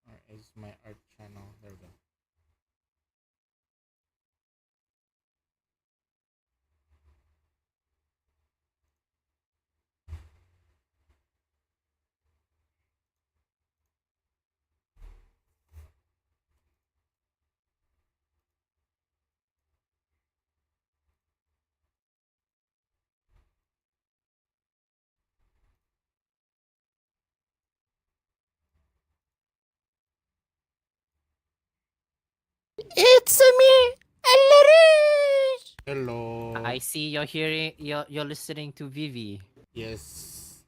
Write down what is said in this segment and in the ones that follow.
Where is my art channel? There we go. It's me, Ellery. Hello. I see you're hearing you're listening to Vivi. Yes.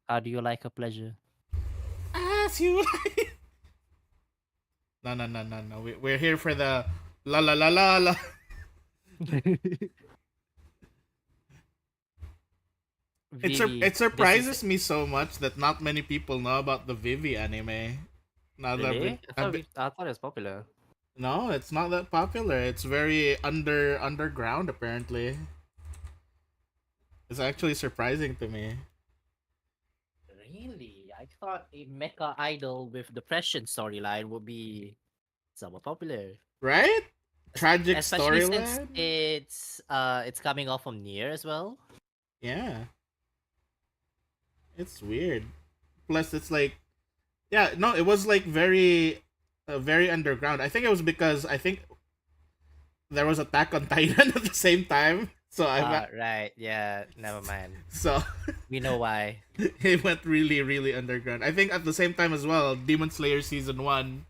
How do you like a pleasure? As you like. No, no, no, no, no. We're here for the la la la la la. Vivi, It this is surprises me so much that not many people know about the Vivi anime. Now that really. I thought it was popular. no, it's not that popular. It's very underground apparently. It's actually surprising to me. Really, I thought a mecha idol with depression storyline would be somewhat popular. Right? Tragic Especially since storyline? it's coming off from Near as well. Yeah. It's weird. Plus it's like yeah, no, it was like very underground. I think it was because I think there was Attack on Titan at the same time. So Right, yeah, never mind. so We know why. it went really underground. I think at the same time as well, Demon Slayer season 1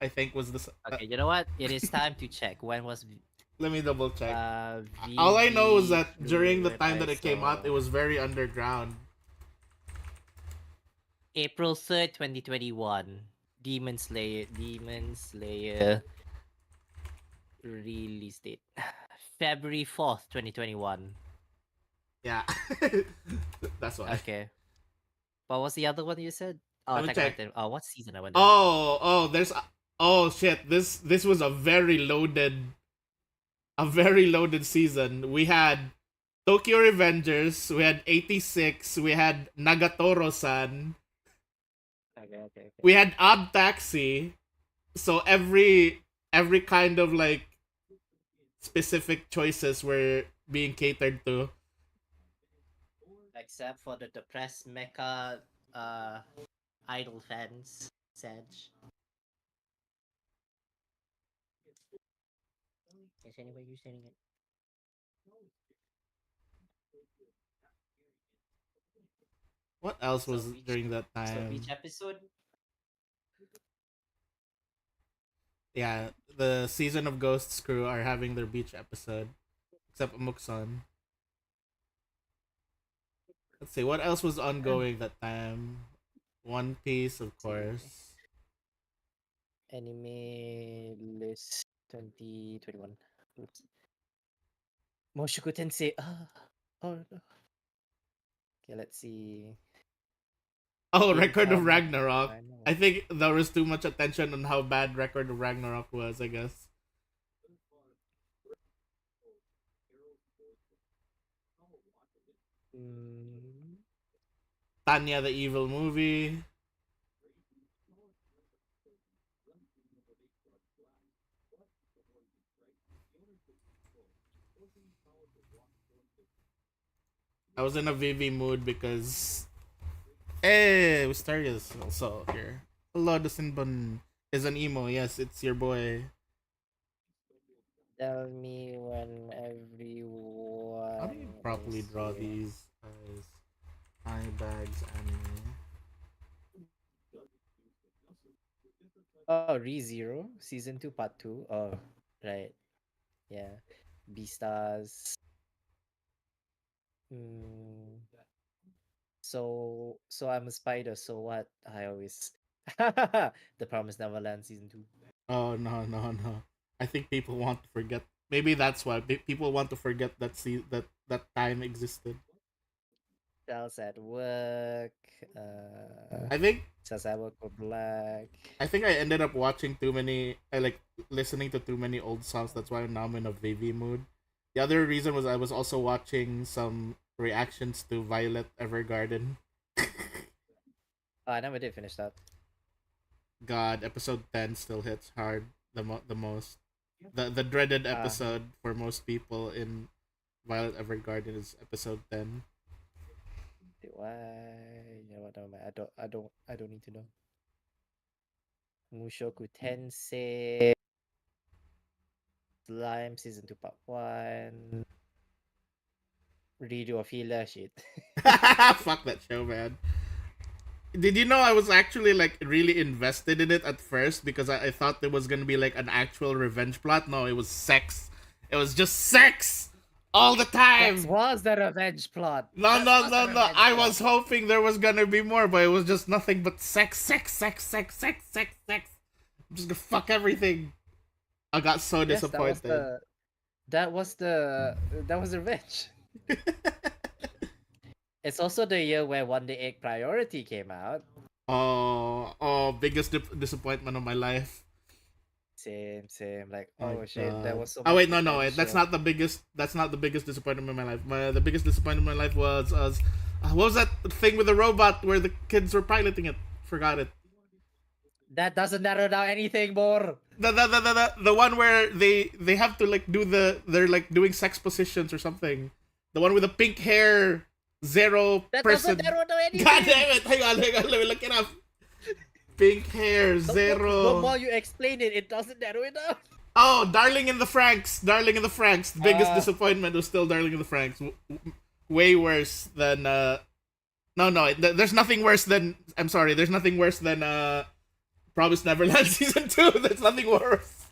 I think was this Okay, you know what? It is time to check when was let me double check. All I know is VV that during the when time I that it came out, saw it was very underground. April 3rd, 2021. Demon Slayer release date. February 4th, 2021. Yeah. That's why. Okay. What was the other one you said? Oh, Let me Attack on check. Titan. Oh, what season I wonder? There's oh shit. This was a very loaded season. We had Tokyo Revengers, we had 86, we had Nagatoro-san, Okay. we had Odd Taxi. So every kind of like specific choices were being catered to. Except for the depressed mecha uh idol fans, Sedge. Is anyway you saying it? What else So was beach, during that so beach time? episode. Yeah, the season of Ghosts crew are having their beach episode, except Mukson. Let's see what else was ongoing that time. One Piece, of See, course. anime list 2021. Oops. Moshoku Tensei. Oh no. Okay, let's see. Oh, Record of Income. Ragnarok. I know. I think there was too much attention on how bad Record of Ragnarok was, I guess. Mm, Tanya the Evil Movie. I was in a VV mood because hey, we started this also here. Hello, the Sinbun is an emo. Yes, it's your boy. tell me when How do you everyone properly is draw here. these as eye bags anime? Oh, ReZero season 2 part 2. Oh, right. Yeah. Beastars. Mm, so I'm a spider, so what? I always The Promised Neverland season 2. Oh no no no! I think people want to forget. Maybe that's why people want to forget that that time existed. Charles at work. I think Says I work for Black. I ended up watching too many. I like listening to too many old songs. That's why now I'm in a VV mood. The other reason was I was also watching some reactions to Violet Evergarden. Oh, I never did finish that. God, episode 10 still hits hard the most. The dreaded Ah, episode for most people in Violet Evergarden is episode 10. why? You know what? Never mind. I don't need to know. Mushoku Tensei. Slime season 2 part 1. Redo of healer shit. Fuck that show, man. Did you know I was actually like really invested in it at first because I thought there was gonna be like an actual revenge plot? No, it was sex. It was just sex all the That time. was the revenge plot. No, That no, was the no, no. revenge I plot. was hoping there was gonna be more, but it was just nothing but sex, sex, sex, sex, sex, sex, sex. I'm just gonna fuck everything. I got so Yes, disappointed. that was the revenge. It's also the year where One Day Egg Priority came out. Oh, biggest disappointment of my life. Same. Like, My oh shit, there God. was so Oh much wait, no, no, wait. That's potential. not the biggest. That's not the biggest disappointment in my life. The biggest disappointment in my life was what was that thing with the robot where the kids were piloting it? Forgot it. That doesn't narrow down anything more. The one where they have to like do they're like doing sex positions or something. The one with the pink hair, zero That doesn't person. narrow down God anything. damn it! Hang on, let me look it up. Pink hair, The zero. more you explain it, it doesn't narrow it down. Oh, Darling in the Franks. Darling in the Franks. The biggest Uh, disappointment was still Darling in the Franks. Way worse than no no. There's nothing worse than I'm sorry. There's nothing worse than Promised Neverland season 2. There's nothing worse.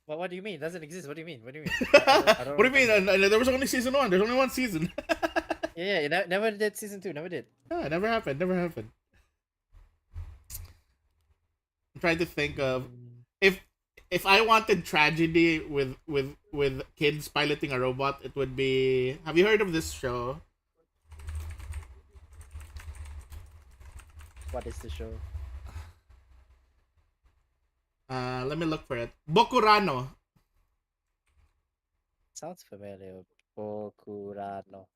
what do you mean? It doesn't exist. What do you mean? What do you mean? I don't What do you mean? understand that. There was only season 1. There's only one season. Yeah, it never did season 2. Never did. Yeah, never happened. Never happened. I'm trying to think of Mm, if I wanted tragedy with kids piloting a robot, it would be. Have you heard of this show? what is the show? Let me look for it. Bokurano. Sounds familiar. Bokurano.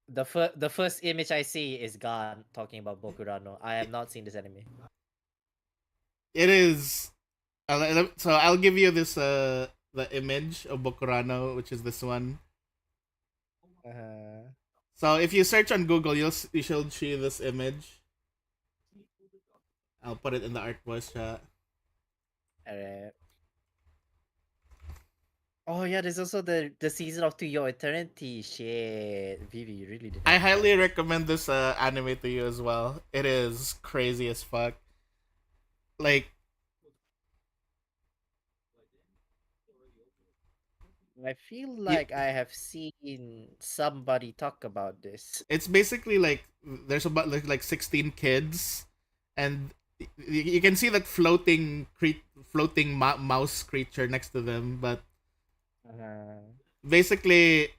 The first image I see is Gan talking about Bokurano. I have not seen this anime. It is. So I'll give you this the image of Bokurano, which is this one. Uh, So if you search on Google, you should see this image. I'll put it in the art voice chat. alright. Oh yeah, there's also the season of To Your Eternity. Shit, Vivi, you really didn't I have to tell highly me. recommend this anime to you as well. It is crazy as fuck. Like I feel you, like I have seen somebody talk about this. it's basically like there's about like 16 kids, and you can see that floating mouse creature next to them. But Uh, basically,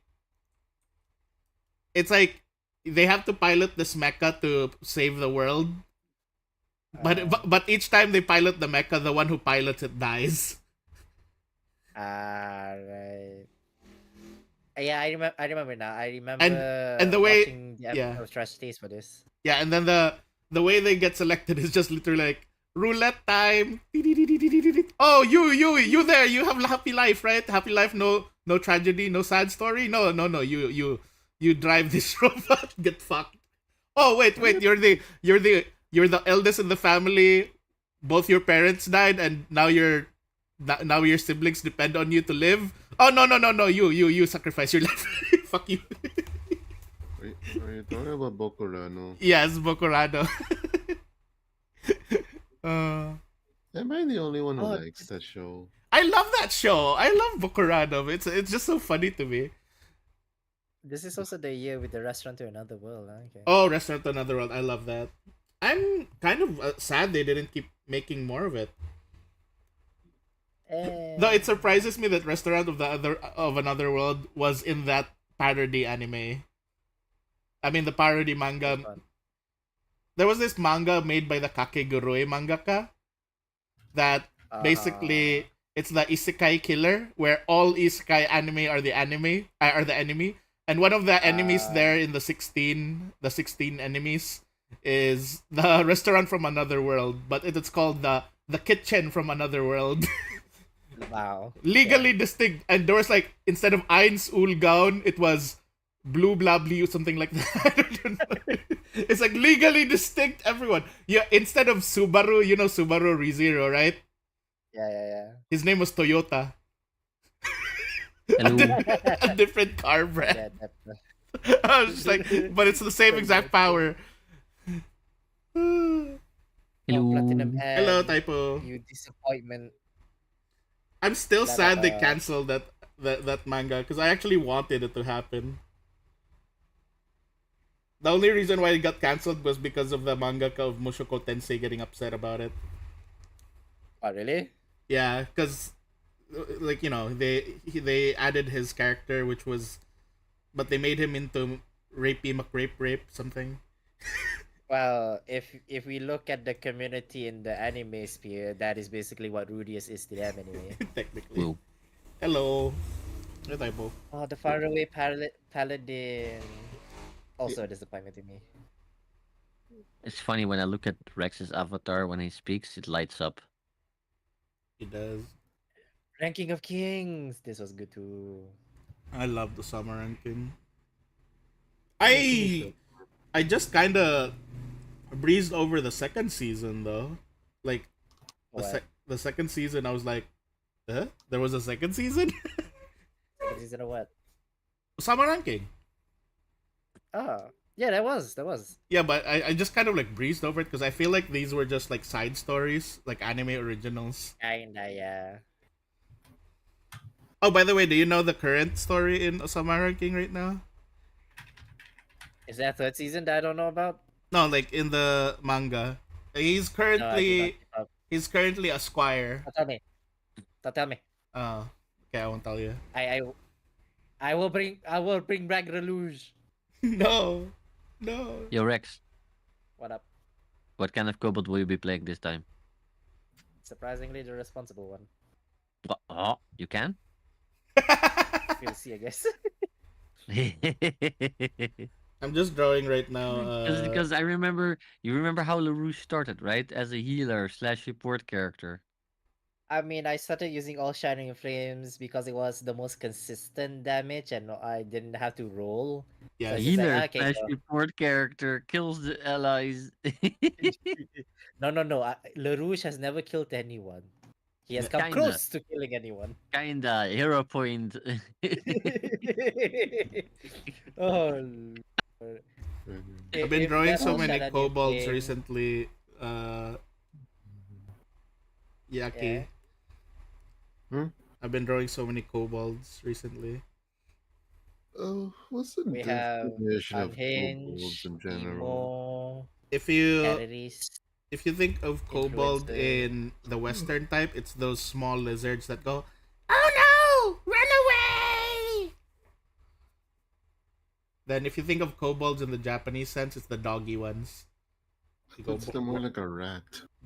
it's like they have to pilot this mecha to save the world. But, uh, but but each time they pilot the mecha, the one who pilots it dies. right. Yeah, I remember. I remember now. I And and remember the way watching the yeah episode of Trash Taste for this. yeah, and then the way they get selected is just literally like roulette time. Oh, you there? You have a happy life, right? Happy life, no tragedy, no sad story. No. You drive this robot. Get fucked. Oh wait. You're the eldest in the family. Both your parents died, and now your siblings depend on you to live. Oh no. You sacrifice your life. Fuck you. Are you talking about Bokurano? Yes, Bokurado. uh, Am I the only one who Oh, likes that show? I love that show. I love Bokurado. It's just so funny to me. this is also the year with the restaurant to another world. Huh? Okay. Oh, Restaurant Another World. I love that. I'm kind of sad they didn't keep making more of it. Though it And surprises me that Restaurant of Another World was in that parody anime. I mean the parody which manga. one? There was this manga made by the Kakegurui mangaka that Uh, basically it's the isekai killer where all isekai anime are the enemy, and one of the enemies uh, there in the 16 enemies is the restaurant from another world, but it's called the kitchen from another world. wow. Legally Okay. distinct, and there was like instead of eins ulgaun it was blue blah blue something like that. I don't know. It's like legally distinct, everyone. Yeah, instead of Subaru, Subaru ReZero, right? Yeah. His name was Toyota. a, Hello. di- a different car brand. Yeah, that. I was just like, but it's the same exact Toyota. power. Hello, Oh, Platinum Hello. and typo. you disappointment. I'm still Blah blah sad they blah. canceled that manga because I actually wanted it to happen. The only reason why it got canceled was because of the mangaka of Mushoku Tensei getting upset about it. Oh, really? Yeah, because like they added his character, which was, but they made him into rapey McRape something. Well, if we look at the community in the anime sphere, that is basically what Rudius is to them anyway. Technically. Whoa. Hello. Hey, typo. Oh, the faraway paladin. Y- Also a disappointment to me. It's funny when I look at Rex's avatar when he speaks, it lights up. He does. Ranking of Kings. This was good too. I love the summer ranking. Oh, TV I show. I just kind of breezed over the second season though. Like What? the second season, I was like, huh? There was a second season? Second season of what? Summer ranking. Oh, yeah, that was. That was. Yeah, but I just kind of like breezed over it because I feel like these were just like side stories, like anime originals. Kinda, yeah. Oh, by the way, do you know the current story in Summer ranking right now? Is that third season that I don't know about? No, like in the manga. He's No, I do not currently keep up. he's currently a squire. Don't tell me. Don't tell me. Uh, okay, I won't tell you. I I I will bring. I will bring back Reluge. No, no. Yo, Rex, What up? what kind of kobold will you be playing this time? Surprisingly, the responsible one. What? Oh, you can? We'll see, I guess. I'm just drawing right now. Because I remember, you remember how LaRouche started, right? As a healer slash support character. I mean, I started using all Shining Flames because it was the most consistent damage and I didn't have to roll. So Yes. it's just like, Healer okay, slash go. support character kills the allies. No. LaRouche has never killed anyone. He has Yeah. come Kinda. close to killing anyone. Kinda hero point. Oh, Lord. I've been If drawing that so all many shine on your kobolds flame, recently. yeah, Yaki. Hmm? I've been drawing so many kobolds recently. Oh, what's the we have definition of kobolds Unhinged, in general? Emo, If you Terrorist, if you think of kobold Influencer. in the Western type, it's those small lizards that go, "Oh no! Run away!" Then if you think of kobolds in the Japanese sense, it's the doggy ones. You go That's the more like a rat.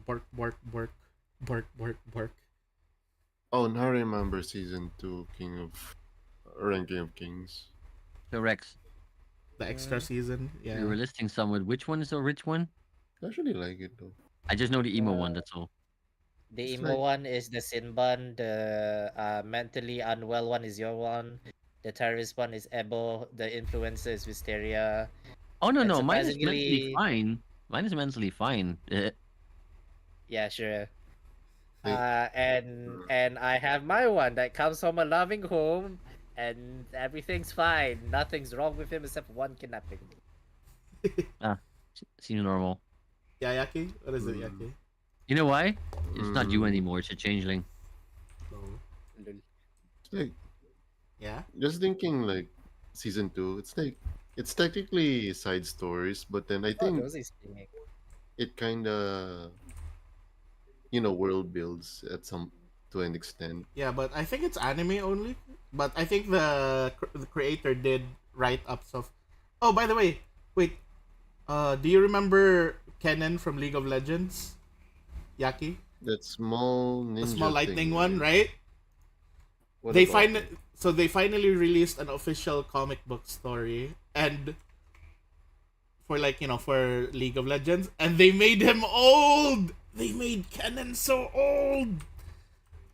bork bork bork bork bork bork. Oh, now I remember season 2, Ranking of Kings. So Rex, The extra season, you yeah. were listing some with which one is the rich one? I actually like it though. I just know the emo one. Uh, That's all. The It's emo like one is the Sinban. The mentally unwell one is your one. The terrorist one is Ebo. The influencer is Wisteria. Oh no And no, mine is mentally surprisingly, fine. Mine is mentally fine. yeah, sure. Like, And I have my one that comes from a loving home, and everything's fine. Nothing's wrong with him except one kidnapping. Seems normal. Yeah, Yaki? What is it, Mm. Yaki? You know why? It's not you mm, anymore. It's a changeling. No. Lol. it's like Yeah? just thinking like season 2. It's technically side stories, but then I Oh, think those is speaking. it kind of world builds at some to an extent. Yeah, but I think it's anime only. But I think the creator did write up stuff. Oh, by the way, wait. Do you remember Kennen from League of Legends? Yaki? That small The ninja small lightning thing, one, right? What They about find it? so they finally released an official comic book story and for for League of Legends, and they made him old. They made Kennen so old.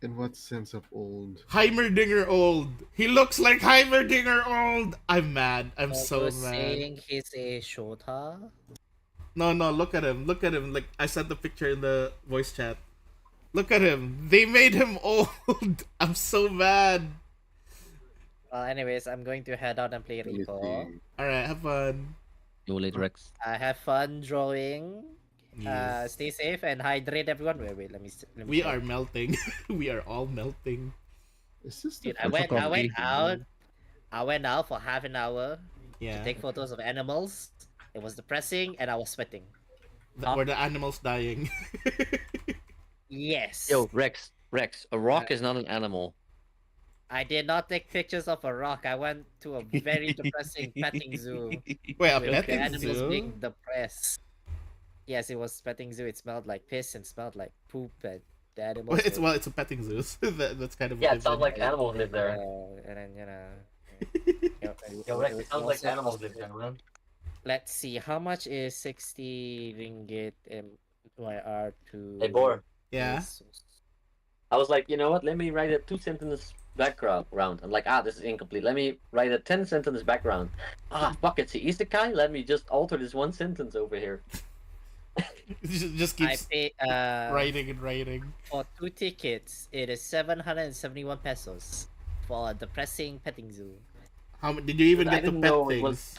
In what sense of old? Heimerdinger old. He looks like Heimerdinger old. I'm mad. I'm So so you're mad. saying he's a Shota? No, no, look at him. Look at him. Like I sent the picture in the voice chat. Look at him. They made him old. I'm so mad. Well, anyways, I'm going to head out and play Let me Repo. see. All right, have fun. Yo, late Rex. I have fun drawing. Yes. Stay safe and hydrate, everyone. Wait, let me. We check. are melting. We are all melting. Is this the Dude, I first went coffee. out. I went out for half an hour Yeah. to take photos of animals. It was depressing, and I was sweating. Were the animals dying? Yes. Yo, Rex. Rex. A rock is not an animal. I did not take pictures of a rock. I went to a very depressing petting zoo Wait, a with the petting animals zoo? being depressed. Yes, it was petting zoo. It smelled like piss and smelled like poop, and the animals. Well, it's a petting zoo. So that's kind of Yeah, a it sounds different- like animals live there. And then you know. Yo, Rex, it sounds like animals live there, man. Let's see, how much is 60 ringgit MYR to Hey, Boar. Yeah. pesos? I was like, you know what? Let me write a 2-sentence background. I'm like, this is incomplete. Let me write a 10-sentence background. Fuck it. See, isekai? Let me just alter this one sentence over here. Just I keeps pay writing and writing. for 2 tickets. It is 771 pesos for a depressing petting zoo. Did you even I get to didn't pet know it things? was-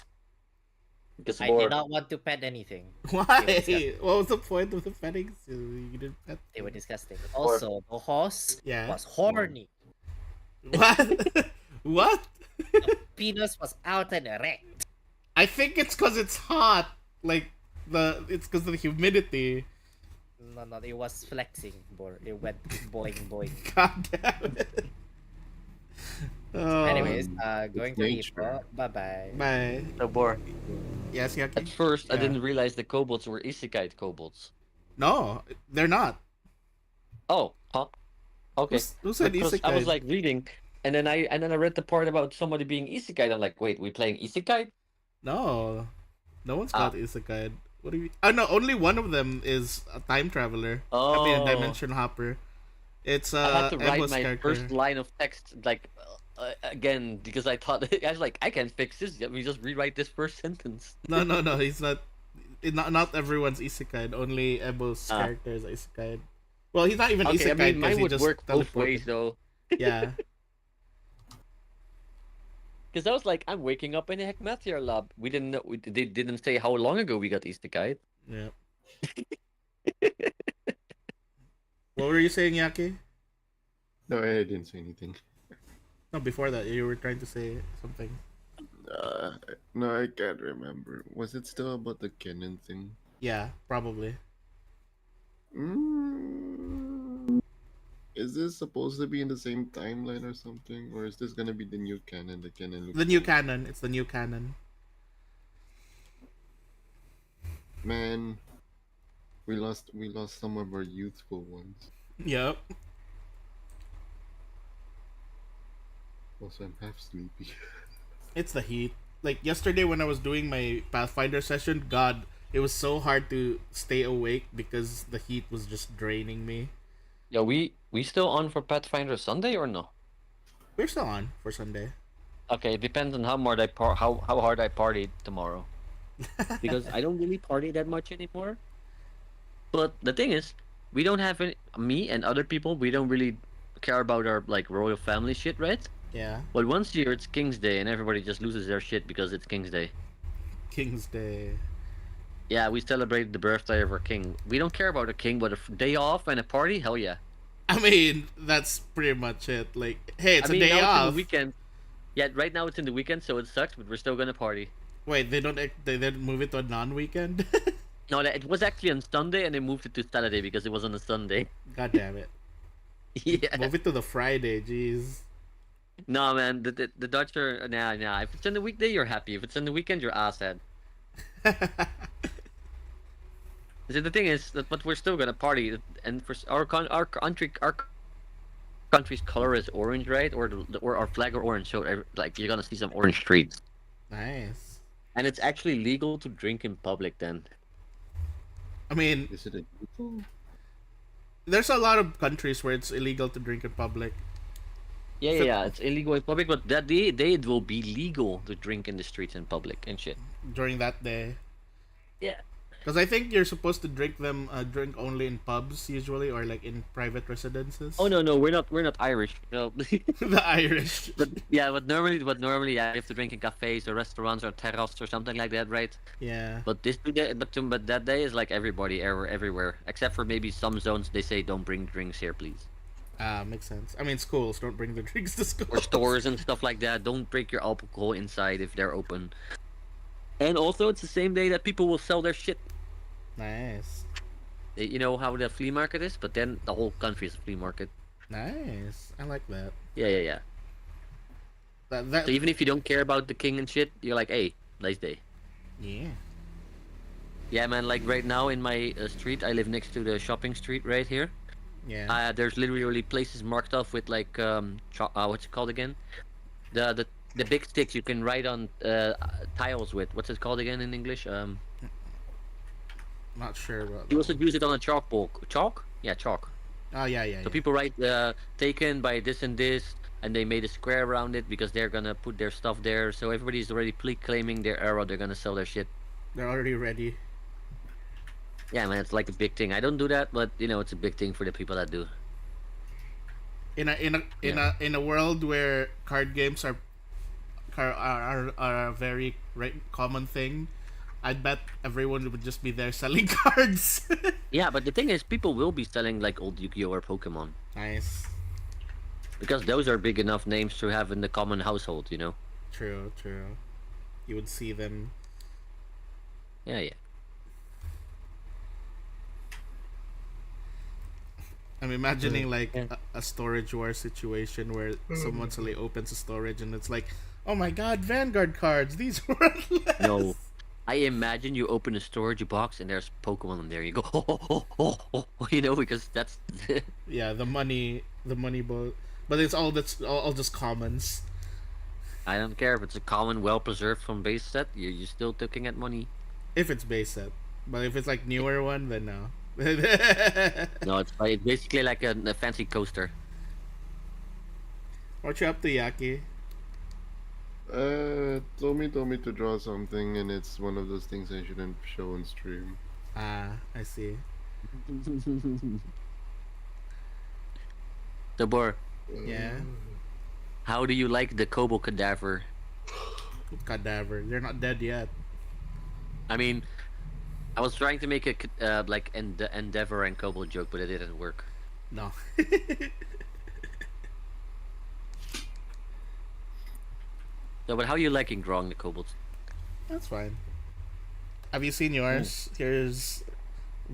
Because I Boar. did not want to pet anything. Why? disgusting. What was the point of the petting zoo? You didn't pet. They were things. disgusting. Also, the horse Yeah. was horny. What? What? Penis was out and erect. I think it's because it's hot. Like it's because of the humidity. No, it was flexing, bro. It went boing boing. God damn it. Oh, Anyways, going to nature. Ipo. Bye bye. Bye. So, Boar. Yes, At Yaki. first, I Yeah. didn't realize the kobolds were isekai kobolds. No, they're not. Oh, huh? Okay. Who said Because I isekai? was like reading, and then I read the part about somebody being isekai. I'm like, wait, we playing isekai? No, no one's called isekai. What do you? Oh no, only one of them is a time traveler. I mean, a Oh. dimension hopper. It's I had to write Emma's my character. first line of text like again because I thought I was like, I can fix this. Let me just rewrite this first sentence. No, no, no. He's not. Not everyone's isekai. Only Ebo's Ah. character is isekai. Well, he's not even Okay, I isekai mean, because mine he would just work both ways teleported. though. Yeah. Because I was like, I'm waking up in a Hekmathia lab. We didn't know. They didn't say how long ago we got Isekai. Yeah. What were you saying, Yaki? No, I didn't say anything. No, before that, you were trying to say something. Uh, no, I can't remember. Was it still about the Kennen thing? Yeah, probably. Mm, is this supposed to be in the same timeline or something, or is this gonna be the new canon? The canon The looks new cool. canon. It's the new canon. Man, we lost some of our youthful ones. Yep. Also, I'm half sleepy. It's the heat. Like yesterday when I was doing my Pathfinder session, God, it was so hard to stay awake because the heat was just draining me. Yeah, we still on for Pathfinder Sunday or no? We're still on for Sunday. Okay, it depends on how hard I party tomorrow. Because I don't really party that much anymore. But the thing is, we don't have any, me and other people. We don't really care about our like royal family shit, right? Yeah. But once a year it's King's Day, and everybody just loses their shit because it's King's Day. King's Day. Yeah, we celebrate the birthday of our king. We don't care about a king, but a day off and a party, hell yeah. I mean, that's pretty much it. Like, hey, I it's a mean, day now it's in the off. weekend. Yeah, right now it's in the weekend, so it sucks, but we're still gonna party. Wait, they didn't move it to a non-weekend? No, it was actually on Sunday, and they moved it to Saturday because it was on a Sunday. God damn it. Yeah. Move it to the Friday, jeez. No, man, the Dutch are nah. If it's in the weekday, you're happy. If it's in the weekend, you're asshead. See, the thing is that, but we're still gonna party, and for our country's color is orange, right? Or our flag are orange, so like you're gonna see some orange streets, Nice. and it's actually legal to drink in public. Then I mean, Is it a youthful? there's a lot of countries where it's illegal to drink in public. yeah, it's illegal in public, but that day it will be legal to drink in the streets in public and shit. During that day. Yeah. Because I think you're supposed to drink only in pubs usually, or like in private residences. Oh no, we're not Irish. No. The Irish. But yeah, but normally, yeah, you have to drink in cafes or restaurants or terrace or something like that, right? Yeah. But this day, but that day is like everybody everywhere, except for maybe some zones. They say don't bring drinks here, please. Makes sense. I mean, schools don't bring the drinks to school. Or stores and stuff like that. Don't break your alcohol inside if they're open. And also, it's the same day that people will sell their shit. Nice. You know how the flea market is, but then the whole country is a flea market. Nice. I like that. Yeah. That So even if you don't care about the king and shit, you're like, hey, nice day. yeah. Yeah, man. Like right now in my street, I live next to the shopping street right here. Yeah. There's literally places marked off with like what's it called again? The big sticks you can write on tiles with. What's it called again in English? Not sure about You that. also use it on a chalkboard. Chalk? Yeah, chalk. Oh yeah. So people write taken by this and this, and they made a square around it because they're gonna put their stuff there. So everybody's already claiming their era. They're gonna sell their shit. They're already ready. Yeah, man, it's like a big thing. I don't do that, but you know, it's a big thing for the people that do. In a world where card games are a very common thing, I'd bet everyone would just be there selling cards. Yeah, but the thing is, people will be selling like old Yu-Gi-Oh or Pokemon Nice. because those are big enough names to have in the common household. You know. True. You would see them. Yeah. I'm imagining like Yeah. a storage war situation where someone suddenly opens a storage and it's like, oh my god, Vanguard cards. These are worthless. No. I imagine you open a storage box and there's Pokemon in there. You go, you know, because that's. Yeah, the money boat. But it's all just commons. I don't care if it's a common, well preserved from base set. You're still looking at money. If it's base set. But if it's like newer one, then no. No, it's basically like a fancy coaster. What you up to, Yaki? Told me to draw something, and it's one of those things I shouldn't show on stream. Ah, I see. The Boar, Yeah. how do you like the Kobold cadaver? Cadaver. They're not dead yet. I mean, I was trying to make a like Endeavor and Kobold joke, but it didn't work. No. So, but how you liking drawing the Kobolds? That's fine. Have you seen yours? Here's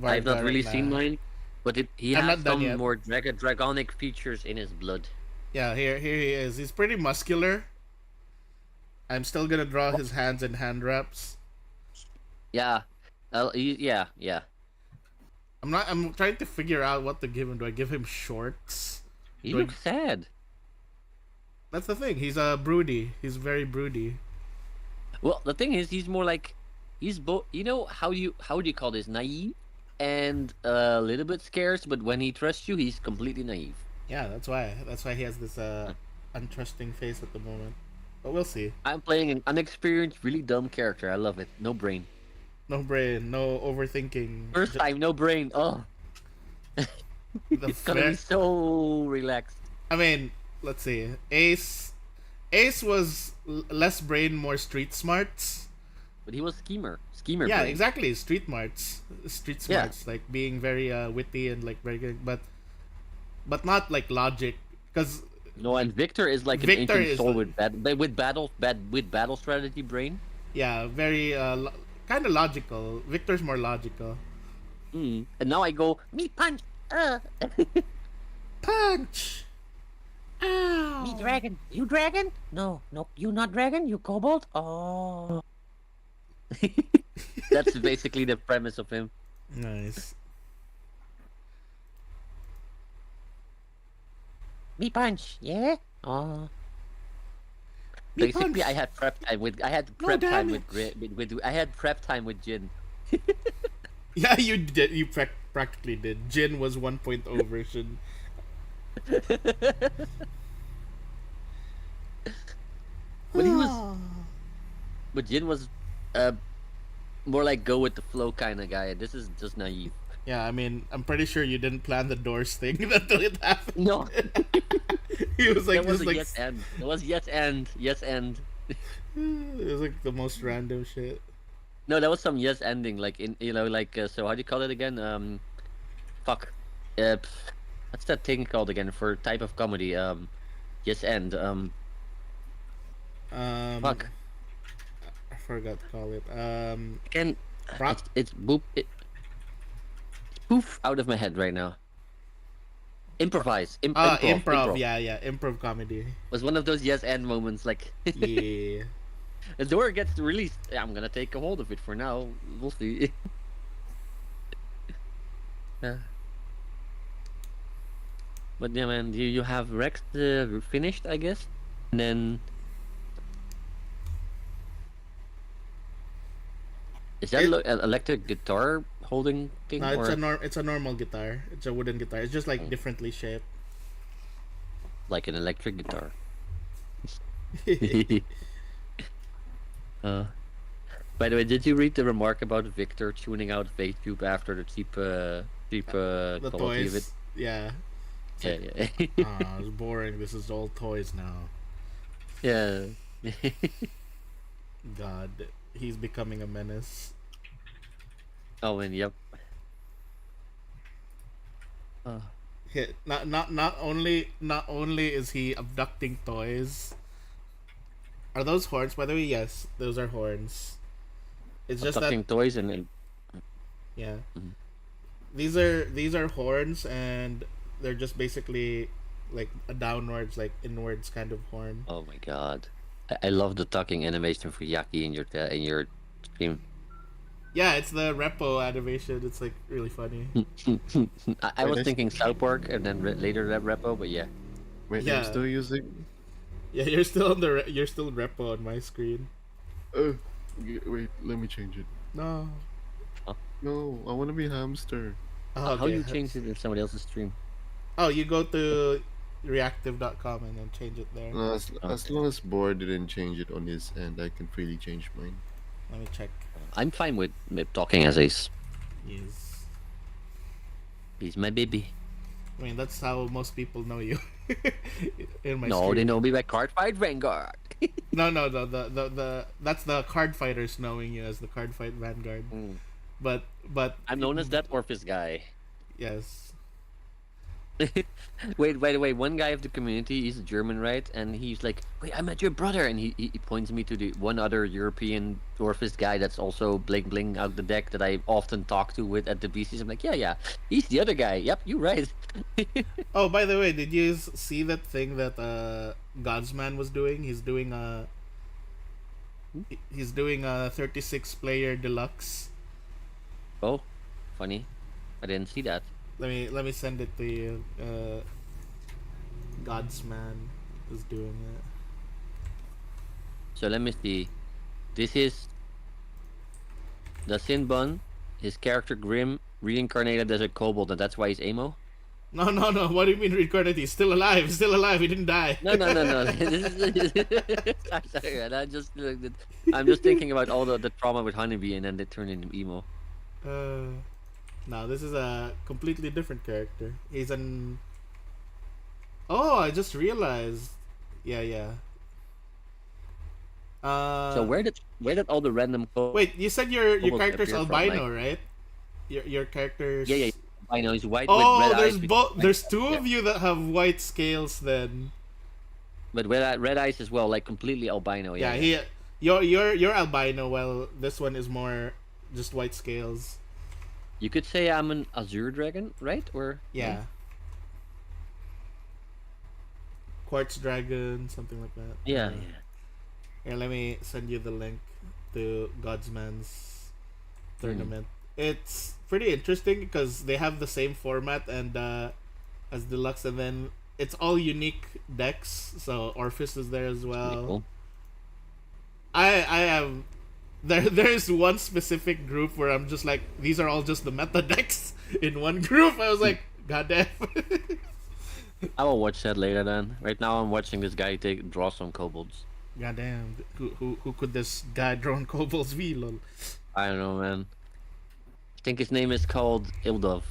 I've not Varga really right seen now. mine, but he I'm has not done some yet. more dragonic features in his blood. Yeah, here he is. He's pretty muscular. I'm still gonna draw his hands and hand wraps. Yeah, yeah. I'm trying to figure out what to give him. Do I give him shorts? He Do I- looks sad. That's the thing. He's broody. He's very broody. Well, the thing is, he's more like he's both. You know how do you call this? Naive and a little bit scarce, but when he trusts you, he's completely naive. Yeah, that's why. That's why he has this untrusting face at the moment. But we'll see. I'm playing an unexperienced, really dumb character. I love it. No brain. No brain, no overthinking. First time, no brain. Oh, The it's gonna be so relaxed. I mean, let's see. Ace was less brain, more street smarts. But he was schemer. Yeah, brain. exactly. Street Yeah. smarts, like being very witty and like very good, but not like logic. Because No, and Victor is like Victor an ancient is soul the- with battle strategy brain. yeah, very kind of logical. Victor's more logical. And now I go me punch. Punch. Ow. Me dragon. You dragon? No, you not dragon. You kobold. Oh, That's basically the premise of him. Nice. me punch. Yeah. Oh, Me Basically, punch. I had prep time with prep time with Jin. Yeah, you did. You practically did. Jin was 1.0 version. But he was, but Jin was, more like go with the flow kind of guy. This is just naive. Yeah, I mean, I'm pretty sure you didn't plan the doors thing until it happened. No, He was like, that was just a like, yes and. That was yes and yes and. it was like the most random shit. No, that was some yes ending. Like so how do you call it again? Fuck. What's that thing called again for type of comedy? Yes and. Fuck. I forgot to call it. Again, Rock. it's boop. It's poof out of my head right now. Improvise. Improv. Yeah, improv comedy. Was one of those yes and moments. Like Yeah. the door gets released. I'm gonna take a hold of it for now. We'll see. Yeah. But yeah, man, you have Rex finished, I guess, and then is that an electric guitar holding thing? No, it's or it's a normal guitar. It's a wooden guitar. It's just like differently shaped. like an electric guitar? By the way, did you read the remark about Victor tuning out VTube after the cheap The quality of it? toys. Yeah. Yeah, It's boring. This is all toys now. yeah. God, he's becoming a menace. Oh, and yep. Not only is he abducting toys. Are those horns? By the way, yes, those are horns. It's just Abducting that toys and yeah, Mhm. these are horns, and they're just basically like a downwards, like inwards kind of horn. oh my god, I love the talking animation for Yaki in your stream. Yeah, it's the repo animation. It's like really funny. I was nice. thinking South Park and then later that Repo, but yeah. Wait, Yeah. I'm still using. Yeah, you're still on the you're still repo on my screen. Wait, let me change it. No. No, I want to be hamster. Oh, How okay. you change it in somebody else's stream? Oh, you go to reactive.com and then change it there. No, as Okay. long as Boar didn't change it on his end, I can freely change mine. Let me check. I'm fine with talking as Ace. Yes. He's my baby. I mean, that's how most people know you. In my No, they stream. know me by Cardfight Vanguard. No. The that's the card fighters knowing you as the card fight vanguard. Mm. But I'm known as that Orphis guy. yes. Wait, by the way, one guy of the community, he's German, right? And he's like, "Wait, I met your brother," and he points me to the one other European Orphis guy that's also bling out the deck that I often talk to with at the BCs. I'm like, yeah, he's the other guy. Yep, you're right. Oh, by the way, did you see that thing that Godsman was doing? He's doing a 36 player deluxe. Oh, funny. I didn't see that. Let me send it to you. Godsman is doing it. So let me see. This is the Sinbun. His character Grim reincarnated as a kobold, and that's why he's emo. No. What do you mean reincarnated? He's still alive. He's still alive. He didn't die. No. Sorry, man. I'm just thinking about all the trauma with Honeybee, and then they turn into emo. No, this is a completely different character. He's an. Oh, I just realized. Yeah. So where did all the random Wait, you said your kobolds character's appear from, albino, like- right? Your character's. Yeah. I know he's white Oh, with red there's eyes. there's two Yeah. of you that have white scales then. But red eyes as well, like completely albino. Yeah, Yeah. you're albino, while this one is more just white scales. You could say I'm an azure dragon, right? Or Yeah. Quartz dragon, something like that. yeah. Here, let me send you the link to Godsman's tournament. It's pretty interesting because they have the same format and as deluxe, and then it's all unique decks. So Orphis is there as Pretty well. cool. I have there's one specific group where I'm just like, these are all just the meta decks in one group. I was like, goddamn. I will watch that later then. Right now I'm watching this guy draw some kobolds. Goddamn, who could this guy drawn kobolds be, lol? I don't know, man. I think his name is called Ildov.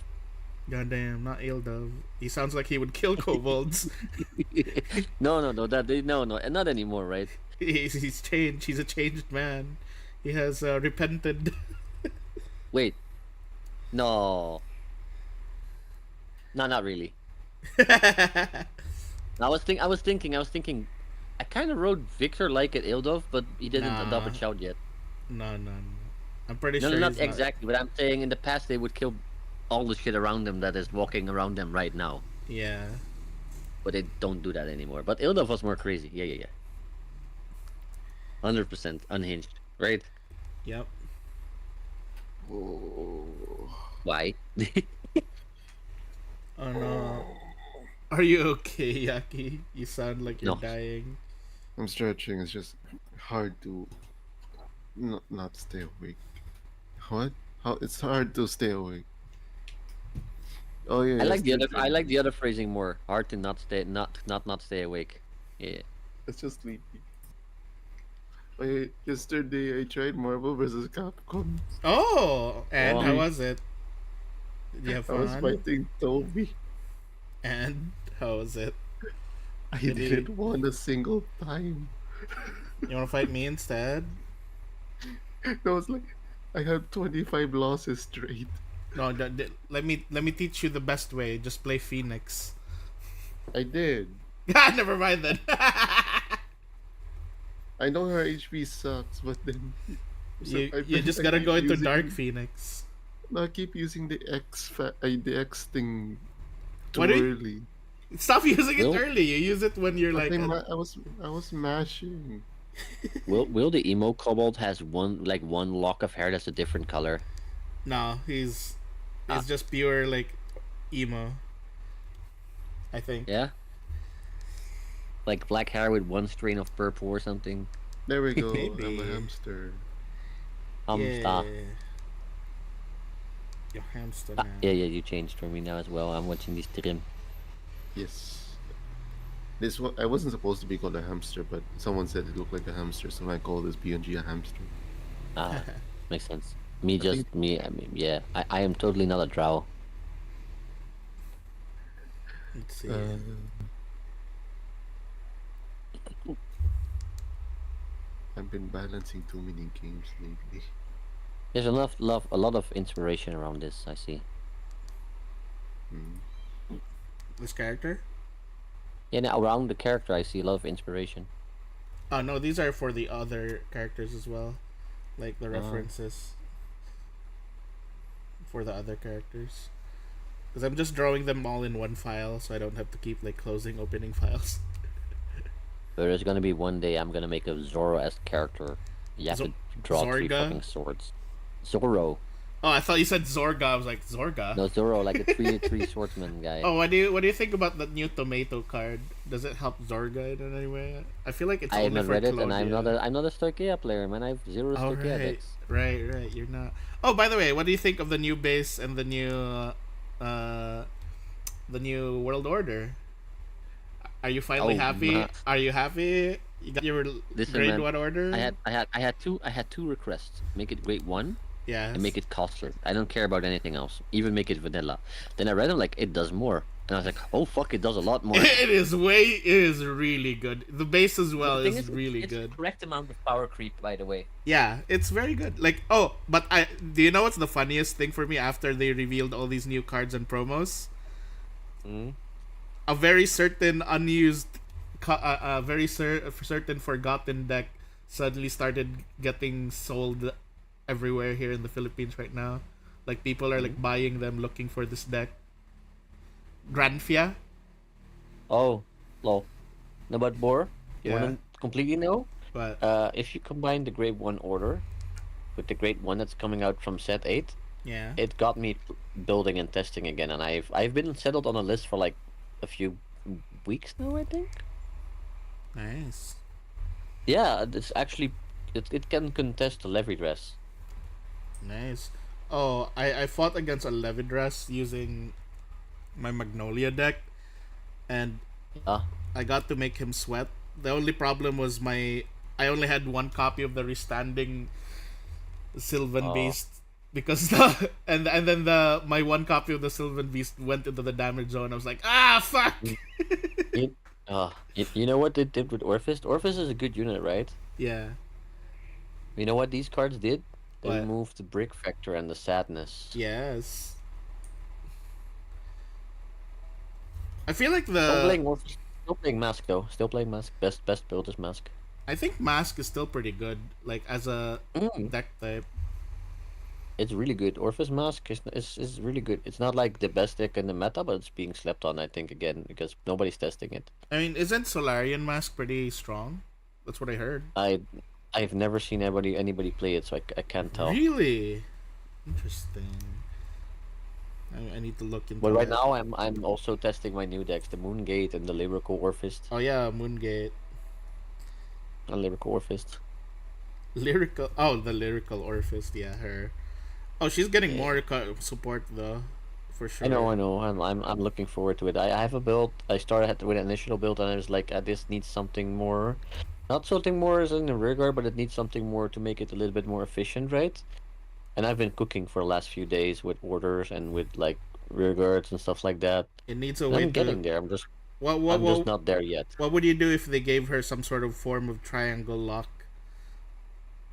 Goddamn, not Ildov. He sounds like he would kill kobolds. No, not anymore, right? He's changed. He's a changed man. He has repented. Wait. No. No, not really. I was thinking. I kind of wrote Victor like at Ildov, but he didn't Nah. adopt a child yet. No. I'm pretty No, sure not he's exactly. But I'm saying in the past they would kill all the shit around them that is walking around them right now. Yeah. But they don't do that anymore. But Ildov was more crazy. Yeah. 100% unhinged, right? Yep. Oh. Why? Oh no. Are you okay, Yaki? You sound like you're No. dying. I'm stretching. It's just hard to not stay awake. What? How? It's hard to stay awake. Oh yeah. I like the other. stretching. I like the other phrasing more. Hard to not stay awake. Yeah. It's just sleepy. Wait, yesterday I tried Marvel vs. Capcom. Oh, and Oh. how was it? Did you have I was fun? fighting Toby. And how was it? I Did he- didn't won a single time. You want to fight me instead? That was like I had 25 losses straight. No, let me teach you the best way. Just play Phoenix. I did. Never mind then. I know her HP sucks, but then you just gotta go into Dark Phoenix. No, I keep using the the X thing too What do you- early. Stop using it Nope. early. You use it when you're like. I was mashing. Will the emo kobold has one lock of hair that's a different color? No, he's Ah. just pure like emo. I think. Yeah. Like black hair with one strain of purple or something. There we go. I'm Maybe. a hamster. Stop. Your hamster Ah, man. yeah, you changed for me now as well. I'm watching this stream. Yes. This one I wasn't supposed to be called a hamster, but someone said it looked like a hamster, so I called this BNG a hamster. Ah, makes sense. Me, think- I mean, yeah. I am totally not a drow. Let's see. I've been balancing too many games lately. There's a lot of inspiration around this. I see. Hmm. This character? Yeah, now around the character, I see a lot of inspiration. Oh no, these are for the other characters as well, like the Oh. references for the other characters. Because I'm just drawing them all in one file, so I don't have to keep like closing, opening files. But there's gonna be one day I'm gonna make a Zoro-esque character. You have Zo- to draw three Zorga? fucking swords. Zoro. Oh, I thought you said Zorga. I was like Zorga. No, Zoro, like a three swordsman guy. Oh, what do you think about that new tomato card? Does it help Zorga in any way? I feel like it's I only haven't for read it, and Claudia. I'm not a Stoichia player, man. I have zero Oh Stoichia right, decks. right. You're not. Oh, by the way, what do you think of the new base and uh, the new world order? Are you finally Oh, happy? ma- Are you happy? You got your Listen, grade man, one order? I had two requests. Make it grade 1 Yes. and make it costly. I don't care about anything else. Even make it vanilla. Then I read them like it does more, and I was like, oh fuck, it does a lot more. It is really good. The base as well The thing is really it's good. the correct amount of power creep, by the way. Yeah, it's very good. Like, oh, but do you know what's the funniest thing for me after they revealed all these new cards and promos? Mm. A very certain unused, certain forgotten deck suddenly started getting sold everywhere here in the Philippines right now. Like people are like buying them, looking for this deck. Granfia. Oh, lol. No, but Boar, you Yeah. wanna completely know? But If you combine the grade 1 order with the grade 1 that's coming out from set 8, yeah, it got me building and testing again, and I've been settled on a list for like a few weeks now, I think. nice. Yeah, it's actually it can contest the levy dress. Nice. Oh, I fought against a Levidras using my Magnolia deck, and Ah, I got to make him sweat. The only problem was I only had one copy of the restanding Sylvan Oh. Beast because and then my one copy of the Sylvan Beast went into the damage zone. I was like, fuck. you know what they did with Orphist? Orphist is a good unit, right? Yeah. You know what these cards did? They What? removed the brick factor and the sadness. Yes. I feel like Still playing Orphist. Still playing Mask though. Still playing Mask. Best build is Mask. I think Mask is still pretty good, like as a Mm. deck type. It's really good. Orphis Mask is really good. It's not like the best deck in the meta, but it's being slept on, I think, again, because nobody's testing it. I mean, isn't Solarian Mask pretty strong? That's what I heard. I've never seen anybody play it, so I can't tell. Really? Interesting. I need to look into But right that. now I'm also testing my new decks, the Moongate and the Lyrical Orphist. Oh yeah, Moongate. And Lyrical Orphist. Lyrical. Oh, the lyrical Orphist. Yeah, her. Oh, she's getting Yeah. more support though, for sure. I know. I'm looking forward to it. I have a build. I started with an initial build, and I was like, this needs something more. Not something more as in the rear guard, but it needs something more to make it a little bit more efficient, right? And I've been cooking for the last few days with orders and with like rear guards and stuff like that. It needs a And way I'm getting to. there. I'm just What not there yet. what would you do if they gave her some sort of form of triangle lock?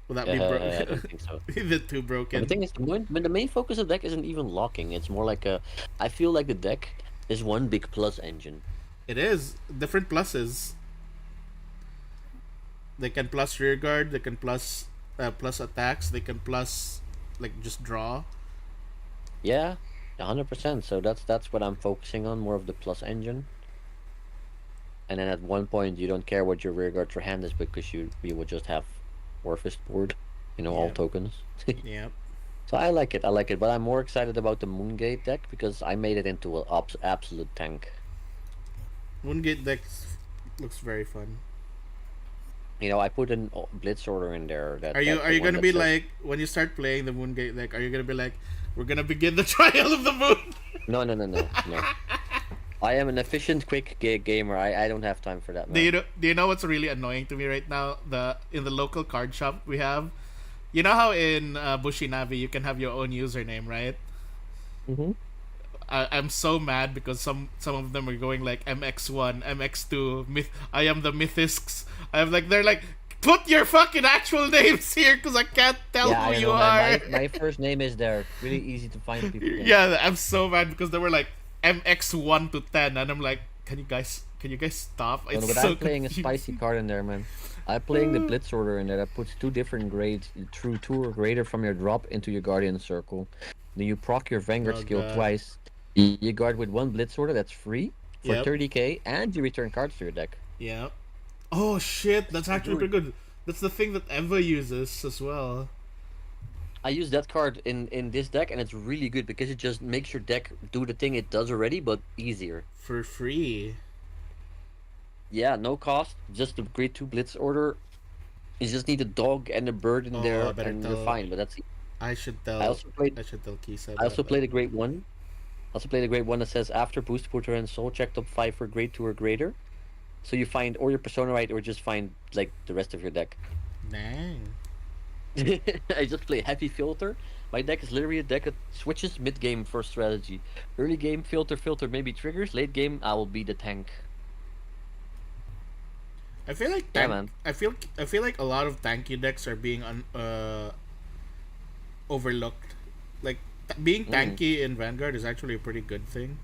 Would that be I don't broken? think so. Is it too But broken? the thing is, the main focus of the deck isn't even locking. It's more like a. I feel like the deck is one big plus engine. It is different pluses. They can plus rear guard. They can plus attacks. They can plus like just draw. Yeah, 100%. So that's what I'm focusing on, more of the plus engine. And then at one point, you don't care what your rear guard or hand is because you will just have Orphist board, all Yeah. tokens. Yep. So I like it. But I'm more excited about the Moongate deck because I made it into an absolute tank. Moongate deck looks very fun. I put an Blitz order in there. Are you the one gonna that be says- like when you start playing the Moongate deck? Are you gonna be like, we're gonna begin the trial of the moon? No. I am an efficient, quick gamer. I don't have time for that. Do Man. you know what's really annoying to me right now? In the local card shop we have, you know how in Bushinavi you can have your own username, right? Mm-hmm. I'm so mad because some of them are going like MX1, MX2, I am the Mythisks. I'm like they're like put your fucking actual names here because I can't tell Yeah, who I you know. are. My first name is there. Really easy to find people. There. Yeah, I'm so mad because they were like MX1 to 10, and I'm like, can you guys stop? No, It's but so I'm playing a spicy confusing. card in there, man. I'm playing the Blitz Order in there that puts 2 different grades through 2 or greater from your drop into your Guardian Circle. Then you proc your Vanguard Oh skill god. twice. You guard with 1 Blitz Order that's free for Yep. 30k, and you return cards to your deck. Yep. Oh shit, that's So actually good. pretty good. That's the thing that Eva uses as well. I use that card in this deck, and it's really good because it just makes your deck do the thing it does already, but easier. For free. Yeah, no cost, just the grade 2 Blitz Order. You just need a dog and a bird in Oh, I there, better and you're tell. fine. But that's I should I tell. also played. I should tell Kisa I about also that. played a great one. Also played a great one that says after boost put her and soul check top 5 for grade 2 or greater. So you find or your persona right or just find like the rest of your deck. Dang. I just play heavy filter. My deck is literally a deck that switches mid game for strategy. Early game filter maybe triggers. Late game I will be the tank. I feel like Yeah, man. I feel like a lot of tanky decks are being overlooked. Like being tanky in Vanguard is actually a pretty good thing.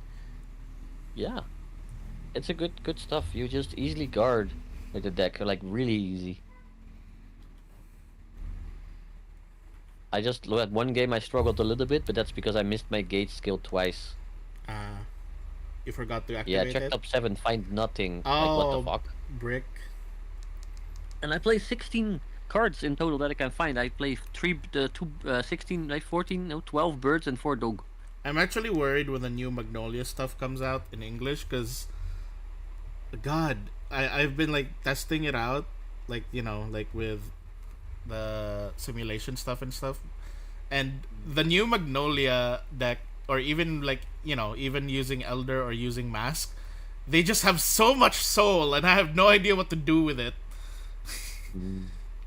Yeah. It's a good stuff. You just easily guard with the deck, like really easy. I just look at one game I struggled a little bit, but that's because I missed my gauge skill twice. You forgot to Yeah, activate check it. top 7, find nothing. Like what the Oh, fuck? brick. And I play 16 cards in total that I can find. I play 16, like 14, no, 12 birds and 4 dog. I'm actually worried when the new Magnolia stuff comes out in English because, God, I've been like testing it out, like like with the simulation stuff and stuff, and the new Magnolia deck, or even like even using Elder or using Mask, they just have so much soul, and I have no idea what to do with it.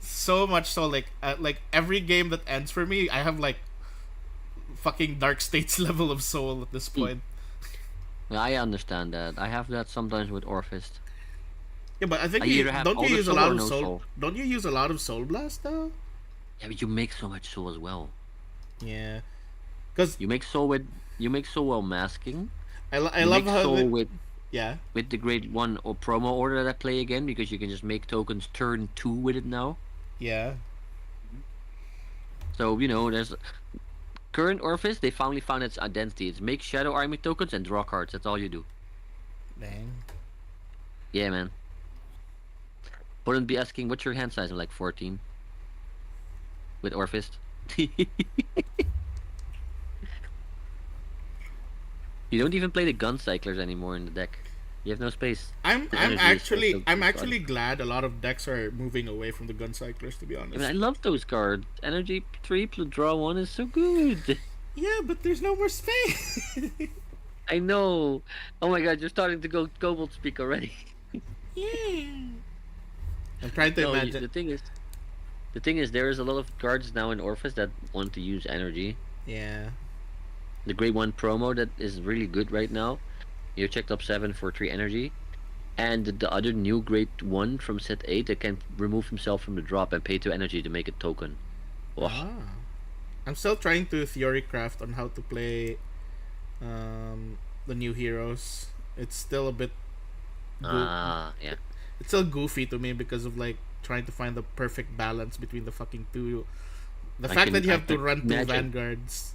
So much soul, like every game that ends for me, I have like fucking Dark States level of soul at this point. I understand that. I have that sometimes with Orphist. Yeah, but I think I either have don't all you the use a soul lot or of no soul? soul. Don't you use a lot of Soul Blast though? Yeah, but you make so much soul as well. Yeah, because You make soul while masking. I You love make how soul yeah. with the grade 1 or promo order that I play again because you can just make tokens turn 2 with it now. Yeah. So, there's current Orphis, they finally found its identity. It's make Shadow Army tokens and draw cards. That's all you do. Dang. Yeah, man. Wouldn't be asking what's your hand size? I'm like 14. With Orphist. You don't even play the gun cyclers anymore in the deck. You have no space. I'm The energy is so I'm fun. actually glad a lot of decks are moving away from the gun cyclers, to be I mean, honest. I love those cards. Energy 3 plus draw 1 is so good. Yeah, but there's no more space. I know. Oh my god, you're starting to go Kobold speak already. Yeah. I'm trying to No, imagine. the thing is, there is a lot of cards now in Orphis that want to use energy. Yeah. The grade 1 promo that is really good right now. You checked up 7 for 3 energy. And the other new grade 1 from set 8 that can remove himself from the drop and pay 2 energy to make a token. Oh, Ah. I'm still trying to theory craft on how to play the new heroes. It's still a bit yeah. it's still goofy to me because of like trying to find the perfect balance between the fucking two. The I fact can- that you I have to can run two imagine. vanguards.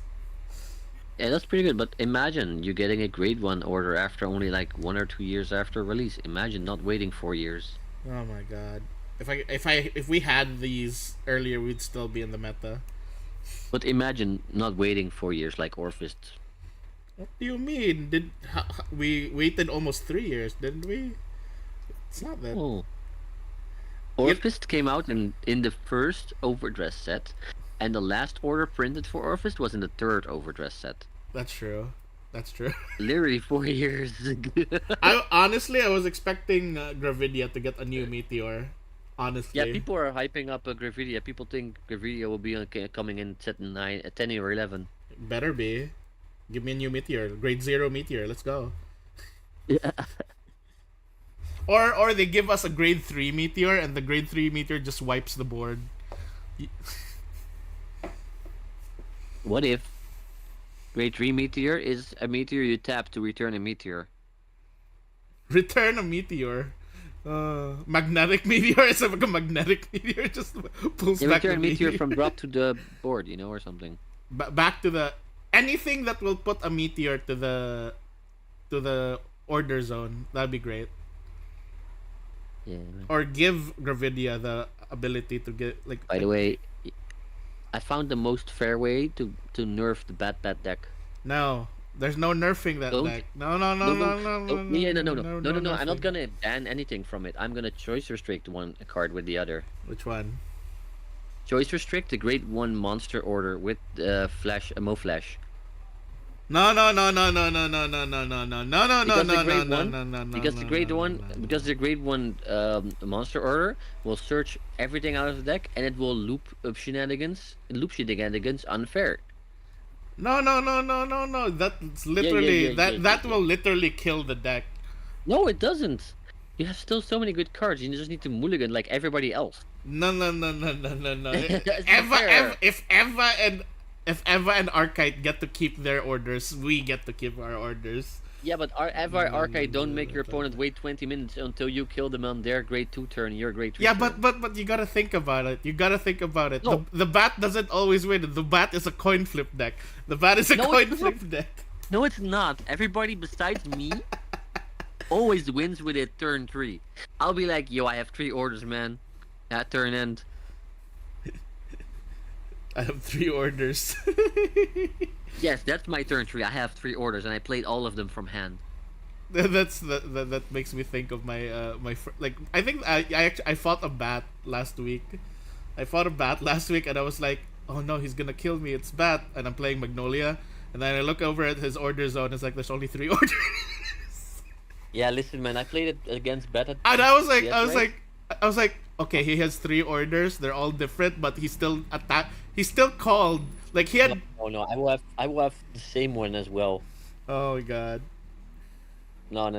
Yeah, that's pretty good. But imagine you getting a grade 1 order after only like 1 or 2 years after release. Imagine not waiting 4 years. Oh my god. If we had these earlier, we'd still be in the meta. But imagine not waiting 4 years like Orphist. What do you mean? We waited almost 3 years, didn't we? It's not that. Oh. Yep. Orphist came out in the first overdress set, and the last order printed for Orphist was in the third overdress set. That's true. That's true. Literally 4 years. I was expecting Gravidia to get a new meteor. Honestly. Yeah, people are hyping up Gravidia. People think Gravidia will be coming in set 9, 10 or 11. Better be. Give me a new meteor, grade 0 meteor. Let's go. Yeah. Or they give us a grade 3 meteor, and the grade 3 meteor just wipes the board. What if grade 3 meteor is a meteor you tap to return a meteor? Return a meteor. Magnetic meteor is like a magnetic meteor just pulls Yeah, back the return a meteor meteor. from drop to the board, or something. Back to the anything that will put a meteor to the order zone. That'd be great. Yeah. Or give Gravidia the ability to get like. By the way, I found the most fair way to nerf the Bat deck. No, there's no nerfing that Don't- deck. No, no, no, no, no, no, no. Yeah, no. no, I'm not nerfing. gonna ban anything from it. I'm gonna choice restrict one card with the other. Which one? Choice restrict the grade 1 monster order with flash, Mo Flash. No, no, no, no, no, no, no, no, no, no, no, no, no, no, Because the no, no, grade no, one- no, no, no. Because the no, grade no, no, one, no, no. because the grade 1 monster order will search everything out of the deck and it will loop shenanigans unfair. No, no, no, no, no, no. That's literally that will literally kill the deck. No, it doesn't. You have still so many good cards. You just need to mulligan like everybody else. No, no, no, no, no, no, no. That's not fair. If Eva and Archite get to keep their orders, we get to keep our orders. Yeah, but Archive don't make your opponent wait 20 minutes until you kill them on their grade 2 turn, your grade 3 Yeah, turn. but you gotta think about it. You gotta think about it. No. The bat doesn't always win. The bat is a coin flip deck. The bat is a No, coin it's flip not. deck. No, it's not. Everybody besides me always wins with it turn 3. I'll be like, yo, I have 3 orders, man. At turn end. I have 3 orders. Yes, that's my turn 3. I have 3 orders, and I played all of them from hand. That makes me think of my like I think I fought a bat last week. And I was like, oh no, he's gonna kill me. It's bat, and I'm playing Magnolia, and then I look over at his order zone. It's like there's only 3 orders. Yeah, listen, man, I played it against Beta. And I was like, yes, I was like, okay, he has 3 orders. They're all different, but he still attack. He still called. Like he had. No, I will have the same one as well. Oh my god. No.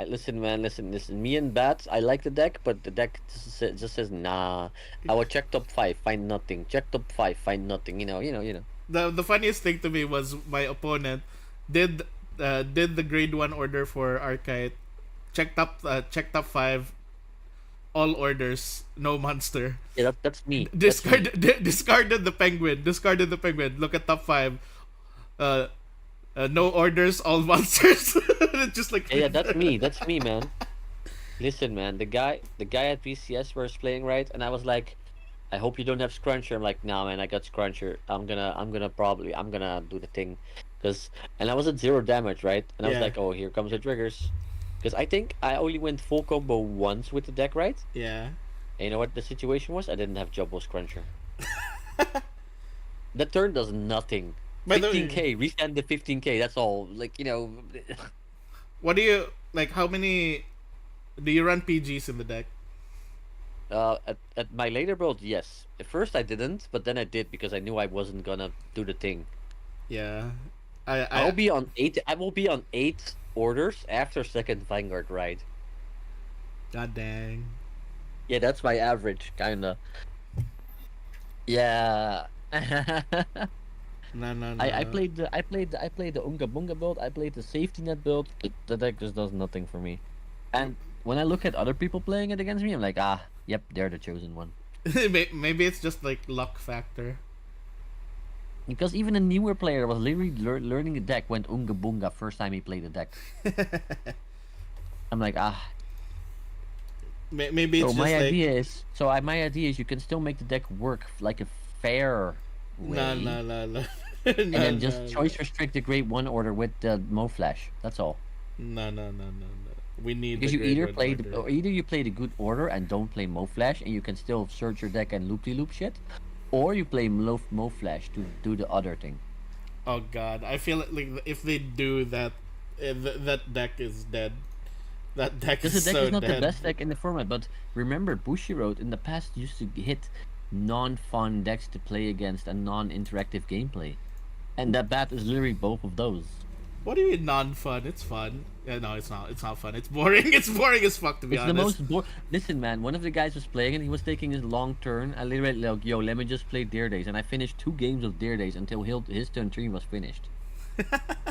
Listen, man, listen. Me and Bats, I like the deck, but the deck just says nah. I will check top 5, find nothing. Check top 5, find nothing. You know. The funniest thing to me was my opponent did the grade 1 order for Archite. Checked up 5. All orders, no monster. Yeah, that's me. That's me. Discarded the penguin. Look at top 5. No orders, all monsters. Just like Yeah, that's me. That's me, man. Listen, man. The guy at PCS was playing right, and I was like, I hope you don't have Scruncher. I'm like, nah, man, I got Scruncher. I'm gonna do the thing, and I was at 0 damage, right? And I was Yeah. like, oh, here comes the triggers, because I think I only went full combo once with the deck, right? yeah. And you know what the situation was? I didn't have Jumbo Scruncher. The turn does nothing. By the way- 15k, resend the 15k. That's all. Like What do you like? How many do you run PGs in the deck? At my later build, yes. At first I didn't, but then I did because I knew I wasn't gonna do the thing. Yeah, I will be on 8. I will be on 8 orders after second Vanguard ride. God dang. Yeah, that's my average, kinda. Yeah. No. I played the Unga Bunga build. I played the safety net build. The deck just does nothing for me. And when I look at other people playing it against me, I'm like, yep, they're the chosen one. Maybe it's just like luck factor. Because even a newer player was literally learning the deck went Unga Bunga first time he played the deck. I'm like, Maybe it's So just my like idea is, my idea is you can still make the deck work like a fair way, no. and then just choice restrict the grade 1 order with the Mo Flash. That's all. No. We need Because the you grade either one play order. or either you play the good order and don't play Mo Flash, and you can still search your deck and loop shit, or you play Mo Flash to do the other thing. Oh god, I feel like if they do that, that deck is dead. That deck Because is the deck so is not dead. the best deck in the format, but remember Bushiroad in the past used to hit non-fun decks to play against and non-interactive gameplay. And that bat is literally both of those. What do you mean non-fun? It's fun. Yeah, no, it's not. It's not fun. It's boring. It's boring as fuck, to be It's the honest. most Listen, man. One of the guys was playing and he was taking his long turn. I literally like, yo, let me just play Dare Days, and I finished 2 games of Dare Days until his turn 3 was finished,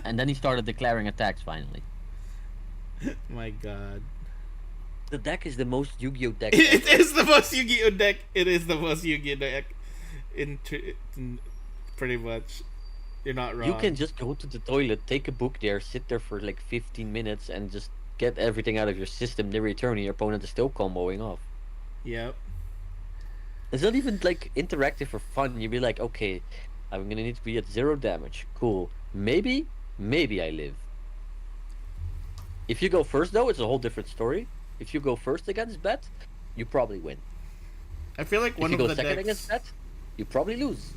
and then he started declaring attacks finally. My God. The deck is the most Yu-Gi-Oh deck. It ever. is the most Yu-Gi-Oh deck. It is the most Yu-Gi-Oh deck. In pretty much. You're not wrong. You can just go to the toilet, take a book there, sit there for like 15 minutes, and just get everything out of your system. Then return, and your opponent is still comboing off. Yep. It's not even like interactive or fun. You'd be like, okay, I'm gonna need to be at 0 damage. Cool. Maybe I live. If you go first, though, it's a whole different story. If you go first against Bet, you probably win. I feel like If one you of go the second decks. against Bet, you probably lose.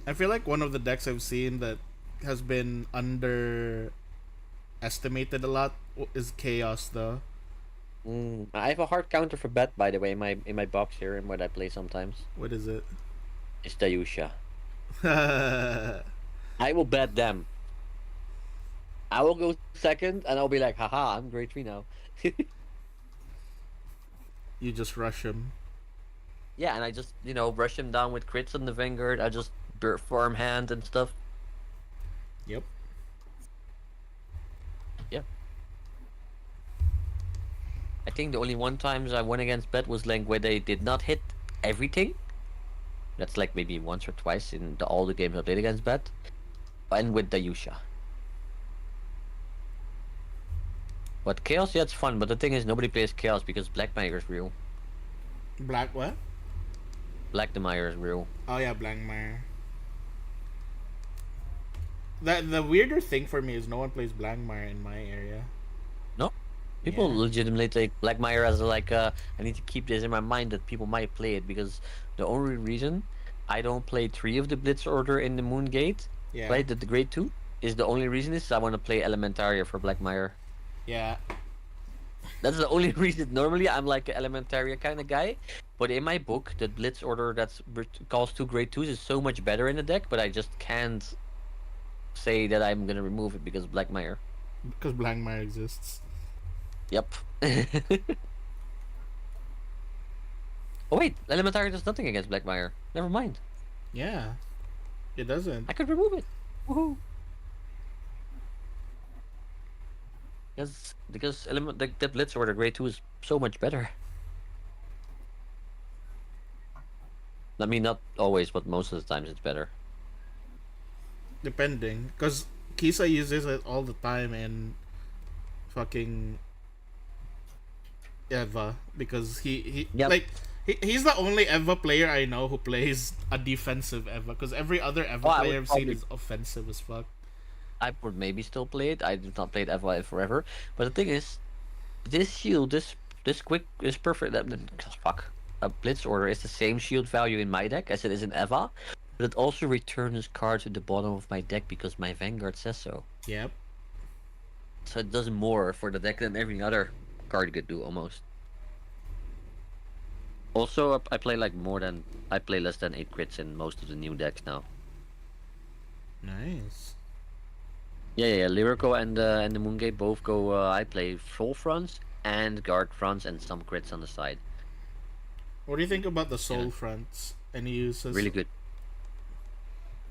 I feel like one of the decks I've seen that has been underestimated a lot is Chaos, though. I have a hard counter for Bet, by the way, in my box here and what I play sometimes. What is it? It's Dayusha. You I will bet them. I will go second, and I'll be like, haha, I'm grade 3 now. just rush him. Yeah, and I just, rush him down with crits on the Vanguard. I just farm hand and stuff. Yep. Yeah. I think the only one times I won against Bet was like where they did not hit everything. That's like maybe once or twice in all the games I played against Bet. And with Dayusha. But Chaos, yeah, it's fun, but the thing is nobody plays Chaos because Black Mire is real. Black what? Black the Mire is real. Oh yeah, Blankmire. The weirder thing for me is no one plays Blankmire in my area. No? People Yeah. legitimately take Black Mire as like I need to keep this in my mind that people might play it because the only reason I don't play 3 of the Blitz Order in the Moon Gate, Yeah. right, the grade 2, is the only reason is I want to play Elementaria for Black Mire. Yeah. That's the only reason. Normally, I'm like an Elementaria kind of guy, but in my book, the Blitz Order that's calls 2 grade 2s is so much better in the deck, but I just can't say that I'm gonna remove it because of Black Mire. Because Blankmire exists. Yep. Oh wait, Elementaria does nothing against Black Mire. Never mind. Yeah. It doesn't. I could remove it. Woohoo! Because the Blitz Order grade 2 is so much better. I mean, not always, but most of the times it's better. Depending. Because Kisa uses it all the time in fucking Eva. Because he Yep. like he's the only Eva player I know who plays a defensive Eva. Because every other Eva Oh, I would player I've seen probably- is offensive as fuck. I would maybe still play it. I did not play it Eva forever. But the thing is, this shield, this quick is perfect. Fuck. A Blitz Order is the same shield value in my deck as it is in Eva, but it also returns cards to the bottom of my deck because my Vanguard says so. Yep. So it does more for the deck than every other card could do almost. Also, I play less than 8 crits in most of the new decks now. Nice. Yeah. Lyrical and the Moongate both go. I play full fronts and guard fronts and some crits on the side. What do you think about the soul Yeah. fronts? Any uses? Really good.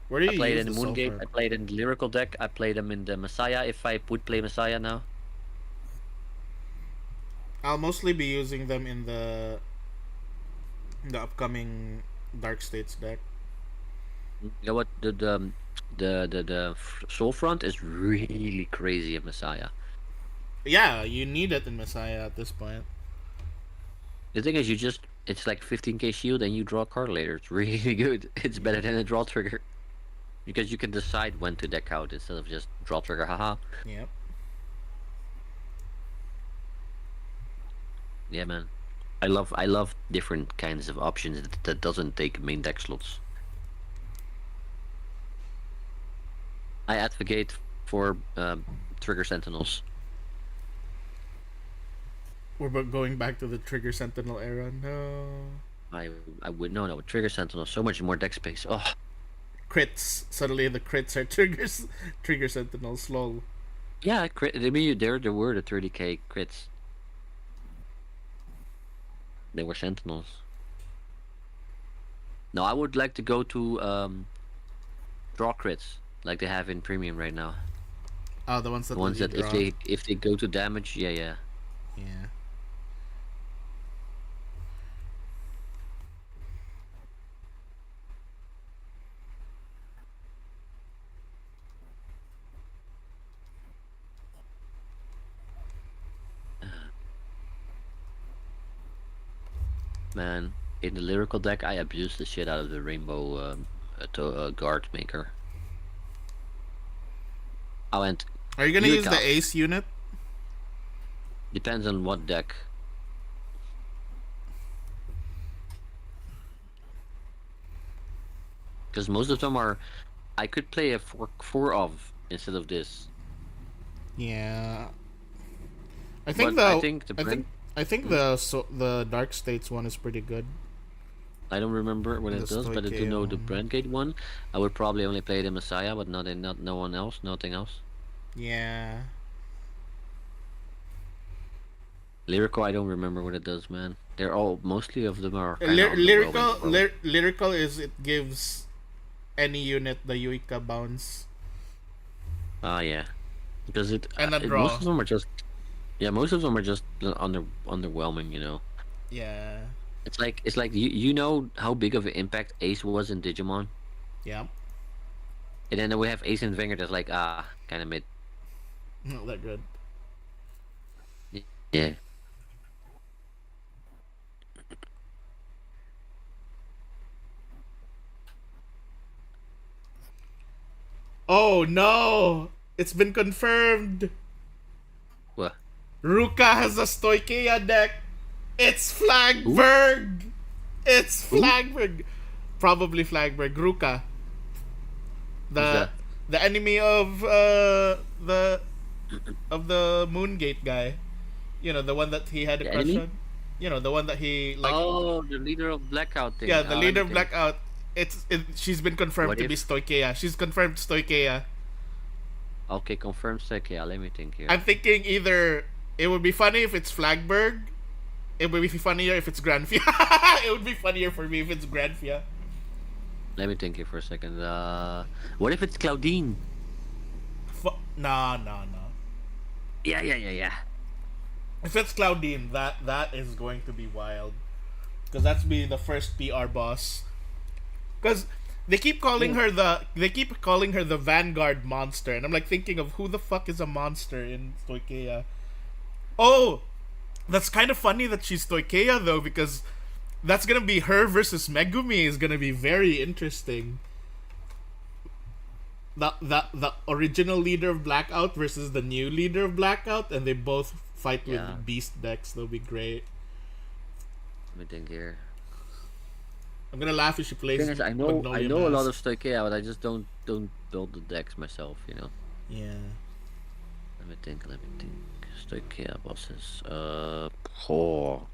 Where do you I played use in the the soul Moongate. front? I played in the Lyrical deck. I played them in the Messiah. If I would play Messiah now, I'll mostly be using them in the upcoming Dark States deck. you know what the Soul Front is really crazy in Messiah. Yeah, you need it in Messiah at this point. The thing is, it's like 15k shield and you draw a card later. It's really good. It's better than a draw trigger. Because you can decide when to deck out instead of just draw trigger, haha. Yep. Yeah, man. I love different kinds of options that doesn't take main deck slots. I advocate for trigger sentinels. We're going back to the Trigger Sentinel era. No. I would no trigger sentinels so much more deck space. Oh, crits. Suddenly the crits are trigger sentinels. Lol. Yeah, crit. I mean, there were the 30k crits. They were sentinels. No, I would like to go to draw crits like they have in premium right now. Oh, the ones that The ones let that you draw. if they go to damage, yeah. Yeah. Man, in the lyrical deck, I abused the shit out of the rainbow guard maker. Oh, and Are you gonna use the Yuika. ace unit? Depends on what deck. Because most of them are, I could play a four of instead of this. Yeah. I think But the I think the brand, I think the Dark States one is pretty good. I don't remember what it The does, but I do know the Stoicheia Brand Gate one. I would probably only play the Messiah, but not no one else, nothing else. Yeah. Lyrical, I don't remember what it does, man. They're all mostly of them are Lyrical is it gives any unit the Yuika bounce. Ah, yeah, because And a draw. most of them are just most of them are just underwhelming. You know, Yeah. it's like you know how big of an impact Ace was in Digimon, Yeah. and then we have Ace and Vinger that's like kind of mid. Not that good. Yeah. Oh no! It's been confirmed. What? Ruka has a Stoicheia deck. It's Flagberg. It's Flagberg. Probably Flagberg. Ruka. that? The enemy of the Moongate guy. You know, the one that he had a The crush enemy? on. You know, the one that he like. Oh, the leader of Blackout thing. Yeah, the Oh, leader let of me think. Blackout. She's been confirmed What to be if- Stoicheia. She's confirmed Stoicheia. Okay, confirmed sec. Yeah, let me think here. I'm thinking either it would be funny if it's Flagberg. It would be funnier if it's Granfia. It would be funnier for me if it's Granfia. Let me think here for a second. What if it's Claudine? No. Yeah. If it's Claudine, that is going to be wild. Because that's be the first PR boss. Because they keep calling her the Vanguard monster, and I'm like thinking of who the fuck is a monster in Stoicheia. Oh, that's kind of funny that she's Stoicheia though, because that's gonna be her versus Megumi is gonna be very interesting. The original leader of Blackout versus the new leader of Blackout, and they both fight Yeah. with beast decks. That'll be great. Let me think here. I'm gonna laugh if she plays. Thing is, I know Magnolia a lot Mask. of Stoicheia, but I just don't build the decks myself. You know. Yeah. Let me think. Stoicheia bosses. Oh.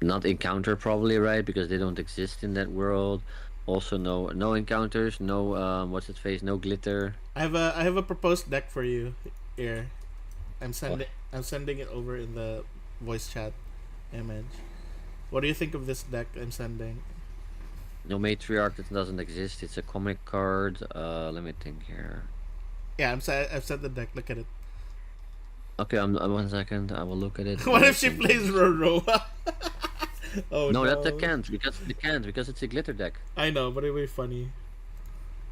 Not encounter probably, right? Because they don't exist in that world. Also no encounters, no what's its face, no glitter. I have a proposed deck for you here. I'm sending it over in the voice chat image. What do you think of this deck I'm sending? No matriarch that doesn't exist. It's a comic card. Let me think here. Yeah, I've sent the deck. Look at it. Okay, I'm 1 second. I will look at it. What if she plays Roroa? Oh No, no. that can't because it's a glitter deck. I know, but it'll be funny.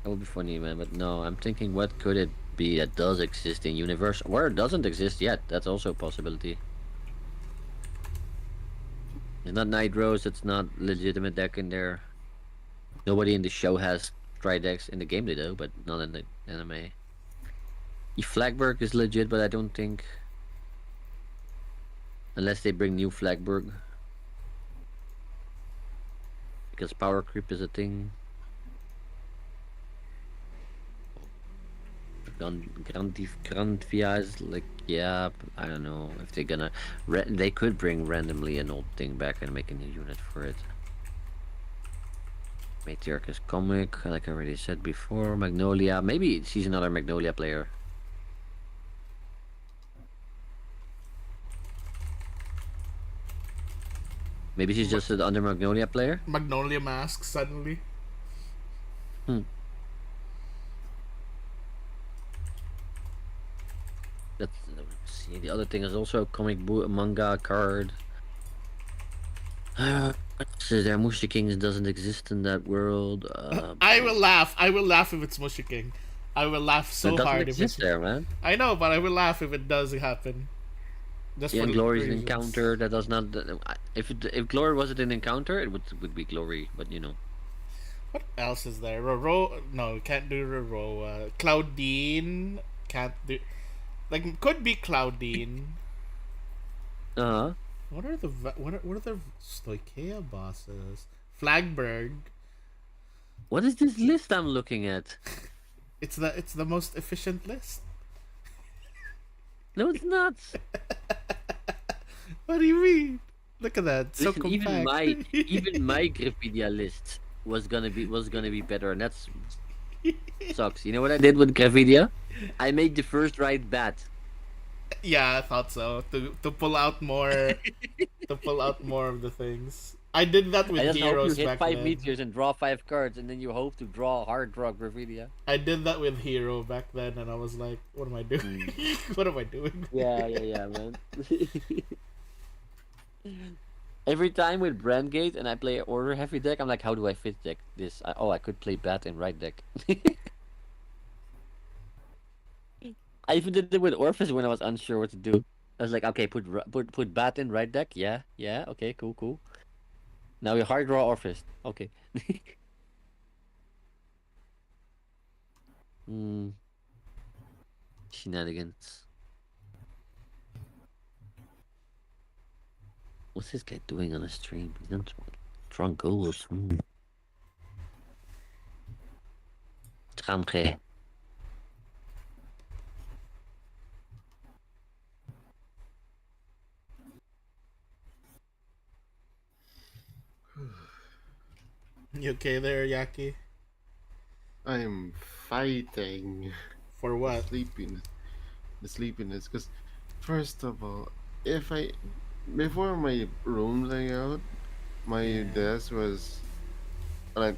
That would be funny, man. But no, I'm thinking, what could it be that does exist in universe, where it doesn't exist yet? That's also a possibility. It's not Night Rose. It's not legitimate deck in there. Nobody in the show has tri decks in the game. They do, but not in the anime. Flagberg is legit, but I don't think, unless they bring new Flagberg, because power creep is a thing. Grandvia is like, yeah, I don't know if they're gonna. They could bring randomly an old thing back and make a new unit for it. Matriarch is comic, like I already said before. Magnolia, maybe she's another Magnolia player. Maybe she's just an under Magnolia player. Magnolia mask suddenly. Hmm. That's see. The other thing is also a comic book, manga card. What else is there? Musha Kings doesn't exist in that world. I will laugh. I will laugh if it's Mushy King. I will laugh It so doesn't hard if it's. exist there, man. I know, but I will laugh if it does happen. Just Yeah, for and Glory is an reasons. encounter. That does not. If Glory wasn't an encounter, it would be Glory. But you know, What else is there? Roro? No, can't do Roro. Claudine can't do. Like could be Claudine. uh, What are the Stoichea bosses? Flagberg. what is this list I'm looking at? It's the most efficient list. No, it's not. What do you mean? Look at that. So Listen, compact. even my Griffidia list was gonna be better, and that's sucks. You know what I did with Griffidia? I made the first right bat. Yeah, I thought so. To pull out more of the things. I did that with I just hope you heroes hit back 5 then. meteors and draw 5 cards, and then you hope to draw a hard draw Griffidia. I did that with hero back then, and I was like, "What am I doing? What am I doing?" Yeah, man. Every time with Brandgate and I play order heavy deck, I'm like, how do I fit deck this? I could play bat in right deck. I even did it with Orphis when I was unsure what to do. I was like, okay, put bat in right deck. Yeah, okay, cool. Now we hard draw Orphis. Okay. Hmm. Shenanigans. What's this guy doing on a stream? He's not drunk goals. Tramge. You okay there, Yaki? I'm fighting For the what? sleepiness. The sleepiness, because first of all, if I before my room layout, my desk was like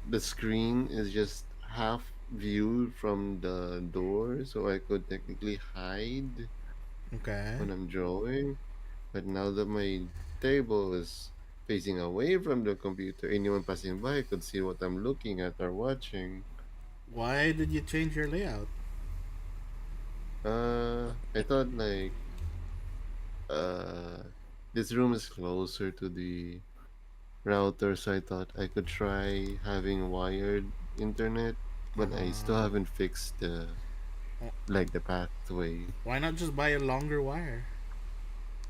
the screen is just half viewed from the door, so I could technically hide Okay. when I'm drawing. But now that my table is facing away from the computer, anyone passing by could see what I'm looking at or watching. Why did you change your layout? I thought like uh, this room is closer to the router, so I thought I could try having wired internet, but I still haven't fixed the pathway, Why not just buy a longer wire?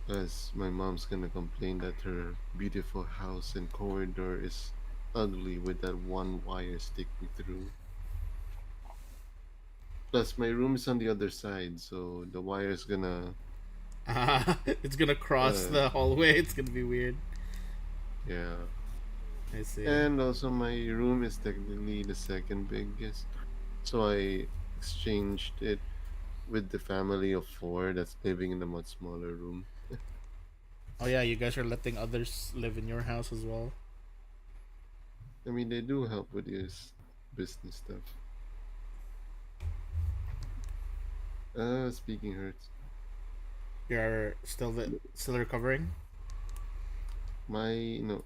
because my mom's gonna complain that her beautiful house and corridor is ugly with that one wire sticking through. Plus, my room is on the other side, so the wire's gonna It's gonna cross uh, the hallway. It's gonna be weird. yeah. I see. And also, my room is technically the second biggest, so I exchanged it with the family of four that's living in a much smaller room. Oh yeah, you guys are letting others live in your house as well. I mean, they do help with this business stuff. Speaking hurts. You're still recovering. My, no,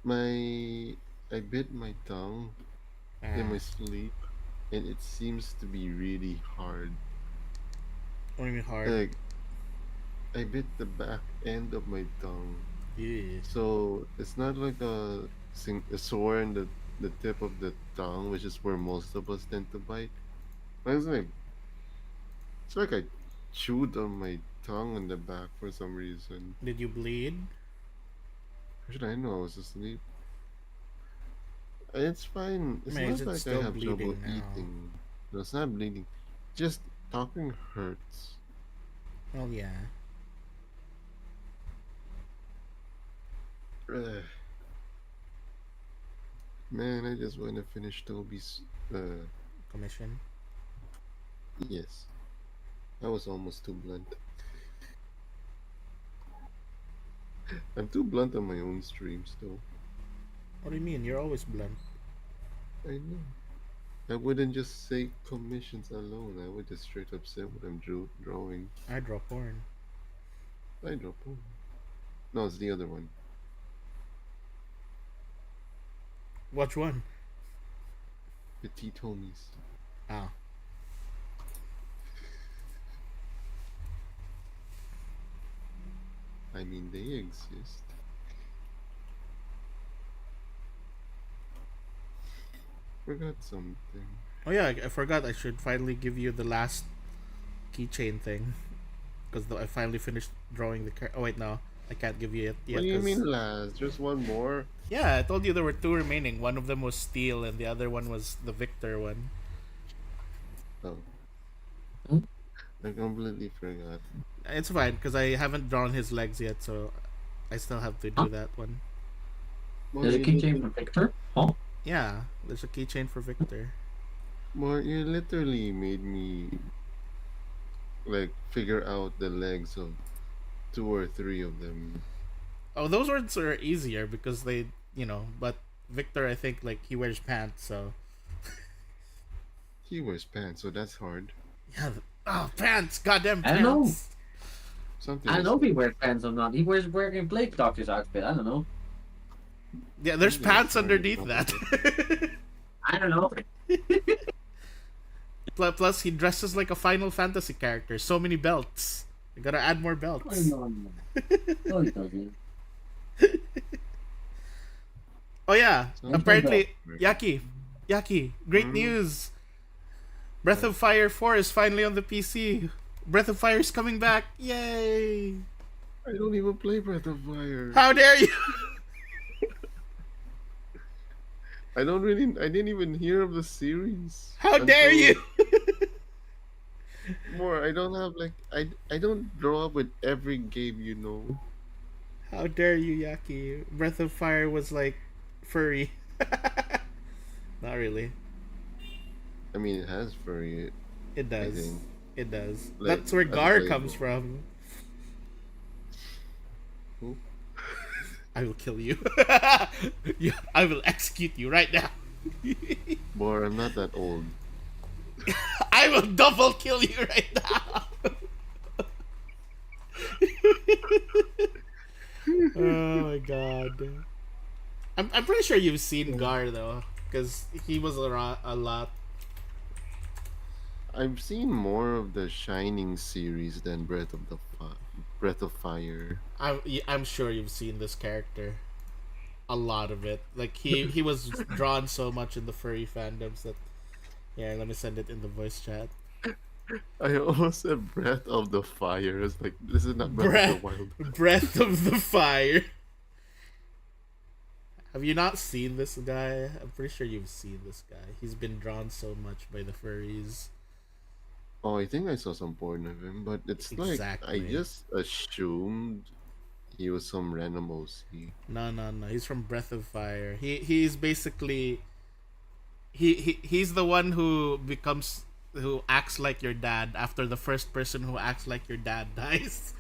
my, I bit my tongue in my Ah, sleep, and it seems to be really hard. what do you mean hard? Like, I bit the back end of my tongue. Yeah. So it's not like a sore in the tip of the tongue, which is where most of us tend to bite. It's like I chewed on my tongue in the back for some reason. Did you bleed? How should I know? I was asleep. It's fine. It's Man, is not it like I still have trouble bleeding now? eating. No, it's not bleeding. Just talking hurts. Well, yeah. Ugh. Man, I just want to finish Toby's. Commission. Yes, I was almost too blunt. I'm too blunt on my own streams, though. What do you mean? You're always blunt. I know. I wouldn't just say commissions alone. I would just straight up say what I'm drawing. I draw porn. I draw porn. No, it's the other one. Which one? Petite homies. Ah. I mean, they exist. Forgot something. Oh yeah, I forgot. I should finally give you the last keychain thing because I finally finished drawing the. Oh wait, no, I can't give you it yet. What do you 'cause- mean last? Just one more? Yeah, I told you there were two remaining. One of them was Steel, and the other one was the Victor one. Oh. Hmm? I completely forgot. It's fine because I haven't drawn his legs yet, so I still have to do Huh? that one. There's a keychain for Victor. Oh, Yeah, there's a keychain for Victor. More, you literally made me like figure out the legs of two or three of them. Oh, those ones are easier because they, but Victor, I think like he wears pants, so He wears pants, so that's hard. yeah. Oh, pants! Goddamn I don't know. pants! Something. I is- don't know if he wears pants or not. He wears wearing Blake Doctor's outfit. I don't know. Yeah, there's Maybe pants it's already underneath that. I don't know. Plus, he dresses like a Final Fantasy character. So many belts. You gotta add more belts. No, he doesn't. Oh yeah, Sounds apparently, like- Yaki, great Hmm? news! Breath of Fire 4 is finally on the PC. Breath of Fire is coming back. Yay! I don't even play Breath of Fire. How dare you! I don't really. I didn't even hear of the series. How dare you! More. I don't have like. I don't grow up with every game, you know. How dare you, Yaki? Breath of Fire was like furry. Not really. I mean, it has furry. It does. think. It does. Like, That's where as Gar a comes label. from. Who? I will kill you. I will execute you right now. Boar, I'm not that old. I will double kill you right now. Oh my god. I'm pretty sure you've seen Gar though, because he was a lot. I've seen more of the Shining series than Breath of Fire. I'm sure you've seen this character. A lot of it. Like he was drawn so much in the furry fandoms that. Yeah, let me send it in the voice chat. I almost said Breath of the Fire. It's like this is not Breath of the Wild. Breath of the Fire. Have you not seen this guy? I'm pretty sure you've seen this guy. He's been drawn so much by the furries. Oh, I think I saw some porn of him, but it's like Exactly. I just assumed he was some random OC. No. He's from Breath of Fire. He's basically he's the one who acts like your dad after the first person who acts like your dad dies.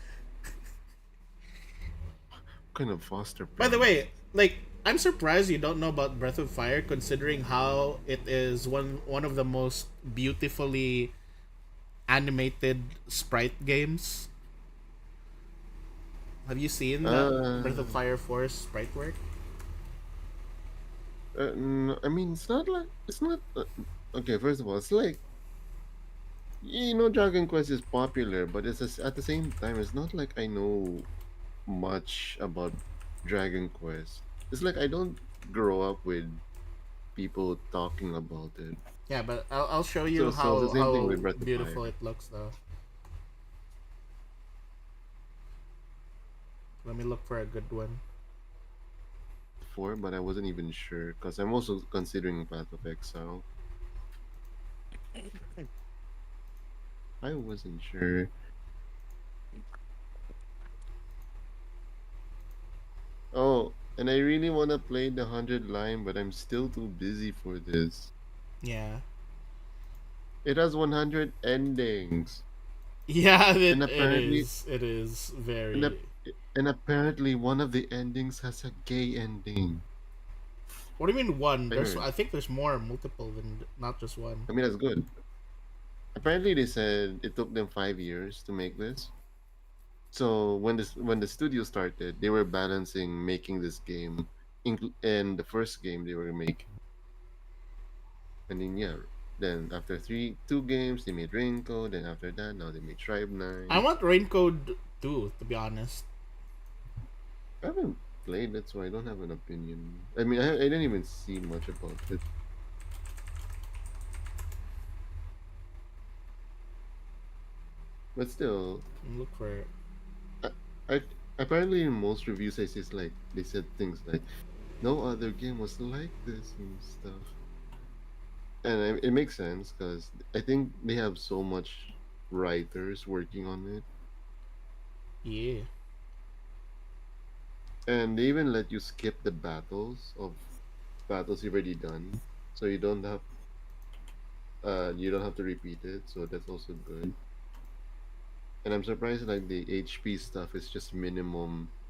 What kind of foster By the parent? way, like I'm surprised you don't know about Breath of Fire considering how it is one of the most beautifully animated sprite games. Have you seen the Breath of Fire 4 sprite work? I mean, it's not like it's not. Okay, first of all, it's like you know, Dragon Quest is popular, but it's just, at the same time, it's not like I know much about Dragon Quest. It's like I don't grow up with people talking about it. Yeah, but I'll show you So how, the same thing how with Breath of beautiful Fire. it looks though. Let me look for a good one. Before, but I wasn't even sure because I'm also considering Path of Exile. I wasn't sure. Oh, And I really want to play the 100 line, but I'm still too busy for this. Yeah. It has 100 endings. Yeah, And it apparently, is. It is and, very. ap- and apparently one of the endings has a gay ending. What do you mean one? I There's heard. I think there's more multiple than not just one. I mean, that's good. Apparently, they said it took them 5 years to make this. So when the studio started, they were balancing making this game, and the first game they were making, and then yeah, then after 2 games they made Raincoat. Then after that, now they made Tribe I 9. want Raincoat too, to be honest. I haven't played it, so I don't have an opinion. I mean, I didn't even see much about it, but still, Look for it. I, I apparently in most reviews I see it's like they said things like no other game was like this and stuff. And it makes sense because I think they have so much writers working on it, Yeah. and they even let you skip the battles you've already done, so you don't have to repeat it. So that's also good. And I'm surprised like the HP stuff is just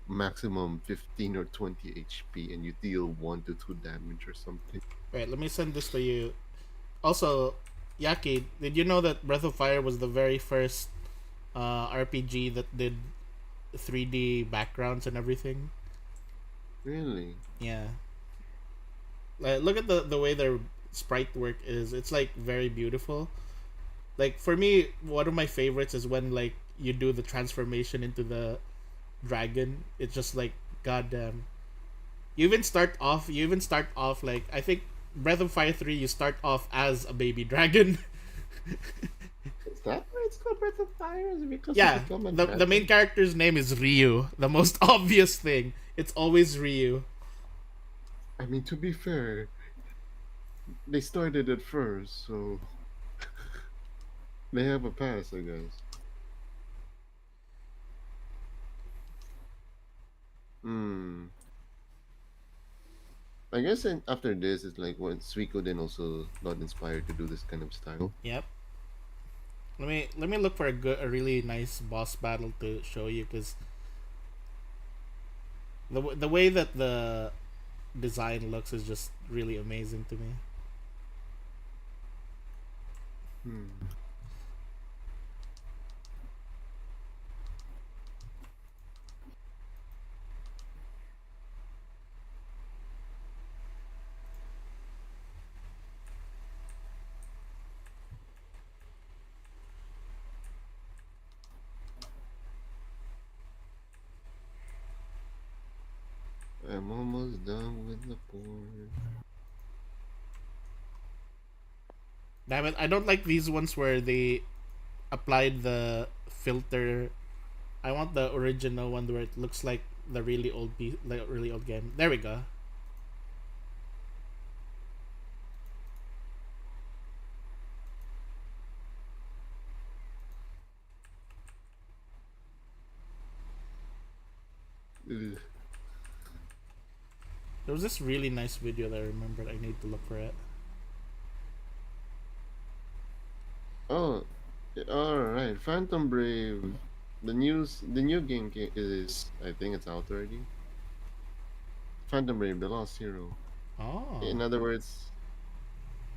maximum 15 or 20 HP, and you deal 1 to 2 damage or something. Wait, let me send this to you. Also, Yaki, did you know that Breath of Fire was the very first RPG that did 3D backgrounds and everything? Really? Yeah. Like, look at the way their sprite work is. It's like very beautiful. Like for me, one of my favorites is when like you do the transformation into the dragon. It's just like goddamn. You even start off like I think Breath of Fire 3 you start off as a baby dragon. Is that why it's called Breath of Fire? Is it because you Yeah, become a the main dragon? character's name is Ryu. The most obvious thing. It's always Ryu. I mean, to be fair, they started it first, so they have a pass, I guess. Hmm. I guess after this, it's like when Suiko then also got inspired to do this kind of style. Yep. Let me look for a really nice boss battle to show you because the way that the design looks is just really amazing to me. Hmm. I'm almost done with the board. Damn it! I don't like these ones where they applied the filter. I want the original one where it looks like the like really old game. There we go. Ugh. There was this really nice video that I remembered. I need to look for it. Oh, all right. Phantom Brave. The new game is, I think it's out already. Phantom Brave, the Lost Hero. Oh, In other words,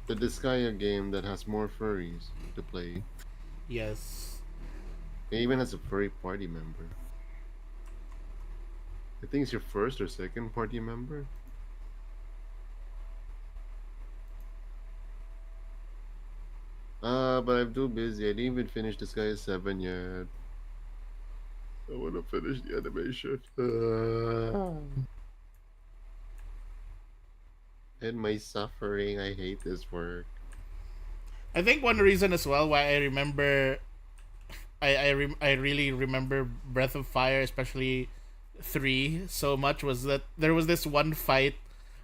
the Disgaea game that has more furries to play. yes. It even has a furry party member. I think it's your first or second party member. But I'm too busy. I didn't even finish Disgaea 7 yet. I want to finish the animation. And my suffering. I hate this work. I think one reason as well why I remember I really remember Breath of Fire, especially 3 so much was that there was this one fight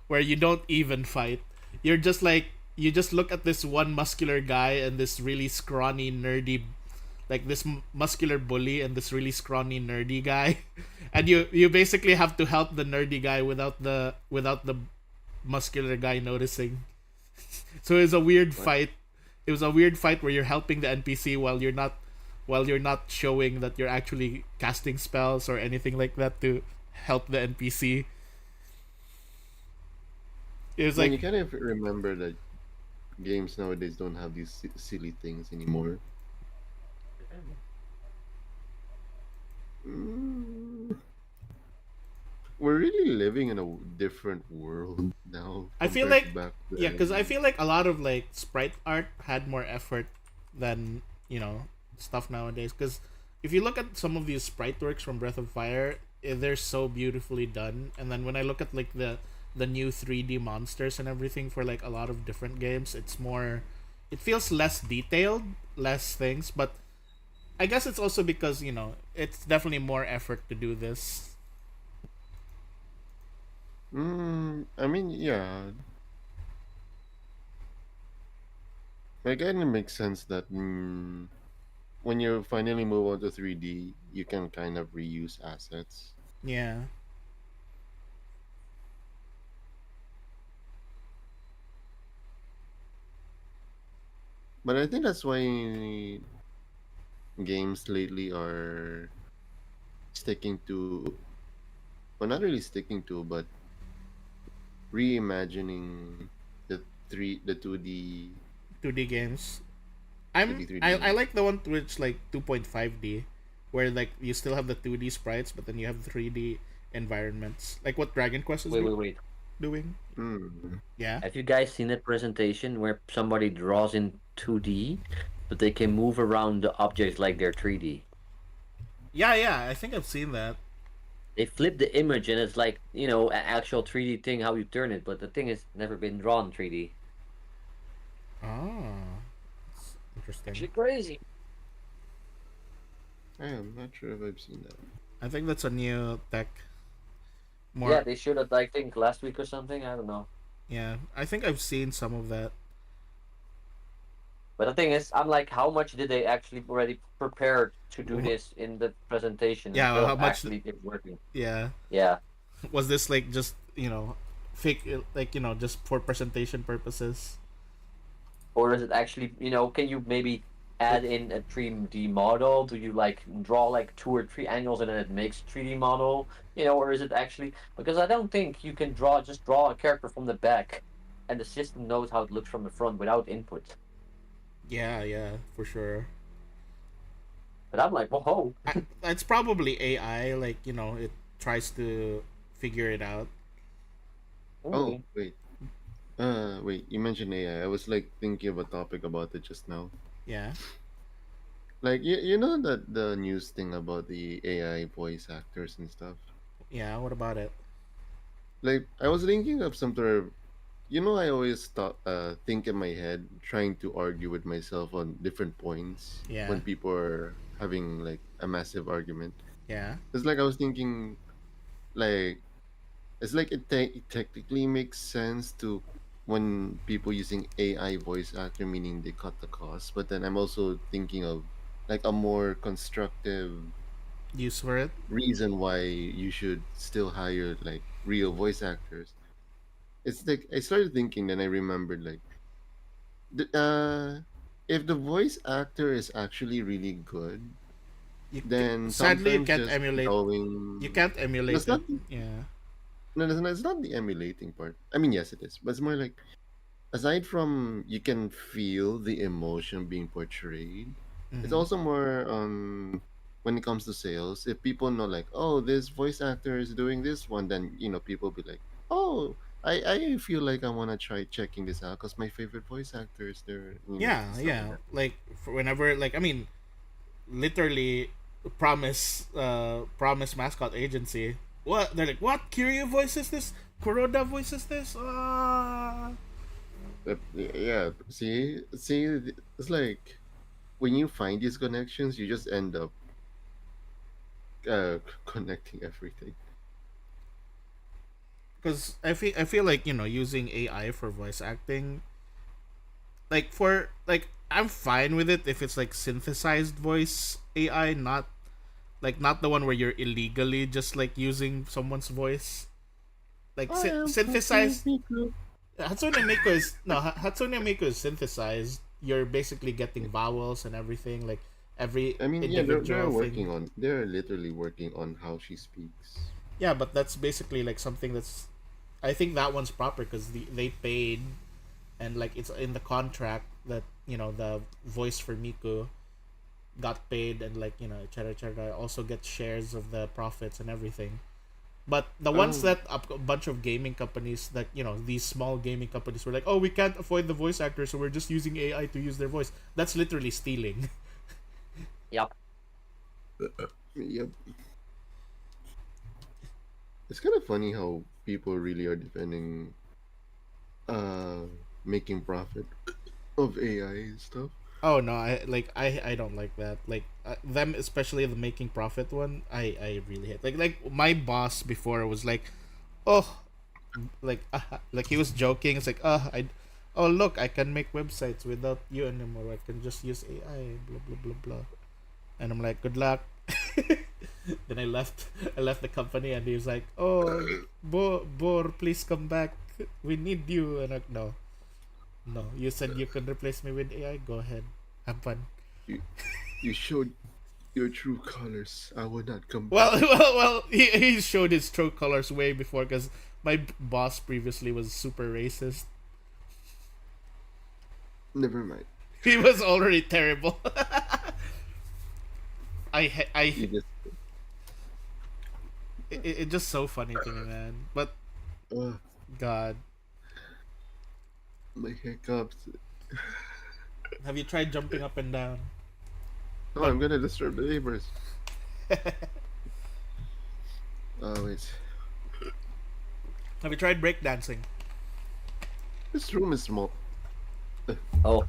where you don't even fight. You're just like you just look at this one muscular guy and this really scrawny nerdy like this muscular bully and this really scrawny nerdy guy, and you basically have to help the nerdy guy without the muscular guy noticing. So it's a weird What? fight. It was a weird fight where you're helping the NPC while you're not showing that you're actually casting spells or anything like that to help the NPC. It was Man, you like, kind of remember that games nowadays don't have these silly things anymore. Mm, we're really living in a different world now I feel compared to like, back yeah, because I then. feel like a lot of like sprite art had more effort than stuff nowadays. Because if you look at some of these sprite works from Breath of Fire, they're so beautifully done. And then when I look at like the new 3D monsters and everything for like a lot of different games, it feels less detailed, less things. But I guess it's also because it's definitely more effort to do this. I mean, yeah, it kind of makes sense that when you finally move on to 3D, you can kind of reuse assets. Yeah. But I think that's why games lately are sticking to, well, not really sticking to, but reimagining the 2D 2D games. 2D 3D I games. like the one which like 2.5D, where like you still have the 2D sprites, but then you have 3D environments, like what Dragon Quest is Wait. doing. Mm. Yeah, Have you guys seen that presentation where somebody draws in 2D, but they can move around the objects like they're 3D? yeah. I think I've seen that. They flip the image and it's like, an actual 3D thing, how you turn it, but the thing is never been drawn 3D. Oh, that's interesting. Actually crazy. I am not sure if I've seen that. I think that's a new tech. Yeah, More, they showed it, I think, last week or something. I don't know. yeah. I think I've seen some of that. But the thing is, I'm like, how much did they actually already prepare to do Wh- this in the presentation Yeah, until how much? actually it working? Yeah, Yeah. was this like just fake, like just for presentation purposes? Or is it actually, can you maybe add in a 3D model? Do you like draw like two or three angles and then it makes 3D model? Or is it actually, because I don't think you can just draw a character from the back and the system knows how it looks from the front without input. Yeah, for sure. But I'm like, whoa. It's probably AI. Like it tries to figure it out. Oh, Maybe. wait. Wait, you mentioned AI. I was like thinking of a topic about it just now. Yeah, Like, you know that the news thing about the AI voice actors and stuff? yeah. What about it? Like, I was thinking of some sort of, I always think in my head, trying to argue with myself on different points Yeah, when people are having like a massive argument. yeah, It's like I was thinking, like, it's like it technically makes sense to when people using AI voice actor, meaning they cut the cost. But then I'm also thinking of like a more constructive use for it. reason why you should still hire like real voice actors. It's like I started thinking, then I remembered like, the, if the voice actor is actually really good, then Sadly, you sometimes can't just emulate. You going, can't emulate that's it. not Yeah, no, it's not the emulating part. I mean, yes, it is, but it's more like, aside from you can feel the emotion being portrayed, it's mm-hmm. also more when it comes to sales. If people know like, oh, this voice actor is doing this one, then people be like, oh, I feel like I want to try checking this out because my favorite voice actor is there, stuff like Yeah. that. Like for whenever, like I mean, literally, promise mascot agency. What they're like? What Kiryu voices this? Kuroda voices this? Yeah, see, it's like when you find these connections, you just end up connecting everything. Because I feel like using AI for voice acting, like for like I'm fine with it if it's like synthesized voice AI, not the one where you're illegally just like using someone's voice. Like I am Hatsune synthesized. Miku. Hatsune Miku is synthesized. You're basically getting vowels and everything, like every I mean, yeah, they're individual working thing. on. They're literally working on how she speaks. Yeah, but that's basically like something that's. I think that one's proper because they paid, and like it's in the contract that the voice for Miku got paid, and like etc. Also get shares of the profits and everything. But the ones Oh, that a bunch of gaming companies, that these small gaming companies were like, oh, we can't afford the voice actors, so we're just using AI to use their voice. That's literally stealing. Yep. yep. It's kind of funny how people really are defending uh making profit of AI and stuff. Oh no, I don't like that. Like them, especially the making profit one. I really hate. Like my boss before was like, oh, like he was joking. It's like, oh look, I can make websites without you anymore. I can just use AI. Blah blah blah blah. And I'm like, good luck. Then I left. I left the company, and he was like, oh, Boar, please come back. We need you. And I'm like, no, no. You said you can replace me with AI. Go ahead, have fun. You you showed your true colors. I will not come back. Well. He showed his true colors way before because my boss previously was super racist. Never mind. He was already terrible. You just It's just so funny to me, man. But uh, God, my hiccups. have you tried jumping up and down? Oh, I'm gonna disturb the neighbors. Oh wait, Have you tried breakdancing? this room is small. Oh,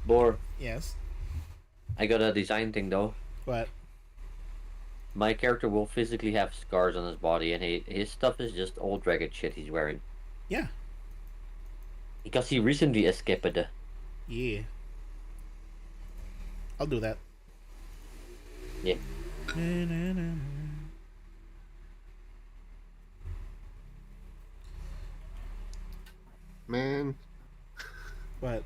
Boar. Yes. I got a design thing though. What? My character will physically have scars on his body, and his stuff is just old ragged shit he's wearing. Yeah. Because he recently escaped. Yeah. I'll do that. Yeah. Man, What?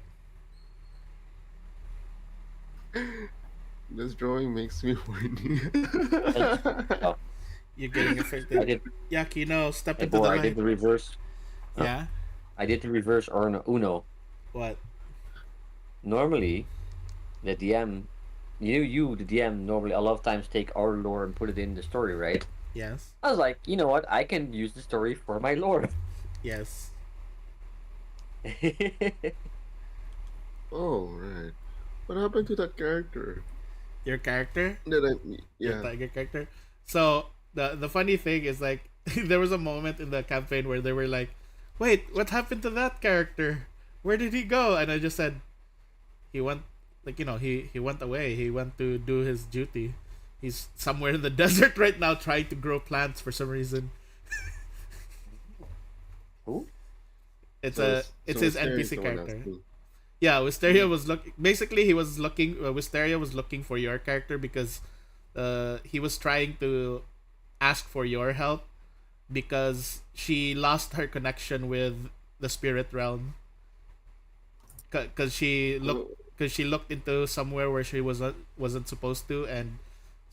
this drawing makes me horny. Oh, You're getting I affected. did. Yakino, step Hey, into the Boar, I did light. the reverse. Yeah. I did the reverse Uno. What? Normally, the DM, the DM, normally a lot of times take our lore and put it in the story, right? Yes. I was like, you know what? I can use the story for my lore. Yes. Oh right, what happened to that character? Your character. That I Your yeah. tiger character. So the funny thing is like there was a moment in the campaign where they were like, "Wait, what happened to that character? Where did he go?" And I just said, "He went, like he went away. He went to do his duty. He's somewhere in the desert right now trying to grow plants for some reason." Who? It's So it's so his it's scary NPC someone else character. too. Yeah, Wisteria was basically he was looking Wisteria was looking for your character because he was trying to ask for your help because she lost her connection with the spirit realm because Oh, she looked into somewhere where she wasn't supposed to, and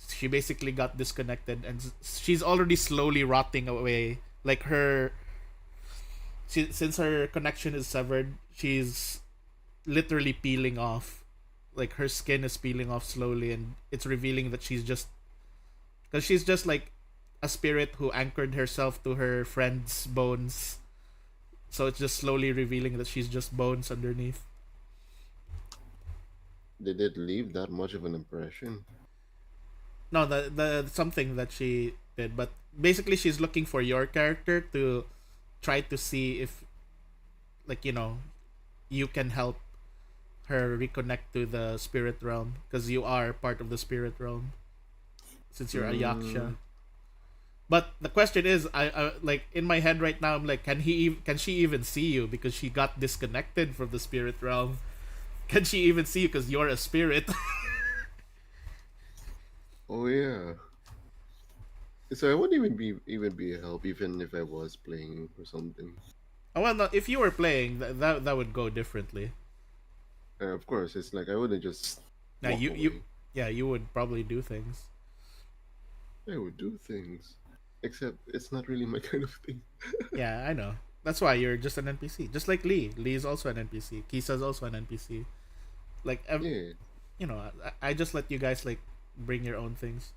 she basically got disconnected, and she's already slowly rotting away. Like since her connection is severed, she's literally peeling off. Like her skin is peeling off slowly, and it's revealing that she's just like a spirit who anchored herself to her friend's bones. So it's just slowly revealing that she's just bones underneath. did it leave that much of an impression? No, the something that she did, but basically she's looking for your character to try to see if, like, you can help her reconnect to the spirit realm because you are part of the spirit realm since you're a yaksha. Mm, But the question is, I like in my head right now, I'm like, can she even see you because she got disconnected from the spirit realm? Can she even see you because you're a spirit? Oh yeah. So I wouldn't even be a help even if I was playing or something. Oh, well, no, if you were playing, that would go differently. Of course, it's like I wouldn't just Now walk you away. yeah, you would probably do things. I would do things, except it's not really my kind of thing. Yeah, I know. That's why you're just an NPC. Just like Lee. Lee is also an NPC. Kisa's also an NPC. Like, Yeah. you know, I just let you guys like bring your own things.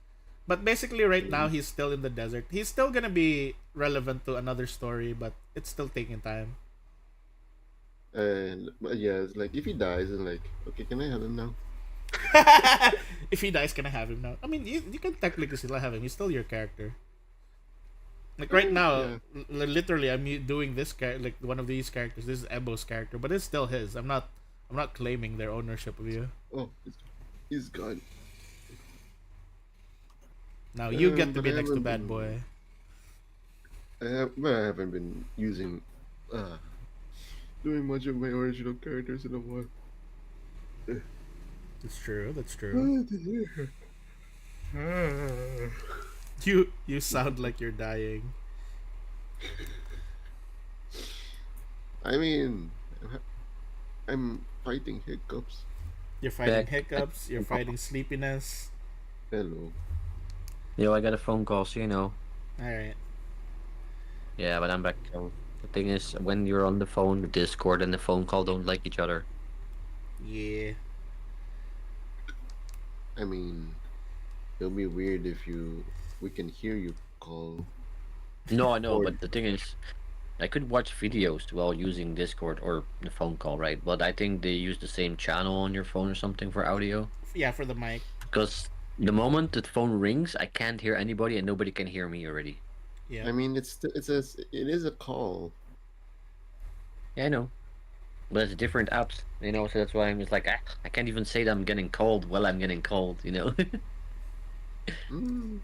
But basically, right now Mm. he's still in the desert. He's still gonna be relevant to another story, but it's still taking time. And but yeah, it's like if he dies, and like, okay, can I have him now? If he dies, can I have him now? I mean, you can technically still have him. He's still your character. Like right now, Yeah. literally, doing this like one of these characters. This is Ebo's character, but it's still his. I'm not claiming their ownership of you. Oh, he's gone. Now you get to But be I next to haven't Bad been. Boy. But I haven't been using, uh, doing much of my original characters in a while. That's true. That's true. You sound like you're dying. I mean, I'm fighting hiccups. You're fighting Back. hiccups. You're fighting sleepiness. Hello. Yo, I got a phone call, so you know. All right. Yeah, but I'm back. So the thing is, when you're on the phone, the Discord and the phone call don't like each other. Yeah. I mean, it'll be weird if we can hear you call. No, I know, Or but the thing is, I could watch videos while using Discord or the phone call, right? But I think they use the same channel on your phone or something for audio. Yeah, for the mic. Because the moment the phone rings, I can't hear anybody and nobody can hear me already. Yeah. I mean, it is a call. Yeah, I know. But it's different apps, you know, so that's why I'm just like, I can't even say that I'm getting cold while I'm getting cold, you know? Mm.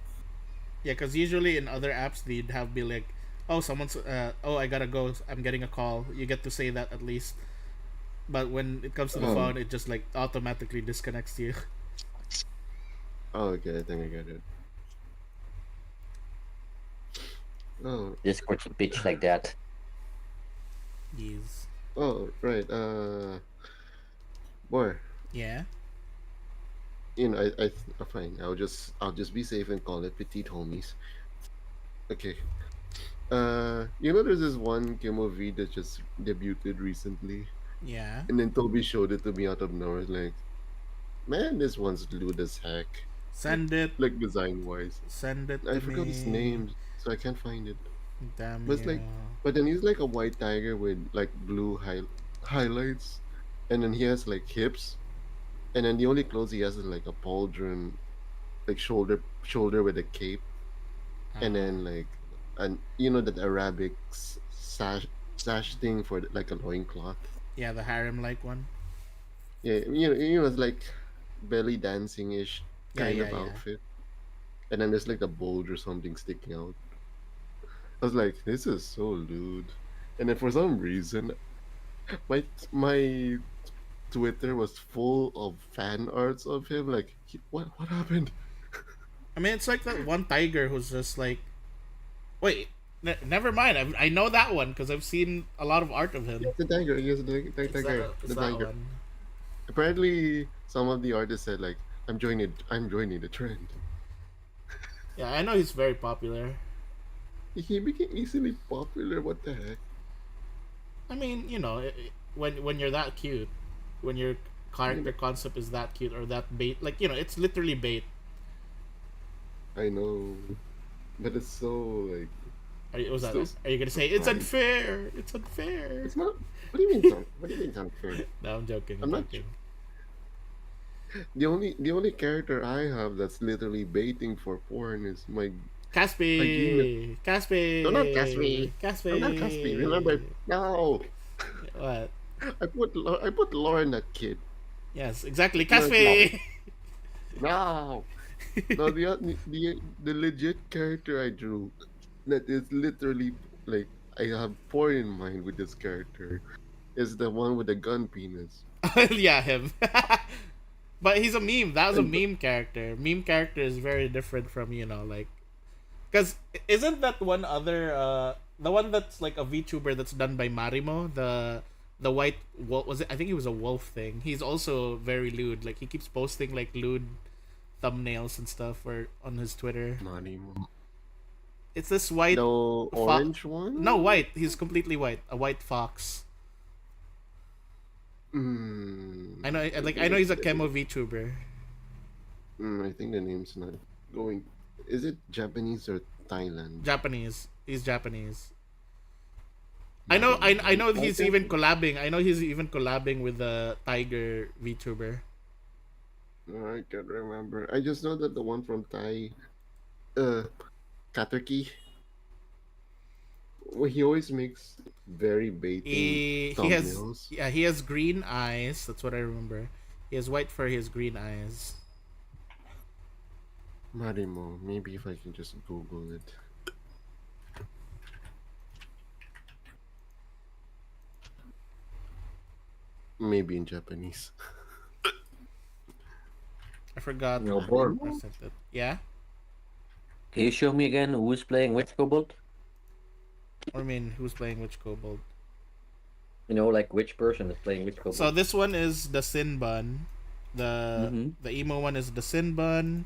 Yeah, because usually in other apps they'd have be like, oh, someone's oh, I gotta go. I'm getting a call. You get to say that at least. But when it comes to the Oh. phone, it just like automatically disconnects you. Oh, okay. I think I got it. Oh, Discord's a bitch like that. Yes. oh, right. Boy, Yeah. fine. I'll just be safe and call it petite homies. Okay. There's this one game movie that just debuted recently, Yeah. and then Toby showed it to me out of nowhere. Like, man, this one's lewd as heck. Send it. Like design wise, Send it I to forgot his me. name, so I can't find it. Damn But it's you. like, but then he's like a white tiger with like blue highlights, and then he has like hips, and then the only clothes he has is like a pauldron, like shoulder with a cape, and then like, and that Arabic sash thing for like a loincloth. Yeah, the harem like one. Yeah, it's like belly dancing ish Yeah, kind yeah, of yeah. outfit, and then there's like a bulge or something sticking out. I was like, this is so lewd. And then for some reason, my Twitter was full of fan arts of him. Like, what happened? I mean, it's like that one tiger who's just like, wait, never mind. I know that one because I've seen a lot of art of him. Yes, the tiger. Yes, the It's tiger. it's The that tiger. one. Apparently, some of the artists said like, I'm joining the trend. Yeah, I know he's very popular. He became easily popular. What the heck? I mean, when you're that cute, when your character concept is that cute or that bait, like it's literally bait. I know, but it's so like Was that? still Are you gonna say it's fine. unfair? It's unfair. It's not. What do you mean? What do you mean? It's unfair? No, I'm joking. I'm I'm not. joking. The only character I have that's literally baiting for porn is my demon. Caspi, Caspi, No, not Caspi. Caspi. I'm not Caspi. Remember? No. What? I put Laura in that kid. Yes, exactly, No, it's not. Caspi. No. No, the legit character I drew that is literally like I have porn in mind with this character is the one with the gun penis. Yeah, him. But he's a meme. That was a And meme character. Meme character is very different from like, because isn't that one other the one that's like a VTuber that's done by Marimo, the white wolf, was it? I think he was a wolf thing. He's also very lewd. Like he keeps posting like lewd thumbnails and stuff or on his Twitter. not even It's this white the orange one. no, white. He's completely white. A white fox. I know I know he's a chemo VTuber. I think the name's not going. Is it Japanese or Thailand? Japanese. He's Japanese. I know he's even collabing. I know he's even collabing with the Tiger VTuber. I can't remember. I just know that the one from Thai, Katerki. Well, he always makes very baiting He has thumbnails. he has green eyes. That's what I remember. He has white fur. He has green eyes. Marimo. Maybe if I can just Google it. Maybe in Japanese. I forgot. No, Boar. I sent it. Yeah. Can you show me again who's playing which kobold? Or I mean, who's playing which kobold? Like which person is playing which kobold? So this one is the Sin Bun. The emo one is the Sin Bun.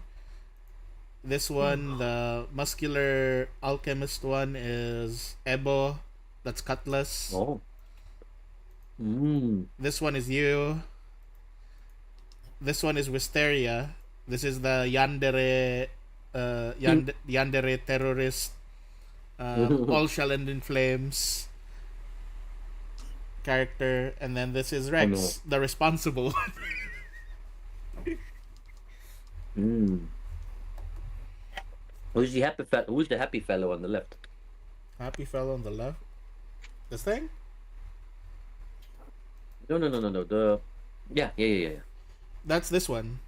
This one, the muscular alchemist one, is Ebo. That's Cutlass. Oh. Mm. This one is you. This one is Wisteria. This is the Yandere terrorist. All shall end in flames character, and then this is Rex, the responsible one. Who's the happy Who's the happy fellow on the left? Happy fellow on the left. This thing? No. The yeah. That's this one.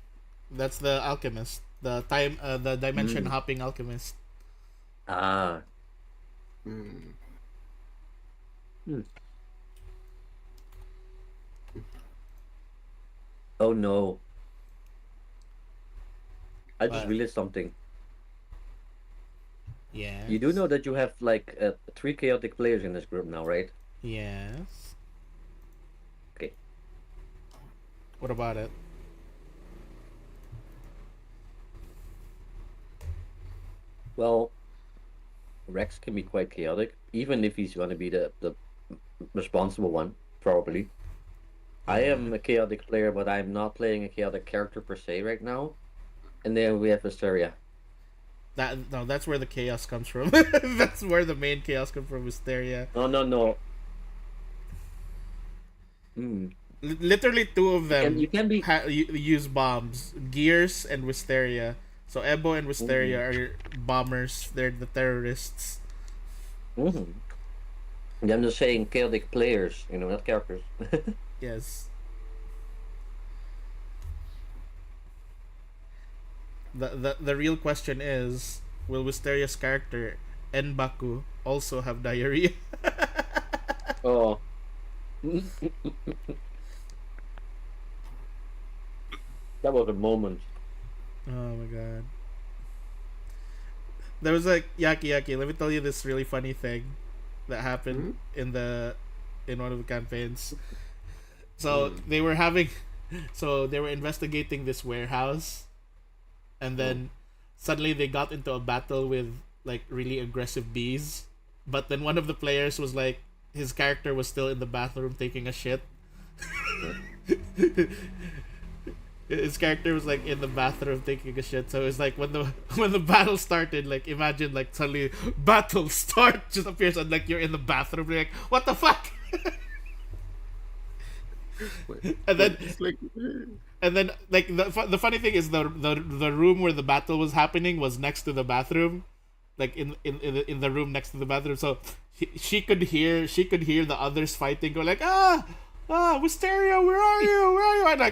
That's the alchemist. The dimension hopping alchemist. Ah. Mm. Oh no. I just What? realized something. Yeah. You do know that you have like 3 chaotic players in this group now, right? Yes. Okay. What about it? Well, Rex can be quite chaotic, even if he's going to be the responsible one, probably. I am a chaotic player, but I'm not playing a chaotic character per se right now. And then we have Hysteria. That's where the chaos comes from. That's where the main chaos comes from. Hysteria. No. Literally, two of them You can be. use bombs. Gears and Wisteria. So Ebo and Wisteria are bombers. They're the terrorists. I'm just saying chaotic players, not characters. Yes. The real question is, will Wisteria's character Enbaku also have diarrhea? Oh. That was a moment. Oh my god. There was like Yaki. Let me tell you this really funny thing that happened in one of the campaigns. So they were investigating this warehouse, and then suddenly they got into a battle with like really aggressive bees. But then one of the players was like, his character was still in the bathroom taking a shit. His character was like in the bathroom taking a shit. So it's like when the battle started, like imagine like suddenly battle start just appears and like you're in the bathroom, you're like, what the fuck? And then It's like like the funny thing is the room where the battle was happening was next to the bathroom, like in the room next to the bathroom. So she could hear the others fighting, go like, Wisteria, where are you?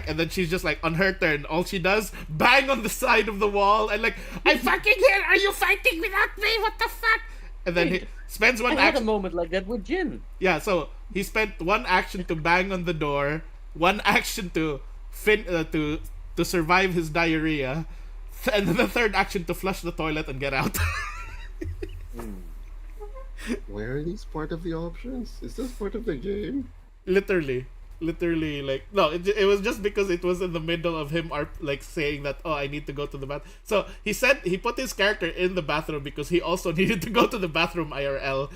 And then she's just like on her turn, all she does, bang on the side of the wall and like, I fucking hear, are you fighting without me? What the fuck? and then he Wait, spends I one had a action. moment like that with Jin. Yeah, so he spent one action to bang on the door, one action to to survive his diarrhea, and then the third action to flush the toilet and get out. Where are these part of the options? Is this part of the game? literally, literally, like no, it was just because it was in the middle of him like saying that, oh, I need to go to the bath. So he said he put his character in the bathroom because he also needed to go to the bathroom IRL.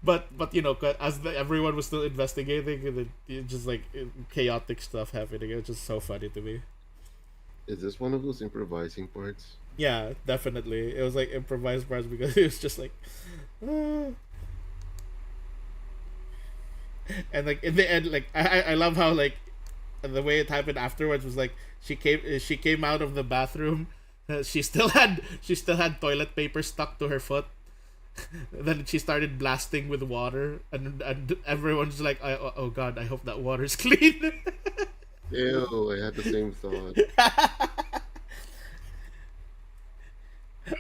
But you know, as everyone was still investigating, and it just like chaotic stuff happening. It was just so funny to me. Is this one of those improvising parts? Yeah, definitely. It was like improvised parts because it was just like, ah. And like in the end, like I love how like the way it happened afterwards was like she came out of the bathroom, she still had toilet paper stuck to her foot. Then she started blasting with water, and everyone's like, oh god, I hope that water's clean. Ew, I had the same thought.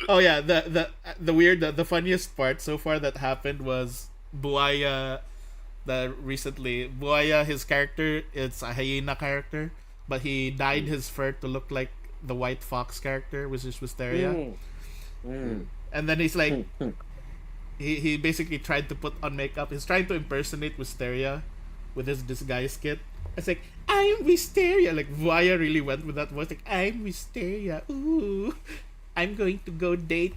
Oh yeah, the weird the funniest part so far that happened was Buaya. Buaya, his character, it's a hyena character, but he dyed his fur to look like the white fox character, which is Wisteria. And then he's like, he basically tried to put on makeup. He's trying to impersonate Wisteria with his disguise kit. It's like, I'm Wisteria. Like Buaya really went with that voice. Like, I'm Wisteria. Ooh, I'm going to go date.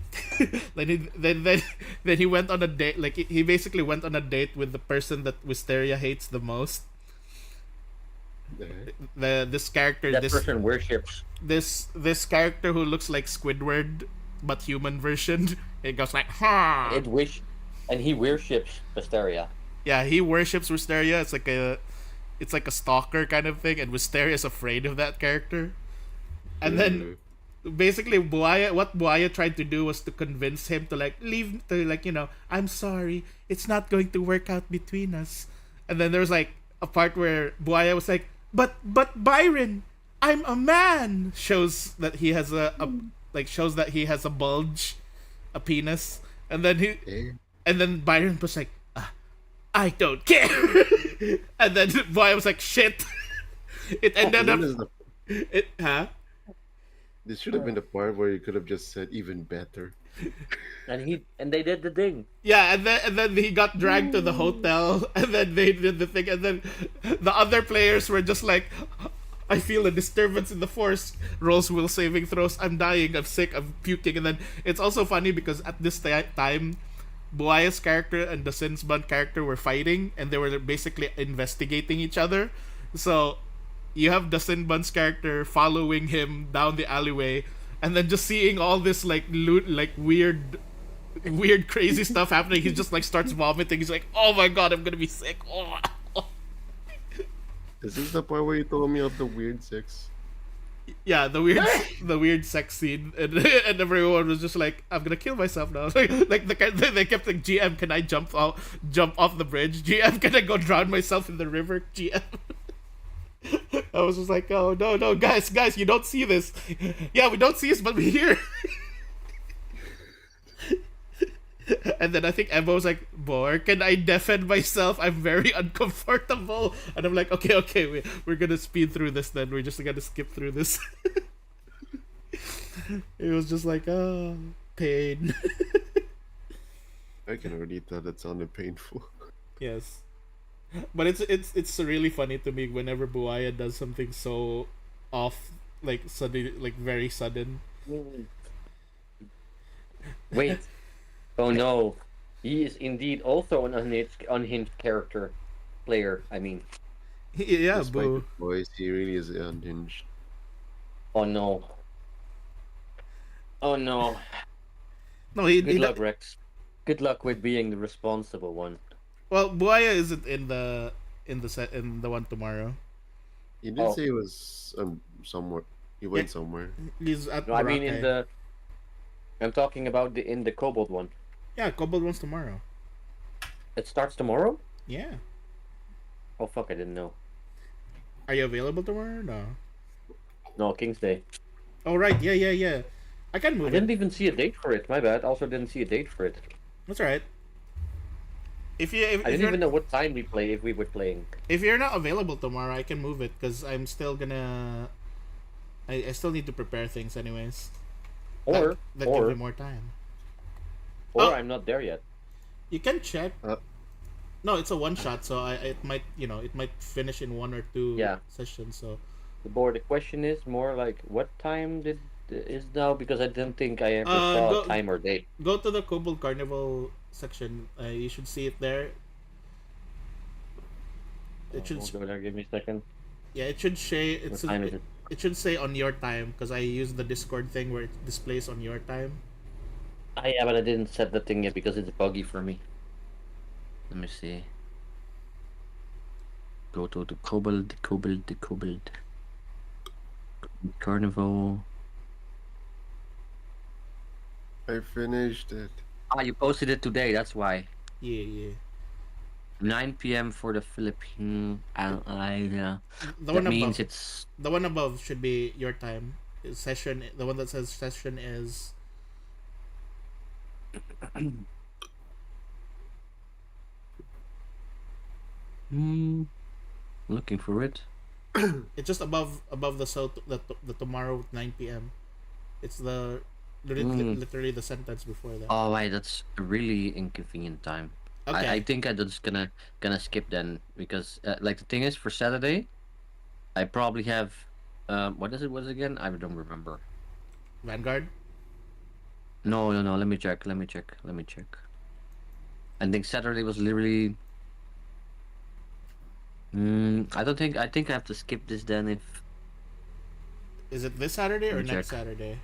Then he went on a date. Like he basically went on a date with the person that Wisteria hates the most. This character, That this person worships. this character who looks like Squidward but human version. It goes like, ha. And he worships Mysteria. Yeah, he worships Wisteria. It's like a stalker kind of thing, and Wisteria is afraid of that character. And then basically what Buaya tried to do was to convince him to like leave, to like, you know, I'm sorry, it's not going to work out between us. And then there was like a part where Buaya was like, but Byron, I'm a man. Shows that he has shows that he has a bulge, a penis. And then and then Byron was like, I don't care. And then Buaya was like, shit. It ended up This should have been the part where you could have just said even better. And they did the thing. Yeah, and then he got dragged to the hotel, and then they did the thing, and then the other players were just like, I feel a disturbance in the force. Rolls will saving throws. I'm dying. I'm sick. I'm puking. And then it's also funny because at this time, Buaya's character and the Sinsban character were fighting, and they were basically investigating each other. So you have the Sinban's character following him down the alleyway, and then just seeing all this like weird crazy stuff happening. He just like starts vomiting. He's like, oh my god, I'm gonna be sick. Oh. Is this the part where you told me of the weird sex? Yeah, the weird sex scene, and everyone was just like, I'm gonna kill myself now. Like they kept like, GM, can I jump off the bridge? GM, can I go drown myself in the river? GM. I was just like, oh no, guys, you don't see this. Yeah, we don't see this, but we hear. And then I think Emma was like, Boar, can I defend myself? I'm very uncomfortable. And I'm like, okay, we're gonna speed through this then. We're just gonna skip through this. It was just like, oh, pain. I can already tell that sounded painful. Yes. But it's really funny to me whenever Buaya does something so off, like sudden, like very sudden. Wait. Oh no. He is indeed also an unhinged character player, I mean. Yeah, Despite Boo. his voice, he really is unhinged. Oh no. Oh no. No, he Good luck, Rex. Good luck with being the responsible one. Well, Buaya isn't in the one tomorrow. He did say he was somewhere. He went somewhere. He's at No, I mean in Boracay. the. I'm talking about in the Kobold one. Yeah, Kobold one's tomorrow. It starts tomorrow? Yeah. Oh fuck, I didn't know. Are you available tomorrow? No. No, King's Day. Oh right, yeah. I can I move it. didn't even see a date for it. My bad. Also didn't see a date for it. That's alright. If you I if didn't you're even know what time we play if we were playing. if you're not available tomorrow, I can move it because I'm still gonna. I still need to prepare things anyways. Or That gives me more time. or Oh. I'm not there yet. You can check. Uh, No, it's a one shot, so it might it might finish in one or two Yeah. sessions. So The board. The question is more like what time is now because I didn't think I ever saw a go time or date. go to the Kobold Carnival section. You should see it there. It should We'll go there. Give me a second. yeah, it should say What time is it? it should say on your time because I use the Discord thing where it displays on your time. Yeah, but I didn't set the thing yet because it's buggy for me. Let me see. Go to the Kobold, the Kobold. Carnival. I finished it. You posted it today, that's why. Yeah, yeah. 9 p.m. for the Philippine. The That one means above, it's. the one above should be your time. Session. The one that says session is. Looking for it. It's just above the tomorrow 9 p.m. It's literally the sentence before that. Oh, wait, that's a really inconvenient time. Okay. I think I'm just gonna skip then because like the thing is for Saturday, I probably have what is it was again? I don't remember. Vanguard. No. Let me check. I think Saturday was literally. I don't think. I think I have to skip this then. If Is it this Saturday or Let me next check. Saturday?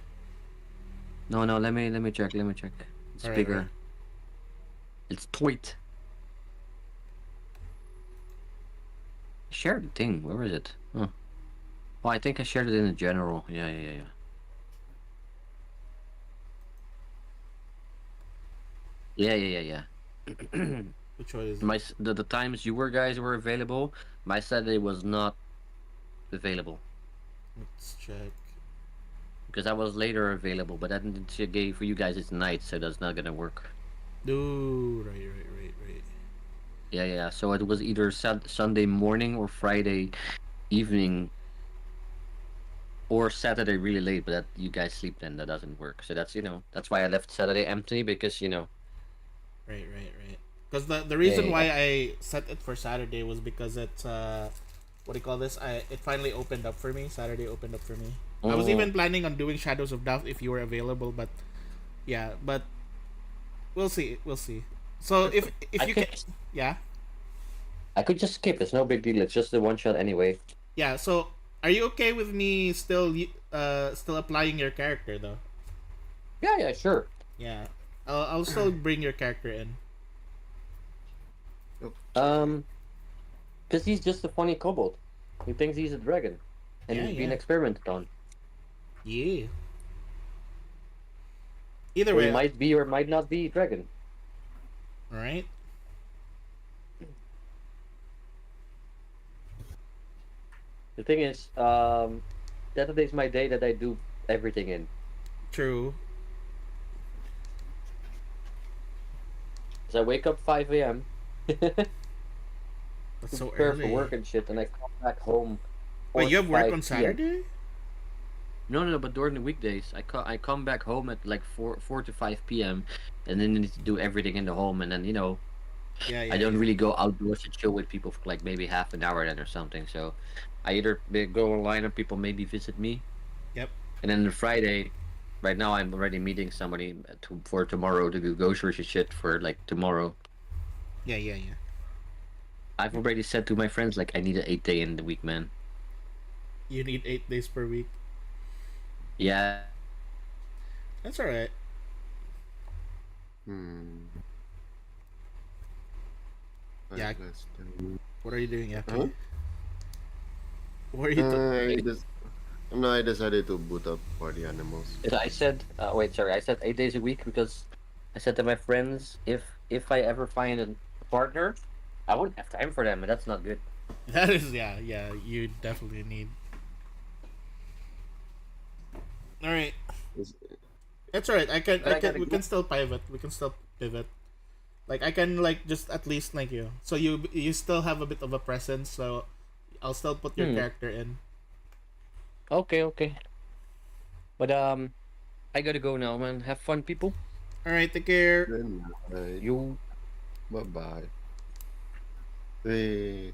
no. Let me check. It's Alright, bigger. alright. It's tweet. Share the thing. Where is it? Huh. Oh, I think I shared it in the general. Yeah. Yeah. Which one is it? The times you guys were available, my Saturday was not available Let's check. because I was later available, but I didn't see a game for you guys. It's night, so that's not gonna work. No, right. Yeah. So it was either Sunday morning or Friday evening or Saturday really late, but that you guys sleep then that doesn't work. So that's why I left Saturday empty because Right. Because the reason Yeah. why I set it for Saturday was because it's what do you call this? It finally opened up for me. Saturday opened up for me. I was Oh. even planning on doing Shadows of Doubt if you were available, but yeah, but we'll see. So if I you could, can, yeah, I could just skip. It's no big deal. It's just the one shot anyway. yeah. So are you okay with me still applying your character though? Yeah, sure. Yeah, I'll still bring your character in. Because he's just a funny kobold. He thinks he's a dragon, and Yeah, he's being yeah. experimented on. Yeah. Either So way, he might be or might not be dragon. right? The thing is, Saturday's my day that I do everything in. True. So I wake up 5 a.m. That's so prepare for early. work and shit, and I come back home. Wait, you have work 4 on 5 p.m. Saturday? No, but during the weekdays, I come back home at like 4 to 5 p.m. and then I need to do everything in the home, and then Yeah. I don't really go outdoors and chill with people for like maybe half an hour then or something. So I either go online and people maybe visit me. Yep. And then the Friday, right now I'm already meeting somebody for tomorrow to do grocery shit for like tomorrow. Yeah. I've already said to my friends like I need an 8 day in the week, man. You need 8 days per week. Yeah. That's alright. Yeah. Less than- What are you doing, Yaki? Huh? What are you I just no, I decided to boot up Party Animals. I said wait, sorry. I said 8 days a week because I said to my friends if I ever find a partner, I wouldn't have time for them, and that's not good. That is, yeah. You definitely need. All right. Is- It's alright. But I gotta We go. can still pivot. We can still pivot. Like I can like just at least like you. So you still have a bit of a presence. So I'll still put your Hmm. character in. Okay, okay. But I gotta go now, man. Have fun, people. All right, take care. Good night. You. Bye bye. Hey,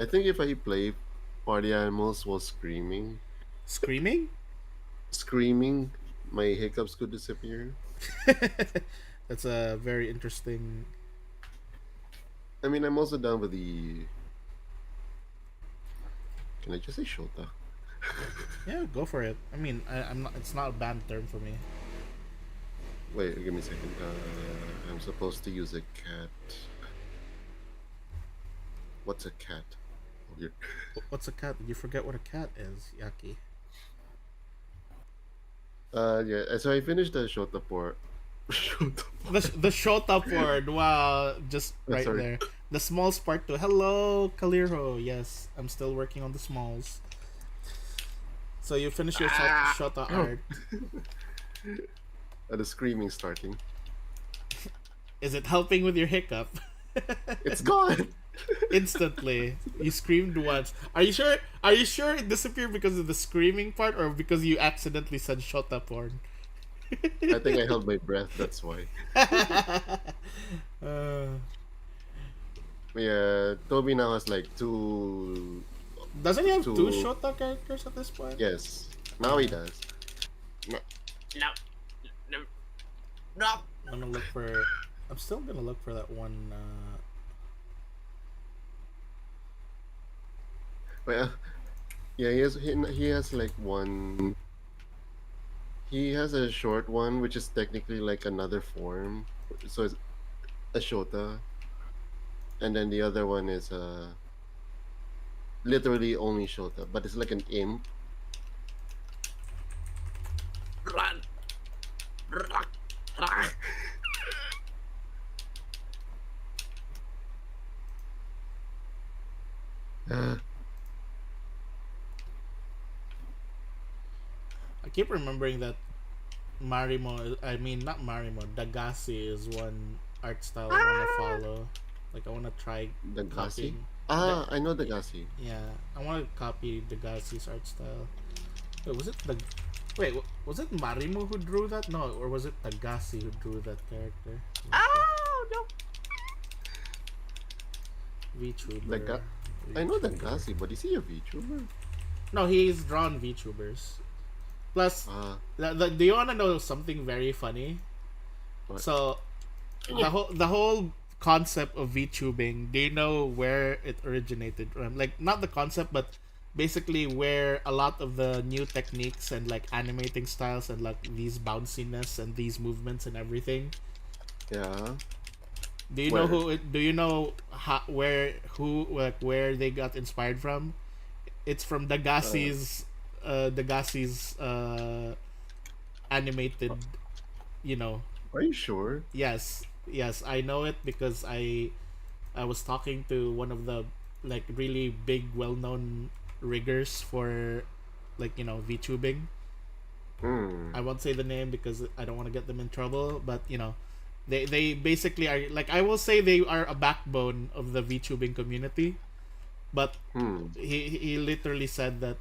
I think if I play party animals while Screaming? screaming, my hiccups could disappear. That's a very interesting. I mean, I'm also down with the. Can I just say Shota? Yeah, go for it. I mean, I'm not. It's not a banned term for me. Wait, give me a second. I'm supposed to use a cat. What's a cat? Oh, What's a cat? Did you forget what a cat is, Yaki? Yeah. So I finished the Shota port. Shota port. The Shota word. Wow, just right Sorry. there. The smalls part two. Hello, Kaliro. Yes, I'm still working on the smalls. So you finish your Shota art. The screaming starting. Is it helping with your hiccup? It's gone. Instantly, you screamed once. Are you sure? Are you sure it disappeared because of the screaming part, or because you accidentally said Shota porn? I think I held my breath. That's why. uh, Yeah, Toby now has like two. doesn't he have two Two. Shota characters at this point? Yes, now he does. No, I'm gonna look for. I'm still gonna look for that one. well, yeah, he has like one. He has a short one, which is technically like another form. So it's a Shota, and then the other one is literally only Shota, but it's like an imp. Uh, I keep remembering that Marimo. I mean, not Marimo. Dagasi is one art style I wanna follow. Like I wanna try the Gasi. copying. Ah, I know the Gasi. Yeah, I want to copy Dagasi's art style. Wait, was it the? Wait, was it Marimo who drew that? No, or was it Dagasi who drew that character? Oh no! The VTuber. Ga- I know the Gasi, but is he a VTuber? No, he's drawn VTubers. Plus, Ah, do you want to know something very funny? what? So, the whole concept of VTubing. Do you know where it originated? Like not the concept, but basically where a lot of the new techniques and like animating styles and like these bounciness and these movements and everything. Yeah. Do you know Where? who? Do you know where who like where they got inspired from? It's from Uh, Dagasi's animated. You know, are you sure? yes, yes, I know it because I was talking to one of the like really big, well-known riggers for like VTubing. Hmm. I won't say the name because I don't want to get them in trouble, but they basically are like I will say they are a backbone of the VTubing community. But Hmm. he literally said that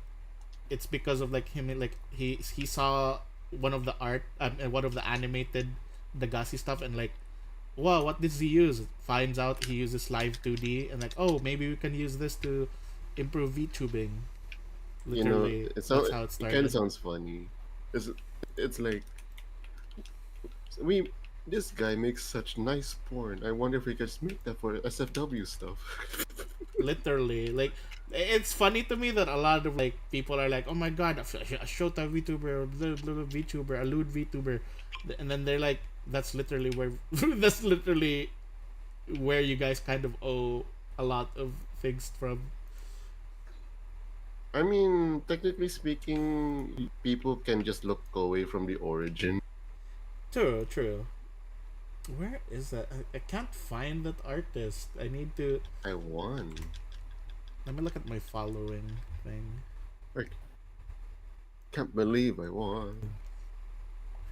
it's because of like him like he saw one of the art and one of the animated Dagasi stuff and like wow, what does he use? Finds out he uses live 2D and like oh, maybe we can use this to improve VTubing. You know, Literally, it that's sounds. how it It kind of started. sounds funny. It's like we. This guy makes such nice porn. I wonder if we could just make that for SFW stuff. Literally, like it's funny to me that a lot of like people are like, "Oh my god, a Shota VTuber, blah, blah, blah, VTuber, a lewd VTuber," and then they're like, "That's literally where that's literally where you guys kind of owe a lot of things from." I mean, technically speaking, people can just look away from the origin. True, true. Where is that? I can't find that artist. I need to. I won. Let me look at my following thing. I can't believe I won.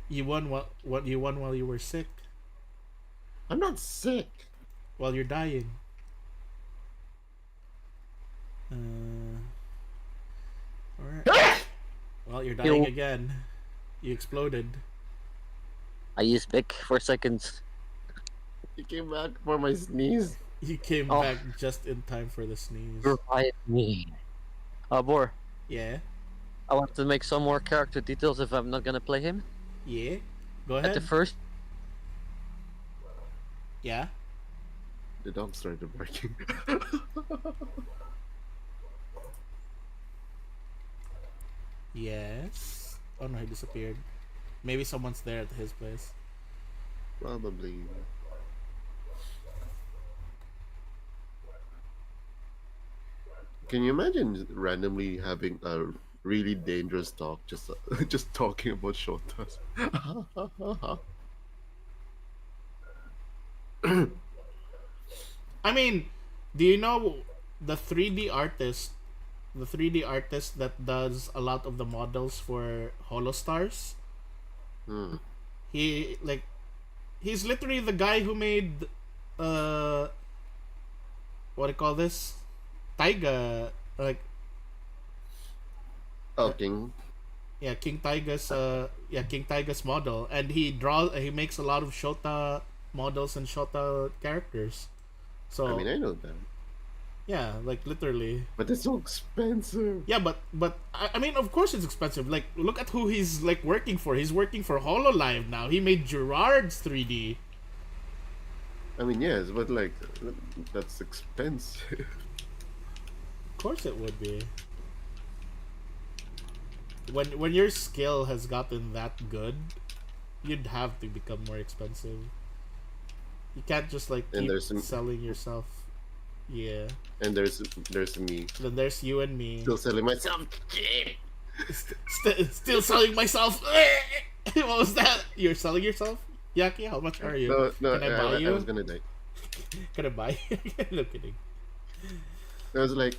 You won what you won while you were sick. I'm not sick. While you're dying. Uh, alright. Well, you're dying Ew. again. You exploded. I used Vic for seconds. You came back for my sneeze. You came Oh. back just in time for the sneeze. Revive me. Boar, Yeah. I want to make some more character details if I'm not gonna play him. Yeah. Go At the ahead. first, Yeah. The dog started barking. Yes. Oh no, he disappeared. Maybe someone's there at his place. Probably. Can you imagine randomly having a really dangerous talk, just just talking about shotas? I mean, do you know the 3D artist? The 3D artist that does a lot of the models for Holostars? Hmm. He like he's literally the guy who made what do you call this? Taiga, like Oh, King. yeah, King Taiga's model, and he makes a lot of Shota models and Shota characters. So I mean, I know that, yeah, like literally. but it's so expensive. Yeah, but I mean, of course it's expensive. Like, look at who he's like working for. He's working for Hololive now. He made Gerard's 3D. I mean, yes, but like, that's expensive. Of course it would be. When your skill has gotten that good, you'd have to become more expensive. You can't just like And keep there's some- selling yourself. Yeah. And there's me Then there's you and me. still selling myself. Still selling myself. What was that? You're selling yourself? Yaki, how much are you? No, Can I buy you? I was gonna die. Can I buy you? No kidding. I was like,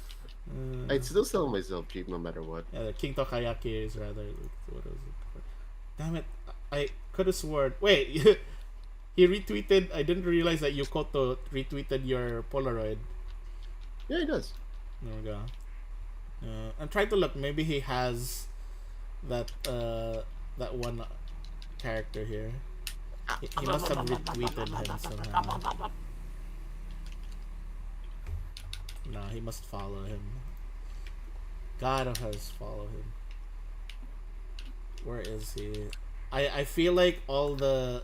Uh, I'd still sell myself cheap no matter what. yeah, the King Tokayaki is rather. What was it? Damn it! I could have sworn. Wait, he retweeted. I didn't realize that Yukoto retweeted your Polaroid. Yeah, he does. There we go. I'm trying to look. Maybe he has that that one character here. He must have retweeted him somehow. No, he must follow him. Gotta has follow him. Where is he? I feel like all the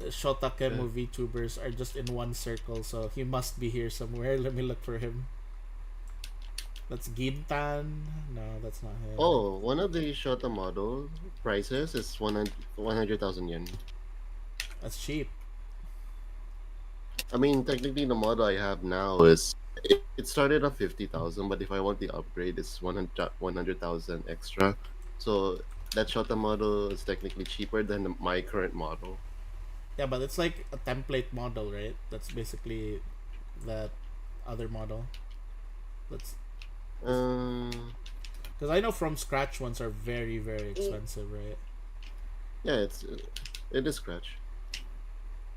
Shotakemo VTubers are just in one circle, so he must be here somewhere. Let me look for him. That's Gintan. No, that's not him. Oh, one of the Shota model prices is 100,000 yen. That's cheap. I mean, technically, the model I have now is it started at 50,000, but if I want the upgrade, it's 100,000 extra. So that Shota model is technically cheaper than my current model. Yeah, but it's like a template model, right? That's basically that other model. That's because I know from scratch ones are very very expensive, right? Yeah, it is scratch.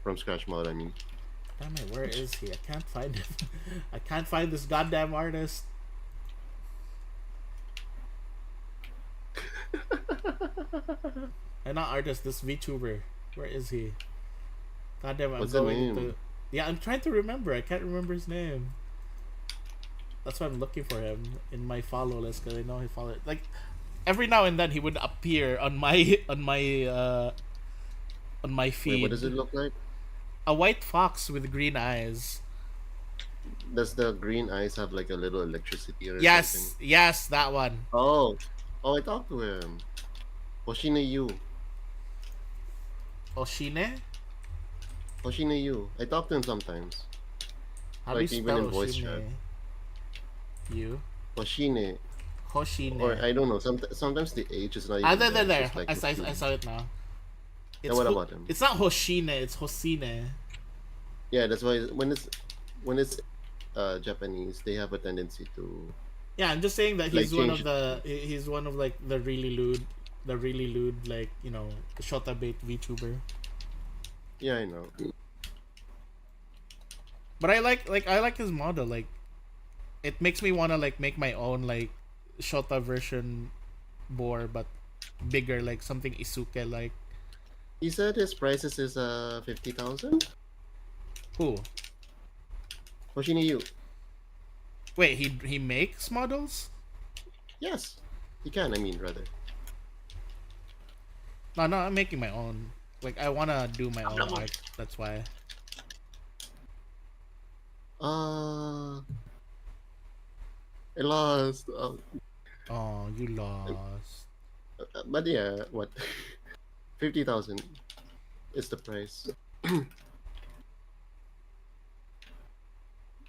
From scratch mod, I mean. Damn it, where is he? I can't find him. I can't find this goddamn artist. And not artist, this VTuber. Where is he? Goddamn, I'm What's the going name? to. Yeah, I'm trying to remember. I can't remember his name. That's why I'm looking for him in my follow list because I know he followed. Like every now and then he would appear on my feed. Wait, what does it look like? A white fox with green eyes. Does the green eyes have like a little electricity or Yes, something? yes, that one. Oh, I talked to him. Hoshine Yu. Oshine? Hoshine Yu. I talk to him sometimes. How Like, do you even spell in voice Oshine? chat. You? Hoshine. Hoshine. Or I don't know. Sometimes the H is not even Ah, there. It's just like I Hoshine. saw it now. Yeah, what about him? It's not Hoshine, it's Hosine. Yeah, that's why when it's Japanese, they have a tendency to Yeah, I'm just saying that Like, he's one of change- the he's one of like the really lewd the really lewd, like, Shota bait VTuber. Yeah, I know. But I like his model. Like, it makes me wanna like make my own like Shota version Boar, but bigger, like something Isuke like. He said his prices is 50,000. Who? Hoshini, you. Wait, he makes models? Yes, he can. I mean, rather. No, no, I'm making my own. Like, I wanna do my own art. That's why. Uh, I lost. Oh, you lost. But yeah, what? 50,000 is the price.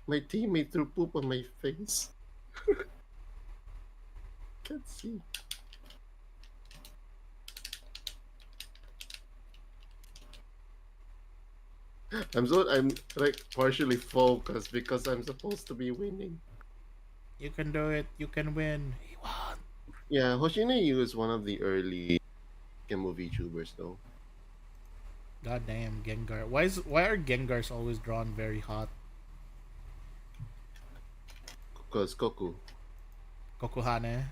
My teammate threw poop on my face. Can't see. I'm like partially focused because I'm supposed to be winning. You can do it. You can win. He won. Yeah, Hoshine Yu is one of the early movie tubers though. Goddamn Gengar. Why are Gengars always drawn very hot? Because Kokuhane.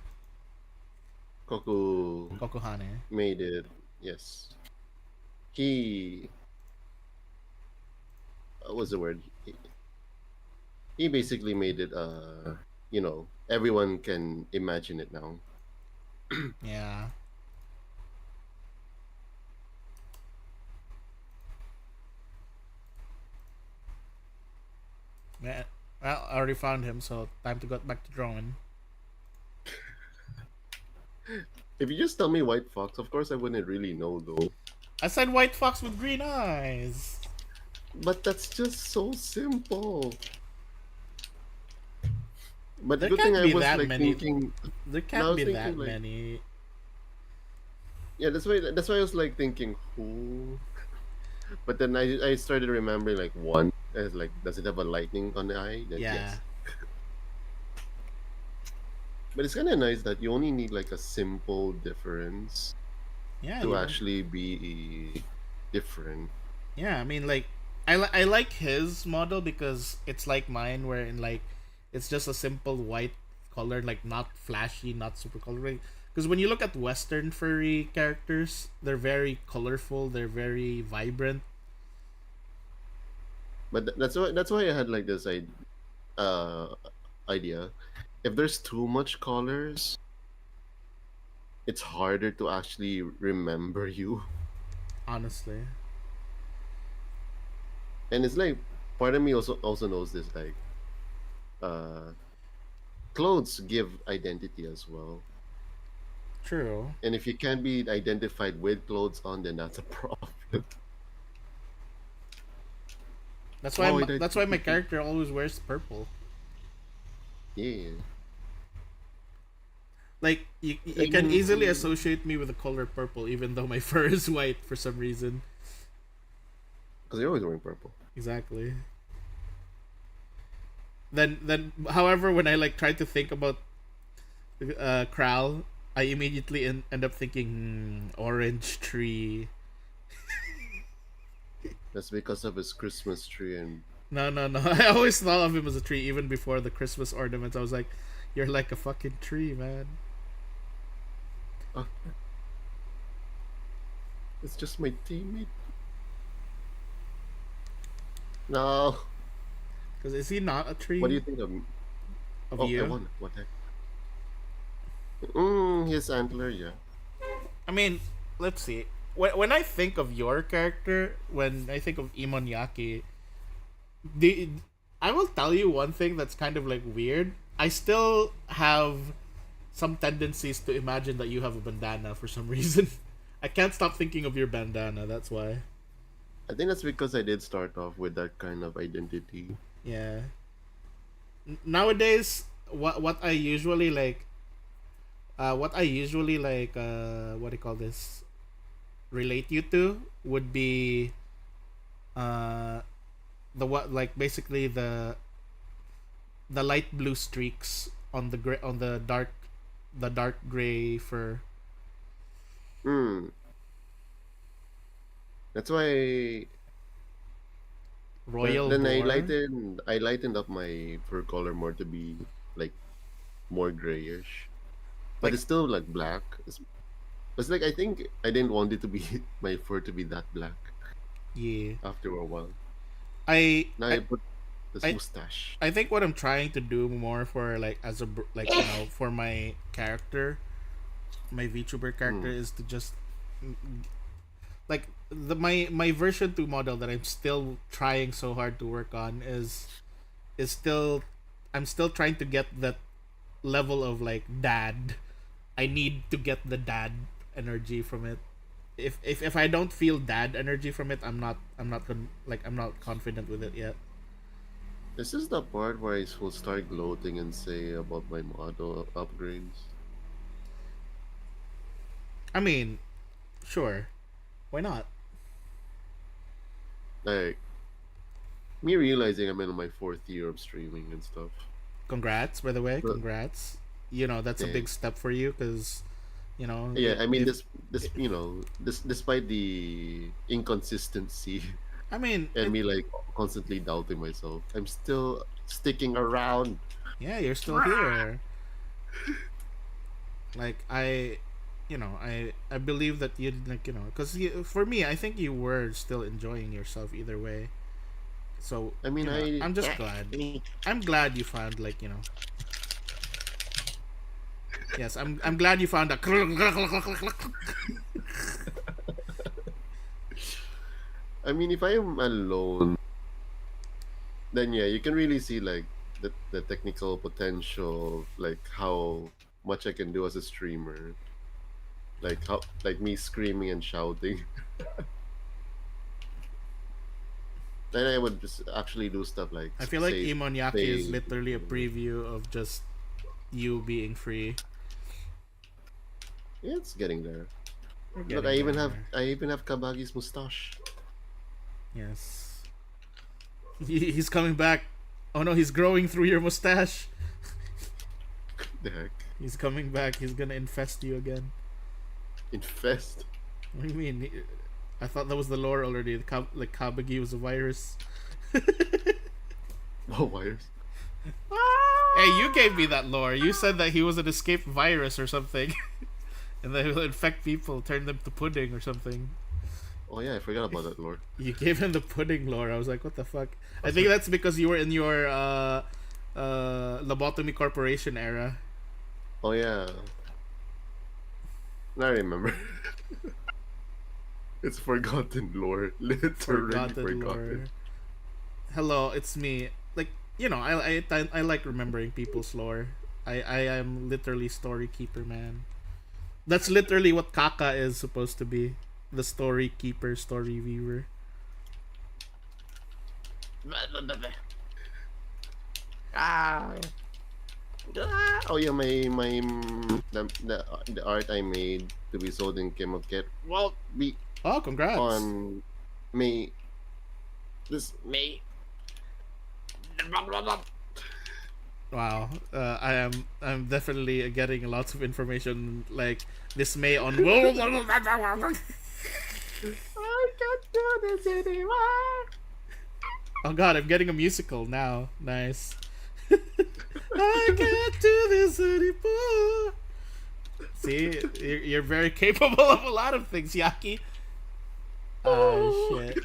Koku Kokuhane. made it. Yes, he. What was the word? He basically made it. Everyone can imagine it now. Yeah. Yeah. Well, I already found him, so time to go back to drawing. If you just tell me White Fox, of course I wouldn't really know though. I said white fox with green eyes. But that's just so simple. But There good thing can't I be was that like many. thinking. There I can't was be thinking that like, many. yeah, that's why I was like thinking who. But then I started remembering like one. As like, does it have a lightning on the eye? Then Yeah. yes. But it's kind of nice that you only need like a simple difference Yeah. to actually be different. Yeah, I mean, like, I like his model because it's like mine, where in like, it's just a simple white color, like not flashy, not super colorful. Because when you look at Western furry characters, they're very colorful, they're very vibrant. But that's why I had like this uh idea. If there's too much colors, it's harder to actually remember you. Honestly, And it's like part of me also knows this like uh clothes give identity as well. true. And if you can't be identified with clothes on, then that's a problem. That's why Wow, I died that's to why my people. character always wears purple. Yeah. Like, you can easily associate me with the color purple, even though my fur is white for some reason. Because you're always wearing purple. Exactly. Then, however, when I like try to think about Kral, I immediately end up thinking orange tree. That's because of his Christmas tree and No, no, no. I always thought of him as a tree, even before the Christmas ornaments. I was like, "You're like a fucking tree, man." uh, it's just my teammate. No. Because is he not a tree What do you think of I you? won. What heck? His antler, yeah. I mean, let's see. When I think of your character, when I think of Imonyaki, the I will tell you one thing that's kind of like weird. I still have some tendencies to imagine that you have a bandana for some reason. I can't stop thinking of your bandana. That's why. I think that's because I did start off with that kind of identity. Yeah. Nowadays, what I usually like, what do you call this? Relate you to would be uh the what like basically the light blue streaks on the gray on the dark gray fur. Hmm. That's why. But Royal then Boar. I lightened up my fur color more to be like more grayish, but Like, it's still like black. It's like I think I didn't want it to be my fur to be that black yeah. after a while. I Now I I put this I mustache. I think what I'm trying to do more for like like for my character, my VTuber character Hmm. is to just like my version 2 model that I'm still trying so hard to work on is still I'm still trying to get that level of like dad. I need to get the dad energy from it. If I don't feel dad energy from it, I'm not confident with it yet. This is the part where I will start gloating and say about my model upgrades. I mean, sure. Why not? Like me realizing I'm in my fourth year of streaming and stuff. Congrats, by the way. But Congrats. You know, that's a big thanks. step for you cuz Yeah, I mean if this this despite the inconsistency I mean, and me like constantly doubting myself, I'm still sticking around. yeah, you're still here. Like I believe that you like cuz for me, I think you were still enjoying yourself either way. So, I mean, I I'm just glad. I'm glad you found yes, I'm glad you found a I mean, if I am alone, then yeah, you can really see like the technical potential, like how much I can do as a streamer, like how like me screaming and shouting. Then I would just actually do stuff like I feel like say Imonyaki is say literally a preview of just you being free. yeah, it's getting there. We're Look, getting there. I even have Kabagi's mustache. Yes. He's coming back. Oh no, he's growing through your mustache. The heck, He's coming back. He's gonna infest you again. infest. What do you mean? I thought that was the lore already. Like Kabagi was a virus. Oh, wires. Hey, you gave me that lore. You said that he was an escaped virus or something, and that he'll infect people, turn them to pudding or something. Oh yeah, I forgot about that lore. You gave him the pudding lore. I was like, what the fuck? I That's think right. that's because you were in your lobotomy corporation era. Oh yeah, I remember. It's forgotten lore. Literally Forgotten forgotten. lore. Hello, it's me. Like I like remembering people's lore. I am literally story keeper, man. That's literally what Kaka is supposed to be. The story keeper, story viewer. Ah. Oh yeah, the art I made to be sold in Kimoket. Well, be Oh, congrats. on May this May. Wow. I'm definitely getting lots of information like this May on I can't do this anymore. Oh god, I'm getting a musical now. Nice. I can't do this anymore. See, you're very capable of a lot of things, Yaki. Ah, Oh. shit.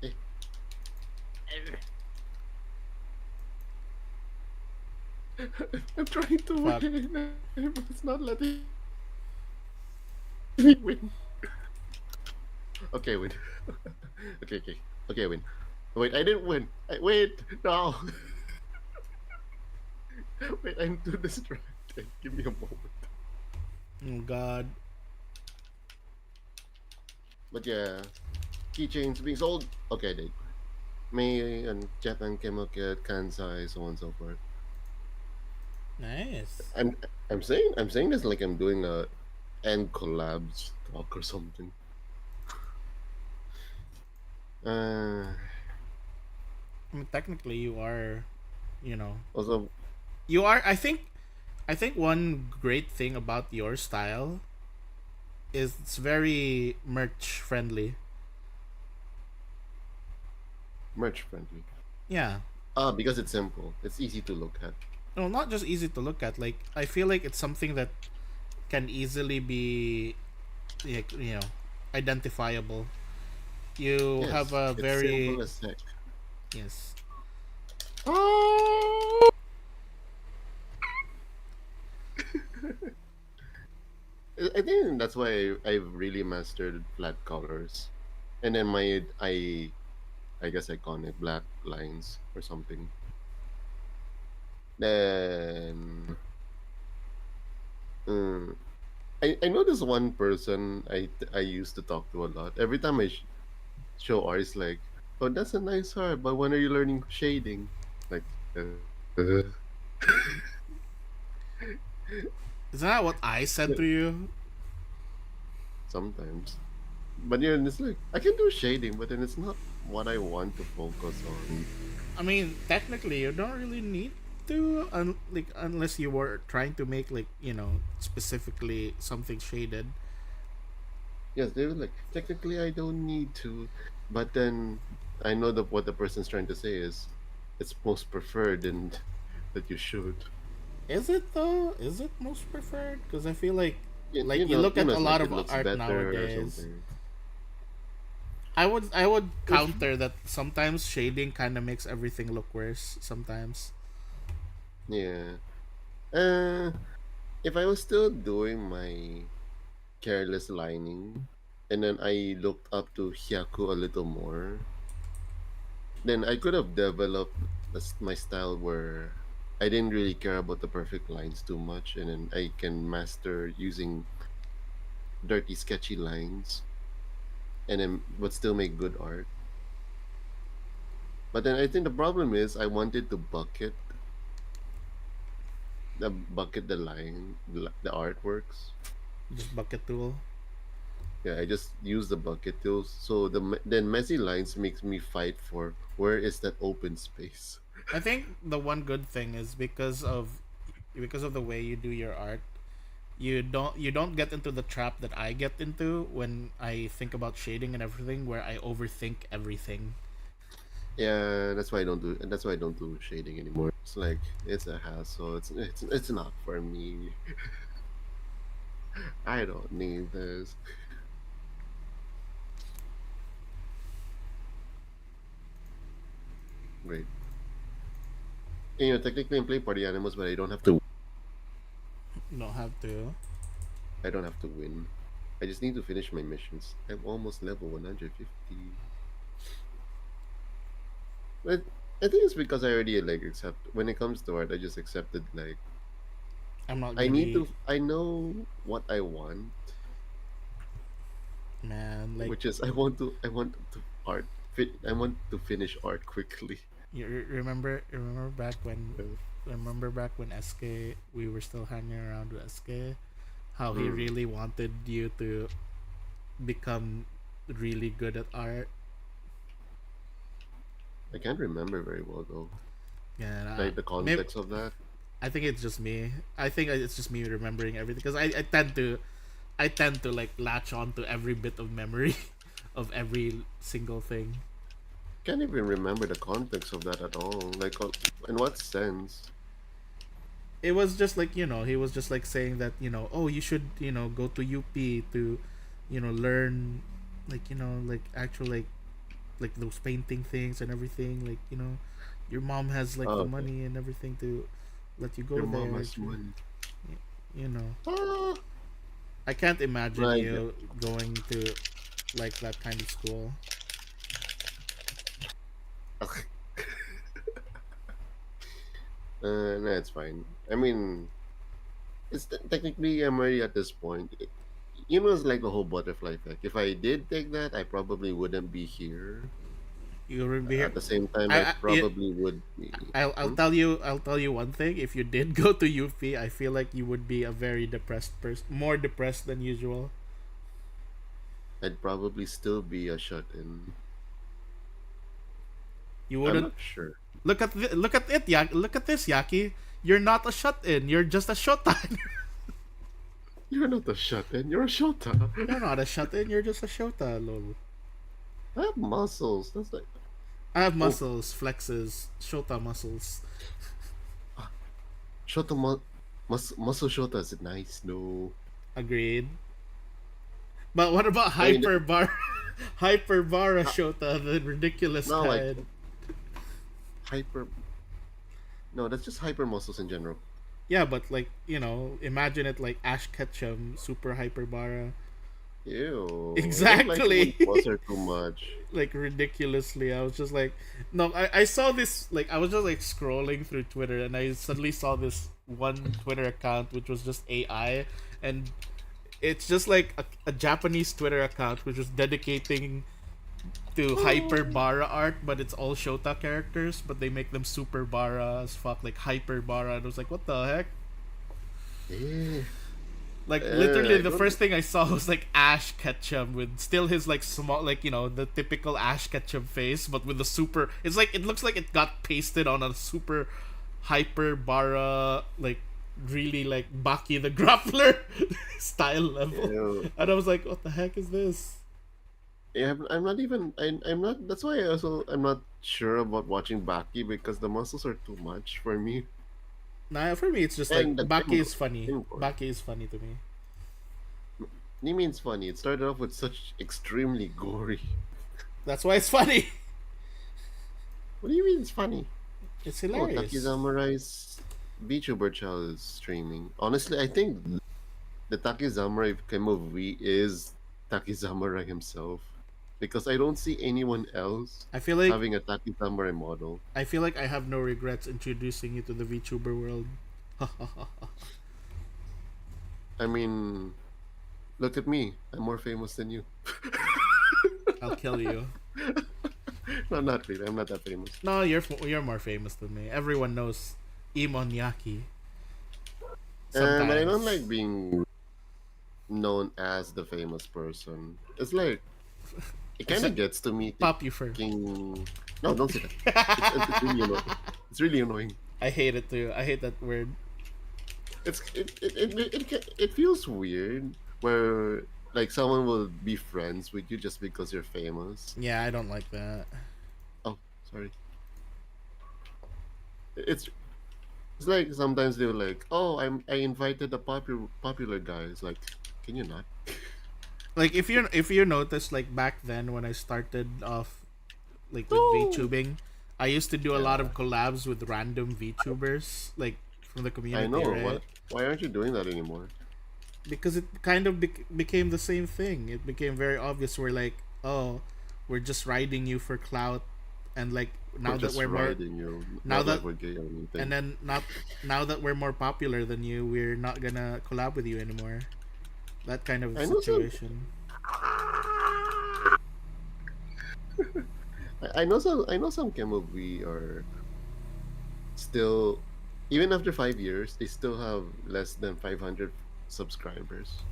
Eh, I'm trying to Fuck. win. It's not letting me win. Okay, win. Okay. Okay, win. Wait, I didn't win. Wait, no. Wait, I'm too distracted. Give me a moment. Oh god. But yeah, keychains being sold. Okay, they May and Japan Chemical, Kansai, so on and so forth. Nice. I'm I'm saying this like I'm doing a end collabs talk or something. Uh, I mean, technically, you are, you know. also You are. I think one great thing about your style is it's very merch friendly. Merch friendly. Yeah. Ah, because it's simple. It's easy to look at. No, not just easy to look at. Like I feel like it's something that can easily be, like, identifiable. You have Yes, a it's simple very, as heck. yes. I think that's why I've really mastered flat colors, and then I guess iconic black lines or something. Then mm, I know this one person I used to talk to a lot. Every time show art, it's like, oh, that's a nice art, but when are you learning shading? Like, uh, Isn't that what I said to you? sometimes. But yeah, it's like I can do shading, but then it's not what I want to focus on. I mean, technically, you don't really need to, like, unless you were trying to make, like, specifically something shaded. Yes, they were like, technically I don't need to, but then I know that what the person's trying to say is it's most preferred and that you should. Is it though? Is it most preferred? Because I feel like you look You at know, a it's lot like of it looks art better or nowadays. something. I would If counter that sometimes shading kind of makes everything look worse. Sometimes. yeah, uh, if I was still doing my careless lining, and then I looked up to Hyaku a little more, then I could have developed my style where I didn't really care about the perfect lines too much, and then I can master using dirty, sketchy lines, and then but still make good art. But then I think the problem is I wanted to bucket the line, the artworks. Just bucket tool. Yeah, I just use the bucket tools. So then messy lines makes me fight for where is that open space. I think the one good thing is because of the way you do your art, you don't get into the trap that I get into when I think about shading and everything, where I overthink everything. Yeah, that's why I don't do shading anymore. It's like it's a hassle. It's not for me. I don't need this. Great. And, technically I play party animals, but You don't have to. I don't have to win. I just need to finish my missions. I'm almost level 150. But I think it's because I already like accept when it comes to art, I just accepted like I'm not gonna be, I know what I want, man. Like, which is I want to I want to finish art quickly. remember back when SK, we were still hanging around with SK, how he Hmm. really wanted you to become really good at art. I can't remember very well though. And Like the maybe context of that. I think it's just me. I think it's just me remembering everything, because I tend to like latch on to every bit of memory of every single thing. Can't even remember the context of that at all. Like, in what sense? It was just like, he was just like saying that, oh, you should, go to UP to, learn, like, like actual, like those painting things and everything, like, your mom has like Oh, the okay. money and everything to let you go Your mom there has money. you know Ah, I can't imagine I get. you going to like that kind of school. No, it's fine. I mean, technically I'm already at this point. You know, it's like the whole butterfly effect. If I did take that, I probably wouldn't be here. You will be here. At the same time, I I probably would be. I'll Hmm? tell you one thing. If you did go to UP, I feel like you would be a very depressed person, more depressed than usual. I'd probably still be a shut-in. You I'm wouldn't not sure. look at it, look at this, Yaki. You're not a shut in. You're just a shota. You're not a shut-in. You're a shota. You're not a shut in. You're just a shota, lol. I have muscles. That's like I have oh, muscles, flexes, shota muscles. shota muscle shota is nice. No, Agreed. But what about I mean hyperbara uh, shota, the ridiculous no like kind? hyper. No, that's just hyper muscles in general. Yeah, but like, imagine it like Ash Ketchum, super hyperbara. Ew, I don't like it when Exactly. muscles are too much. Like ridiculously. I was just like, no, I saw this, like, I was just like scrolling through Twitter and I suddenly saw this one Twitter account which was just AI, and it's just like a Japanese Twitter account which was dedicating to hyper bara art, but it's all Shota characters, but they make them super bara as fuck, like hyper bara. And I was like, what the heck? Eh, Like literally, I the don't. first thing I saw was like Ash Ketchum with still his like small, like the typical Ash Ketchum face, but with the super. It's like it looks like it got pasted on a super hyper bara, like really like Baki the Grappler style level, Ew. and I was like, what the heck is this? Yeah, I'm not even. I'm not. That's why I'm not sure about watching Baki because the muscles are too much for me. Nah, for me it's just like And the Baki is funny. Tim Baki is funny to me. He means funny. It started off with such extremely gory. That's why it's funny. What do you mean it's funny? It's Oh, hilarious. Takizamurai's VTuber channel is streaming. Honestly, I think the Takizamurai movie is Takizamurai himself. Because I don't see anyone else I feel like having a Takizamurai model. I have no regrets introducing you to the VTuber world. I mean, look at me. I'm more famous than you. I'll kill you. No, not really. I'm not that famous. No, you're more famous than me. Everyone knows Imonyaki. But I don't Sometimes. like being known as the famous person. It's like it kind of Except gets to me Pop you fur. thinking. No, don't say that. It's really annoying. It's really annoying. I hate it too. I hate that word. It feels weird where like someone will be friends with you just because you're famous. Yeah, I don't like that. Oh, sorry. It's it's like sometimes they're like, oh, I invited a popular guy. It's like, can you not? Like if you notice, like back then when I started off like with No. VTubing, I used to do a lot Yeah, of collabs with random VTubers like from the I community, know. right? Why aren't you doing that anymore? Because it kind of became the same thing. It became very obvious. We're like, oh, we're just riding you for clout, and like We're now that just we're more riding you, now not like that we're gay or anything. and then not now that we're more popular than you, we're not gonna collab with you anymore. That kind of I know some. situation. I know some. I know some Kemovi are still, even after 5 years, they still have less than 500 subscribers.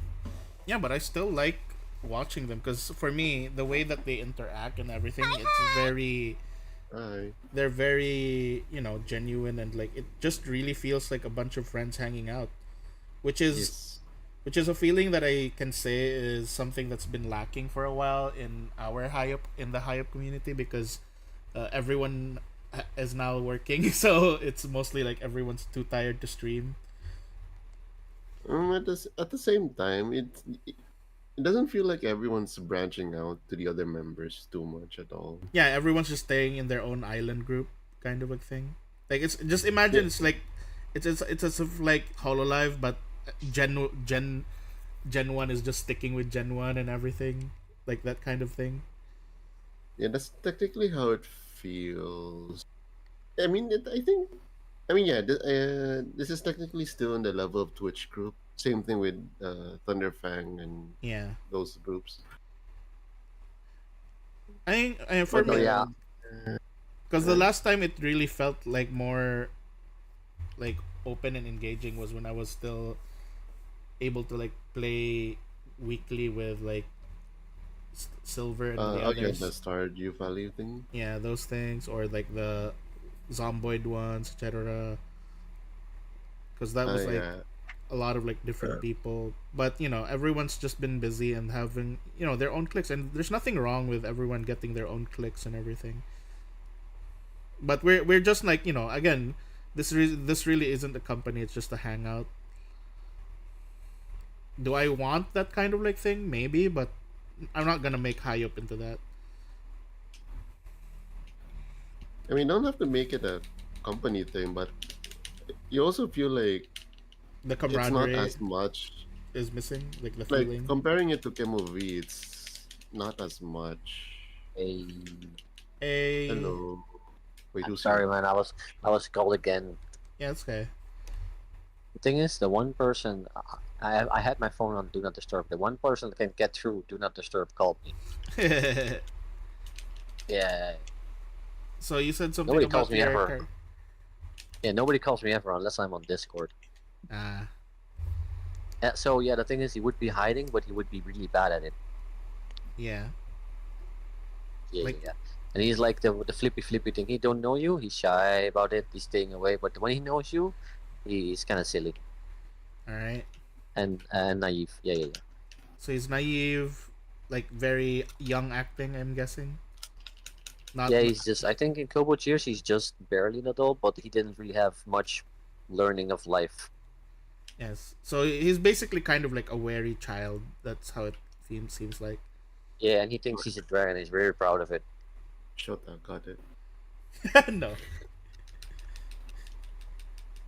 Yeah, but I still like watching them because for me, the way that they interact and everything, it's very I they're very genuine, and like it just really feels like a bunch of friends hanging out, which is yes. which is a feeling that I can say is something that's been lacking for a while in our high up community because everyone is now working, so it's mostly like everyone's too tired to stream. At the same time, it doesn't feel like everyone's branching out to the other members too much at all. Yeah, everyone's just staying in their own island group, kind of a thing. Like it's just Yeah, imagine it's like it's as if like Hololive, but Gen Gen 1 is just sticking with Gen 1 and everything, like that kind of thing. yeah, that's technically how it feels. I mean, I think. I mean, yeah. This is technically still in the level of Twitch group. Same thing with Thunderfang and Yeah, those groups. I think for But So me, yeah, because the uh, last time it really felt like more like open and engaging was when I was still able to like play weekly with like silver and the Okay, the others. Stardew Valley thing. Yeah, those things, or like the zomboid ones, etc. Because that was like Yeah. a lot of like different people, but everyone's just been busy and having their own clicks, and there's nothing wrong with everyone getting their own clicks and everything. But we're just like again, this really isn't a company, it's just a hangout. Do I want that kind of like thing? Maybe, but I'm not gonna make high up into that. I mean, don't have to make it a company thing, but you also feel like The it's not camaraderie as much. is missing, like the Like feeling. comparing it to Kemovi, it's not as much. Hey, A Hello. Wait, I'm who's sorry, here? man. I was called again. Yeah, it's okay. The thing is, the one person I had my phone on Do Not Disturb. The one person that can get through Do Not Disturb called me. Yeah, So you said something nobody calls about me your ever. Yeah, nobody calls me ever unless I'm on Discord. ah. So yeah, the thing is, he would be hiding, but he would be really bad at it. Yeah. Yeah, Like yeah. And he's like the flippy thing. He don't know you. He's shy about it. He's staying away. But when he knows you, he's kind of silly all right. and naive. Yeah, yeah, yeah. So he's naive, like very young acting, I'm guessing. Not Yeah, he's just. I think in Kobo Cheers, he's just barely an adult, but he didn't really have much learning of life. yes. So he's basically kind of like a wary child. That's how it seems like. Yeah, and he thinks he's a dragon. He's very proud of it. Shut up, got it. No.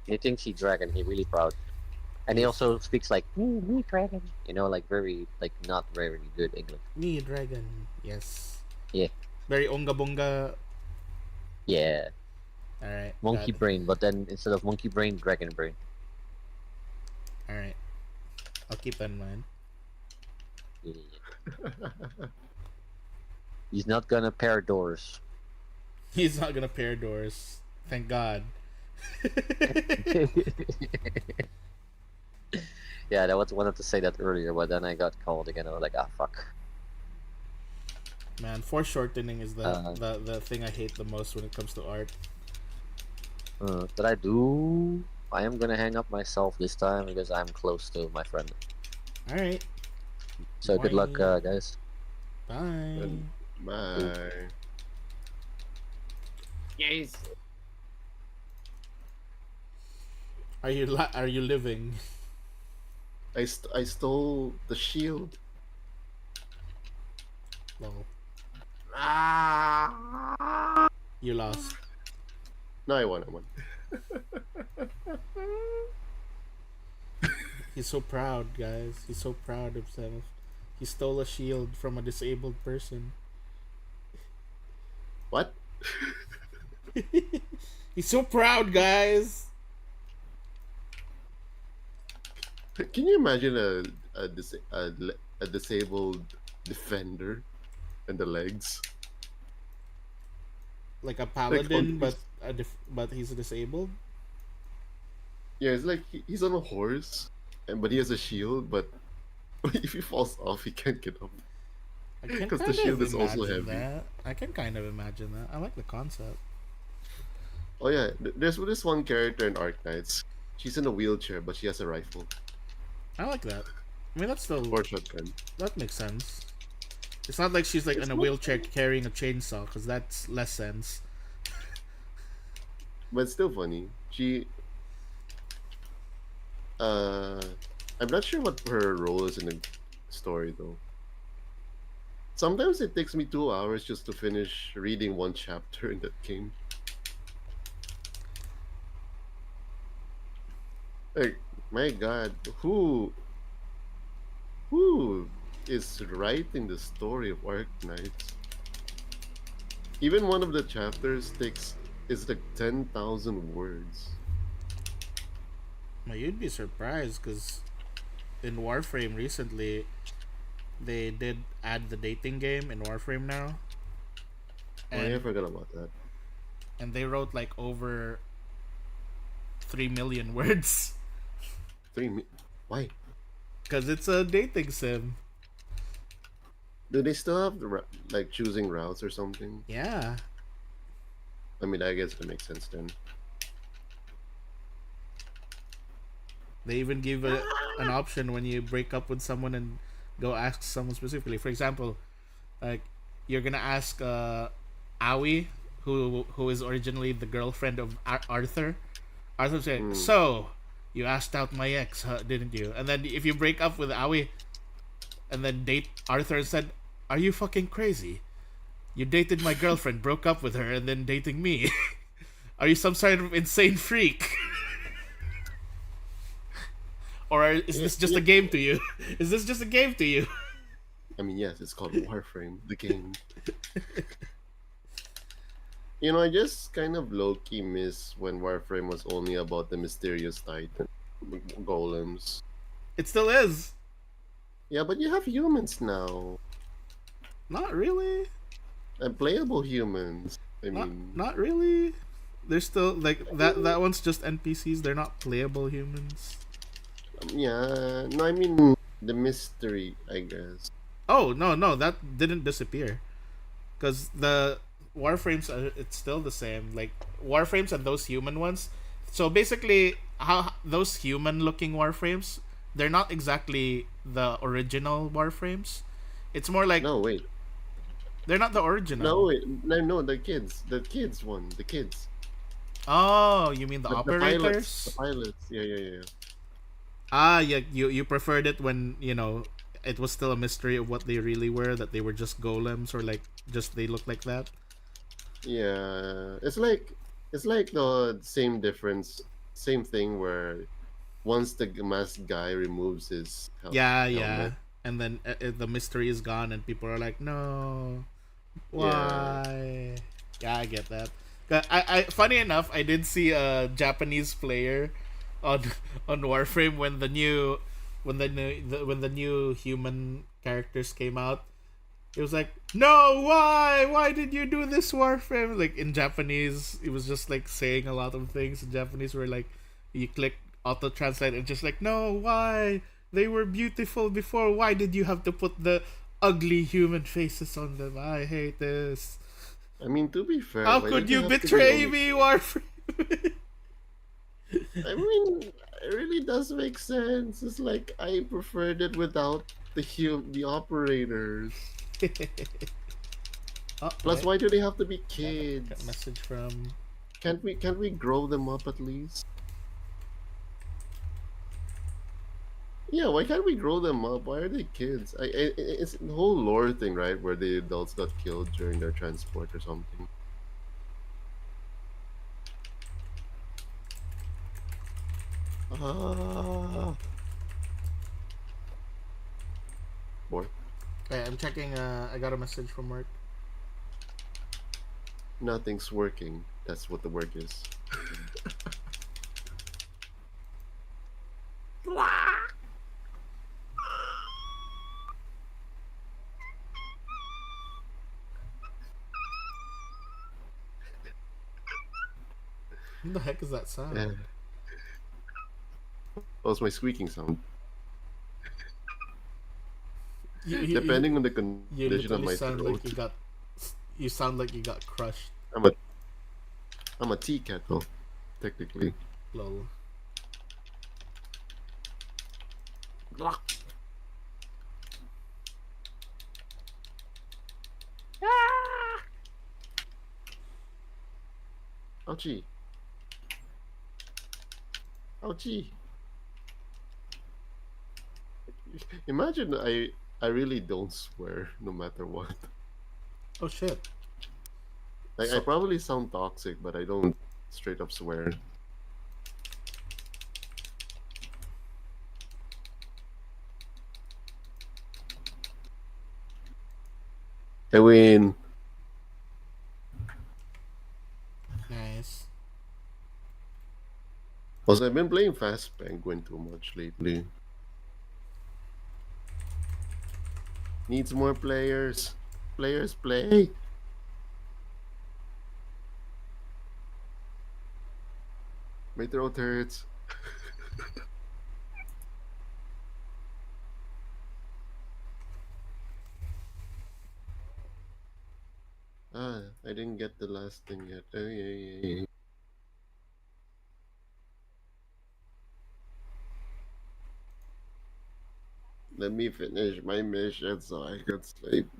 He thinks he's dragon. He's really proud. And he Yes. also speaks like, Me, dragon. like very, like not very good English. Me dragon. Yes. Yeah. Very onga bonga. Yeah, All right. monkey got it. brain, but then instead of monkey brain, dragon brain. All right. I'll keep that in mind. Yeah, yeah, yeah. He's not gonna pair doors. He's not gonna pair doors. Thank God. Yeah, I wanted to say that earlier, but then I got called again. I was like, ah, fuck. Man, foreshortening is Uh. the thing I hate the most when it comes to art. But I am gonna hang up myself this time because I'm close to my friend. All right. So good luck, Bye. guys. Bye. Bye. Yes. Are you living? I stole the shield. Lol. Ah! You lost. No, I won. I won. He's so proud, guys. He's so proud of himself. He stole a shield from a disabled person. What? He's so proud, guys. Can you imagine a disabled defender and the legs? Like a Like paladin, on, but he's disabled. yeah, it's like he's on a horse, but he has a shield. But if he falls off, he can't get up I can because the kind shield of is also imagine heavy. that. I can kind of imagine that. I like the concept. Oh yeah, there's this one character in Arknights. She's in a wheelchair, but she has a rifle I like that. I mean, that's still or shotgun. that makes sense. It's not like she's like It's in a not, wheelchair carrying a chainsaw, because that's less sense. but it's still funny. She, uh, I'm not sure what her role is in the story though. Sometimes it takes me 2 hours just to finish reading one chapter in that game. Like, my God, who is writing the story of Ark Knights? Even one of the chapters takes is like 10,000 words. Now, you'd be surprised because in Warframe recently, they did add the dating game in Warframe now, Oh yeah, I and forgot about that. they wrote like over 3 million words Why? because it's a dating sim. Do they still have like choosing routes or something? Yeah. I mean, I guess that makes sense then. They even give an option when you break up with someone and go ask someone specifically. For example, like you're gonna ask Aoi, who is originally the girlfriend of Arthur. Arthur said, Mm. "So, you asked out my ex, huh, didn't you?" And then if you break up with Aoi and then date Arthur and said, "Are you fucking crazy? You dated my girlfriend, broke up with her, and then dating me. Are you some sort of insane freak?" Or is Yeah, this just yeah. a game to you? Is this just a game to you? I mean, yes, it's called Warframe, the game. I just kind of low key miss when Warframe was only about the mysterious titan golems. It still is. Yeah, but you have humans now, Not really. and playable humans. I Not mean, not really. They're still like that one's just NPCs. They're not playable humans. yeah, no, I mean the mystery, I guess. Oh, no, that didn't disappear. Cuz the warframes are it's still the same. Like warframes and those human ones. So basically how those human looking warframes, they're not exactly the original warframes. It's more like No, wait, they're not the no, original. wait, no, no, the kids one, the kids, Oh, you mean the the operators? pilots. Yeah, yeah, yeah. Ah, yeah, you preferred it when, it was still a mystery of what they really were, that they were just golems or like just they look like that. Yeah, it's like the same difference, same thing where once the masked guy removes his Yeah, helmet, yeah. And then the mystery is gone and people are like, "No. yeah, Why?" Yeah, I get that. Funny enough, I did see a Japanese player on on Warframe when the new human characters came out. It was like, "No, why? Why did you do this, Warframe?" Like in Japanese, it was just like saying a lot of things in Japanese where like you click auto translate and just like, "No, why? They were beautiful before. Why did you have to put the ugly human faces on them? I hate this. I mean, to be fair, How why could did they you have to be betray only me, kids? Warframe?" I mean, it really does make sense. It's like I preferred it without the operators. Oh, Plus, wait. why do they have to be Got a kids? message from. Can't we grow them up at least? Yeah, why can't we grow them up? Why are they kids? It's the whole lore thing, right? Where the adults got killed during their transport or something. Ah, boy, Hey, I'm checking. I got a message from work. nothing's working. That's what the work is. What the heck is that Yeah, sound? that was my squeaking sound. You, you, you, Depending on the you condition of literally my sound like throat, you got. You sound like you got crushed. I'm a I'm a tea kettle, technically. Lol. Ouchie, ouchie. Imagine I really don't swear no matter what. Oh shit. Like I So probably sound toxic, but I don't straight up swear. I win. nice. Also, I've been playing Fast Penguin too much lately. Needs more players. Players play. My throat hurts. I didn't get the last thing yet. Oh yeah, yeah, yeah. Let me finish my mission so I can sleep.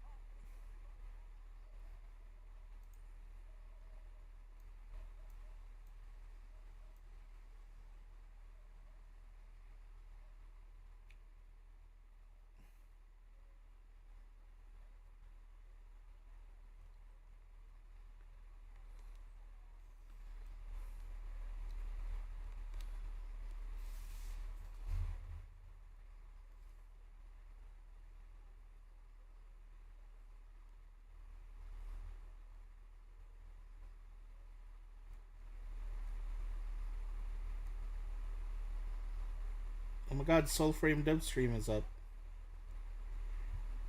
Oh my god, Soulframe dev stream is up.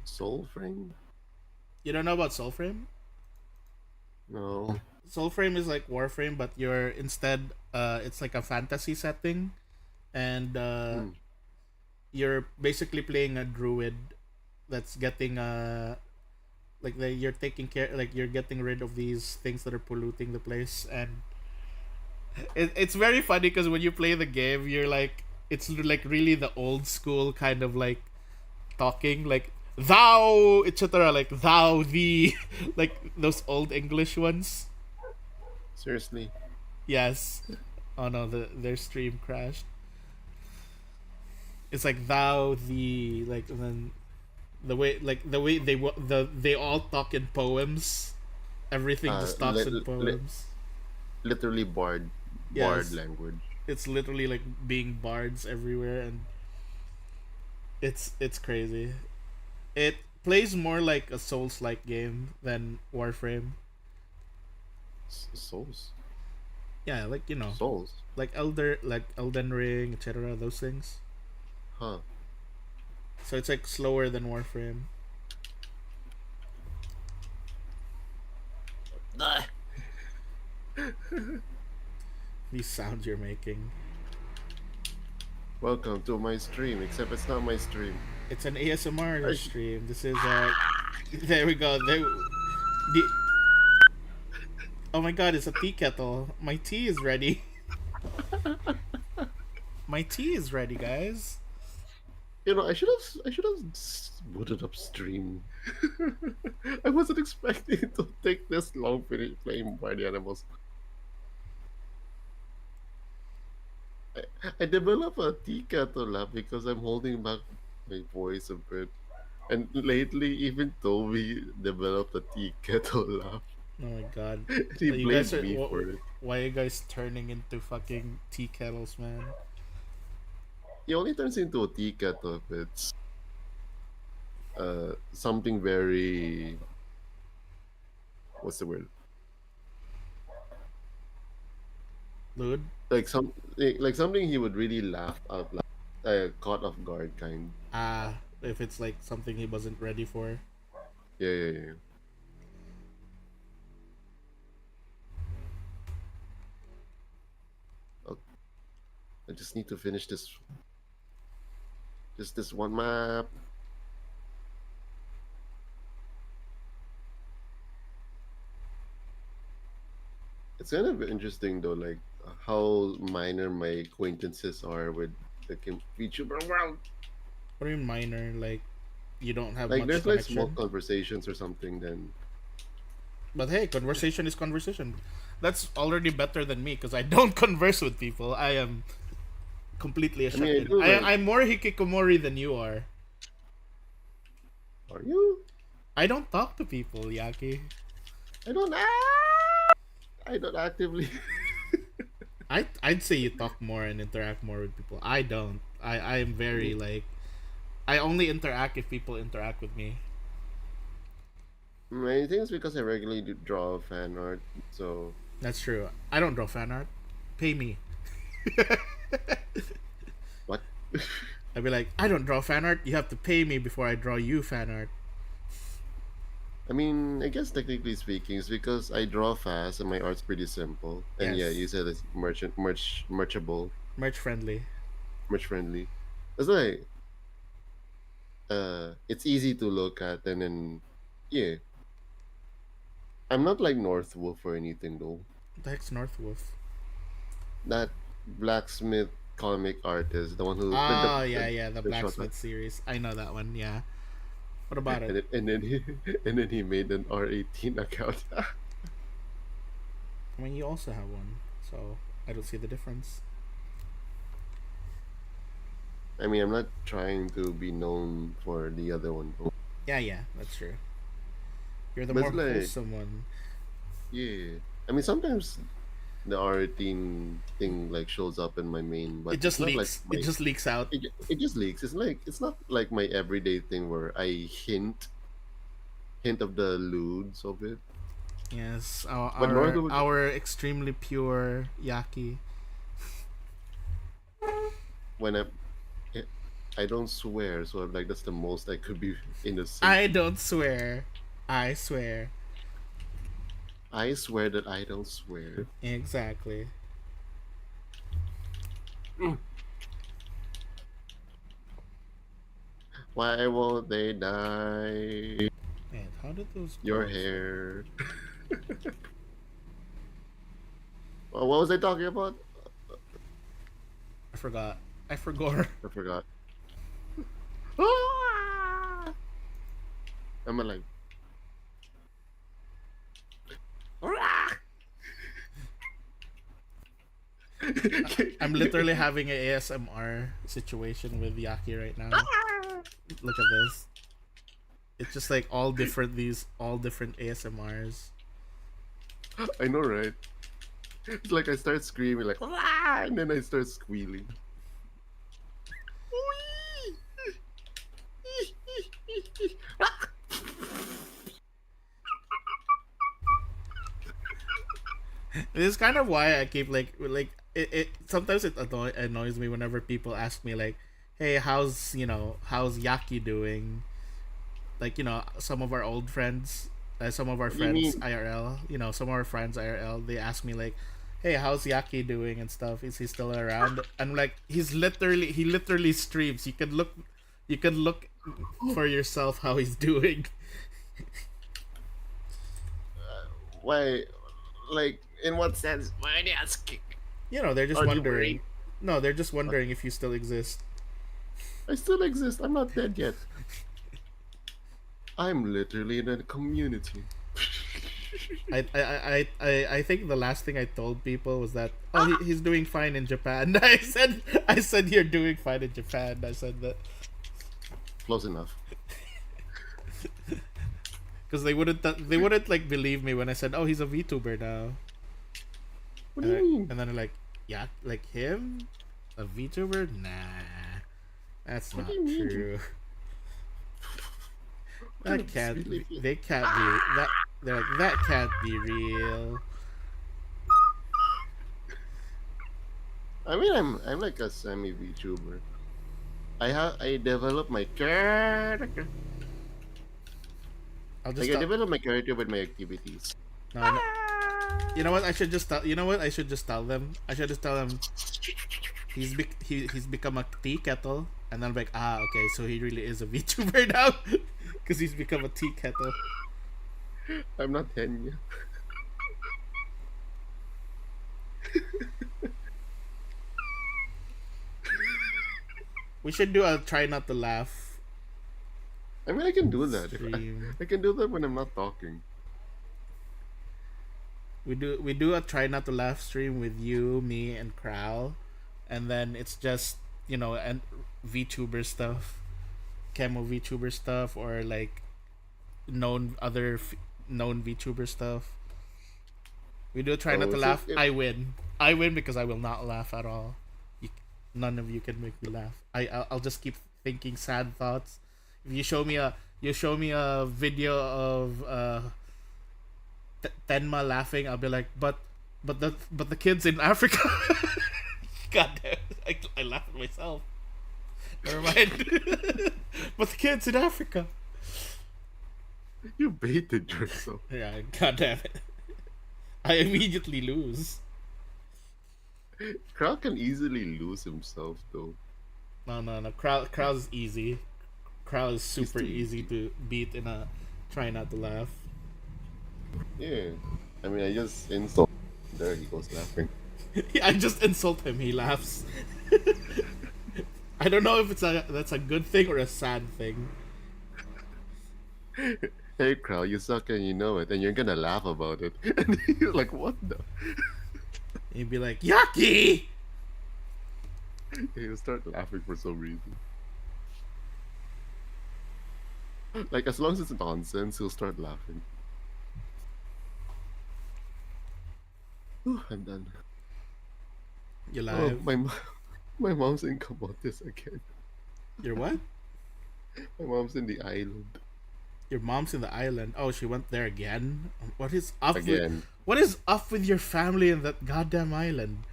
Soul frame? You don't know about Soulframe? No. Soulframe is like Warframe, but you're instead it's like a fantasy setting, and Hmm. you're basically playing a druid that's getting you're taking care, like you're getting rid of these things that are polluting the place. And it's very funny because when you play the game, you're like, it's like really the old school kind of like talking, like thou, etc., like thou thee, like those old English ones. Seriously. Yes. Oh no, their stream crashed. It's like thou thee, like, and then the way they all talk in poems. Everything Uh, just talks li- in li- poems. literally bard Yes, language. it's literally like being bards everywhere, and it's crazy. It plays more like a Souls-like game than Warframe. Souls. Yeah, like, Souls. like Elden Ring, etc. Those things. Huh. So it's like slower than Warframe. These sounds you're making. Welcome to my stream, except it's not my stream. It's an ASMR I, stream. This is there we go. Oh my god, it's a tea kettle. My tea is ready. My tea is ready, guys. I should have booted up stream. I wasn't expecting it to take this long finish playing party animals. I, I developed a tea kettle laugh because I'm holding back my voice a bit. And lately, even Toby developed a tea kettle laugh. Oh my god. He You guys blamed are me for it. why are you guys turning into fucking tea kettles, man? He only turns into a tea kettle if it's something very, what's the word? Lewd? Like something he would really laugh out loud, caught off guard kind. Ah, if it's like something he wasn't ready for. Yeah, yeah, yeah. Oh, I just need to finish this one map. It's kind of interesting though, like how minor my acquaintances are with the VTuber world. What do you mean minor? Like, you don't have Like much there's like small connection? conversations or something. Then But hey, conversation is conversation. That's already better than me because I don't converse with people. I am completely a I mean, I shut-in. do like. I'm more hikikomori than you are. Are you? I don't talk to people, Yaki. I don't. I don't actively. I'd say you talk more and interact more with people. I don't. I am very like, I only interact if people interact with me. I think it's because I regularly do draw fan art, so That's true. I don't draw fan art. Pay me. what? I'd be like, I don't draw fan art. You have to pay me before I draw you fan art. I mean, I guess technically speaking, it's because I draw fast and my art's pretty simple. And yeah, Yes. you said it's merchable, Merch friendly. merch friendly. It's like it's easy to look at, and then yeah, I'm not like North Wolf or anything though. The heck's Northwolf? That blacksmith comic artist, the one who Oh yeah, yeah, the the short, blacksmith series. I know that one. Yeah. What about it? and then he and then he made an R18 account. I mean, you also have one, so I don't see the difference. I mean, I'm not trying to be known for the other one, though. Yeah, yeah, that's true. You're the But more it's like, wholesome one. yeah. I mean, sometimes the R18 thing like shows up in my main, It but just it's not like leaks. It my. just leaks out. It just leaks. It's not like my everyday thing where I hint of the lewds of it. Yes, our But our, North would our extremely pure yaki. when I don't swear, so I'm like that's the most I could be innocent. I don't swear. I swear. I swear that I don't swear. Exactly. Why won't they die? Man, how did those Your go? hair. Well, what was I talking about? I forgot. I forgot. I forgot. Ah! I'm alive. I'm literally having an ASMR situation with Yaki right now. Look at this. It's just like all different ASMRs. I know, right? It's like I start screaming like, "Ah!" and then I start squealing. This is kind of why I keep like it sometimes it annoys me whenever people ask me like, hey, how's Yaki doing? Like, some of our old friends, some of our What do you friends mean? IRL, some of our friends IRL, they ask me like, hey, how's Yaki doing and stuff? Is he still around? And like, he literally streams. You can look for yourself how he's doing. Why? Like, in what sense? Why are they asking? They're just Are you wondering. worried? No, they're just wondering if you still exist. I still exist. I'm not dead yet. I'm literally in a community. I think the last thing I told people was that he's doing fine in Japan. I said you're doing fine in Japan. I said that Close enough. because they wouldn't like believe me when I said, oh, he's a VTuber now. What do you mean? And then they're like, yeah, like him, a VTuber? Nah, that's What not do you mean? true. What kind That of can't sweet be. life- They can't be that. They're like, that can't be real. I mean, I'm like a semi VTuber. I develop my character. I'll Like just I tell, develop my character with my activities. no, no. You know what? I should just tell. You know what? I should just tell them. I should just tell them he's become a tea kettle, and then I'm like, okay, so he really is a VTuber now, because he's become a tea kettle. I'm not 10 yet. We should do a try not to laugh I mean, I can do that. stream. I can do that when I'm not talking. We do a try not to laugh stream with you, me, and Kral, and then it's just and VTuber stuff, Camo VTuber stuff, or like known VTuber stuff. We do try not Oh, to so laugh. I win. I win because I will not laugh at all. None of you can make me laugh. I'll just keep thinking sad thoughts. If you show me a video of Tenma laughing, I'll be like, but the kids in Africa. God damn, I laugh at myself. Never mind. But the kids in Africa. You baited yourself. Yeah, god damn it. I immediately lose. Crow can easily lose himself, though. No. Crowd is easy. Crowd is super too easy easy. to beat in a try not to laugh. Yeah. I mean, I just insult. There he goes laughing. I just insult him. He laughs. I don't know if that's a good thing or a sad thing. Hey, Crow, you suck and you know it, and you're gonna laugh about it. And you're like, what the? He'd be like, "Yucky!" He'll start laughing for some reason. Like, as long as it's nonsense, he'll start laughing. I'm done. You Oh, live. my mom's in Camotes again. Your what? My mom's in the island Your mom's in the island. Oh, she went there again. What is up again. What is up with your family in that goddamn island?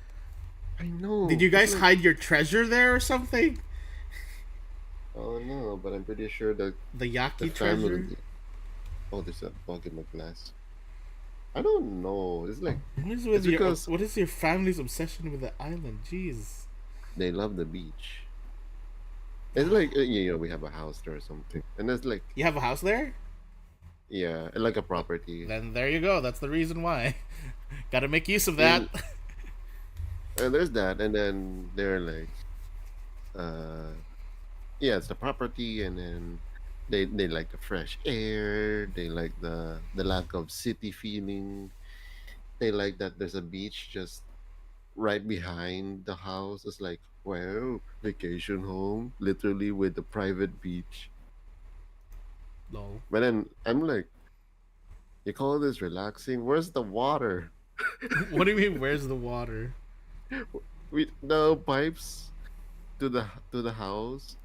I know. Did you it's guys like- hide your treasure there or something? Oh no, but I'm pretty sure that The the Yaki treasure? family. Oh, there's a bug in my glass. I don't know. It's like it's because What is your family's obsession with the island? Jeez. they love the beach. It's like we have a house there or something, and it's like You have a house there? like a property. Then there you go. That's the reason why. Gotta make use of that. And there's that, and then they're like, uh, yeah, it's the property, and then they like the fresh air. They like the lack of city feeling. They like that there's a beach just right behind the house. It's like, wow, vacation home, literally with the private beach. Lol. But then I'm like, you call this relaxing? Where's the water? What do you mean? Where's the water? We the pipes to the house.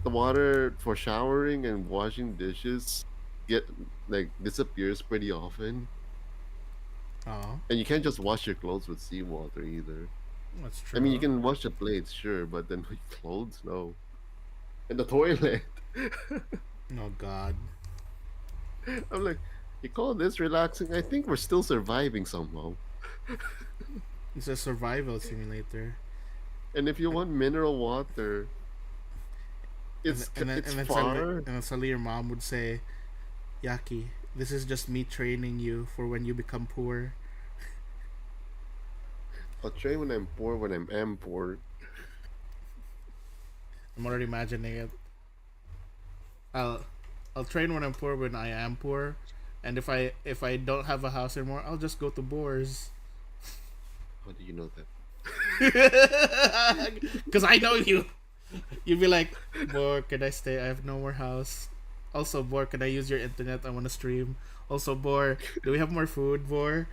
The water for showering and washing dishes get like disappears pretty often. Oh, And you can't just wash your clothes with seawater either. that's true. I mean, you can wash the plates, sure, but then with clothes, no. And the toilet. Oh God. I'm like, you call this relaxing? I think we're still surviving somehow. It's a survival simulator. And if you want mineral water, it's far. And then suddenly your mom would say, "Yaki, this is just me training you for when you become poor." I'll train when I'm poor. When am poor. I'm already imagining it. I'll train when I'm poor when I am poor, and if I don't have a house anymore, I'll just go to Boar's. How do you know that? Because I know you. You'd be like, Boar, can I stay? I have no more house. Also, Boar, can I use your internet? I want to stream. Also, Boar, do we have more food, Boar?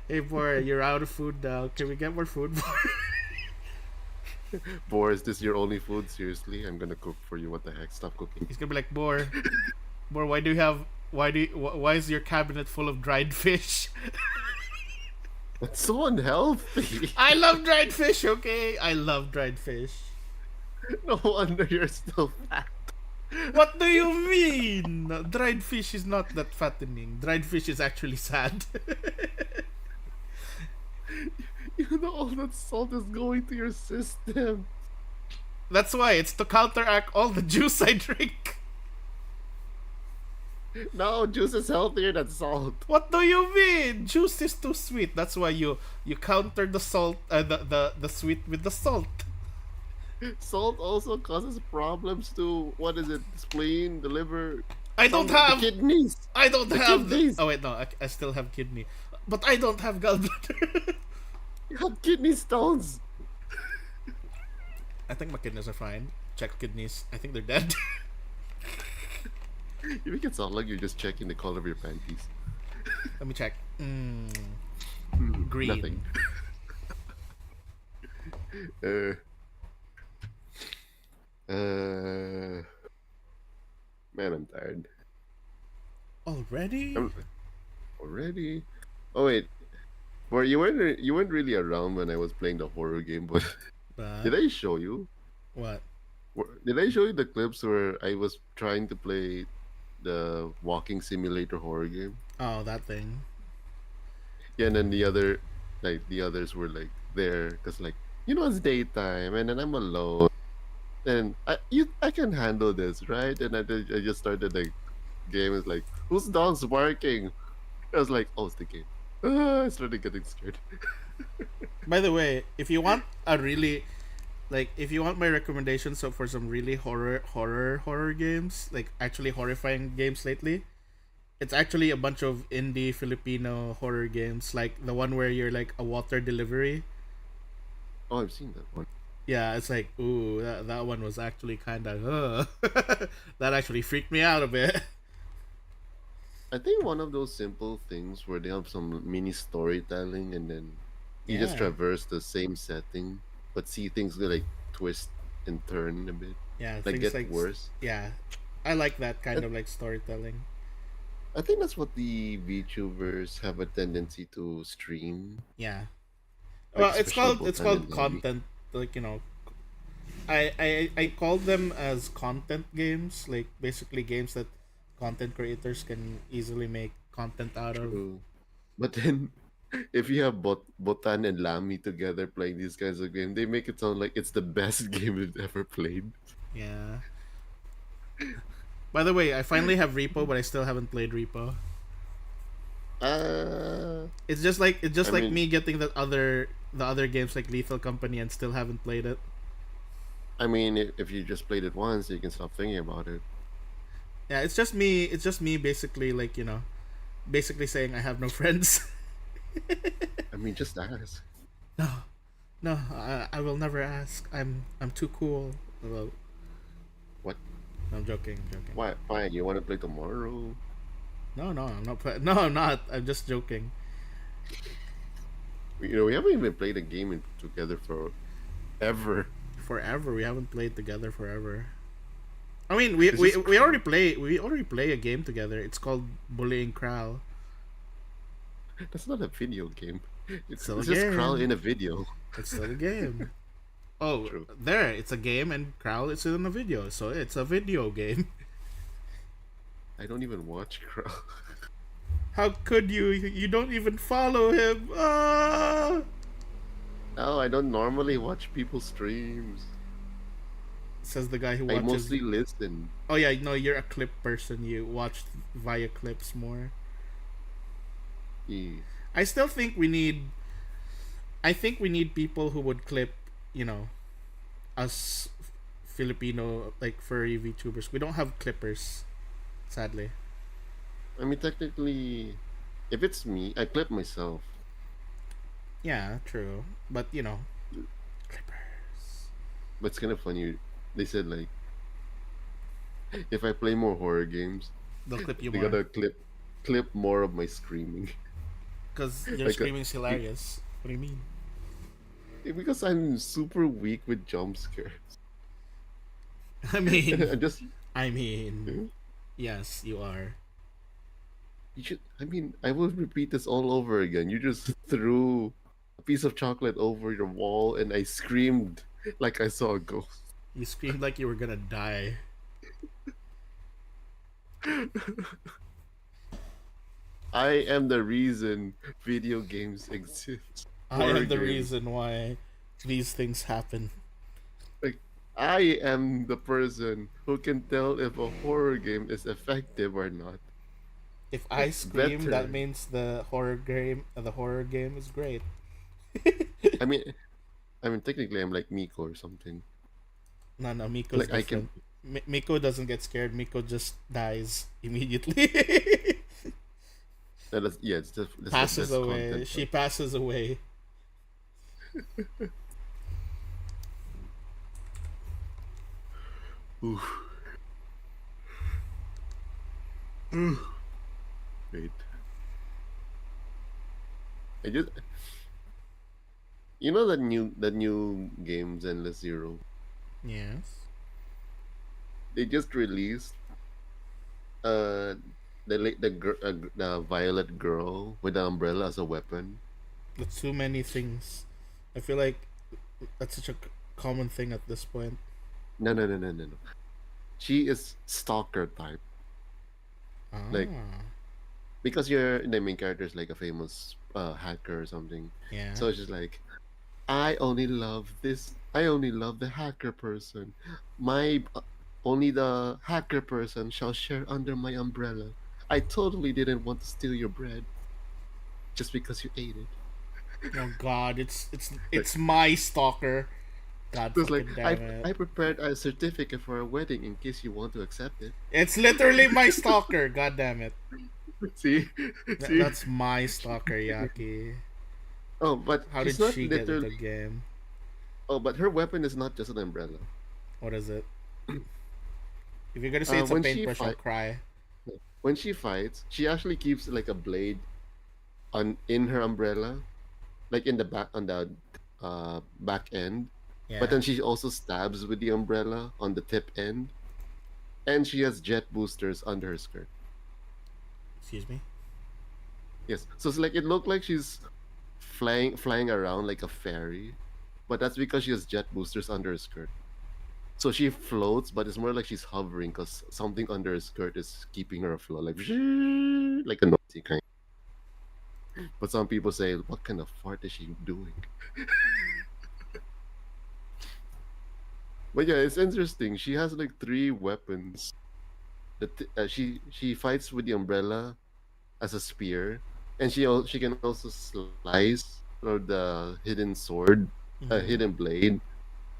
Hey, Boar, you're out of food now. Can we get more food, Boar? Boar, is this your only food? Seriously, I'm gonna cook for you. What the heck? Stop cooking. He's gonna be like, Boar, Boar, why do you have? Why is your cabinet full of dried fish? That's so unhealthy. I love dried fish. Okay, I love dried fish. No wonder you're still fat. What do you mean? Dried fish is not that fattening. Dried fish is actually sad. You know all that salt is going to your system. That's why it's to counteract all the juice I drink. No, juice is healthier than salt. What do you mean? Juice is too sweet. That's why you counter the salt, the sweet with the salt. Salt also causes problems to what is it? Spleen, the liver. I don't the have. kidneys. I don't the have. kidneys. Oh wait, no, I still have kidney, but I don't have gallbladder. You have kidney stones. I think my kidneys are fine. Check kidneys. I think they're dead. You make it sound like you're just checking the color of your panties. Let me check. Green. Nothing. Man, I'm tired. Already? Already? Oh wait, well, you weren't really around when I was playing the horror game, but did I show you? What? Did I show you the clips where I was trying to play the walking simulator horror game? Oh, that thing. Yeah, and then the others were like there because like it's daytime and then I'm alone and I can handle this, right? And I just started like game is like, whose dog's barking? I was like, oh, it's the game. I started getting scared. By the way, if you want a really like if you want my recommendations so for some really horror games, like actually horrifying games lately, it's actually a bunch of indie Filipino horror games, like the one where you're like a water delivery. Oh, I've seen that one. Yeah, it's like ooh, that one was actually kind of that actually freaked me out a bit. I think one of those simple things where they have some mini storytelling and then you just Yeah, traverse the same setting, but see things go like twist and turn a bit, yeah, like things get like worse. yeah, I like that I, kind of like storytelling. I think that's what the VTubers have a tendency to stream, Yeah, like well, especially it's Botan called and Lamy. content. Like I call them as content games, like basically games that content creators can easily make content out of. True. But then, if you have Botan and Lamy together playing these kinds of games, they make it sound like it's the best game we've ever played. Yeah. By the way, I finally have Repo, but I still haven't played Repo. Uh, It's just I like mean, me getting the other games like Lethal Company and still haven't played it. if you just played it once, you can stop thinking about it. Yeah, it's just me. It's just me basically like basically saying I have no friends. Just ask. No, no, I will never ask. I'm too cool. Well, What? no, I'm joking. I'm joking. Why? Fine. You want to play tomorrow? No, no, I'm not. No, I'm not. I'm just joking. We haven't even played a game together for ever. Forever, we haven't played together forever. I mean, It's just we already play a game together. It's called Bullying Crow. that's not a video game. It's It's still a it's just crawl game. in a video. It's still a game. Oh, True. there! It's a game, and Crow is in a video, so it's a video game. I don't even watch crawl. How could you? You don't even follow him. Ah! No, I don't normally watch people's streams. Says the guy who I watches. mostly listen. Oh yeah, no, you're a clip person. You watch via clips more. Yeah. I still think we need. I think we need people who would clip. You know, us Filipino like furry VTubers. We don't have clippers, sadly. Technically, if it's me, I clip myself. Yeah, true. But clippers. But it's kind of funny. They said like, if I play more horror games, They'll clip you they more gotta clip more of my screaming. because your like, screaming is hilarious. What do you mean? because I'm super weak with jump scares. I I mean, just I mean, yes, you are. you should. I will repeat this all over again. You just threw a piece of chocolate over your wall, and I screamed like I saw a ghost. You screamed like you were gonna die. I am the reason video games exist. I Horror am the games. reason why these things happen. Like, I am the person who can tell if a horror game is effective or not. If I It's scream, better. that means the horror game is great. I mean, technically, I'm like Miko or something. No, no, Miko's Like I can. different. Miko doesn't get scared. Miko just dies immediately. Yeah, it's that's the Passes best away. content. She passes away. Oof. Wait. I just. You know that new game Zenless Zero. Yes. They just released uh the violet girl with the umbrella as a weapon. That's too many things. I feel like that's such a common thing at this point. No, no, no, no, no, no. She is stalker type. Like, Ah, because the main character is like a famous hacker or something. yeah. So it's just like, I only love this. I only love the hacker person. My only the hacker person shall share under my umbrella. I totally didn't want to steal your bread. just because you ate it. Oh God, Like, it's my stalker. God it's like fucking damn it. I prepared a certificate for a wedding in case you want to accept it. It's literally my stalker. God damn it. See, see. That's my stalker, Yaki. Oh, but How she's did not she get into literally. the game? Oh, but her weapon is not just an umbrella. What is it? If you're gonna say it's a When she paintbrush, I'll fight, cry. when she fights, she actually keeps like a blade on in her umbrella, like in the back on the back end. But Yeah. then she also stabs with the umbrella on the tip end, and she has jet boosters under her skirt. Excuse me. Yes, so it's like it looked like she's flying around like a fairy, but that's because she has jet boosters under her skirt. So she floats, but it's more like she's hovering because something under her skirt is keeping her afloat, like a noisy kind. But some people say, "What kind of fart is she doing?" But yeah, it's interesting. She has like three weapons. She fights with the umbrella as a spear, and she can also slice or the hidden sword, a Mm-hmm. hidden blade,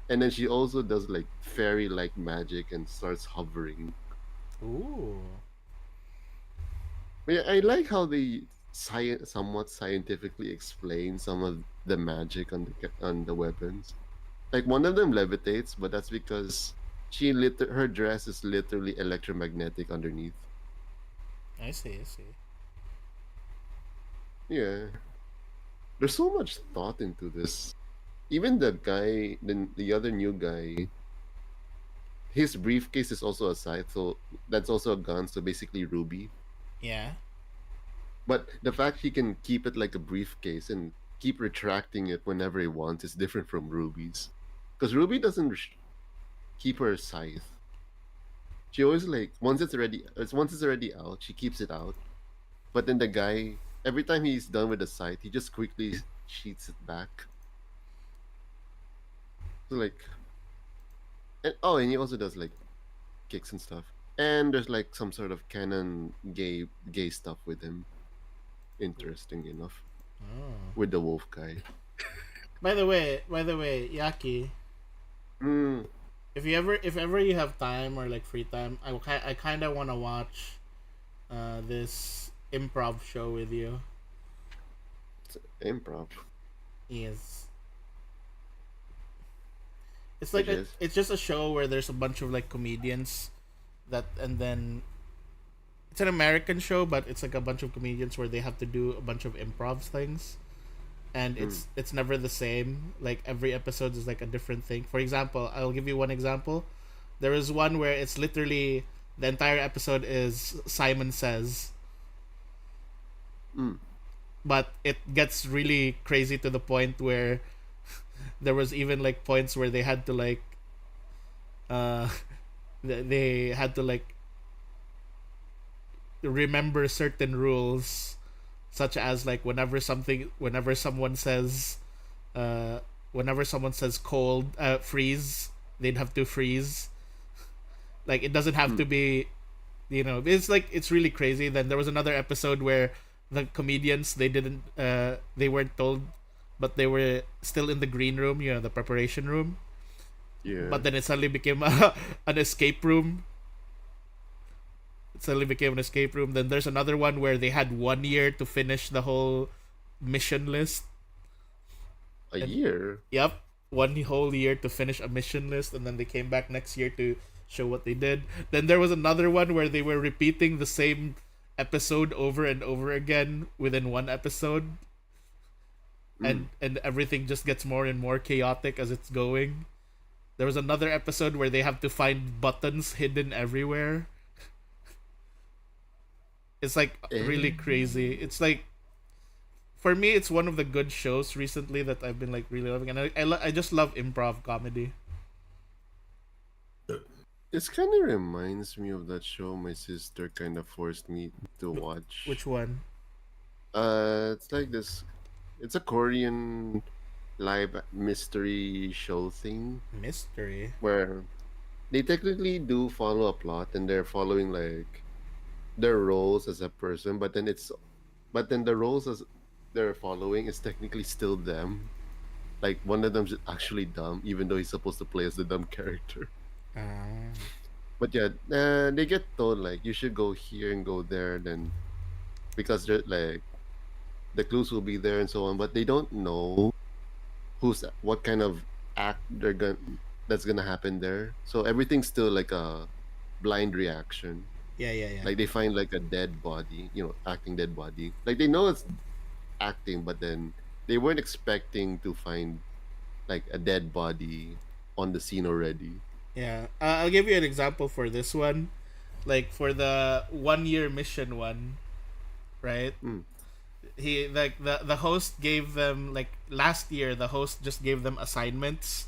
and then she also does like fairy like magic and starts hovering. Ooh. But yeah, I like how they somewhat scientifically explain some of the magic on the weapons. Like one of them levitates, but that's because her dress is literally electromagnetic underneath. I see. I see. Yeah, there's so much thought into this. Even the guy, the other new guy, his briefcase is also a scythe, so that's also a gun. So basically, Ruby. Yeah. But the fact he can keep it like a briefcase and keep retracting it whenever he wants is different from Ruby's. Because Ruby doesn't keep her scythe. She always like once it's already out, she keeps it out. But then the guy, every time he's done with the scythe, he just quickly sheets it back. So like, and he also does like kicks and stuff. And there's like some sort of canon gay stuff with him. Interesting enough, Oh. with the wolf guy. By the way, Yaki, Mm, if ever you have time or like free time, I kind of want to watch this improv show with you. improv, Yes. which is. It's just a show where there's a bunch of like comedians that and then it's an American show, but it's like a bunch of comedians where they have to do a bunch of improv things, and Mm, it's never the same. Like every episode is like a different thing. For example, I'll give you one example. There is one where it's literally the entire episode is Simon Says, mm, but it gets really crazy to the point where there was even like points where they had to like uh they had to like remember certain rules, such as like uh whenever someone says cold, freeze, they'd have to freeze. Like it doesn't have mm. to be, it's like it's really crazy. Then there was another episode where the comedians, they weren't told, but they were still in the green room, the preparation room, Yeah. but then it suddenly became an escape room. It suddenly became an escape room. Then there's another one where they had 1 year to finish the whole mission list. A And year. yep, 1 whole year to finish a mission list, and then they came back next year to show what they did. Then there was another one where they were repeating the same episode over and over again within one episode, Mm. and everything just gets more and more chaotic as it's going. There was another episode where they have to find buttons hidden everywhere. It's like really Eh. crazy. It's like, for me, it's one of the good shows recently that I've been like really loving, and I just love improv comedy. This kind of reminds me of that show my sister kind of forced me to watch. Which one? It's like this. It's a Korean live mystery show thing Mystery. where they technically do follow a plot and they're following like their roles as a person, but then the roles they're following is technically still them. Like one of them's actually dumb, even though he's supposed to play as the dumb character. Ah. But yeah, they get told like you should go here and go there, then because they're like the clues will be there and so on. But they don't know what kind of act they're gonna that's gonna happen there. So everything's still like a blind reaction. Yeah, yeah, yeah. Like they find like a dead body, acting dead body. Like they know it's acting, but then they weren't expecting to find like a dead body on the scene already. Yeah. I'll give you an example for this one. Like for the 1 year mission one, right? Mm. He like the host gave them like last year the host just gave them assignments,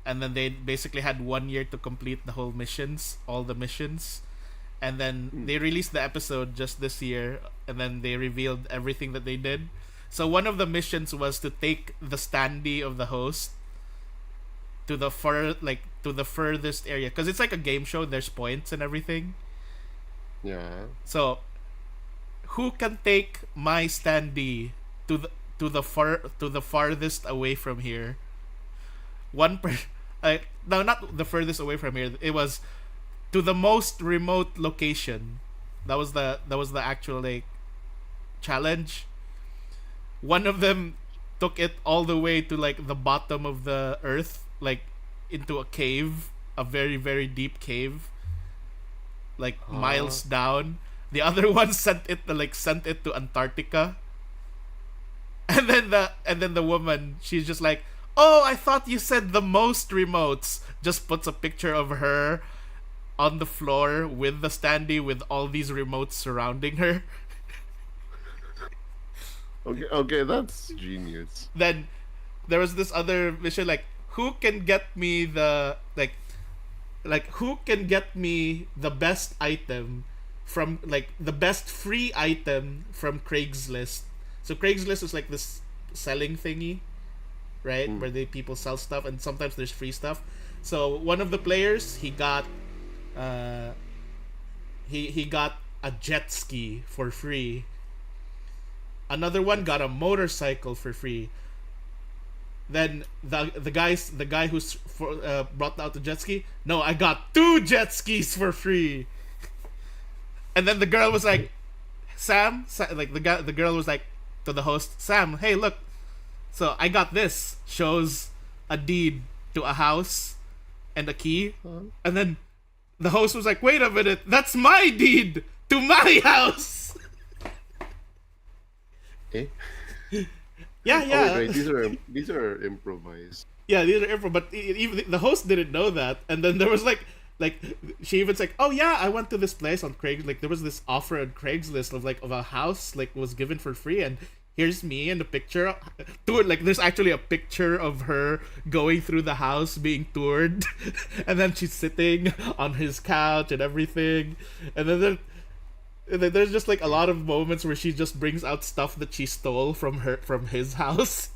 and then they basically had 1 year to complete the whole missions, all the missions. And then they released the episode just this year, and then they revealed everything that they did. So one of the missions was to take the standee of the host to the to the furthest area, because it's like a game show. There's points and everything. Yeah. So, who can take my standee to the farthest away from here? No, not the furthest away from here. It was to the most remote location. That was the actual like challenge. One of them took it all the way to like the bottom of the earth, like into a cave, a very very deep cave, like miles down. The other one sent it to Antarctica. And then the woman, she's just like, "Oh, I thought you said the most remotes." Just puts a picture of her on the floor with the standee with all these remotes surrounding her. Okay, that's genius. Then there was this other mission like, who can get me the who can get me the best item from like the best free item from Craigslist. So Craigslist is like this selling thingy, right? Where people sell stuff, and sometimes there's free stuff. So one of the players, he got he got a jet ski for free. Another one got a motorcycle for free. Then the guy who's brought out the jet ski, no, I got 2 jet skis for free. And then the girl was like, Sam, like the girl was like to the host, Sam, hey, look, so I got this. Shows a deed to a house and a key. And then the host was like, wait a minute, that's my deed to my house. Eh? Yeah, yeah. Oh, wait, these are improvised. Yeah, these are improv, but even the host didn't know that. And then there was like she even's like, oh yeah, I went to this place on Craigslist. Like there was this offer on Craigslist of a house like was given for free, and here's me and the picture toured. Like there's actually a picture of her going through the house being toured, and then she's sitting on his couch and everything, and then there's just like a lot of moments where she just brings out stuff that she stole from his house.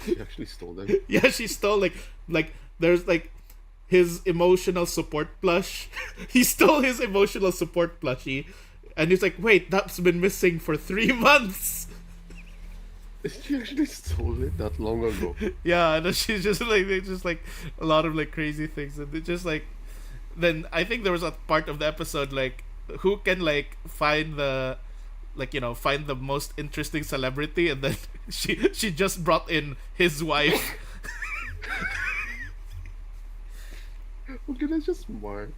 She actually stole them. Yeah, she stole like there's like his emotional support plush. He stole his emotional support plushie, and he's like, wait, that's been missing for 3 months. She actually stole it that long ago. Yeah, and then she's just like, they just like a lot of like crazy things, and it just like, then I think there was a part of the episode like, who can like find the find the most interesting celebrity, and then she just brought in his wife. Okay, that's just smart.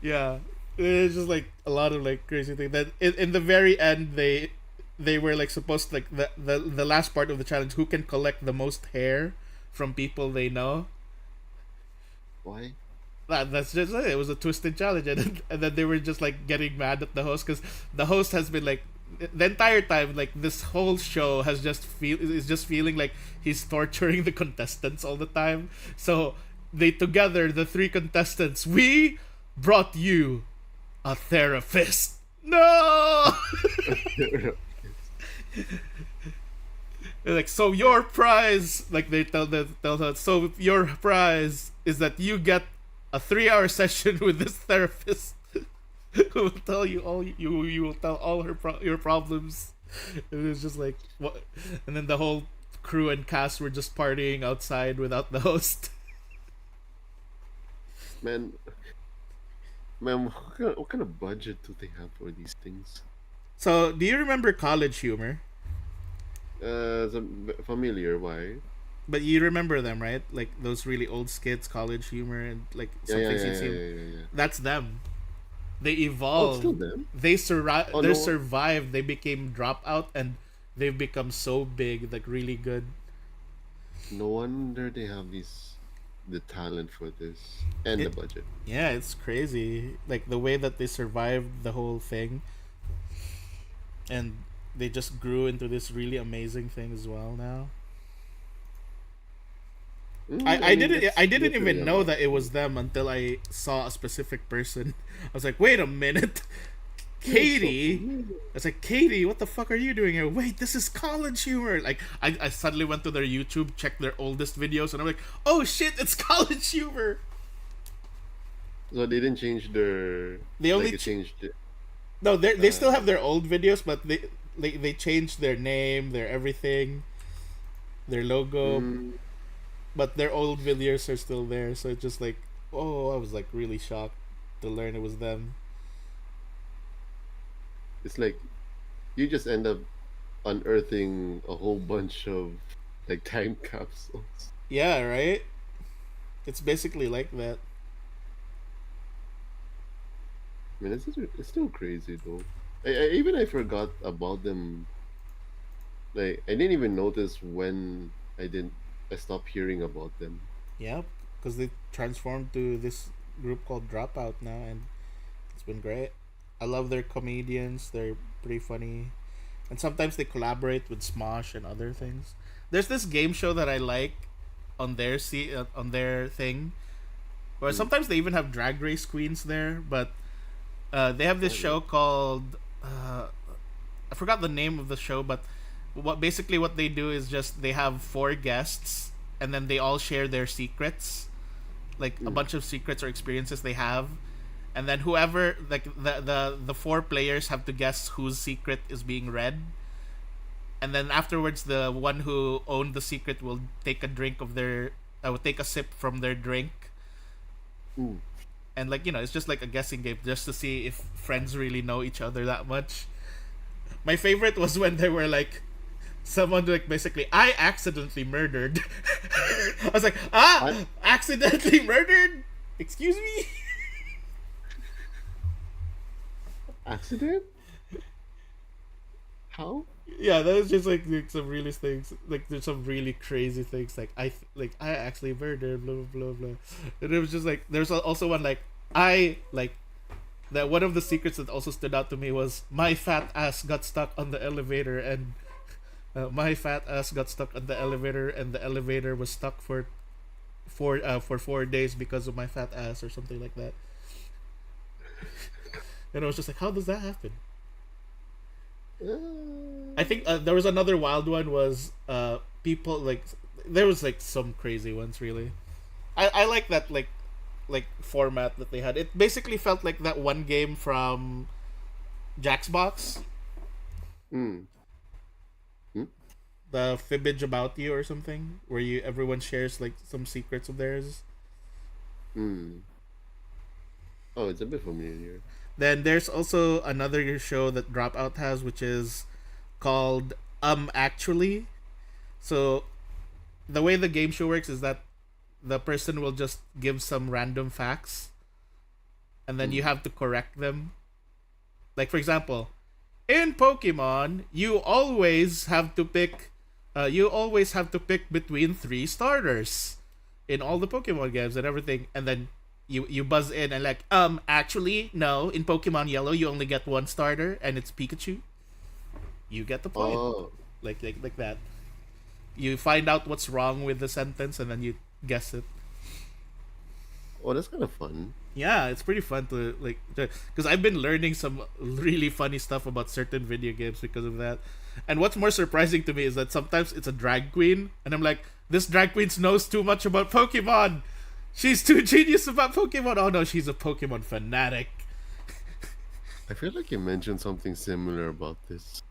Yeah, it's just like a lot of like crazy things. That in the very end, they were like supposed to, like the last part of the challenge, who can collect the most hair from people they know. Why? That's just it. It was a twisted challenge, and then they were just like getting mad at the host, because the host has been like the entire time, like this whole show is just feeling like he's torturing the contestants all the time. So they together, the 3 contestants, we brought you a therapist. No. They're like, so your prize, like they tell her, so your prize is that you get a 3-hour session with this therapist who will tell you all you will tell all your problems. It was just like what, and then the whole crew and cast were just partying outside without the host. Man, man, what kind of budget do they have for these things? So, do you remember College Humor? It's familiar. Why? But you remember them, right? Like those really old skits, College Humor, and like Yeah, some yeah, things yeah, you've yeah, seen. yeah, yeah, yeah. That's them. They Oh, it's evolved. still them. They survived. Oh They no, survived. They became dropout, and they've become so big, like really good. no wonder they have the talent for this and the It, budget. yeah, it's crazy. Like the way that they survived the whole thing, and they just grew into this really amazing thing as well now. I I mean, didn't that's I didn't literally even a know lot. that it was them until I saw a specific person. I was like, wait a minute, Yeah, it's so Katie. familiar. I was like, Katie, what the fuck are you doing here? Wait, this is College Humor. Like, I suddenly went to their YouTube, checked their oldest videos, and I'm like, oh shit, it's College Humor. So they didn't change their They like only it changed it. no, they still Uh, have their old videos, but they changed their name, their everything, their logo, mm, but their old videos are still there. So it's just like, oh, I was like really shocked to learn it was them. it's like you just end up unearthing a whole bunch of like time capsules. Yeah, right. It's basically like that. I mean, it's still crazy though. I forgot about them. Like I didn't even notice when I stopped hearing about them. Yep, because they transformed to this group called Dropout now, and it's been great. I love their comedians; they're pretty funny, and sometimes they collaborate with Smosh and other things. There's this game show that I like on their thing, where Mm. sometimes they even have drag race queens there. But they have this Oh, show yeah. called I forgot the name of the show, but what they do is just they have four guests, and then they all share their secrets, like a Mm. bunch of secrets or experiences they have, and then whoever like the four players have to guess whose secret is being read, and then afterwards the one who owned the secret will take a drink of their will take a sip from their drink, Ooh. and like it's just like a guessing game just to see if friends really know each other that much. My favorite was when they were like someone like basically I accidentally murdered. I was like, I accidentally murdered? Excuse me? accident? How? Yeah, that was just like some really things. Like there's some really crazy things. Like I actually murdered blah blah blah blah. And it was just like there's also one like I like that one of the secrets that also stood out to me was my fat ass got stuck on the elevator and my fat ass got stuck on the elevator and the elevator was stuck for 4 days because of my fat ass or something like that. And I was just like, how does that happen? I think there was another wild one was people like there was like some crazy ones really. I like that like format that they had. It basically felt like that one game from Jack's Box, Mm. Hmm? the Fibbage About You or something, where you everyone shares like some secrets of theirs. Mm. Oh, it's a bit familiar. Then there's also another show that Dropout has, which is called Actually. So the way the game show works is that the person will just give some random facts, and then you Mm. have to correct them. Like for example, in Pokemon, you always have to pick between three starters in all the Pokemon games and everything, and then you buzz in and like actually no, in Pokemon Yellow you only get one starter and it's Pikachu. You get the point. Oh, Like that. You find out what's wrong with the sentence and then you guess it. oh, that's kind of fun. Yeah, it's pretty fun to like because I've been learning some really funny stuff about certain video games because of that. And what's more surprising to me is that sometimes it's a drag queen, and I'm like, this drag queen knows too much about Pokemon. She's too genius about Pokemon. Oh no, she's a Pokemon fanatic. I feel like you mentioned something similar about this.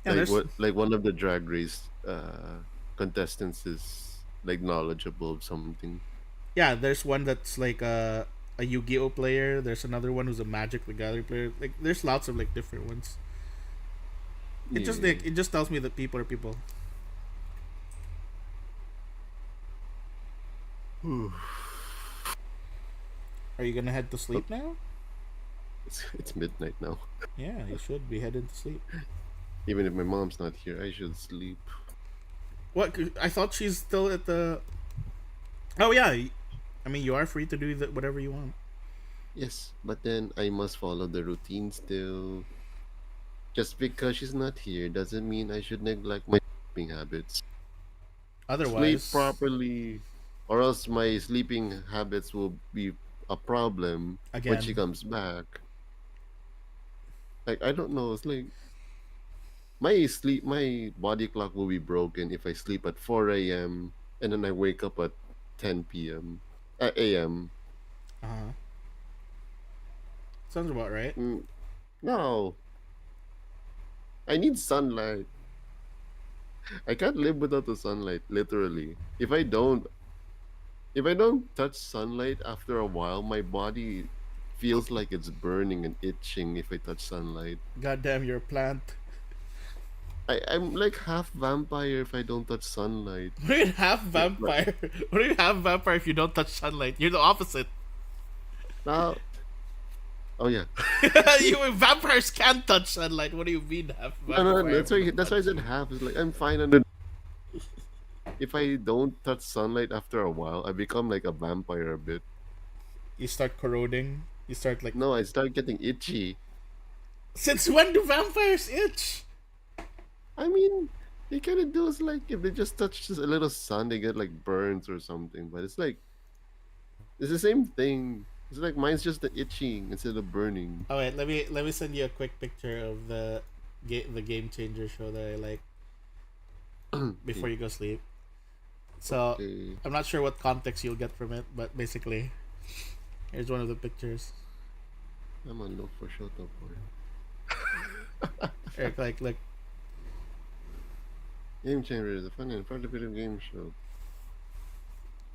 Yeah, there's Like one of the drag race contestants is like knowledgeable of something. there's one that's like a Yu-Gi-Oh player. There's another one who's a Magic the Gathering player. Like there's lots of like different ones. Yeah. It just tells me that people are people. Are you gonna head to sleep now? It's midnight now. Yeah, you should be heading to sleep. Even if my mom's not here, I should sleep. What? I thought she's still at the. Oh yeah, I mean you are free to do whatever you want. Yes, but then I must follow the routine still. Just because she's not here doesn't mean I should neglect my sleeping habits. Sleep Otherwise, properly, or else my sleeping habits will be a problem when she again, comes back. Like I don't know, it's like my body clock will be broken if I sleep at 4 a.m. and then I wake up at 10 p.m. A.m. uh, sounds about right. Mm, no, I need sunlight. I can't live without the sunlight, literally. If I don't touch sunlight after a while, my body feels like it's burning and itching if I touch sunlight. Goddamn, you're a plant. I'm like half vampire if I don't touch sunlight. What do you have Like vampire? What do you have vampire if you don't touch sunlight? You're the opposite. now, oh yeah. You vampires can't touch sunlight. What do you mean have No, no, vampire? that's why I said half. It's like I'm fine under. If I don't touch sunlight after a while, I become like a vampire a bit. You start corroding. You start like. No, I start getting itchy. Since when do vampires itch? I mean, they kind of do is like if they just touch just a little sun, they get like burns or something. But it's like it's the same thing. It's like mine's just the itching instead of burning. Oh wait, let me send you a quick picture of the game changer show that I like before you go sleep. So Okay. I'm not sure what context you'll get from it, but basically, here's one of the pictures. I'm on look for shut up boy. Eric, like Game Changer is a fun and informative game show.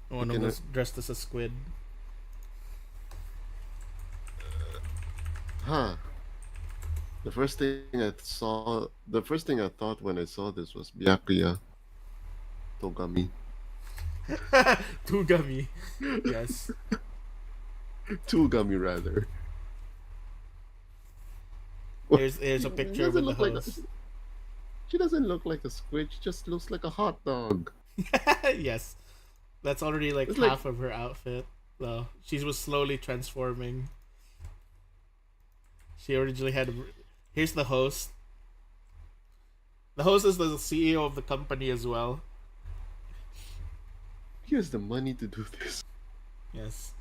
one of can, those dressed as a squid. Huh. The first thing I thought when I saw this was Byakuya Togami. Tugami. Yes. Tugami rather. Here's a She picture doesn't with the look like host. she doesn't look like a squid. She just looks like a hot dog. Yes. That's already like It's like half of her outfit. Though she was slowly transforming. She originally had. Here's the host. The host is the CEO of the company as well. he has the money to do this. Yes.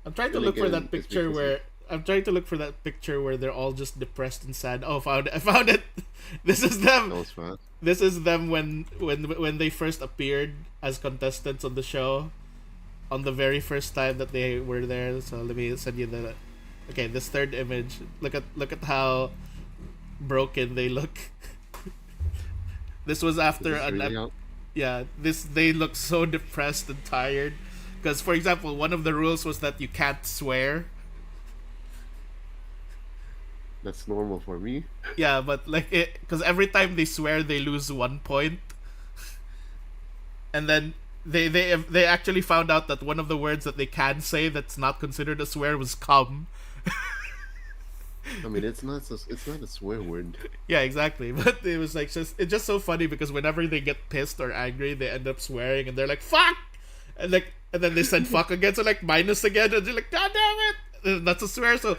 I'm trying to Then look for again, that it's picture because where I'm trying to look for that picture where they're all just depressed and sad. Oh, found it! I found it. This is that them. was fast. This is them when they first appeared as contestants on the show, on the very first time that they were there. So let me send you the. Okay, this third image. Look at how broken they look. This was after This is really out. yeah. This they look so depressed and tired. Because for example, one of the rules was that you can't swear. That's normal for me. Yeah, but like it, because every time they swear, they lose 1 point, and then they actually found out that one of the words that they can say that's not considered a swear was "cum." I mean, it's not a swear word. Yeah, exactly. But it was like it's just so funny because whenever they get pissed or angry, they end up swearing, and they're like "fuck," and then they said "fuck" again, so like minus again, and they're like "god damn it." That's a swear, so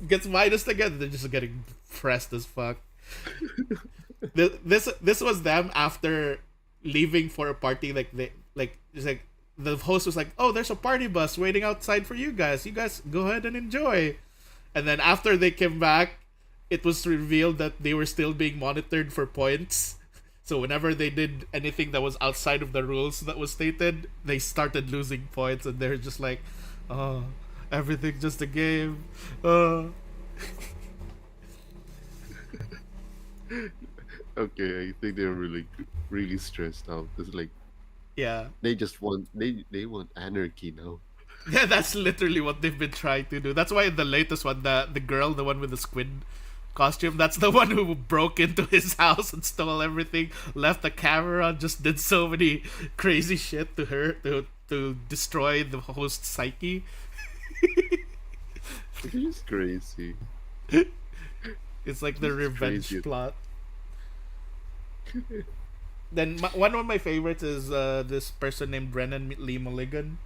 gets minus again. They're just getting pressed as fuck. This was them after leaving for a party. Like they like it's like the host was like, "Oh, there's a party bus waiting outside for you guys. You guys go ahead and enjoy." And then after they came back, it was revealed that they were still being monitored for points. So whenever they did anything that was outside of the rules that was stated, they started losing points, and they're just like, "Oh, everything's just a game." Okay, I think they're really stressed out. It's like Yeah. they just want they want anarchy now. Yeah, that's literally what they've been trying to do. That's why in the latest one, the girl, the one with the squid costume, that's the one who broke into his house and stole everything, left the camera, just did so many crazy shit to her to destroy the host's psyche. It's just crazy. It's like the This is revenge crazy. plot. Then one of my favorites is this person named Brennan Lee Mulligan,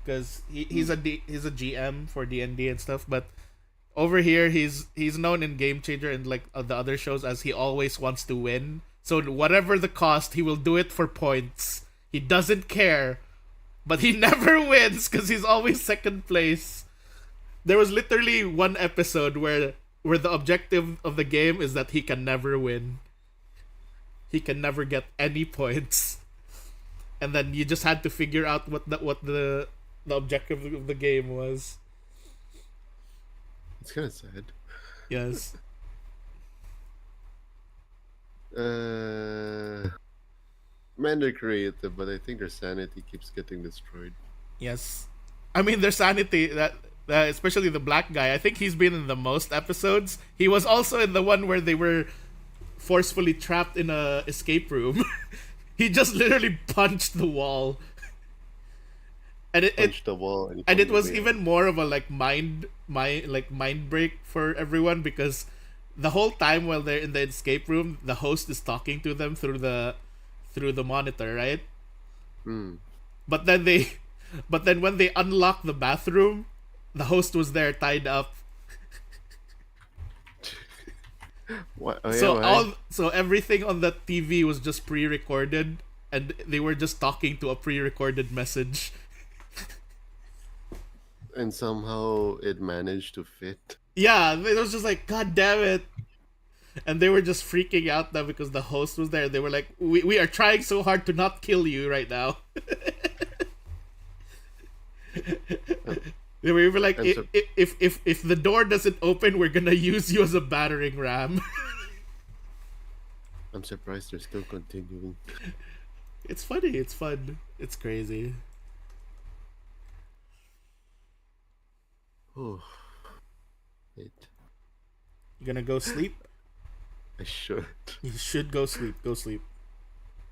because he's a GM for D&D and stuff, but over here he's known in Game Changer and like the other shows as he always wants to win. So whatever the cost, he will do it for points. He doesn't care, but he never wins because he's always second place. There was literally one episode where the objective of the game is that he can never win. He can never get any points. And then you just had to figure out what the objective of the game was. It's kind of sad. Yes. Man, they're creative, but I think their sanity keeps getting destroyed. Yes. I mean, their sanity, that especially the black guy, I think he's been in the most episodes. He was also in the one where they were forcefully trapped in a escape room. He just literally punched the wall. And Punch the wall, and, he and it found was the way even more of a like mind break for everyone, because the whole time while they're in the escape room, the host is talking to them through the monitor, right? out. Hmm. But then but then when they unlock the bathroom, the host was there tied up. What? Oh, yeah, So why? everything on the TV was just pre-recorded, and they were just talking to a pre-recorded message. And somehow it managed to fit. Yeah, it was just like, God damn it. And they were just freaking out now because the host was there. They were like, we are trying so hard to not kill you right now. They were even like, I'm sur- if the door doesn't open, we're gonna use you as a battering ram. I'm surprised they're still continuing. It's funny. It's fun. It's crazy. Oh, wait. You gonna go sleep? I should. You should go sleep. Go sleep.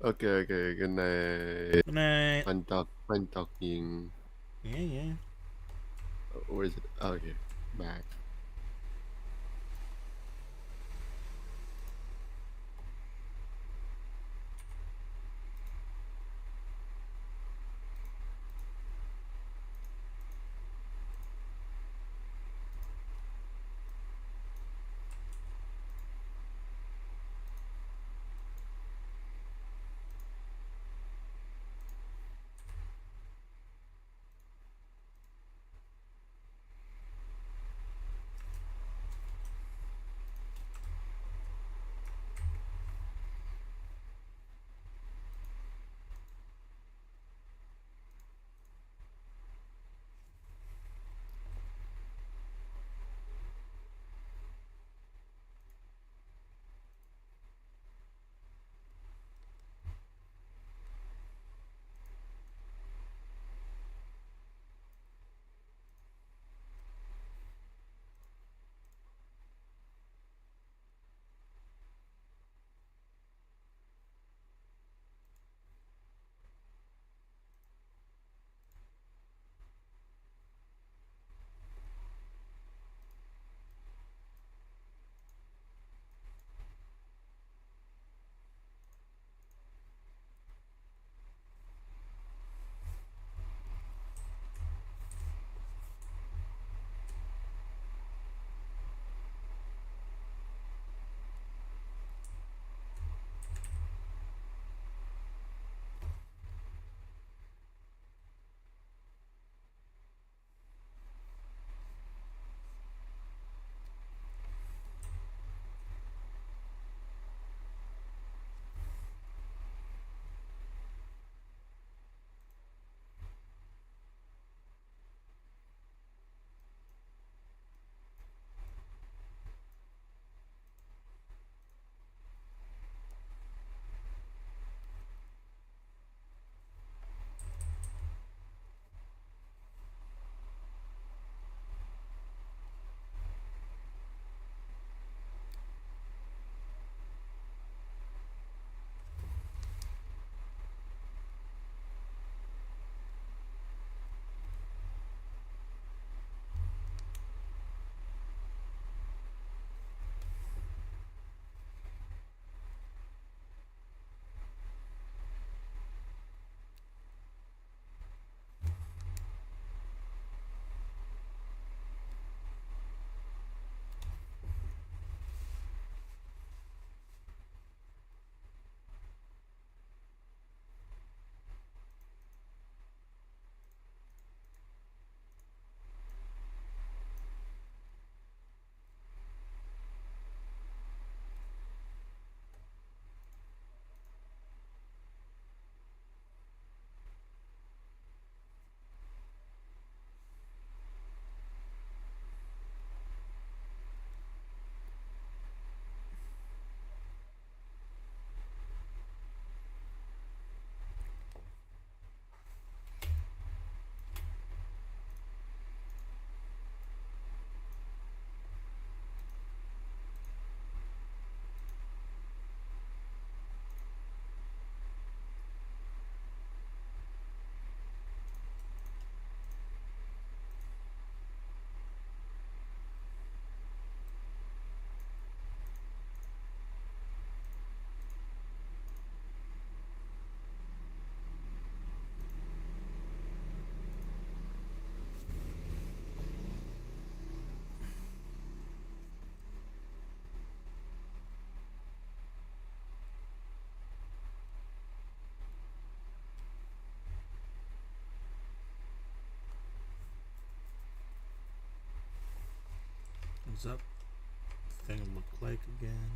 Okay, okay. Good night. Good night. Fun talking. Yeah, yeah. Where is it? Oh, okay. Back. What's that thing look like again?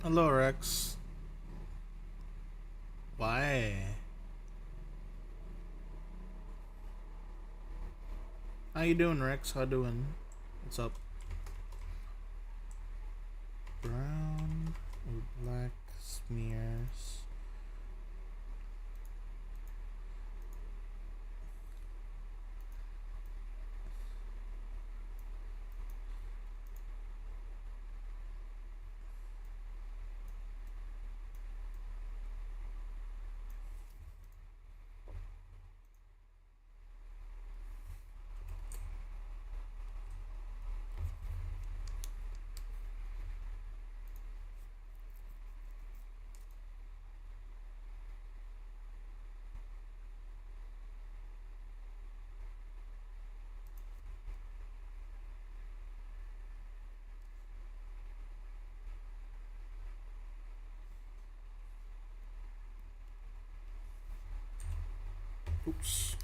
Hello, Rex. Why? How you doing, Rex? How doing? What's up? Brown or black smears. Oops.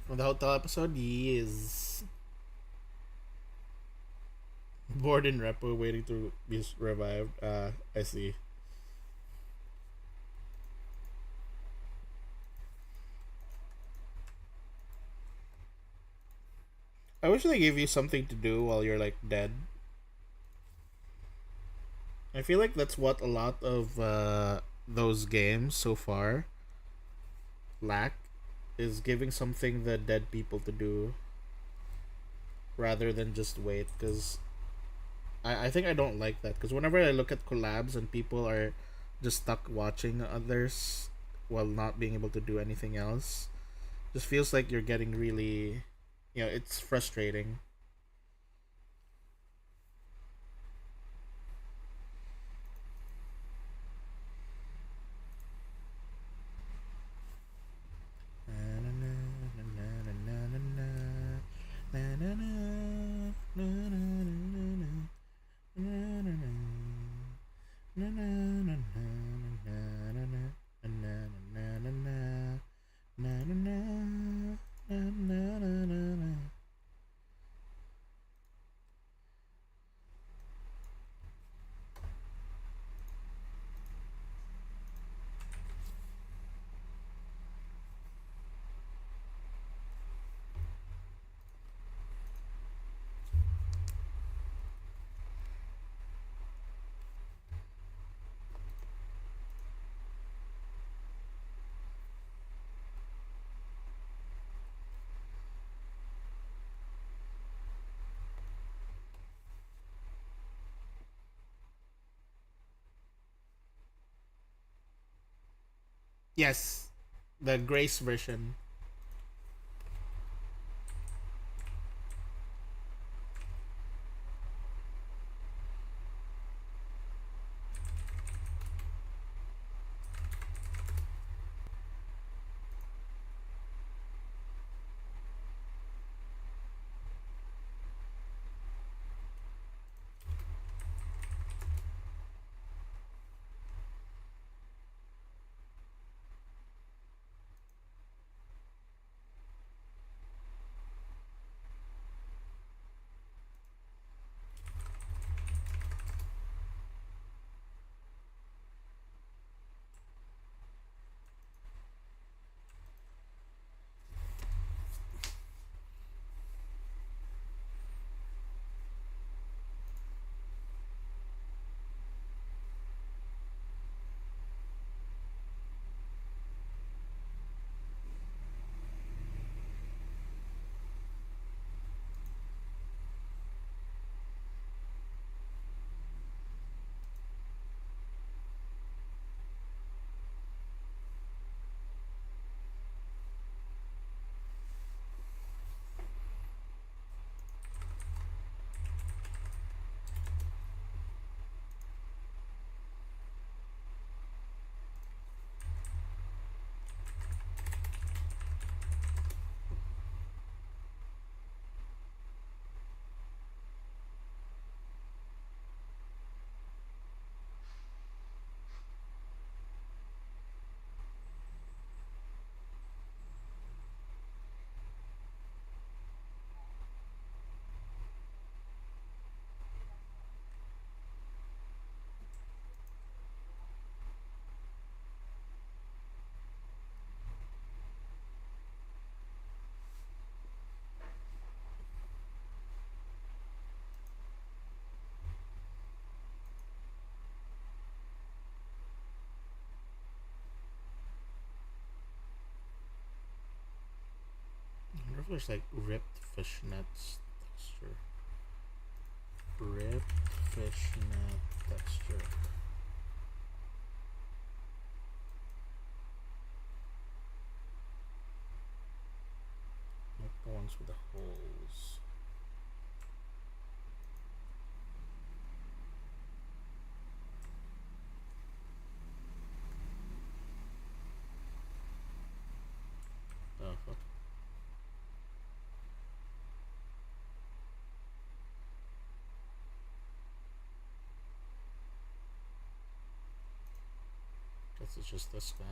From the hotel episode, yes. Bored in repo, waiting to be revived. I see. I wish they gave you something to do while you're like dead. I feel like that's what a lot of those games so far lack, is giving something the dead people to do rather than just wait. Because I think I don't like that. Because whenever I look at collabs and people are just stuck watching others while not being able to do anything else, just feels like you're getting really, it's frustrating. Yes, the Grace version. if there's like ripped fishnets texture. Ripped fishnet texture. Like the ones with the holes. Oh, fuck. Guess it's just this guy.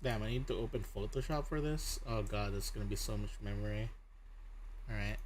Damn, I need to open Photoshop for this. Oh god, it's gonna be so much memory. Alright.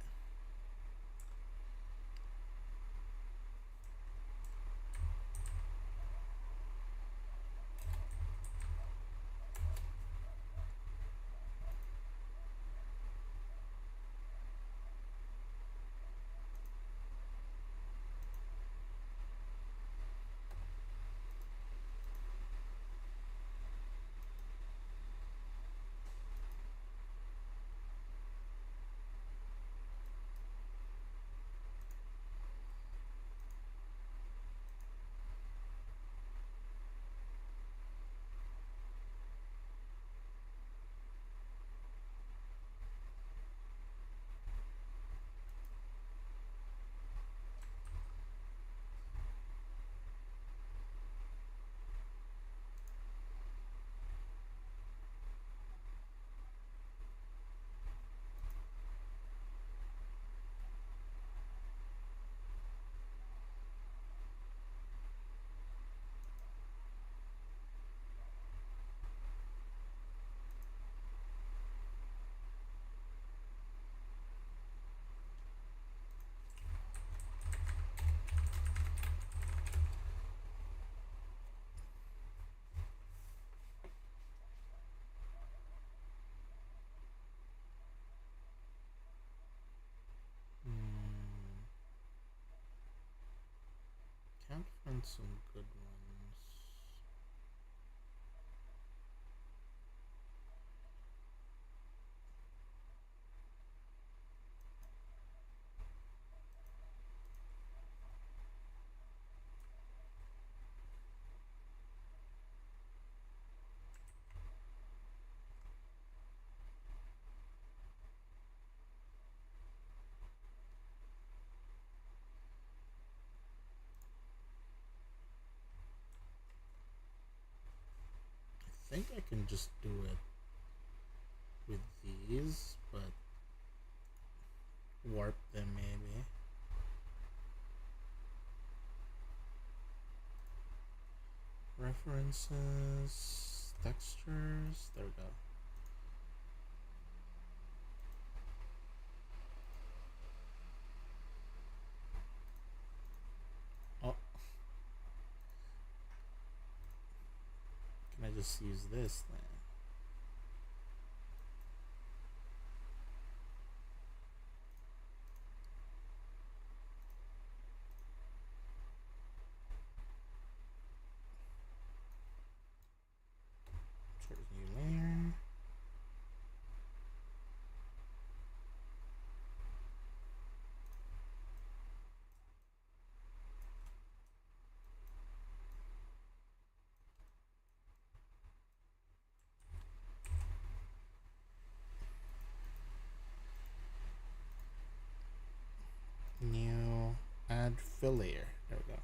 Can't find some good ones. I think I can just do it with these, but warp them maybe. References, textures, there we go. Oh, can I just use this then? Insert new layer. fill layer. There we go.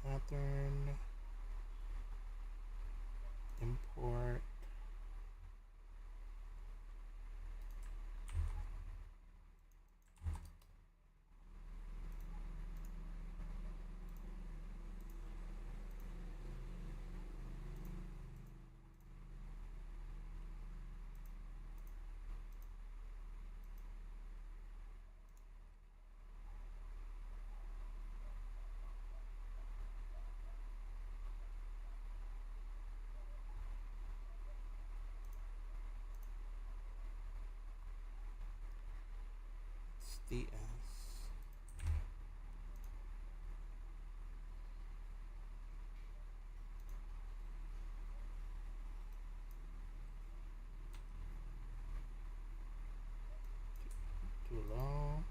Pattern. Import. DS. Too low.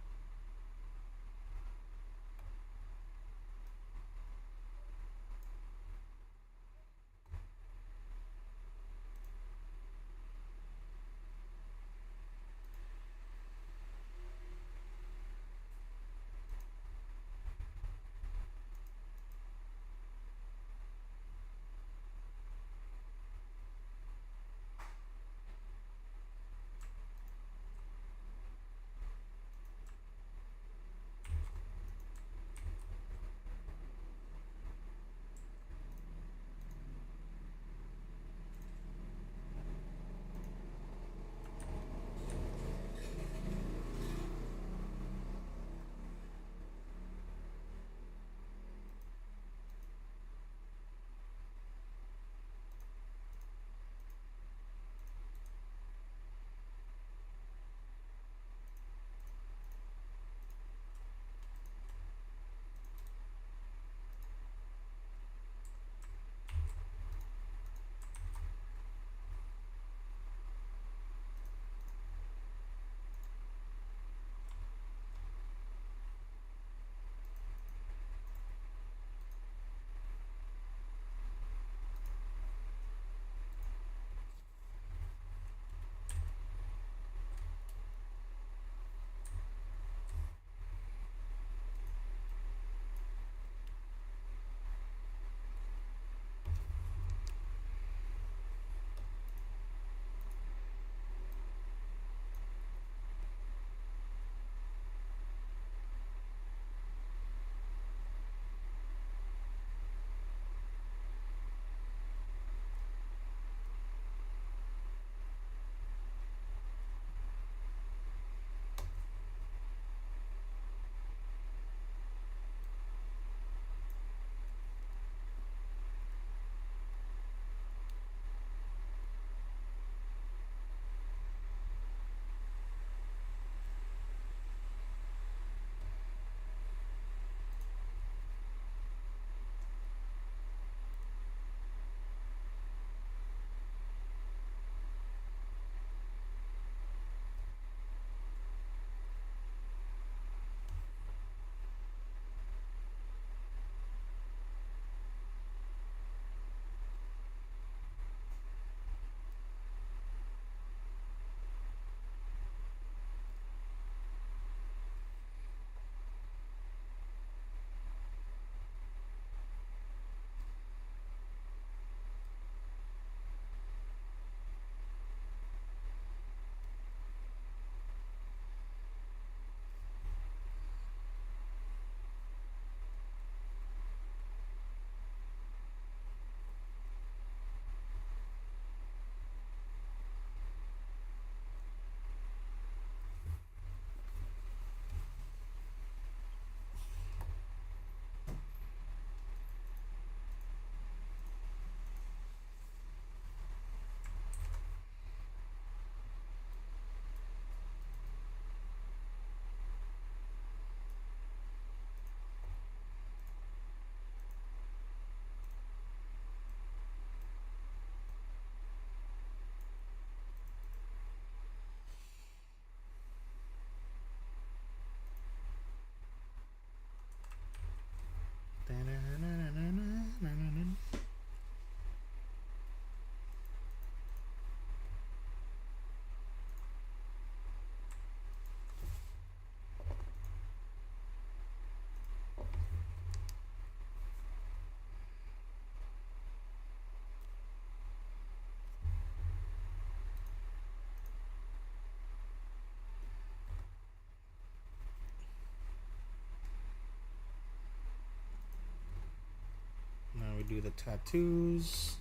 do the tattoos.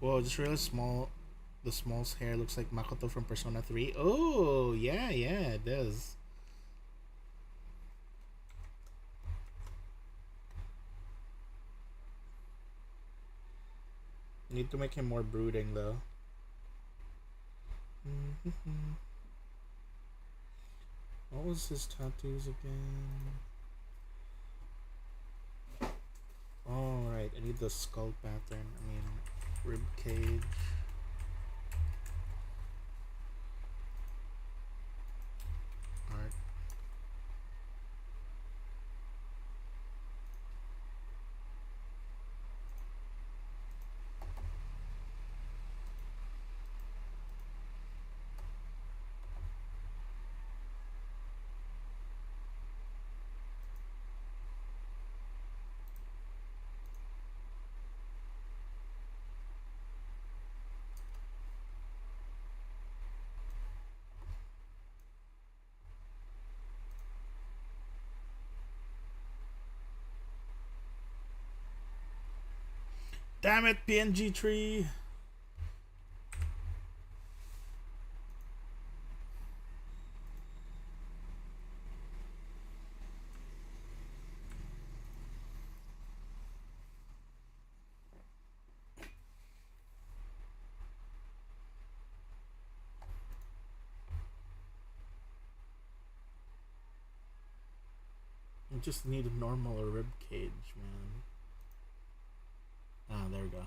Whoa, just really small. The small's hair looks like Makoto from Persona 3. Oh, yeah, it does. Need to make him more brooding, though. What was his tattoos again? Oh, right. I need the skull pattern. I mean, rib cage. Art. Damn it, PNG tree! I just need a normal rib cage, man. Ah, there we go.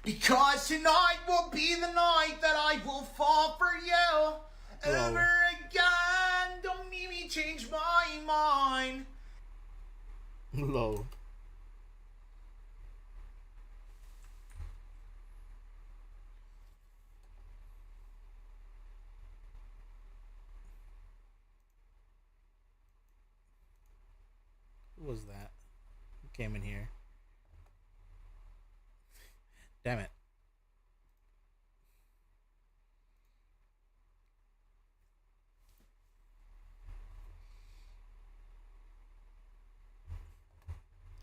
Because tonight will be the night that I will fall for you over again. Don't make me change my mind. Low. Who was that? Who came in here? Damn it.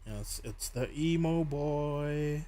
Yes, it's the emo boy.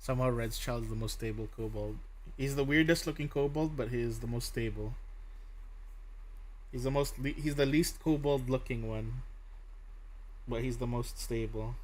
Somehow Red's Child is the most stable kobold. He's the weirdest looking kobold, but he is the most stable. He's the least kobold looking one, but he's the most stable.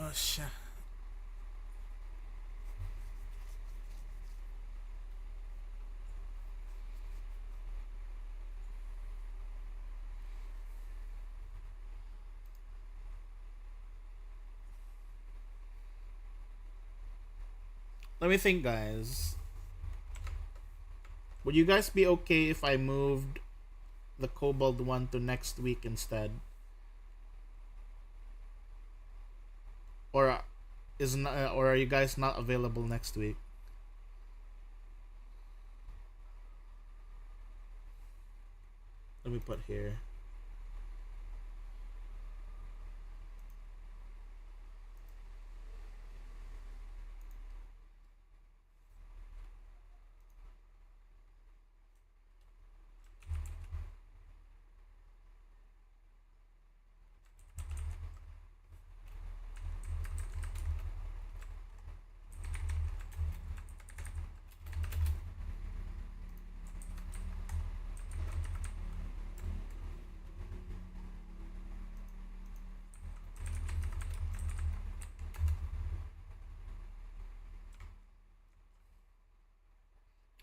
Oh shit. Let me think, guys. Would you guys be okay if I moved the kobold one to next week instead? Or or are you guys not available next week? Let me put here.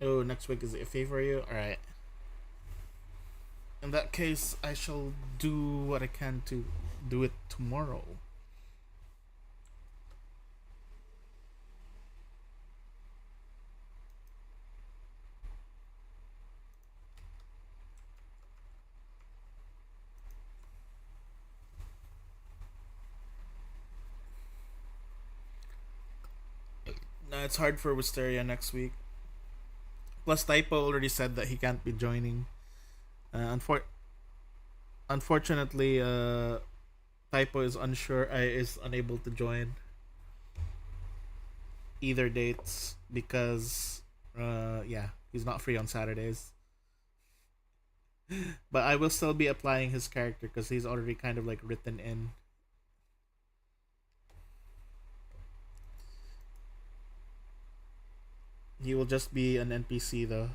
Oh, next week is iffy for you? Alright. In that case, I shall do what I can to do it tomorrow. No, it's hard for Wisteria next week. Plus, Typo already said that he can't be joining. Unfortunately, Typo is is unable to join either dates because, yeah, he's not free on Saturdays. But I will still be applying his character because he's already kind of like written in. He will just be an NPC though.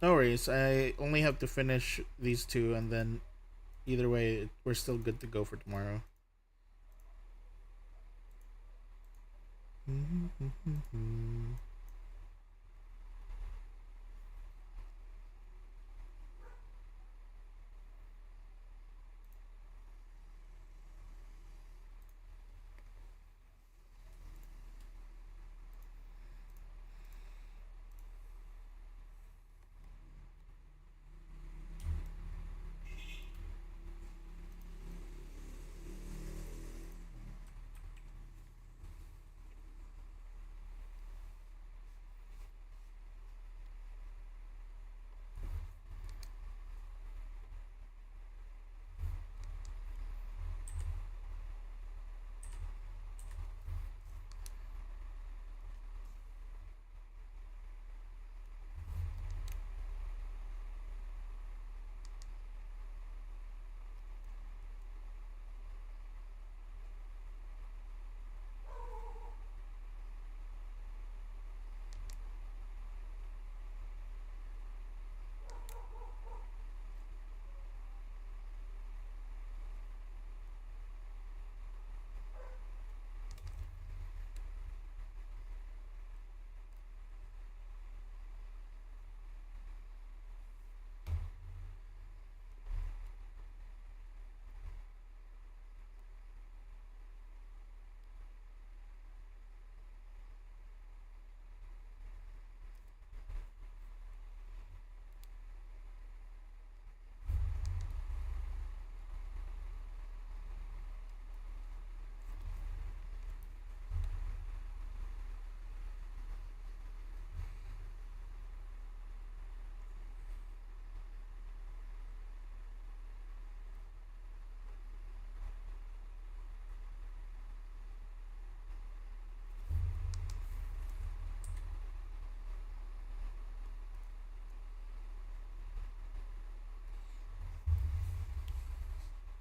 No worries. I only have to finish these two, and then either way, we're still good to go for tomorrow.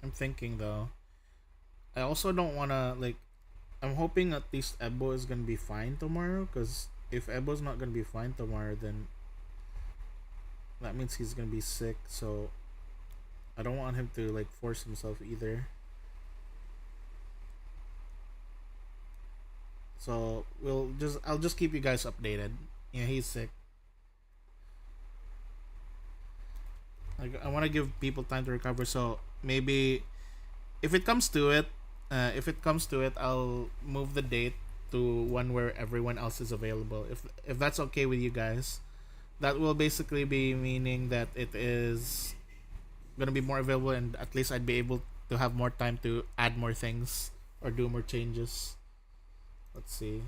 I'm thinking though. I also don't wanna like. I'm hoping at least Ebo is gonna be fine tomorrow. Cause if Ebo's not gonna be fine tomorrow, then that means he's gonna be sick. So I don't want him to like force himself either. So I'll just keep you guys updated. Yeah, he's sick. I want to give people time to recover. So maybe if it comes to it, I'll move the date to one where everyone else is available. If that's okay with you guys, that will basically be meaning that it is gonna be more available, and at least I'd be able to have more time to add more things or do more changes. Let's see.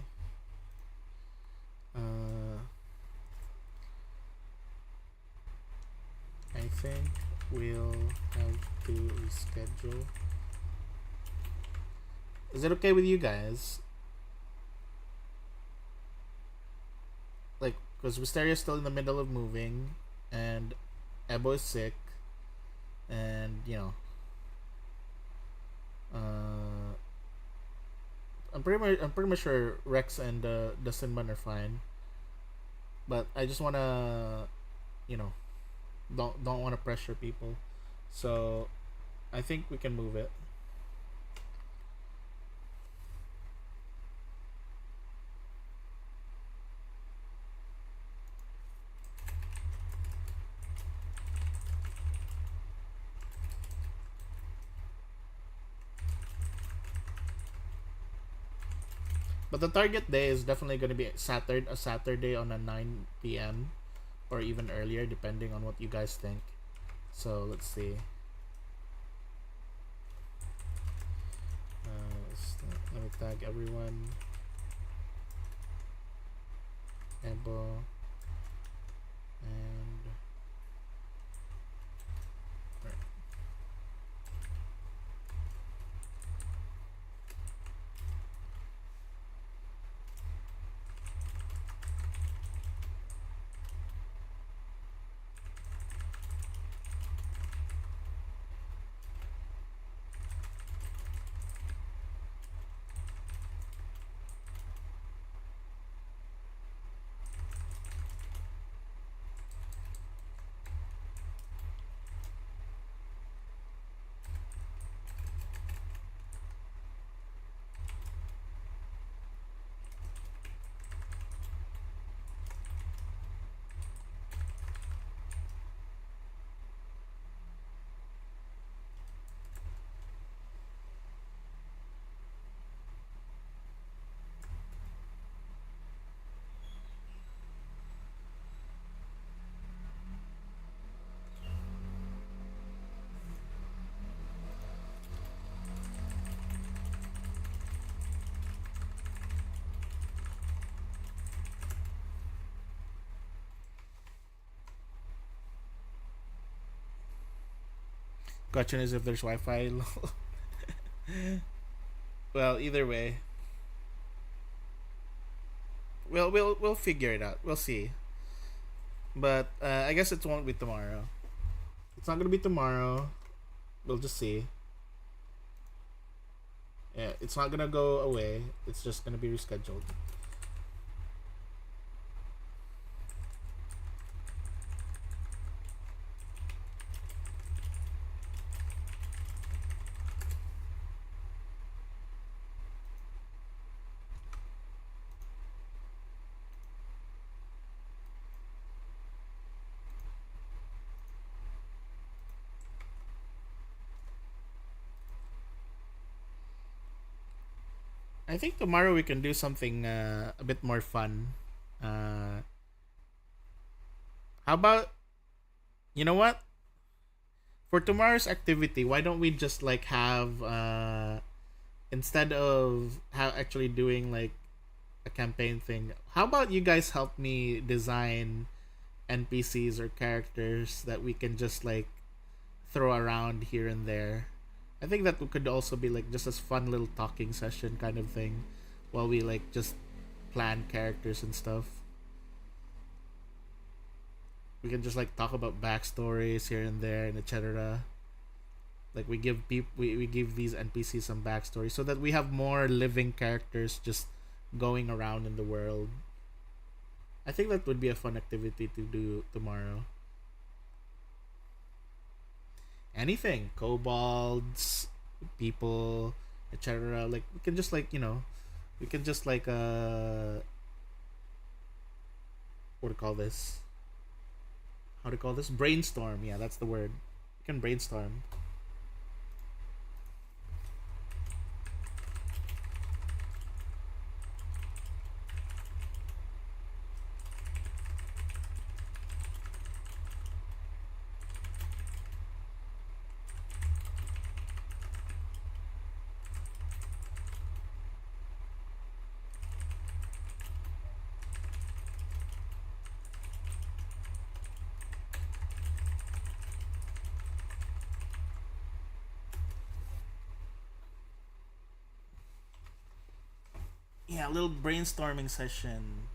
I think we'll have to reschedule. Is it okay with you guys? Like, because Wisteria's still in the middle of moving, and Ebo is sick, and I'm pretty much sure Rex and the Sinman are fine, but I just wanna, you know, don't want to pressure people, so I think we can move it. But the target day is definitely going to be a Saturday on a 9 p.m. or even earlier, depending on what you guys think. So let's see. Let me tag everyone. Ebo and Question is if there's Wi-Fi. Well, either way, we'll figure it out. We'll see. But I guess it won't be tomorrow. It's not gonna be tomorrow. We'll just see. Yeah, it's not gonna go away. It's just gonna be rescheduled. I think tomorrow we can do something a bit more fun. Uh, how about, you know what? For tomorrow's activity, why don't we just like have instead of actually doing like a campaign thing, how about you guys help me design NPCs or characters that we can just like throw around here and there. I think that could also be like just a fun little talking session kind of thing while we like just plan characters and stuff. We can just like talk about backstories here and there and etc. Like we give these NPCs some backstory so that we have more living characters just going around in the world. I think that would be a fun activity to do tomorrow. Anything, kobolds, people, etc. Like we can just like we can just like what to call this? How to call this? Brainstorm. Yeah, that's the word. We can brainstorm. Yeah, a little brainstorming session.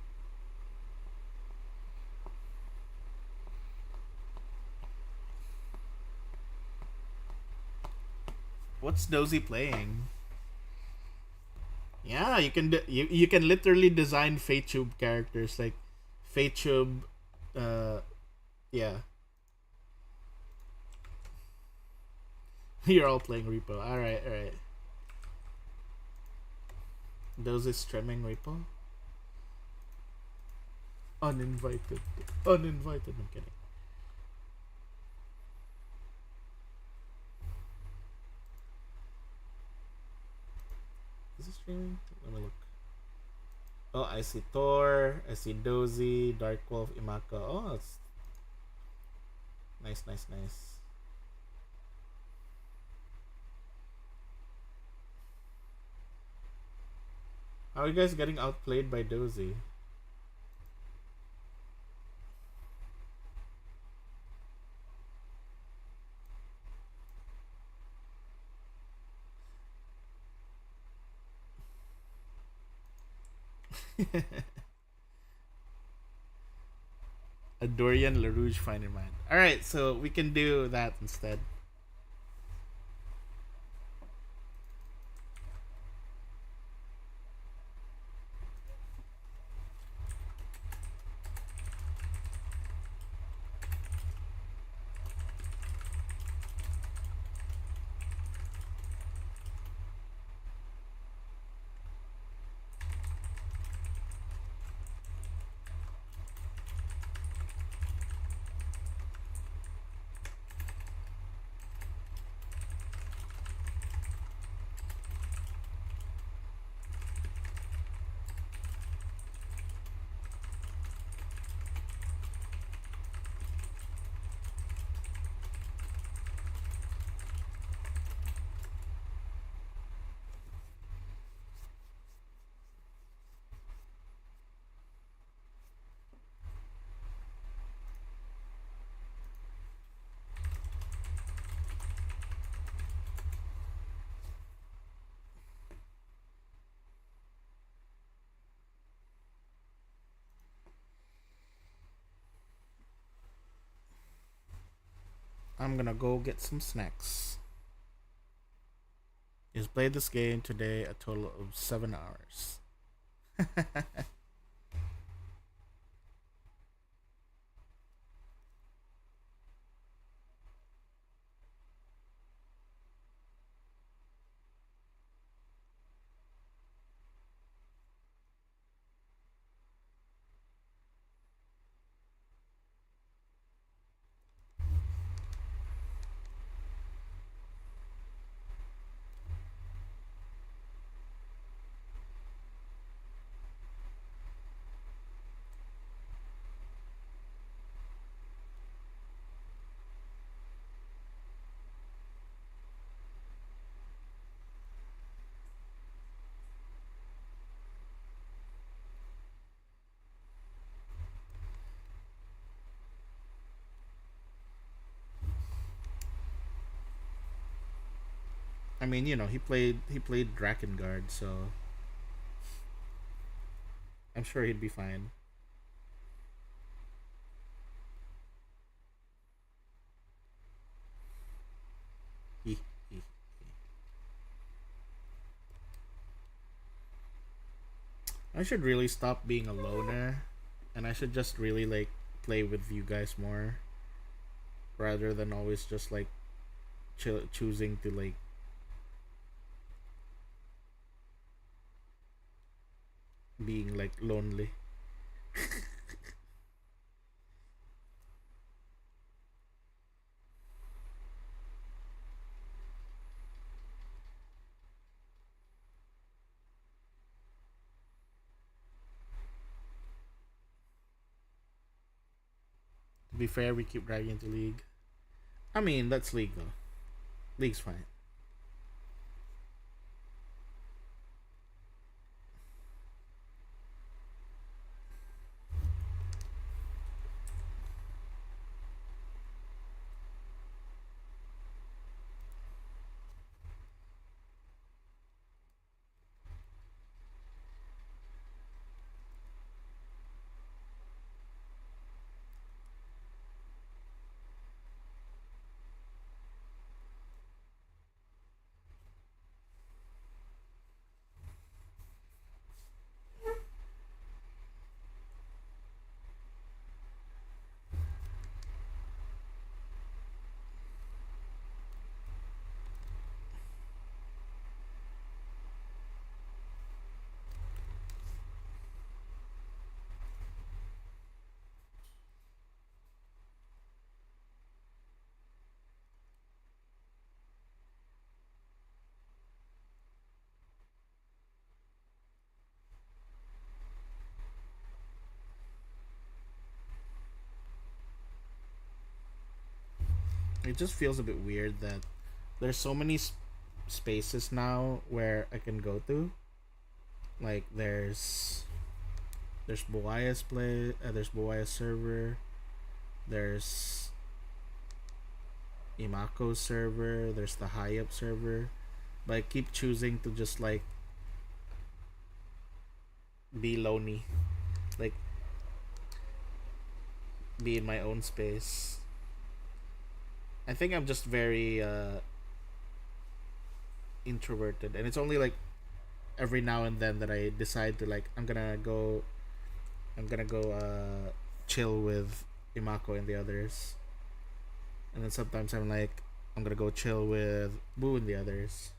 What's Dozy playing? Yeah, you can literally design Faytube characters like Faytube. Yeah. You're all playing Repo. All right, all right. Dozy streaming Repo. Uninvited. Uninvited. I'm kidding. Is it streaming? Let me look. Oh, I see Thor. I see Dozy, Dark Wolf, Imaka. Oh, it's nice, nice, nice. How are you guys getting outplayed by Dozy? A Dorian LaRouge fine in mind. Alright, so we can do that instead. I'm gonna go get some snacks. He's played this game today a total of 7 hours. I mean, he played Drakengard, so I'm sure he'd be fine. Hee, hee. I should really stop being a loner, and I should just really like play with you guys more, rather than always just like choosing to like being like lonely. To be fair, we keep dragging into League. I mean, that's League though. League's fine. It just feels a bit weird that there's so many spaces now where I can go to. Like there's Boaya's play, there's Boaya's server, there's Imako's server, there's the high up server, but I keep choosing to just like be lonely, like be in my own space. I think I'm just very introverted, and it's only like every now and then that I decide to like I'm gonna go chill with Imako and the others, and then sometimes I'm like I'm gonna go chill with Boo and the others.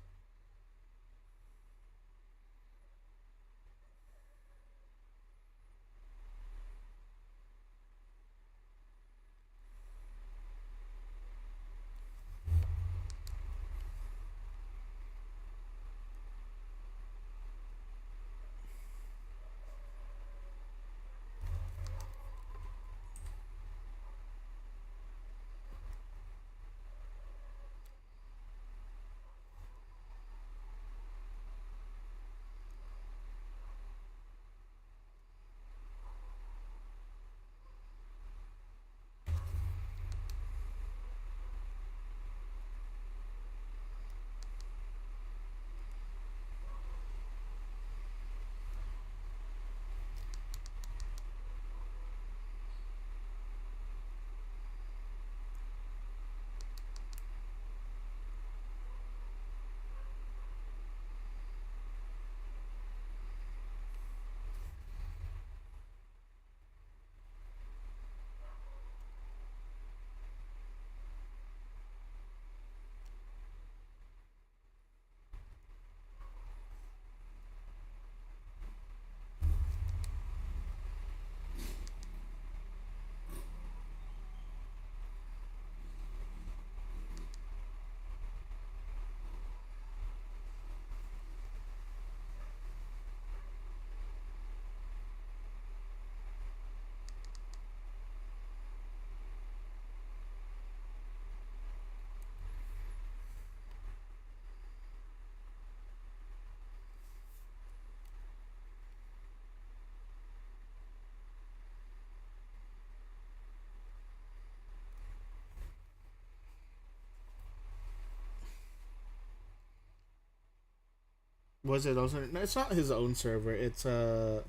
Was it also? No, it's not his own server. It's a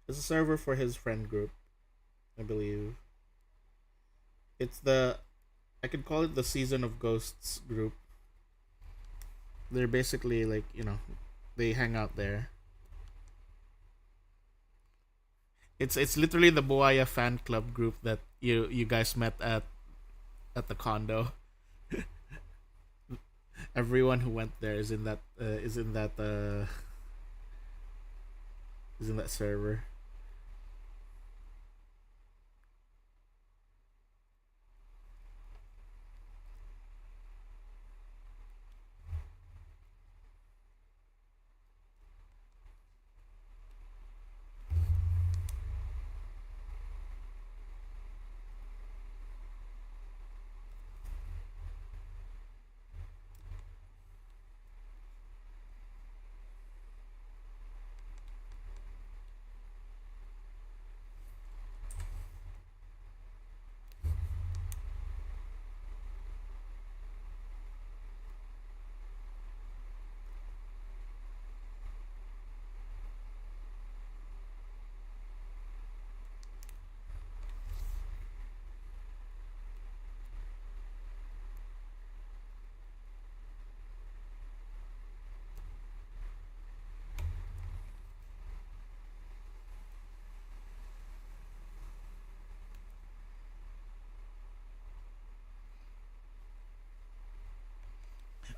server for his friend group, I believe. It's the I could call it the Season of Ghosts group. They're basically like, they hang out there. It's literally the Boaya fan club group that you guys met at the condo. Everyone who went there is in that server.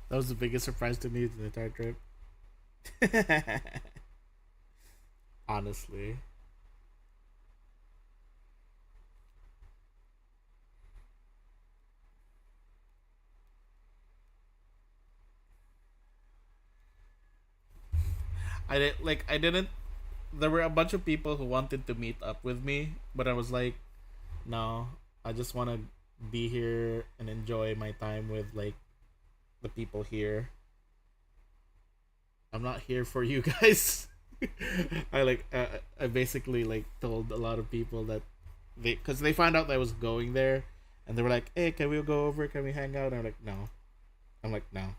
That was the biggest surprise to me in the entire trip. Honestly. I didn't there were a bunch of people who wanted to meet up with me, but I was like, no, I just want to be here and enjoy my time with like the people here. I'm not here for you guys. I basically like told a lot of people that because they found out that I was going there, and they were like, "Hey, can we go over? Can we hang out?" And I'm like, "No." I'm like, "No."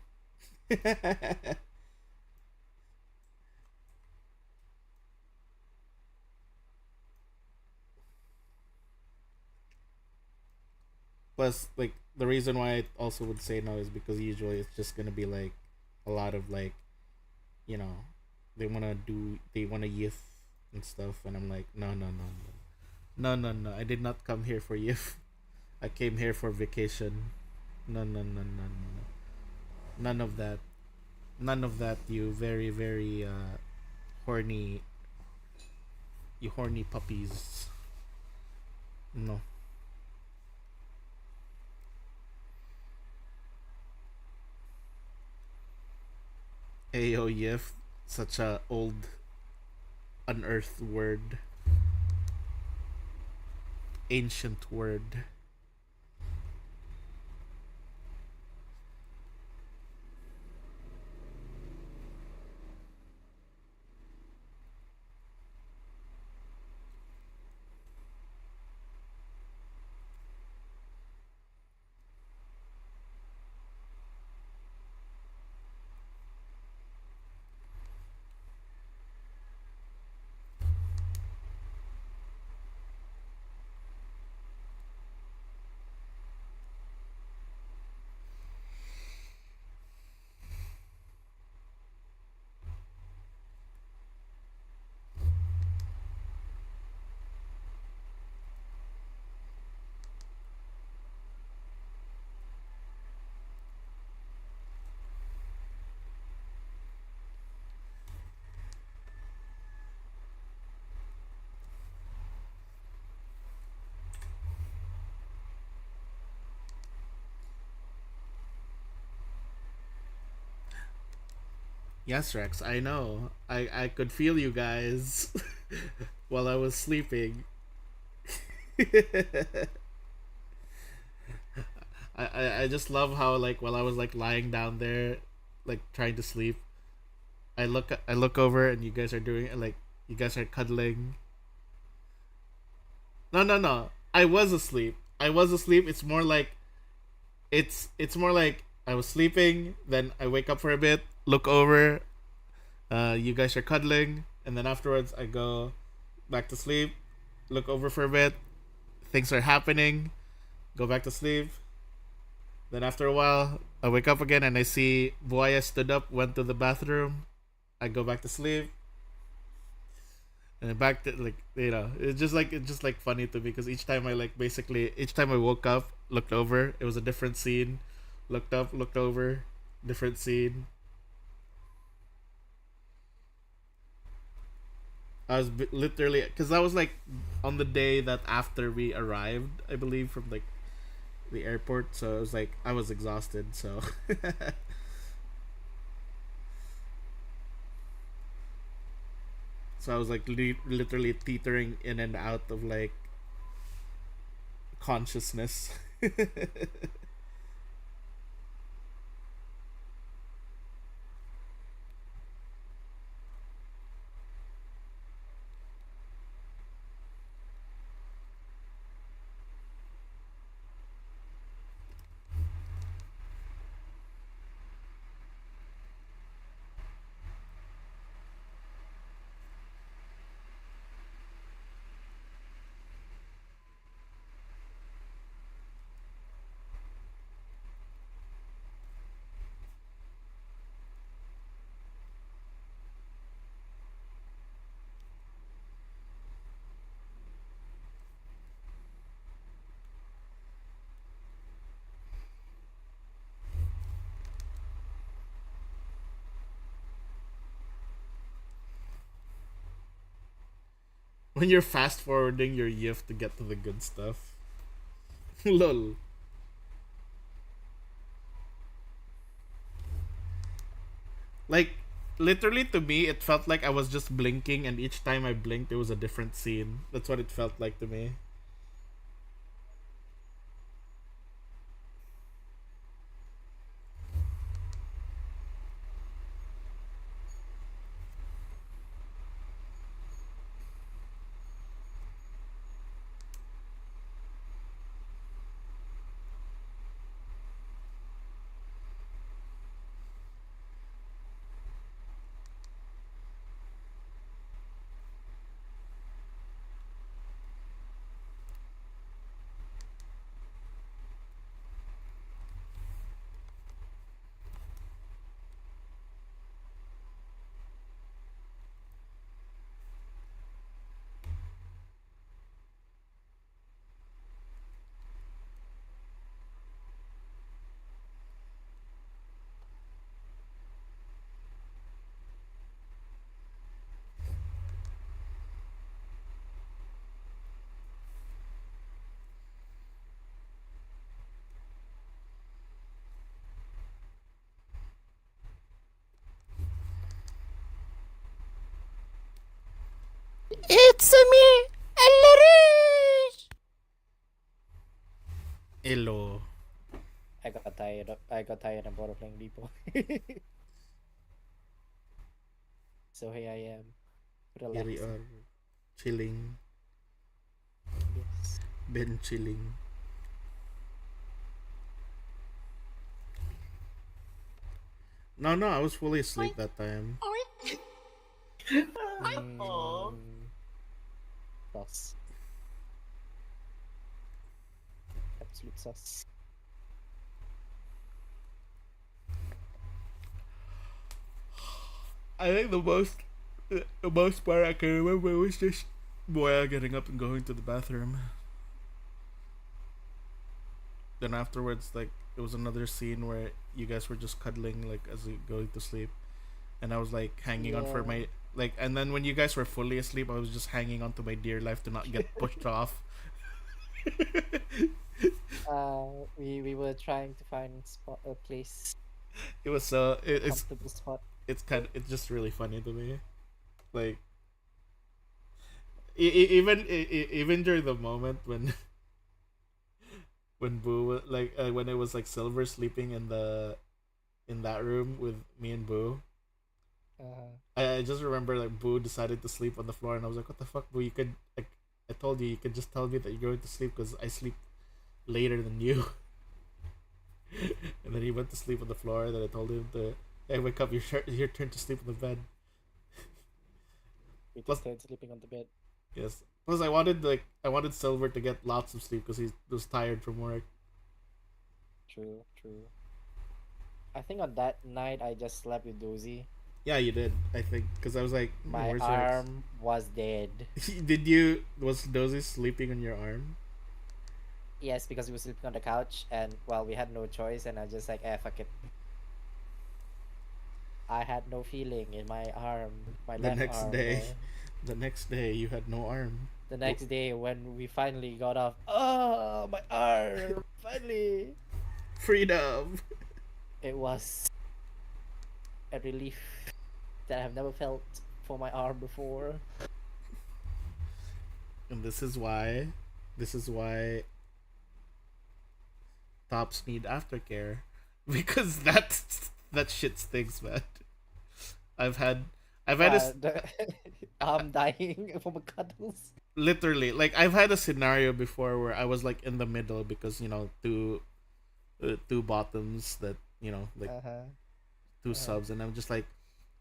Plus, like the reason why I also would say no is because usually it's just gonna be like a lot of like, you know, they wanna youth and stuff, and I'm like, no, no, no, no, no, no, no. I did not come here for youth. I came here for vacation. No, no, no, no, no, none of that. None of that. You very, very horny. You horny puppies. No. Ayo yif, such a old unearthed word. Ancient word. Yes, Rex, I know. I could feel you guys while I was sleeping. I just love how like while I was like lying down there, like trying to sleep, I look over and you guys are doing like you guys are cuddling. No, no, no. I was asleep. I was asleep. It's more like I was sleeping, then I wake up for a bit, look over, You guys are cuddling, and then afterwards I go back to sleep, look over for a bit, things are happening, go back to sleep. Then after a while, I wake up again and I see Buaya stood up, went to the bathroom. I go back to sleep, and then back to like it's just like funny to me because each time I like basically each time I woke up, looked over, it was a different scene. Looked up, looked over, different scene. Literally because that was like on the day that after we arrived, I believe, from like the airport. So it was like I was exhausted. So so I was like literally teetering in and out of like consciousness. When you're fast forwarding your yift to get to the good stuff. Lol. Like literally to me it felt like I was just blinking and each time I blinked it was a different scene. That's what it felt like to me. It's me, Ellery! Hello. I got tired of Boar playing Lipo. So here I am. Here we Relaxing. are. Chilling. Yes. Been chilling. No, I was fully asleep that time. Mm, sus. Absolute sus. I think the most part I can remember was just Boya getting up and going to the bathroom. Then afterwards, like it was another scene where you guys were just cuddling, like as you going to sleep, and I was like hanging on for Yeah. my like. And then when you guys were fully asleep, I was just hanging on to my dear life to not get pushed off. We were trying to find a place, It was so comfortable spot. it's just really funny to me, like even during the moment when when Boo like when it was like Silver sleeping in that room with me and Boo. I just remember like Boo decided to sleep on the floor, and I was like, "What the fuck, Boo? You could like, I told you could just tell me that you're going to sleep because I sleep later than you." And then he went to sleep on the floor. And then I told him to, "Hey, wake up! Your turn to sleep on the bed." We Plus- stayed sleeping on the bed. Yes. Plus, I wanted Silver to get lots of sleep because he was tired from work. True, true. I think on that night I just slept with Dozy. Yeah, you did. I think because I was like, My where's your ex?" arm was dead. Did you? Was Dozy sleeping on your arm? Yes, because we were sleeping on the couch, and well, we had no choice, and I just like, fuck it. I had no feeling in my arm, my The left next arm. day. man. The next day, you had no arm. The next day, when we finally got off, oh, my arm! Finally! Freedom. It was a relief that I've never felt for my arm before. And this is why tops need aftercare because that shit stinks, man. I've had a I'm dying from a cuddles. literally like I've had a scenario before where I was like in the middle because two bottoms that like Uh-huh. two subs, and I'm just like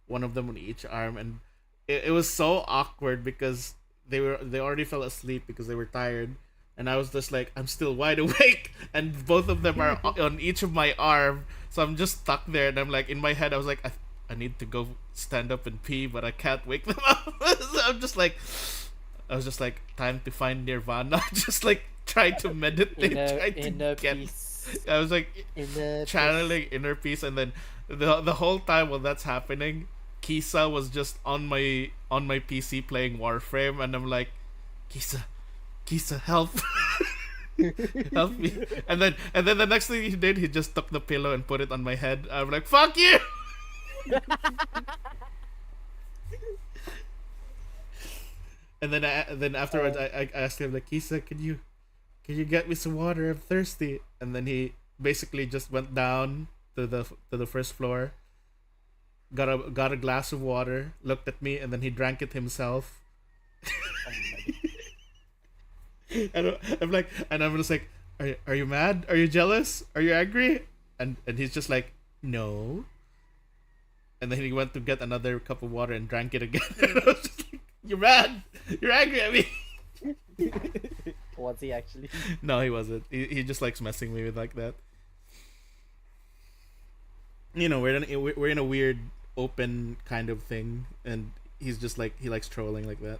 one of them on each arm, and it was so awkward because they already fell asleep because they were tired, and I was just like I'm still wide awake, and both of them are on each of my arm, so I'm just stuck there, and I'm like in my head I was like I need to go stand up and pee, but I can't wake them up. So I was just like time to find nirvana, just like trying to meditate, trying to Inner get. peace. I was like Inner channeling inner peace, and then the whole time while that's happening, Kisa was just on my PC playing Warframe, and I'm like, Kisa, help, help me! And then the next thing he did, he just took the pillow and put it on my head. I'm like, fuck you! And then afterwards, I asked him like, Kisa, can you get me some water? I'm thirsty. And then he basically just went down to the first floor, got a glass of water, looked at me, and then he drank it himself. And I'm just like, are you mad? Are you jealous? Are you angry? And he's just like, no. And then he went to get another cup of water and drank it again. And I was just like, you're mad? You're angry at me? Was he actually? No, he wasn't. He just likes messing me with like that. We're in a weird open kind of thing, and he's just like he likes trolling like that.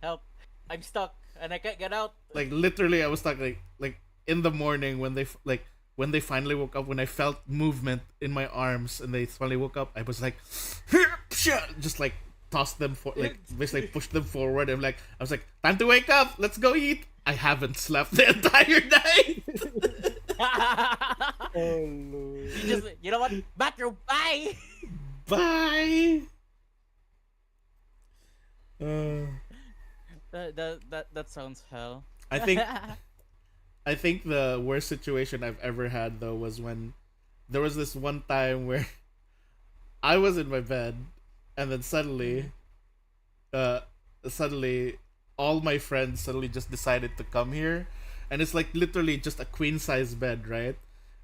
Help! I'm stuck and I can't get out. Like literally, I was stuck like in the morning when they finally woke up, when I felt movement in my arms and they finally woke up, I was like, just like tossed them for like basically pushed them forward. I was like, time to wake up, let's go eat. I haven't slept the entire night. Oh Lord. You know what? Bathroom, bye! Bye. That sounds hell. I think the worst situation I've ever had though was when there was this one time where I was in my bed, and then suddenly all my friends suddenly just decided to come here, and it's like literally just a queen size bed, right?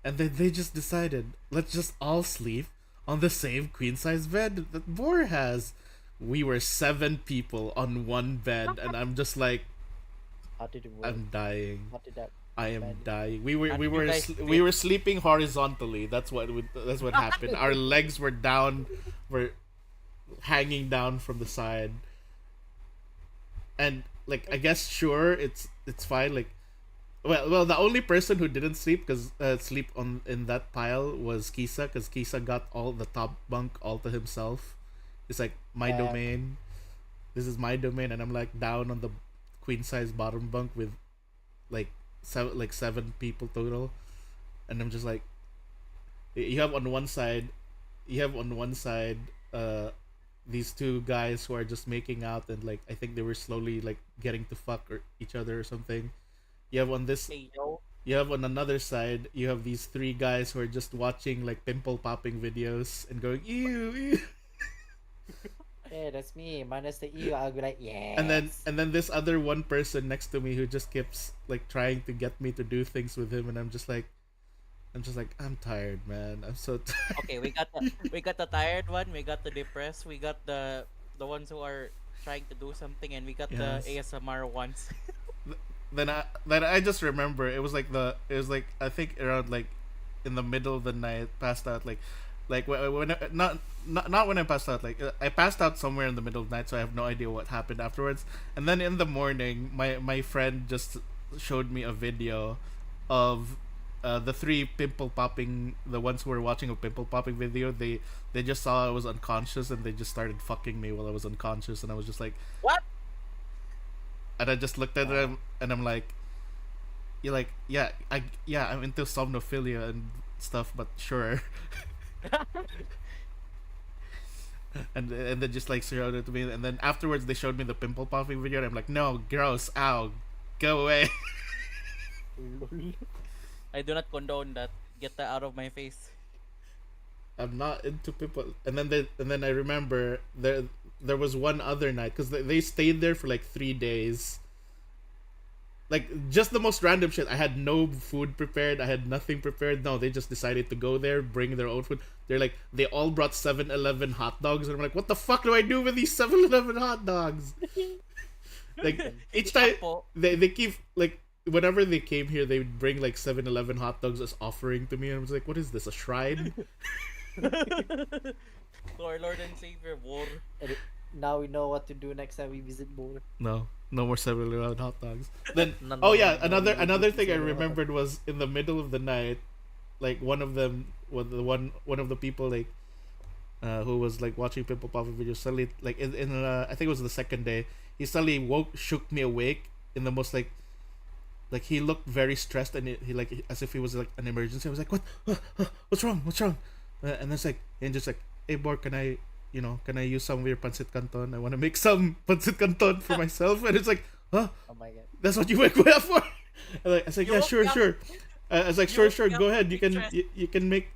And then they just decided, let's just all sleep on the same queen size bed that Boar has. We were 7 people on one bed, and I'm just like, How did it work? I'm dying. How did that? I am bed? dying. We were How we did you were guys we were sleeping horizontally. That's what happened. Our legs were down, were hanging down from the side. And like I guess sure it's fine. Like, well, the only person who didn't sleep sleep on in that pile was Kisa, because Kisa got all the top bunk all to himself. It's like my domain. This is my domain, and I'm like down on the queen size bottom bunk with like 7 people total, and I'm just like, you have on one side these 2 guys who are just making out, and like I think they were slowly like getting to fuck each other or something. You have on this Hey, yo. You have on another side, you have these 3 guys who are just watching like pimple popping videos and going ew, ew. Yeah, that's me. Minus the E, I'll be like, yeah. And then this other one person next to me who just keeps like trying to get me to do things with him, and I'm just like, I'm just like, I'm tired, man. I'm so tired. Okay, we got the tired one, we got the depressed, we got the ones who are trying to do something, and we got the Yes. ASMR ones. Then I just remember it was like I think around like in the middle of the night, passed out like when not when I passed out, like I passed out somewhere in the middle of the night, so I have no idea what happened afterwards. And then in the morning, my friend just showed me a video of the three pimple popping, the ones who were watching a pimple popping video. They just saw I was unconscious, and they just started fucking me while I was unconscious, and I was just like, What? and I just looked at them, and I'm like, you're like, yeah, I'm into somnophilia and stuff, but sure. And then just like surrounded me, and then afterwards they showed me the pimple popping video, and I'm like, no, gross, ow, go away. I do not condone that. Get that out of my face. I'm not into pimple. And then I remember there was one other night, because they stayed there for like 3 days, like just the most random shit. I had no food prepared. I had nothing prepared. No, they just decided to go there, bring their own food. They all brought 7-Eleven hot dogs, and I'm like, what the fuck do I do with these 7-Eleven hot dogs? Like each time Apo. they keep like, whenever they came here, they would bring like 7-Eleven hot dogs as offering to me, and I was like, what is this, a shrine? To our Lord and Savior, Boar. Now we know what to do next time we visit Boar. No, no more 7-Eleven hot dogs. Then No, oh no, yeah, no, another no, thing I 7-Eleven hot remembered was in the middle of the night, like one of them, one of the people, like who was like watching Pimple Popper videos, suddenly like I think it was the second day, he suddenly shook me awake in the most like he looked very stressed, and he like as if he was like an emergency. I was like, what? What's wrong? What's wrong? And it's like, and just like, hey, Bor, can I use some of your pancit canton? I want to make some pancit canton for myself. And it's like, huh? Oh my god. That's what you wake me up for? And like, I was like, You yeah, woke sure, me up- sure. I was like, you sure, woke sure, me go up ahead. You can stressed. you can make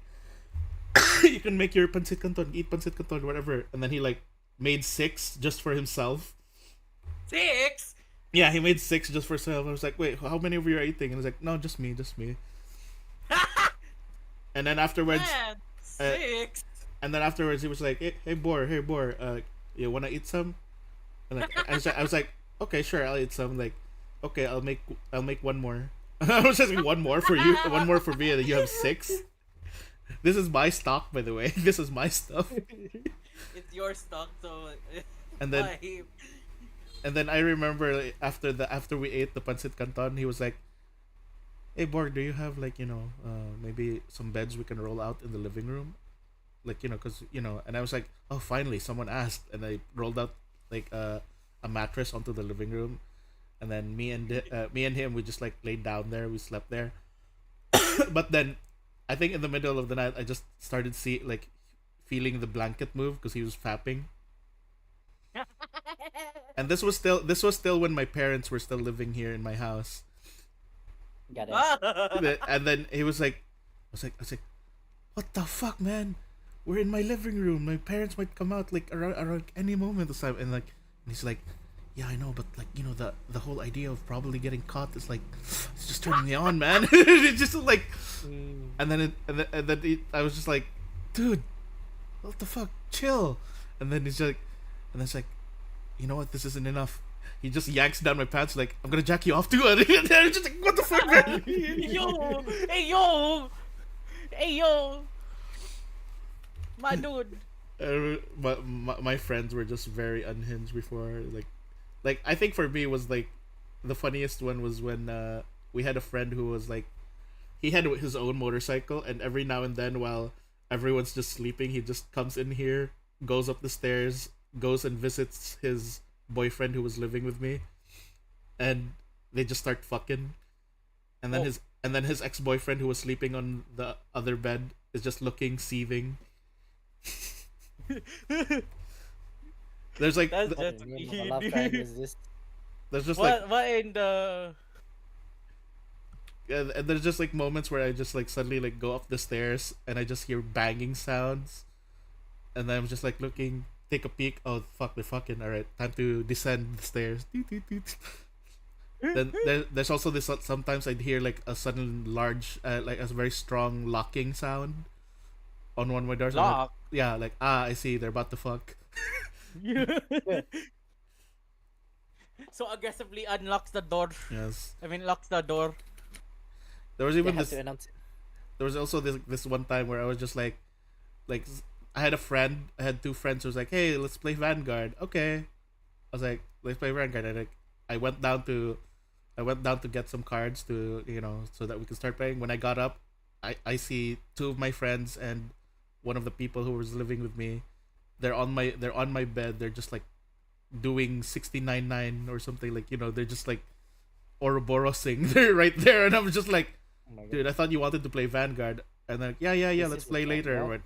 you can make your pancit canton, eat pancit canton, whatever. And then he like made 6 just for himself. 6. Yeah, he made 6 just for himself. I was like, wait, how many of you are eating? And he was like, no, just me, just me. And then afterwards, Man, 6. and then afterwards he was like, hey Boar, you wanna eat some? And like, I was like, okay, sure, I'll eat some. Like, okay, I'll make one more. I was just like, one more for you, one more for me, and you have 6. This is my stock, by the way. This is my stuff. It's your stock, so. And then Why? and then I remember, like, after we ate the pancit canton, he was like, hey Borg, do you have like, maybe some beds we can roll out in the living room, like, because and I was like, oh, finally someone asked. And I rolled out like a mattress onto the living room, and then me and him, we just like laid down there, we slept there. But then I think in the middle of the night I just started feeling the blanket move, because he was fapping. And this was still when my parents were still living here in my house. Got it. And then he was like, I was like, what the fuck, man? We're in my living room. My parents might come out like around any moment this time. And like, and he's like, yeah, I know, but like, the whole idea of probably getting caught is like, it's just turning me on, man. It's just like, and then I was just like, dude, what the fuck? Chill. And then he's like, and it's like, you know what? This isn't enough. He just yanks down my pants like, I'm gonna jack you off too. And I'm just like, what the fuck, man? Yo! Hey, yo! Hey, yo! My dude. My friends were just very unhinged before. Like I think for me it was like, the funniest one was when we had a friend who was like, he had his own motorcycle, and every now and then while everyone's just sleeping, he just comes in here, goes up the stairs, goes and visits his boyfriend who was living with me, and they just start fucking. And then his ex-boyfriend who was sleeping on the other bed is just looking, seething. There's like That's What just a name of a love triangle is this? there's just like what in the. and there's just like moments where I just like suddenly like go up the stairs and I just hear banging sounds, and then I'm just like looking, take a peek. Oh fuck, they're fucking. All right, time to descend the stairs. Then there's also this. Sometimes I'd hear like a sudden large, like a very strong locking sound on one of my doors. I'm like, Lock. yeah, like I see they're about to fuck. So aggressively unlocks the door. Yes. I mean, locks the door. There was They even have this. to announce it. There was also this one time where I was just like I had a friend. I had two friends who was like, "Hey, let's play Vanguard." Okay. I was like, "Let's play Vanguard." And like, I went down to, I went down to get some cards to so that we could start playing. When I got up, I see two of my friends and one of the people who was living with me. They're on my bed. They're just like doing 69-9 or something, like they're just like Ouroborosing. They're right there, and I was just like, Oh my god. dude, I thought you wanted to play Vanguard. And then yeah, This let's is play the later. Vanguard?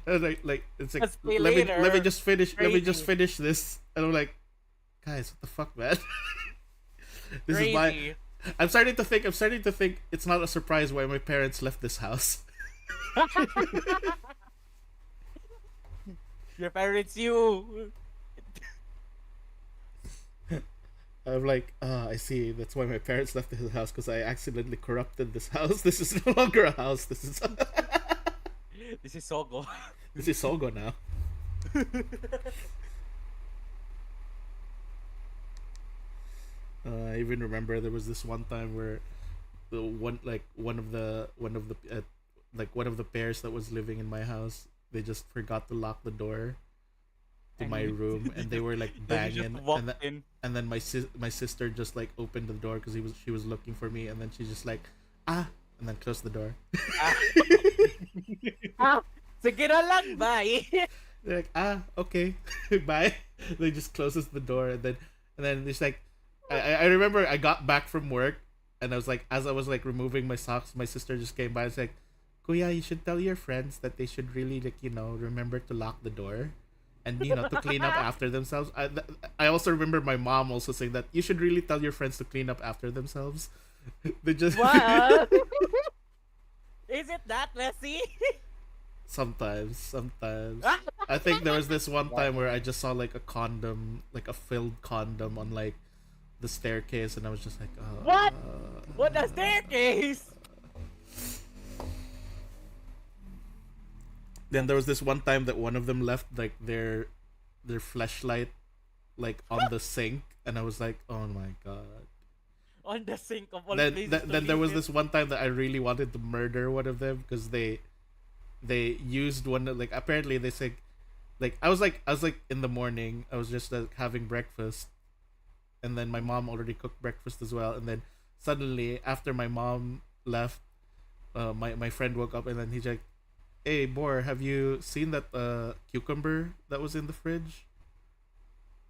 And like it's like Let's play let me later. just finish Crazy. this. And I'm like, guys, what the fuck, man? This is Crazy. my. I'm starting to think it's not a surprise why my parents left this house. Your parents, you. I'm like, I see. That's why my parents left this house, because I accidentally corrupted this house. This is no longer a house. This is This is Sogo. this is Sogo now. I even remember there was this one time where the one like one of the one of the pairs that was living in my house, they just forgot to lock the door to And my you- room, and they were like Then you banging, just walked in. and then my sister just like opened the door because she was looking for me, and then she just like and then closed the door. Sige na lang, bye. They're like, okay, bye. They just closes the door, and then it's like, I remember I got back from work, and I was like, as I was like removing my socks, my sister just came by and was like, Kuya, you should tell your friends that they should really like remember to lock the door, and to clean up after themselves. I also remember my mom also saying that you should really tell your friends to clean up after themselves. They just What? Is it that messy? sometimes. I think there was this one time where I just saw like a condom, like a filled condom on like the staircase, and I was just like, What? What a staircase? Then there was this one time that one of them left like their fleshlight like on the sink, and I was like, oh my god. On the sink of all Then places. then there was this one time that I really wanted to murder one of them because they used one like, apparently they said, like I was like in the morning, I was just like having breakfast, and then my mom already cooked breakfast as well, and then suddenly after my mom left, my friend woke up, and then he's like, hey Boar, have you seen that cucumber that was in the fridge?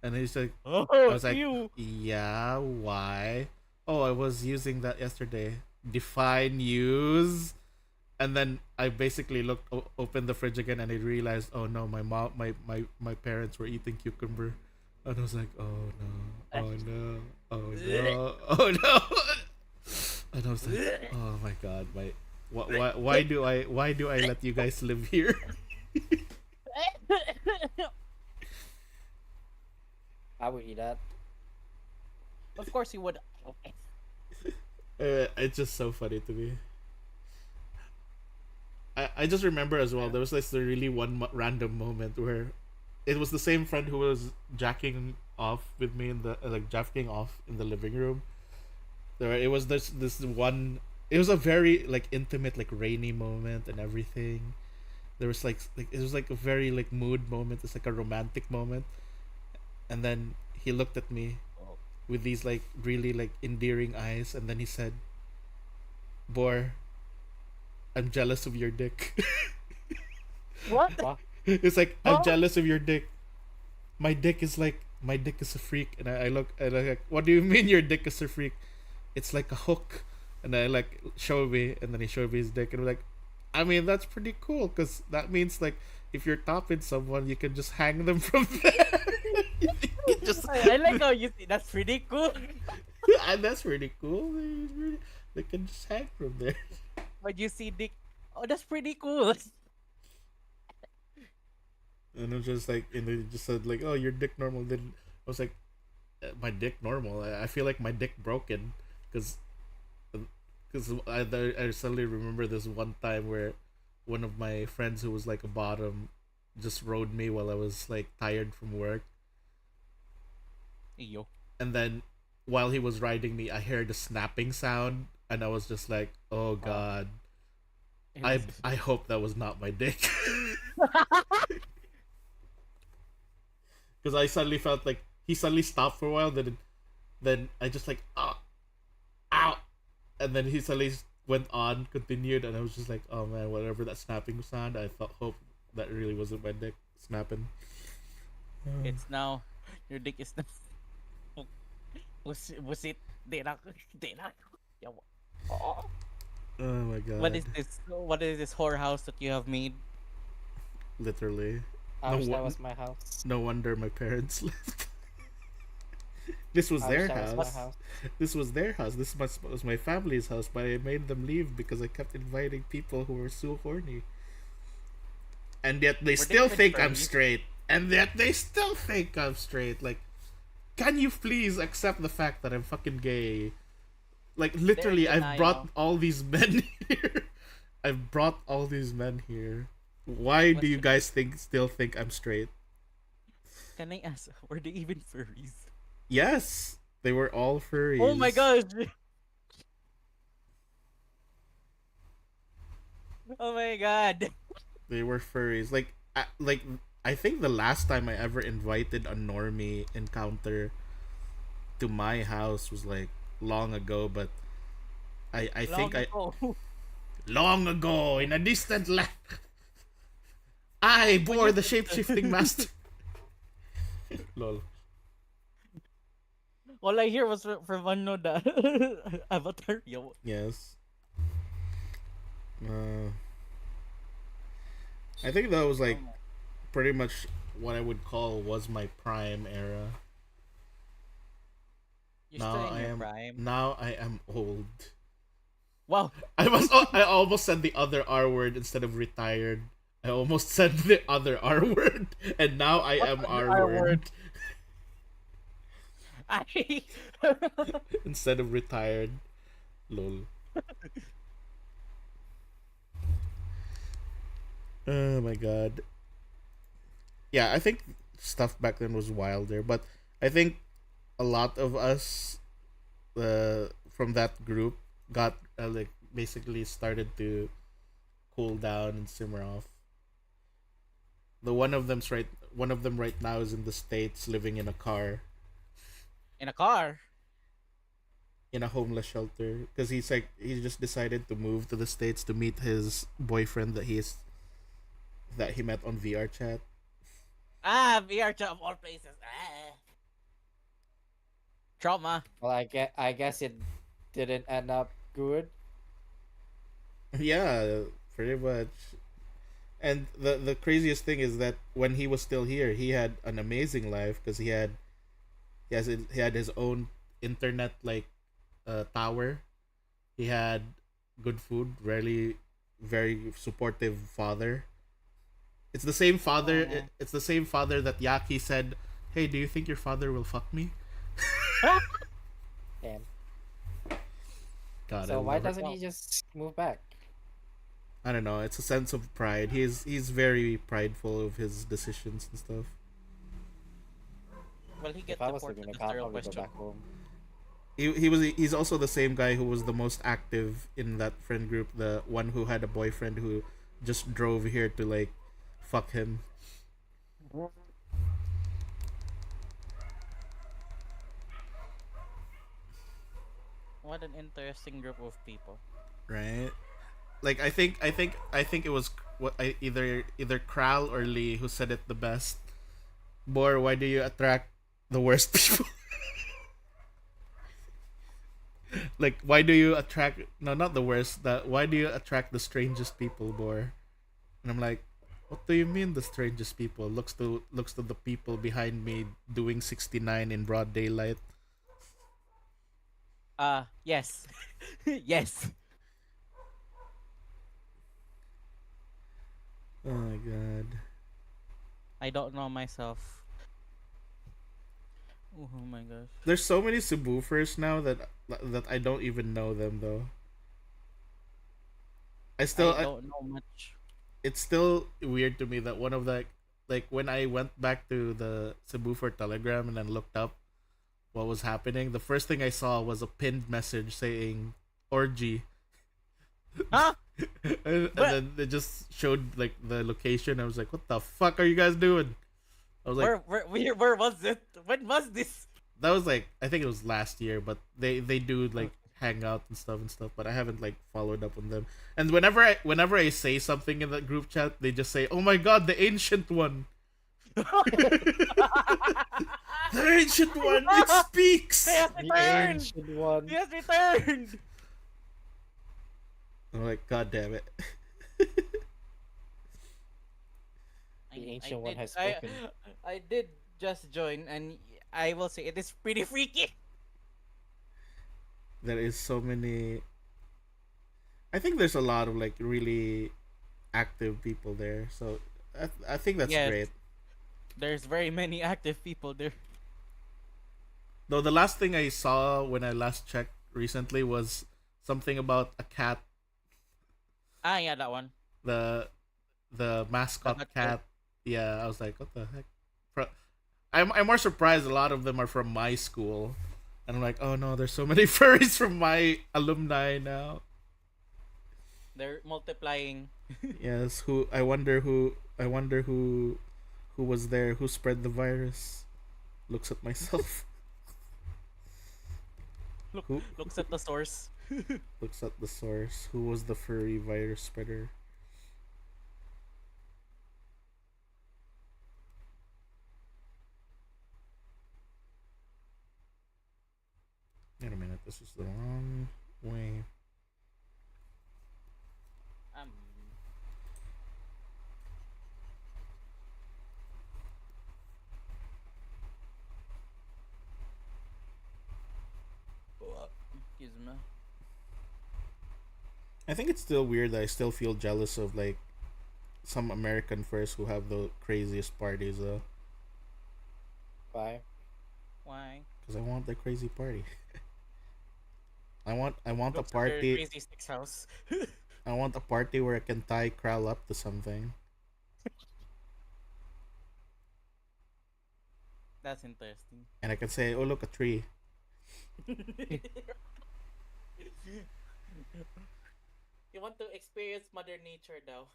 And he's like, Oh, I was like, you. yeah, why? Oh, I was using that yesterday. Define use. And then I basically opened the fridge again, and I realized, oh no, my mom, my parents were eating cucumber, and I was like, oh no, oh no, oh no, oh no, and I was like, oh my god, why do I let you guys live here? I would eat that. Of course you would. It's just so funny to me. I just remember as well, there was this really random moment where it was the same friend who was jacking off with me in the jacking off in the living room. It was this one. It was a very like intimate, like rainy moment and everything. There was like it was like a very like mood moment. It's like a romantic moment, and then he looked at me with these like really like endearing eyes, and then he said, Boar, I'm jealous of your dick. What? It's like, I'm jealous of your dick. My dick is a freak. And I look, and I'm like, what do you mean your dick is a freak? It's like a hook. And I like, show me, and then he showed me his dick, and I'm like, I mean, that's pretty cool, because that means like, if you're topping someone, you can just hang them from there. You can just, I like how you see. That's pretty cool. and that's pretty cool. They can just hang from there. But you see Dick. Oh, that's pretty cool. And I'm just like, and they just said like, oh, your dick normal. Then I was like, my dick normal. I feel like my dick broken because I suddenly remember this one time where one of my friends who was like a bottom just rode me while I was like tired from work, Yo. and then while he was riding me, I heard a snapping sound, and I was just like, "Oh God, I hope that was not my dick," because I suddenly felt like he suddenly stopped for a while, then I just like ow, and then he suddenly went on, continued, and I was just like, "Oh man, whatever that snapping sound," I thought hope that really wasn't my dick snapping. It's now your dick is now. Was it? Dinak. Dinak. Yo. Oh. Oh my God, What is this? What is this whorehouse that you have made? literally. I wish No, that was my house. no wonder my parents left. This was I their wish that was my house. house. This was their house. This was my family's house, but I made them leave because I kept inviting people who were so horny. And yet they Were they still even think I'm furries? straight. And yet they still think I'm straight. Like, can you please accept the fact that I'm fucking gay? Like, literally, I've brought denial. all these men here. I've brought all these men here. Why do What's you the- guys still think I'm straight? Can I ask? Were they even furries? Yes, they were all furries. Oh my gosh! Oh my god! They were furries. I think the last time I ever invited a normie encounter to my house was like long ago, but I think I ago. long ago in a distant land. I bore the shape-shifting master. Lol. All I hear was from ano the Avatar. Yo. Yes. I think that was like pretty much what I would call was my prime era. You're still in your am prime. now I am old. Wow. I almost said the other R word instead of retired. I almost said the other R word, and now I am other R R word word? I. instead of retired. Lol. Oh my God. Yeah, I think stuff back then was wilder, but I think a lot of us from that group got like basically started to cool down and simmer off. One of them right now is in the States living in a car In a car. in a homeless shelter because he just decided to move to the States to meet his boyfriend that he met on VR chat. VR chat of all places. Trauma. Well, I guess it didn't end up good. Yeah, pretty much. And the craziest thing is that when he was still here, he had an amazing life because he had his own internet like tower. He had good food, really very supportive father. It's the same father. Aw. It's the same father that Yaki said, "Hey, do you think your father will fuck me?" Damn. God, So why love it. doesn't he just move back? I don't know. It's a sense of pride. He's very prideful of his decisions and stuff. Will he get If I was deported? living in That's a the real I'll go question. back home. He's also the same guy who was the most active in that friend group, the one who had a boyfriend who just drove here to like fuck him. What an interesting group of people. Right? Like I think it was either Kral or Lee who said it the best. Boar, why do you attract the worst people? Like why do you attract no not the worst, that why do you attract the strangest people, Boar? And I'm like, what do you mean the strangest people? Looks to the people behind me doing 69 in broad daylight. Yes. Yes. Oh my God. I don't know myself. Oh my gosh. There's so many subwoofers now that I don't even know them though. I I still I, don't know much. it's still weird to me that one of the like when I went back to the subwoofer Telegram and then looked up what was happening, the first thing I saw was a pinned message saying orgy. Huh? And But then they just showed like the location. I was like, "What the fuck are you guys doing?" I was like, where was it? When was this? "That was like I think it was last year, but they do like hang out and stuff. But I haven't like followed up on them. And whenever I say something in that group chat, they just say, "Oh my god, the ancient one, the ancient one, it speaks." He has The returned. ancient one. He has returned. I'm like, "God damn it." The ancient one has I, spoken. I did just join, and I will say it is pretty freaky. There is so many. I think there's a lot of like really active people there, so I think that's Yes, great. there's very many active people there. Though the last thing I saw when I last checked recently was something about a cat, Ah, yeah, that one. the the mascot That cat. Yeah, I was like, what the heck? I'm more surprised. A lot of them are from my school, and I'm like, oh no, there's so many furries from my alumni now. They're multiplying. Yes, I wonder who was there, who spread the virus. Looks at myself. Look, Who looks at the source. looks at the source? Who was the furry virus spreader? Wait a minute, this is the wrong way. Um, excuse me. I think it's still weird that I still feel jealous of like some American furs who have the craziest parties though. Bye. Why? Because I want the crazy party. I want a Looks like their party. crazy six house. I want a party where I can tie Kral up to something. That's interesting. And I can say, oh look, a tree. You want to experience Mother Nature now.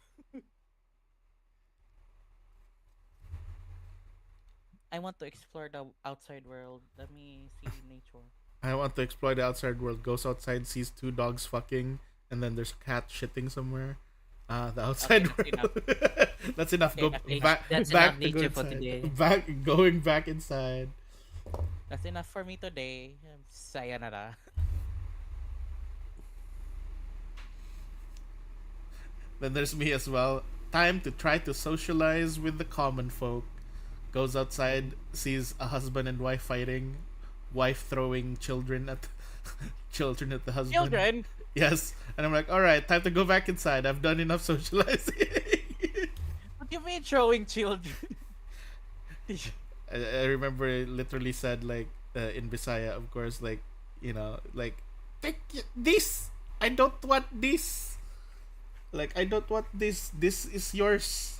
I want to explore the outside world. Let me see nature. I want to explore the outside world. Goes outside, sees two dogs fucking, and then there's a cat shitting somewhere. The outside Okay, that's world. That's enough. Okay, Go that's back. That's back enough to go nature for inside. today. Going back inside. That's enough for me today. Sayonara. Then there's me as well. Time to try to socialize with the common folk. Goes outside, sees a husband and wife fighting, wife throwing children at children at the husband. Children. Yes, and I'm like, all right, time to go back inside. I've done enough socializing. What do you mean throwing children? I remember it literally said like in Bisaya, of course, like like take this. I don't want this. Like I don't want this. This is yours.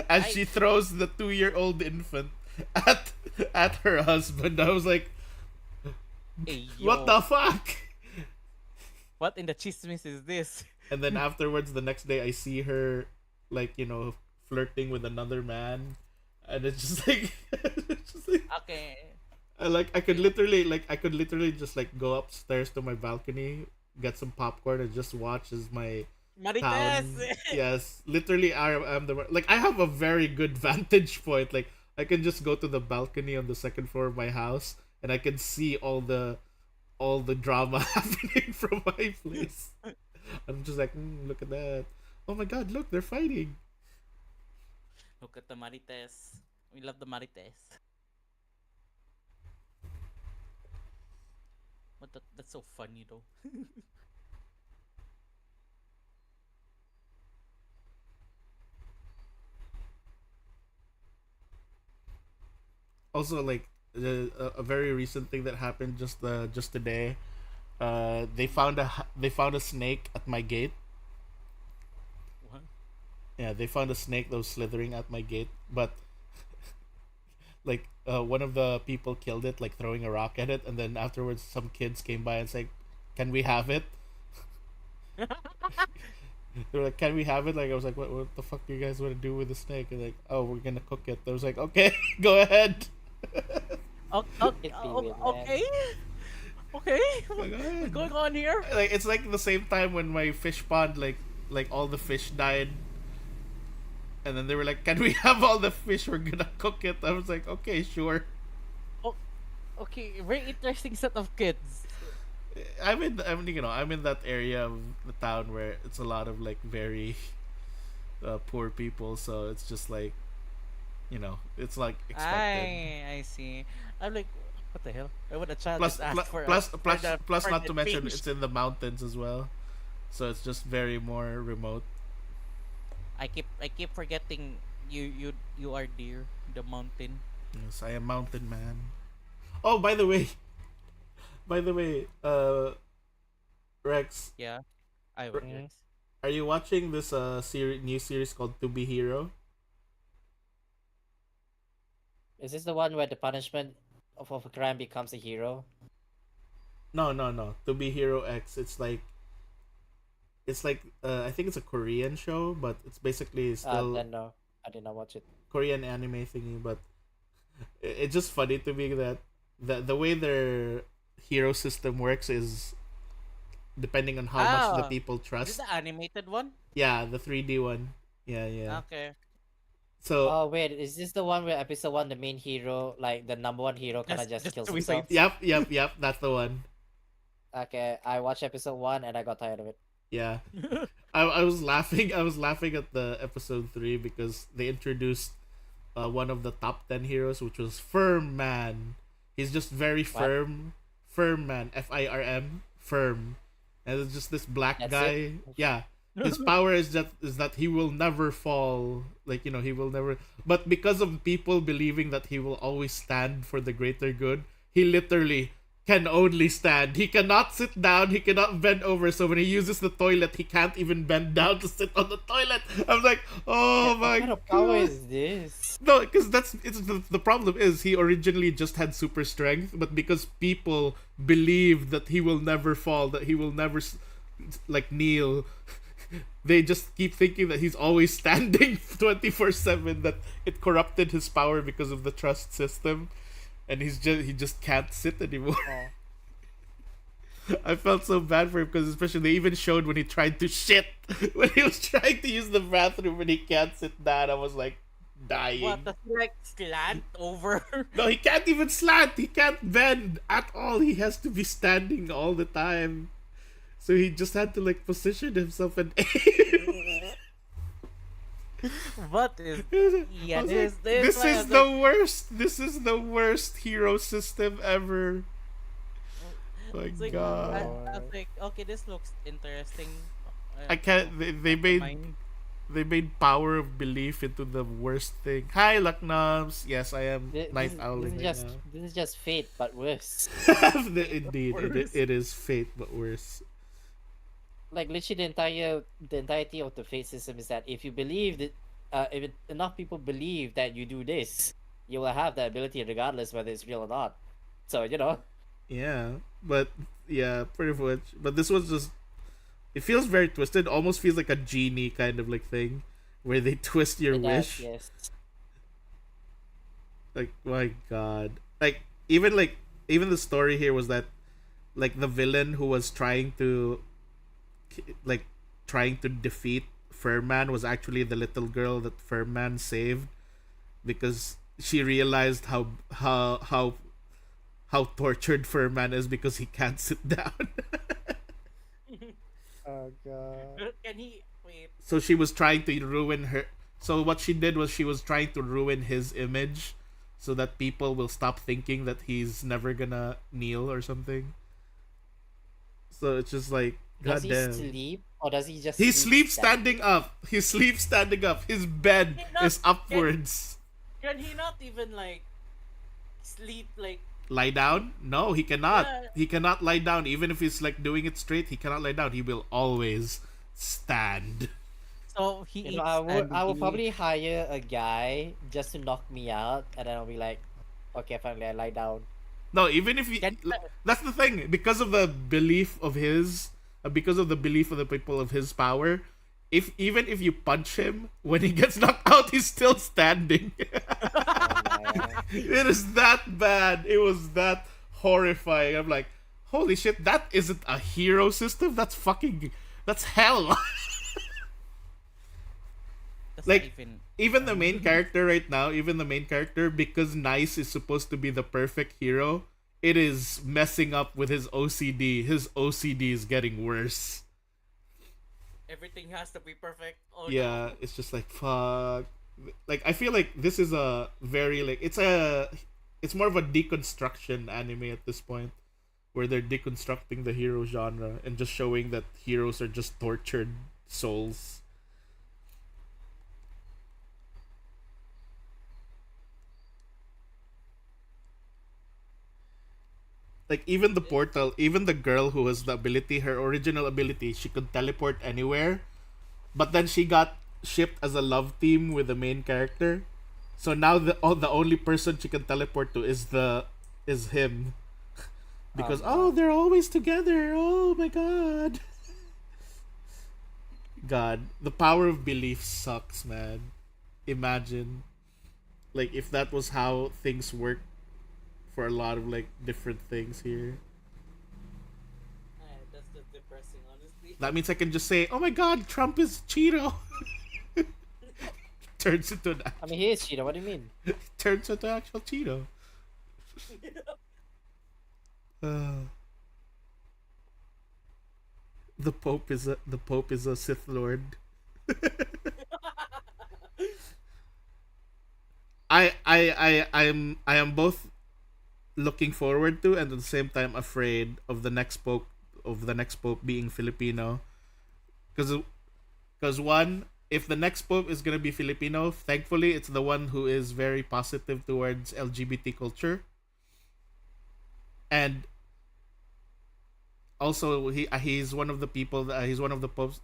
As she throws the 2-year-old infant at at her husband, I was like, Hey, what yo. the fuck? What in the chismis is this? And then afterwards, the next day, I see her like flirting with another man, and it's just like, it's just like Okay. I could literally just like go upstairs to my balcony, get some popcorn, and just watch as my Marites. town. Yes, literally, I'm the like I have a very good vantage point. Like I can just go to the balcony on the second floor of my house, and I can see all the drama happening from my place. I'm just like, look at that. Oh my god, look, they're fighting. Look at the Marites. We love the Marites. That's so funny though. Also, like a very recent thing that happened just today. They found a snake at my gate. What? Yeah, they found a snake that was slithering at my gate, but like one of the people killed it, like throwing a rock at it, and then afterwards some kids came by and said, "Can we have it?" They were like, "Can we have it?" Like I was like, "What the fuck do you guys want to do with the snake?" And like, "Oh, we're gonna cook it." I was like, "Okay, go ahead." It'd be weird, man. Okay. Okay. Go ahead. What's going on here? Like it's like the same time when my fish pond like all the fish died, and then they were like, "Can we have all the fish? We're gonna cook it." I was like, "Okay, sure." Okay, very interesting set of kids. I'm in that area of the town where it's a lot of like very poor people, so it's just like, it's like expected. I see. I'm like, what the hell? Why would a child Plus, just ask for plus, for not the to mention fish? it's in the mountains as well, so it's just very more remote. I keep forgetting you are dear the mountain. Yes, I am mountain man. Oh, by the way, Rex, Yeah, I R- will. are you watching this new series called To Be Hero? Is this the one where the punishment of a crime becomes a hero? No, no, no. To Be Hero X. It's like I think it's a Korean show, but it's basically still Then no, I did not watch it. Korean anime thingy. But it's just funny to me that the way their hero system works is depending on how much the Ah, people is trust. it the animated one? Yeah, the 3D one. Yeah, yeah. Okay. So Oh wait, is this the one where episode 1 the main hero, like the number 1 hero, kind of just kills himself? suicide. yep, that's the one. Okay, I watched episode 1 and I got tired of it. Yeah. I was laughing. I was laughing at the episode 3 because they introduced one of the top 10 heroes, which was Firm Man. He's just very What? firm. Firm Man. FIRM. Firm. And it's just this black That's guy. it? Yeah. His power is that he will never fall. Like, he will never. But because of people believing that he will always stand for the greater good, he literally can only stand. He cannot sit down. He cannot bend over. So when he uses the toilet, he can't even bend down to sit on the toilet. I'm like, oh my What kind of power god. is this? No, because the problem is he originally just had super strength, but because people believe that he will never fall, that he will never like kneel, they just keep thinking that he's always standing 24/7. That it corrupted his power because of the trust system, and he just can't sit anymore. Oh. I felt so bad for him because especially they even showed when he tried to shit when he was trying to use the bathroom and he can't sit down. I was like dying. What, does he like slant over? No, he can't even slant. He can't bend at all. He has to be standing all the time. So he just had to like position himself and aim. What is? I Yeah, was this like, this this is the worst. This is the worst hero system ever. My It's like, God. I was like, okay, this looks interesting. I can't. They Mine. made power of belief into the worst thing. Hi, Lucknobs. Yes, I am night owling right This is just fate, but worse. now. Indeed, Worse. it is fate, but worse. Like literally, the entirety of the fate system is that if you believe that, if enough people believe that you do this, you will have the ability regardless whether it's real or not. So Yeah, but yeah, pretty much. But this was just. It feels very twisted. Almost feels like a genie kind of like thing, where they twist your it does, wish. yes. Like my God, like even the story here was that, like the villain who was trying to defeat Furman was actually the little girl that Furman saved, because she realized how tortured Furman is because he can't sit down. Oh god. Can he wait? So she was trying to ruin her. So what she did was she was trying to ruin his image, so that people will stop thinking that he's never gonna kneel or something. So it's just like, Does he goddamn. sleep or does he just? He sleep sleeps standing up. He sleeps standing up. His bed He not- is upwards. Can he not even like sleep like Lie down? No, he cannot. yeah. He cannot lie down. Even if he's like doing it straight, he cannot lie down. He will always stand. So he You know, eats I would standing. probably hire a guy just to knock me out, and then I'll be like, okay, finally I lie down. No, even if he. Can- That's the thing. Because of the belief of his. Because of the belief of the people of his power, if even if you punch him, when he gets knocked out, he's still standing. Oh, man. It is that bad. It was that horrifying. I'm like, holy shit, that isn't a hero system. That's fucking. That's hell. That's Like, not even even the main character right now, because Nice is supposed to be the perfect hero, it is messing up with his OCD. His OCD is getting worse. everything has to be perfect. Oh Yeah, no. it's just like fuck. Like I feel like this is a very like it's more of a deconstruction anime at this point, where they're deconstructing the hero genre and just showing that heroes are just tortured souls. Like even the portal, even the girl who has the ability, her original ability, she could teleport anywhere, but then she got shipped as a love team with the main character. So now the only person she can teleport to is him, because no. they're always together. Oh my god. God, the power of belief sucks, man. Imagine like if that was how things work for a lot of like different things here. That's just depressing, honestly. That means I can just say, "Oh my God, Trump is Cheeto." Turns into an I mean, he is Cheetah. What do you mean? turns into actual Cheeto. Uh, the Pope is a Sith Lord. I am both looking forward to and at the same time afraid of the next Pope being Filipino, because one, if the next Pope is gonna be Filipino, thankfully it's the one who is very positive towards LGBT culture, and also he's one of the people he's one of the popes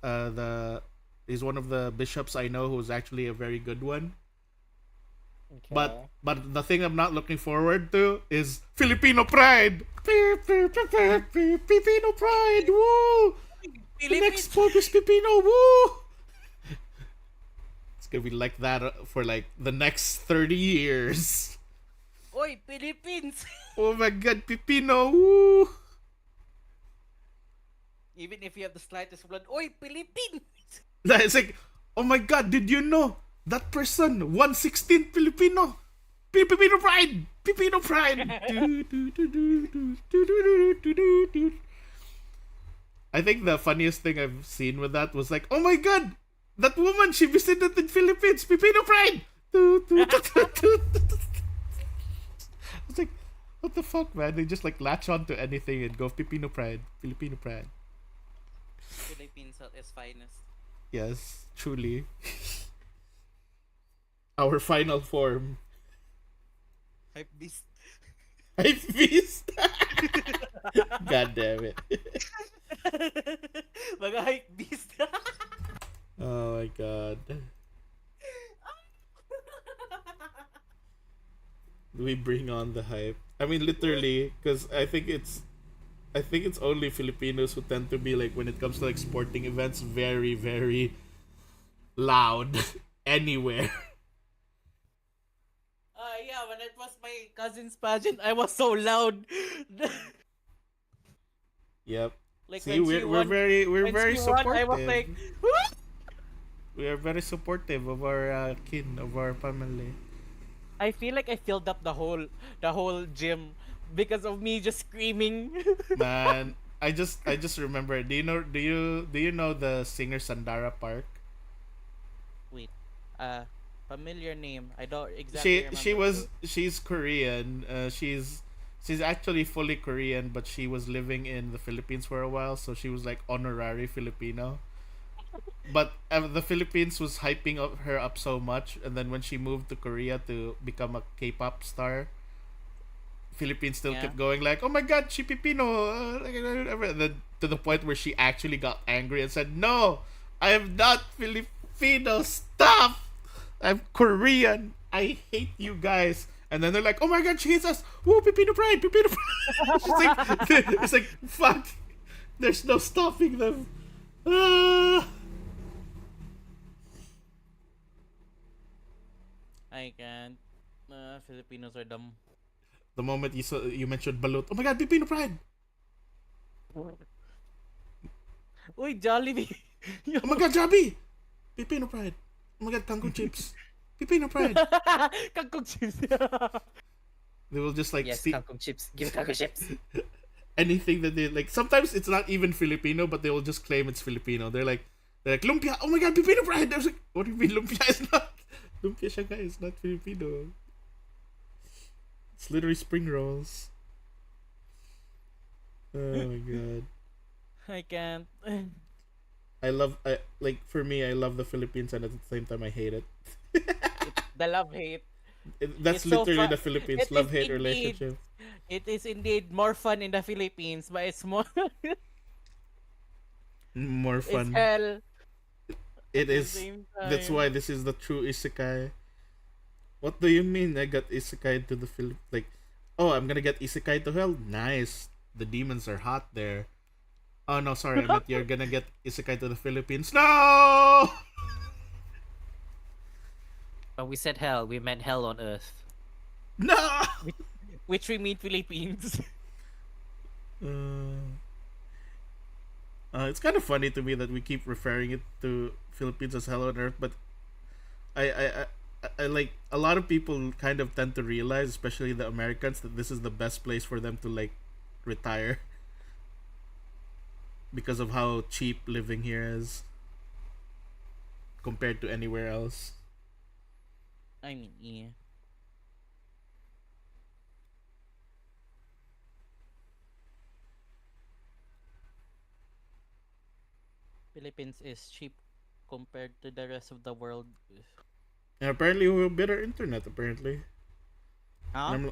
he's one of the bishops I know who's actually a very good one. Okay. But the thing I'm not looking forward to is Filipino pride. Filipino pride. Woo! The next Philippines. Pope is Filipino. Woo! It's gonna be like that for like the next 30 years. Oi, Philippines. Oh my God, Filipino. Woo! Even if you have the slightest blood, oi, Philippines. It's like, oh my God, did you know that person 1/16 Filipino? Filipino pride. Filipino pride. I think the funniest thing I've seen with that was like, oh my God, that woman, she visited the Philippines. Filipino pride. I was like, what the fuck, man? They just like latch on to anything and go Filipino pride. Filipino pride. Philippines at its finest. Yes, truly. Our final form. Hype beast. Hype beast. God damn it. Mga hype beast. Oh my god. We bring on the hype. I mean, literally, because I think it's only Filipinos who tend to be like, when it comes to like sporting events, very, very loud anywhere. Yeah, when it was my cousin's pageant, I was so loud. Yep. Like See, when she we're won, very when very she won, supportive. I was like, We are very supportive of our kin, of our family. I feel like I filled up the whole gym because of me just screaming. Man, I just remember. Do you know the singer Sandara Park? Wait, familiar name. I don't exactly remember. She's Korean. She's actually fully Korean, but she was living in the Philippines for a while, so she was like honorary Filipino. But the Philippines was hyping her up so much, and then when she moved to Korea to become a K-pop star, Philippines still Yeah. kept going like, "Oh my God, she Pipino," and then to the point where she actually got angry and said, "No, I am not Filipino. Stop! I'm Korean. I hate you guys." And then they're like, "Oh my God, she hates us. Woo, Pipino pride, Pipino pride." It's like, fuck. There's no stopping them. Ah. I can't. Filipinos are dumb. The moment you mentioned balut, oh my God, Pipino pride. Uy, Jollibee! Yo. Oh my God, Jabi, Pipino pride. Oh my God, kangkong chips, Pipino pride. Kangkong chips. They will just like Yes, steal kangkong chips. Give me kangkong chips. anything that they like. Sometimes it's not even Filipino, but they will just claim it's Filipino. They're like lumpia. Oh my God, Pipino pride. There's like, what do you mean lumpia is not lumpia Shanghai is not Filipino. It's literally spring rolls. Oh my God. I can't. I like for me. I love the Philippines, and at the same time, I hate it. The love hate. That's It's so literally fun. the Philippines It love is hate indeed. relationship. It is indeed more fun in the Philippines, but it's more. More It's fun. hell It at the is. same That's time. why this is the true isekai. What do you mean? I got isekai to the Philip? Like, oh, I'm gonna get isekai to hell. Nice. The demons are hot there. Oh no, sorry. I meant you're gonna get isekai to the Philippines. No. When we said hell, we meant hell on earth. No. Which we mean Philippines. Uh, it's kind of funny to me that we keep referring it to Philippines as hell on earth, but I like a lot of people kind of tend to realize, especially the Americans, that this is the best place for them to like retire because of how cheap living here is compared to anywhere else. I mean, yeah. Philippines is cheap compared to the rest of the world. And apparently we have better internet. Apparently, Huh?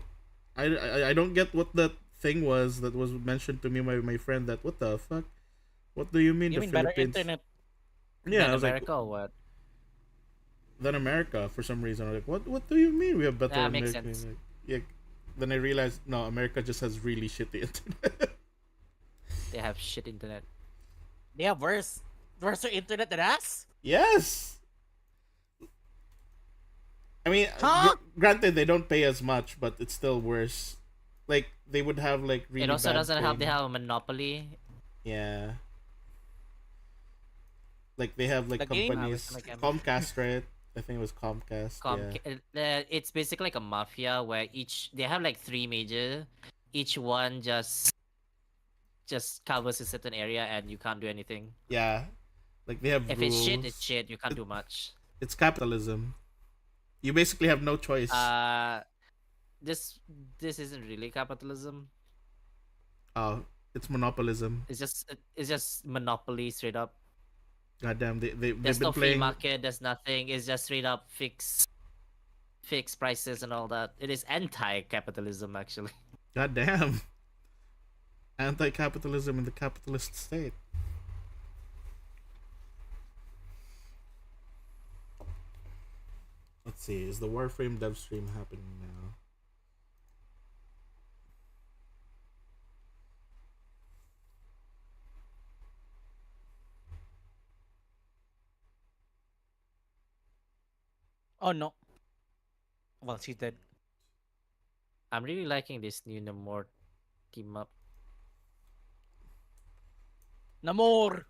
and I don't get what that thing was that was mentioned to me by my friend. That what the fuck? What do you mean You the mean better Philippines? internet? Yeah, Than I was like, America or what? than America for some reason. I'm like, what do you mean we have better Makes American? sense. Like, yeah. Then I realized no, America just has really shitty internet. They have shit internet. They have worse internet than us? Yes. I mean, Huh? granted they don't pay as much, but it's still worse. Like they would have like really It also bad doesn't help they thing. have a monopoly. Yeah. Like they have like The game? companies, Like, Comcast, right? I think it was Comcast. Yeah. It's basically like a mafia where they have like three major, each one just covers a certain area and you can't do anything. Yeah. Like they have If rules. it's shit. You can't do much. It's capitalism. You basically have no choice. This this isn't really capitalism. Oh, it's monopolism. It's just monopoly straight up. Goddamn, they've There's been no free playing. market. There's nothing. It's just straight up fixed prices and all that. It is anti-capitalism actually. Goddamn. Anti-capitalism in the capitalist state. Let's see. Is the Warframe dev stream happening now? Oh no. Well, she did. I'm really liking this new Namor team up. Namor!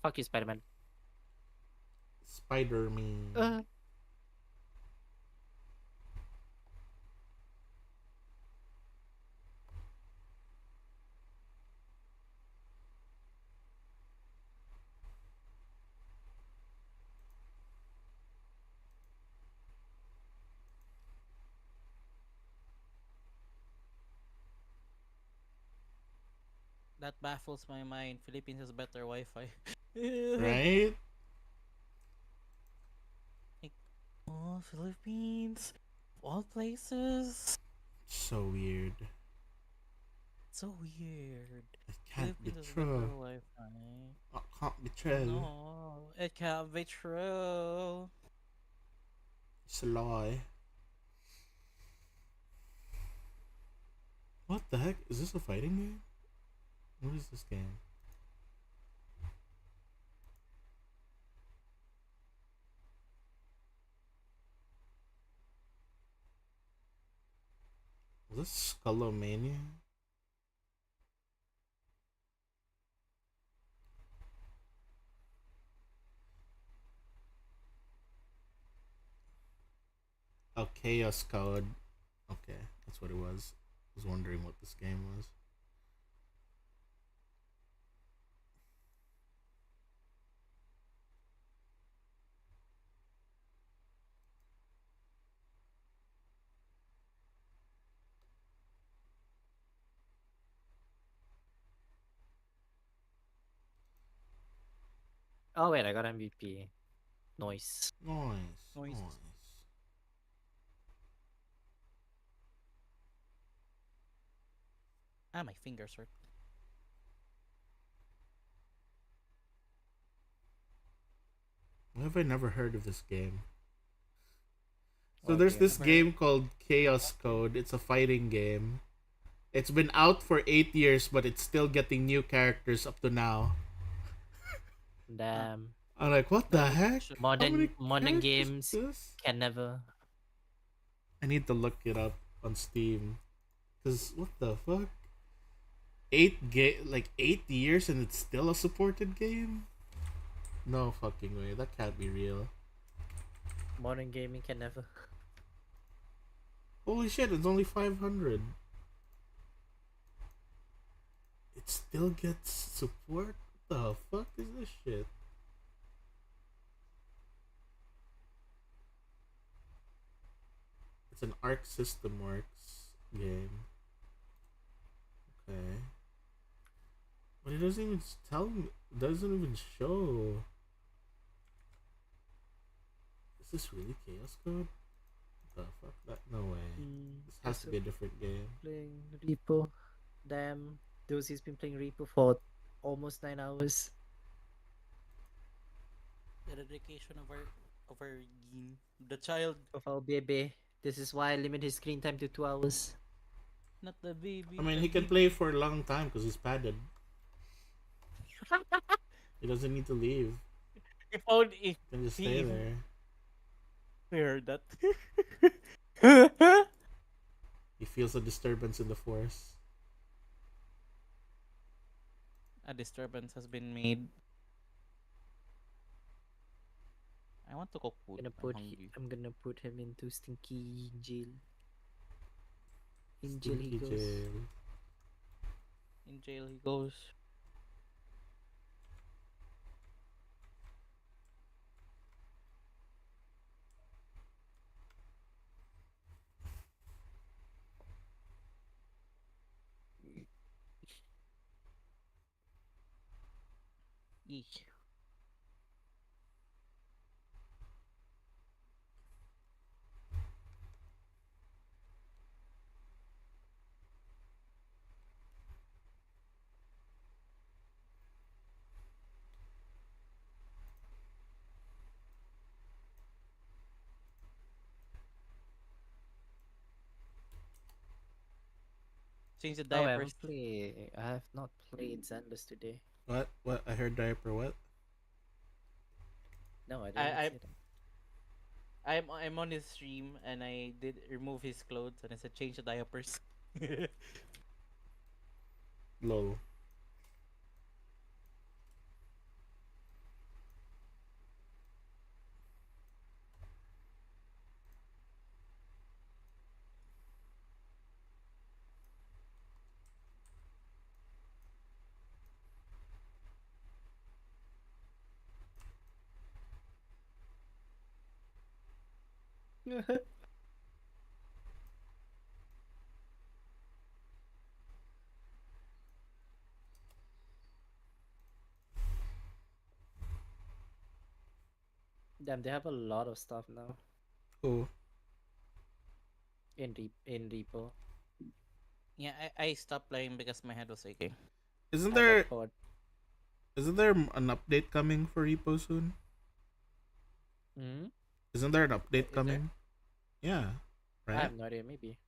Fuck you, Spider-Man. Spider-Man. That baffles my mind. Philippines has better Wi-Fi. Right? Oh, Philippines. Of all places. So weird. So weird. It can't be Philippines has better true. Wi-Fi. It can't be true. No, it can't be true. It's a lie. What the heck? Is this a fighting game? What is this game? Is this Skullomania? Oh, Chaos Code. Okay, that's what it was. I was wondering what this game was. Oh wait, I got MVP. Noise. Nice, Noise. nice. Ah, my fingers hurt. Why have I never heard of this game? So What there's game? this game called Chaos Code. It's a fighting game. It's been out for 8 years, but it's still getting new characters up to now. Damn. I'm like, what the heck? How many Modern characters is games this? can never. I need to look it up on Steam. Cause what the fuck? 8 years and it's still a supported game? No fucking way. That can't be real. Modern gaming can never. Holy shit! It's only 500. It still gets support. What the fuck is this shit? It's an Arc System Works game. Okay. But it doesn't even tell me. It doesn't even show. Is this really Chaos Code? What the fuck? That no way. This has to be a different game. Playing Repo. Damn. Those he's been playing Repo for almost 9 hours. The dedication of our game. The child, Of our baby. This is why I limit his screen time to 2 hours. not the baby. I mean, the he can baby. play for a long time because he's padded. He doesn't need to leave. If only He can just he stay even there. heard that. He feels a disturbance in the force. A disturbance has been made. I want to cook food. I'm hungry. I'm gonna put him into stinky jail. In jail he Stinky goes. jail. In jail he goes. Eek. Change the Oh, I diapers. have not played Xandos today. What? What? I heard diaper. What? No, I I didn't I say that. I'm on his stream and I did remove his clothes and I said change the diapers. Lol. Damn, they have a lot of stuff now Cool. in Repo. Yeah, I stopped playing because my head was aching. Isn't I got there bored. isn't there an update coming for Repo soon? Hmm? Isn't there an update Is there? coming? Yeah, I right. have no idea. Maybe.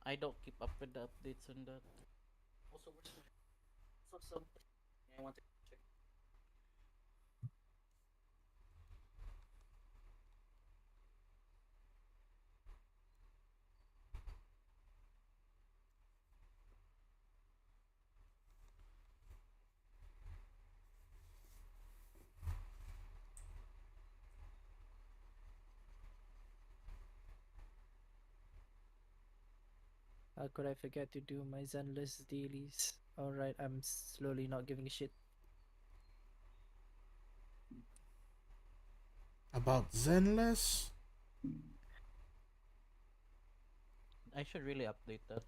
I don't keep up with the updates on that. Also, where's my some? I want to check. How could I forget to do my Zenless dailies? Alright, I'm slowly not giving a shit. About Zenless? I should really update that.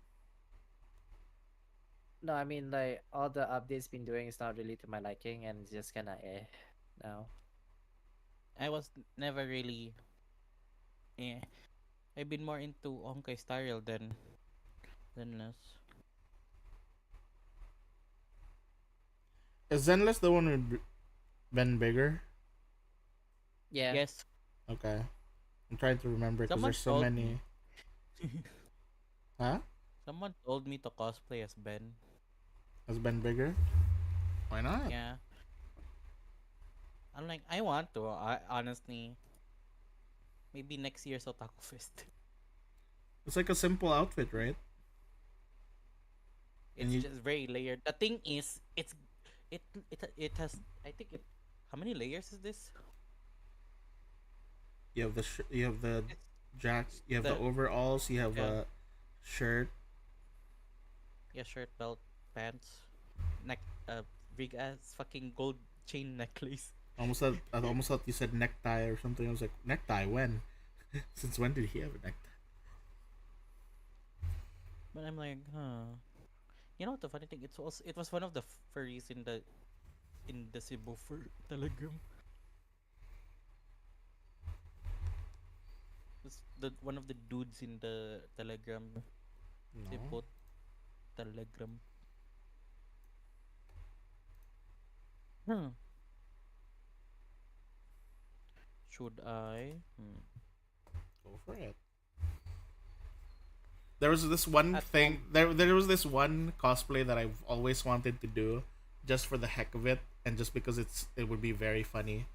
No, I mean like all the updates been doing is not really to my liking and it's just kinda now. I was never really. Eh. I've been more into Honkai Star Rail than less. Is Zenless the one with been bigger? Yeah. Yes, Okay, I'm trying to remember because someone there's so told me. many. Huh? Someone told me to cosplay as Ben. Has been bigger? Why not? Yeah, I'm like, I want to. I honestly, maybe next year's Otaku Fest. It's like a simple outfit, right? And It's you just very layered. The thing is, it has. I think it. How many layers is this? you have the you have the It's jacks, you have the the overalls, you have yeah a shirt. yeah shirt, belt, pants, neck, big ass fucking gold chain necklace. I almost thought you said necktie or something. I was like, necktie when? Since when did he have a necktie? But I'm like, huh. You know what the funny thing? It was one of the furries in the Cebu fur telegram. It's the one of the dudes in the telegram. No. Cebu telegram. Hmm. Should I? Hmm. Go for it. There was this one At thing. home. There was this one cosplay that I've always wanted to do, just for the heck of it, and just because it would be very funny.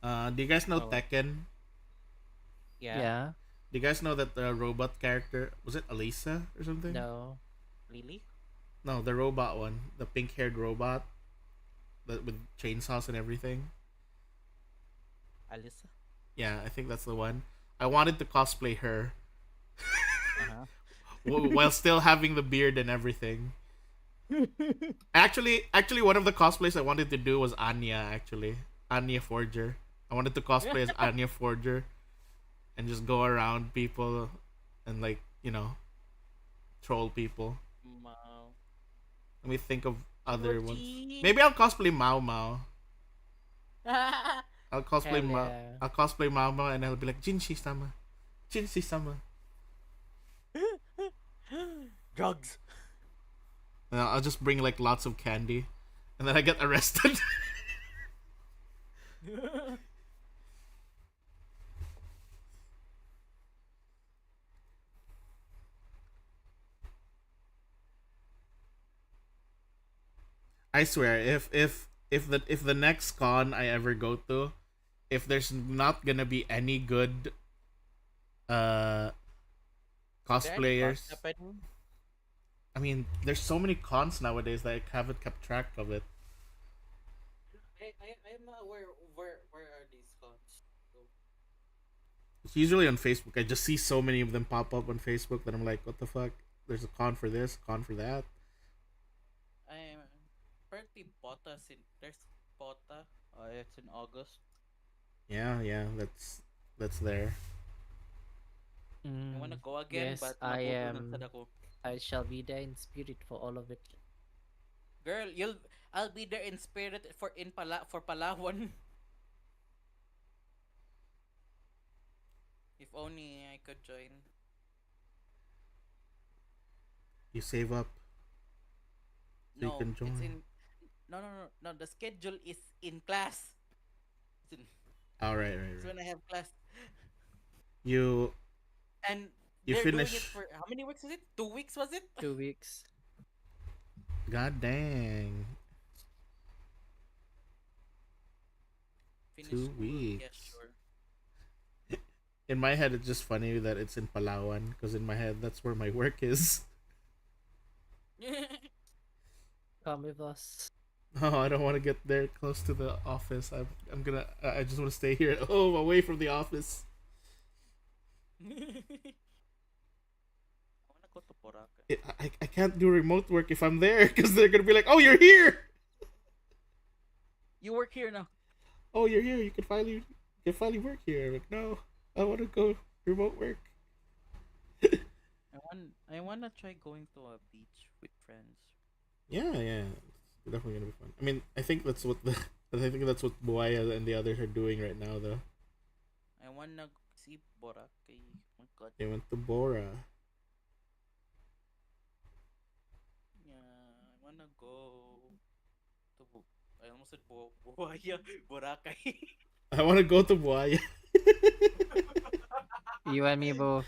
Do you guys know Oh Tekken? yeah. Yeah. Do you guys know that the robot character was it Elisa or something? No. Lily. No, the robot one, the pink-haired robot, that with chainsaws and everything. Alyssa. Yeah, I think that's the one. I wanted to cosplay her Uh huh. while still having the beard and everything. Actually, one of the cosplays I wanted to do was Anya. Actually, Anya Forger. I wanted to cosplay as Anya Forger and just go around people and troll people. Wow. Let me think of other ones. Georgie. Maybe I'll cosplay Mao Mao. Hell yeah. I'll cosplay Mao Mao and I'll be like Jinshi sama, Jinshi sama. Drugs. And I'll just bring like lots of candy, and then I get arrested. I swear, if the next con I ever go to, if there's not gonna be any good uh Is there any cons cosplayers, happening? I mean, there's so many cons nowadays that I haven't kept track of it. I'm not aware where are these cons. So, It's usually on Facebook. I just see so many of them pop up on Facebook that I'm like, what the fuck? There's a con for this, con for that. I'm apparently Pota's in there's Pota. It's in August. Yeah, that's there. I wanna go again, Yes, but I mabubunod sad am. ako. I shall be there in spirit for all of it. Girl, I'll be there in spirit for Palawan. If only I could join. You save up so you No, can it's join. in. No. The schedule is in class. It's, in, All right, it's right. when I have class, You and you they're doing it finish. for how many weeks was it? 2 weeks was it? 2 weeks. God dang. Finish Two school. Yeah, weeks. sure. In my head, it's just funny that it's in Palawan because in my head, that's where my work is. Come with us. Oh, I don't want to get there close to the office. I'm gonna. I just want to stay here at home, away from the office. I wanna go to Boracay. I can't do remote work if I'm there because they're gonna be like, "Oh, you're here. You work here now. Oh, you're here. You can finally work here." I'm like, no, I want to go remote work. I wanna try going to a beach with friends. Yeah, it's definitely gonna be fun. I mean, I think that's what Buaya and the others are doing right now, though. I wanna see Boracay. Oh my god. They went to Bora. Yeah, I wanna go to. I almost said Buaya, Boracay. I want to go to Buaya. You and me both.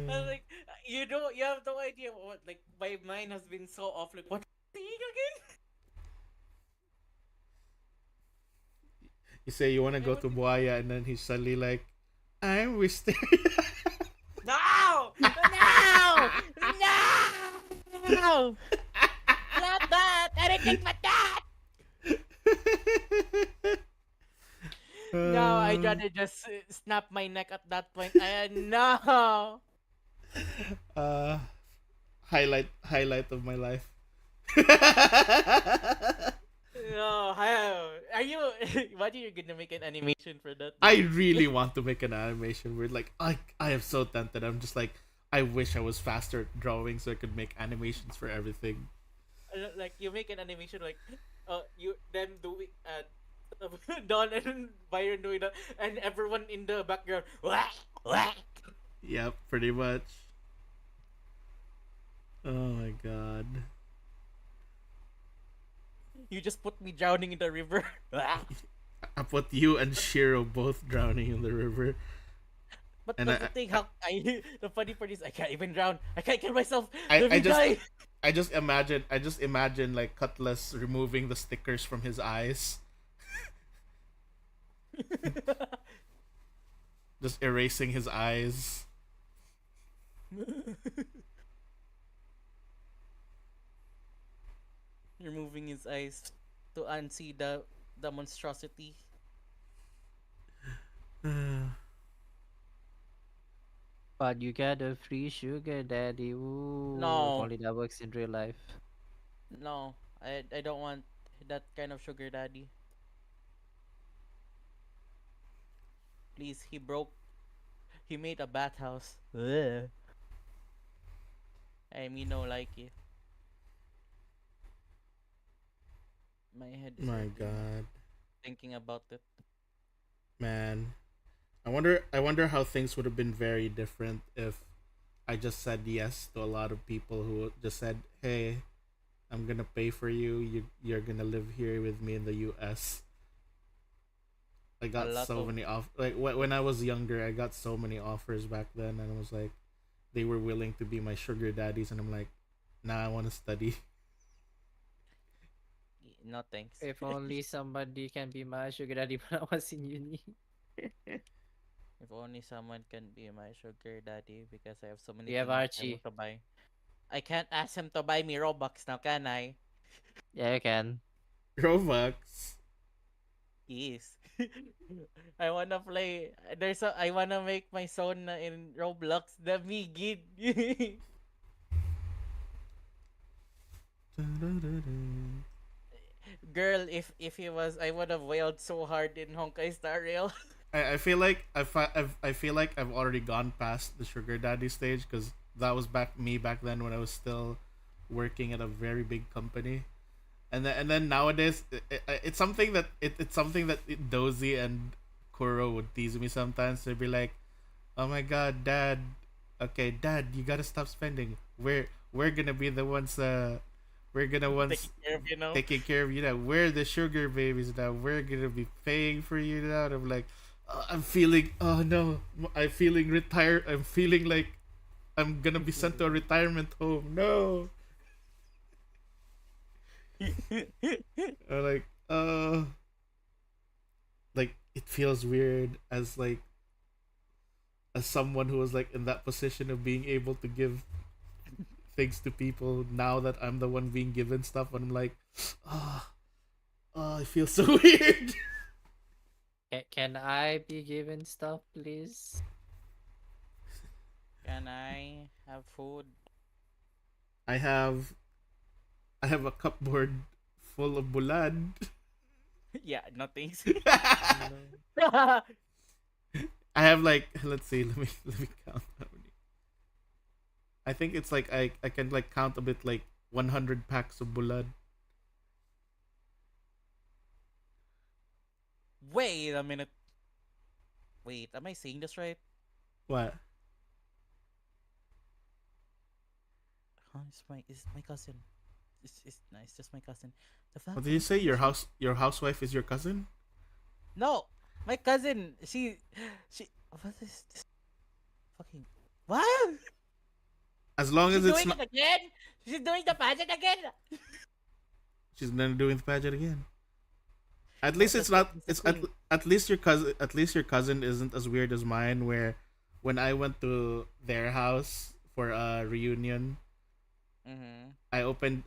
I was like, you have no idea what. Like, my mind has been so off. Like, what thing again? You say you want to I go want to to- Buaya, and then he's suddenly like, "I'm Wisteria." No! No! No! Not that! Anything but that! No, I'd rather just snap my neck at that point. No! uh, highlight of my life. No, how? Are you. What are you gonna make an animation for that? I really want to make an animation where like I am so tempted. I'm just like I wish I was faster at drawing so I could make animations for everything. Like, you make an animation like, you them doing Don and Byron doing that, and everyone in the background. Whack, whack. Yep, pretty much. Oh my god. You just put me drowning in the river. Whack. I put you and Shiro both drowning in the river. But And that's the thing. How the funny part is I can't even drown. I can't kill myself. I Let me just die. I just imagine like Cutlass removing the stickers from his eyes. Just erasing his eyes. Removing his eyes to unsee the monstrosity. But you get a free sugar daddy. Ooh. No. If only that works in real life. No, I don't want that kind of sugar daddy. Please, he made a bathhouse. Ugh. I mean, no like it. My head is My hurting god. thinking about it. Man. I wonder how things would have been very different if I just said yes to a lot of people who just said, "Hey, I'm gonna pay for you. You're gonna live here with me in the U.S." I got lot so of- many like when I was younger, I got so many offers back then, and I was like, they were willing to be my sugar daddies, and I'm like, nah, I want to study. No thanks. If only somebody can be my sugar daddy when I was in uni. If only someone can be my sugar daddy, because I have so many You have things I Archie. want to buy. I can't ask him to buy me Robux now, can I? Yeah, you can. Robux. Yes. I wanna play. I wanna make my son in Roblox the Migid. Girl, if he was, I would have wailed so hard in Honkai Star Rail. I feel like I feel like I've already gone past the sugar daddy stage because that was back then when I was still working at a very big company, and then nowadays it's something that Dozy and Kuro would tease me sometimes. They'd be like, "Oh my god, Dad, okay, Dad, you gotta stop spending. we're gonna be the ones we're gonna Taking care of you know. taking care of you now. We're the sugar babies now. We're gonna be paying for you now. And I'm like, I'm feeling. Oh no, I'm feeling retired. I'm feeling like I'm gonna be sent to a retirement home. No. I'm like it feels weird as someone who was like in that position of being able to give things to people now that I'm the one being given stuff and I'm like, oh, oh it feels so weird. Can I be given stuff, please? Can I have food? I have I have a cupboard full of bulad. Yeah, no thanks. I have like let's see, let me count how many. I think it's like I can like count a bit like 100 packs of bulad. Wait a minute. Wait, am I saying this right? What? Huh? It's my cousin. It's nice, just my cousin. The fact What did you say? Your housewife is your cousin? No, my cousin. She. What is this? Fucking. What? As long She's as it's doing not it again. She's doing the pageant again. she's not doing the pageant again. At least it's that's not. the It's thing. at least your cousin. At least your cousin isn't as weird as mine. Where when I went to their house for a reunion, Mm-hmm. I opened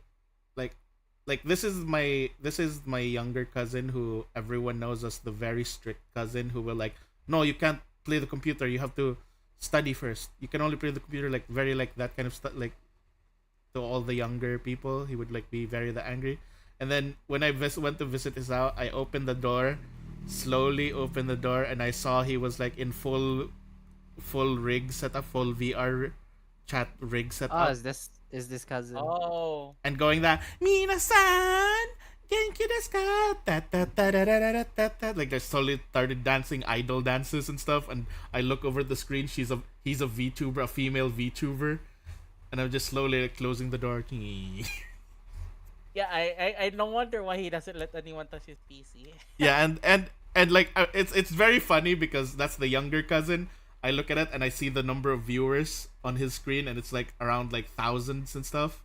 like this is my younger cousin who everyone knows as the very strict cousin who will like no you can't play the computer, you have to study first, you can only play the computer, like very like that kind of stuff, like to all the younger people he would like be very that angry. And then when I went to visit his house, I opened the door, slowly opened the door, and I saw he was like in full rig setup, full VR chat rig Oh, setup, is this cousin? Oh. and going that Minasan genki desu ka ta ta ta da da da da da da, like they slowly started dancing idol dances and stuff. And I look over the screen, he's a VTuber, a female VTuber, and I'm just slowly like, closing the door. Yeah, I no wonder why he doesn't let anyone touch his PC. Yeah, and like it's very funny because that's the younger cousin. I look at it and I see the number of viewers on his screen, and it's like around like thousands and stuff.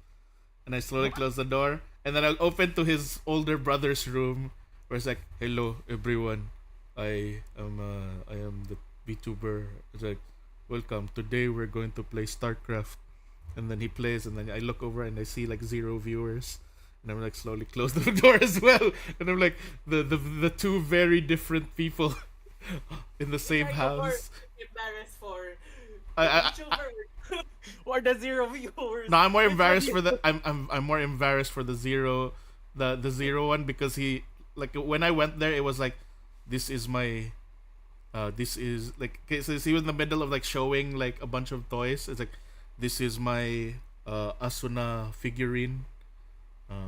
And I slowly close the door, and then I open to his older brother's room, where it's like, "Hello, everyone. I am the VTuber." It's like, "Welcome. Today we're going to play StarCraft." And then he plays, and then I look over and I see like 0 viewers. And I'm like slowly close the door as well. And I'm like the two very different people in the same Are you more house. embarrassed for I- the I- YouTuber or the 0 viewers? No, I'm more Which one embarrassed you- for the I'm more embarrassed for the zero one, because he like when I went there it was like this is my this is like, okay, so he was in the middle of like showing like a bunch of toys. It's like this is my Asuna figurine.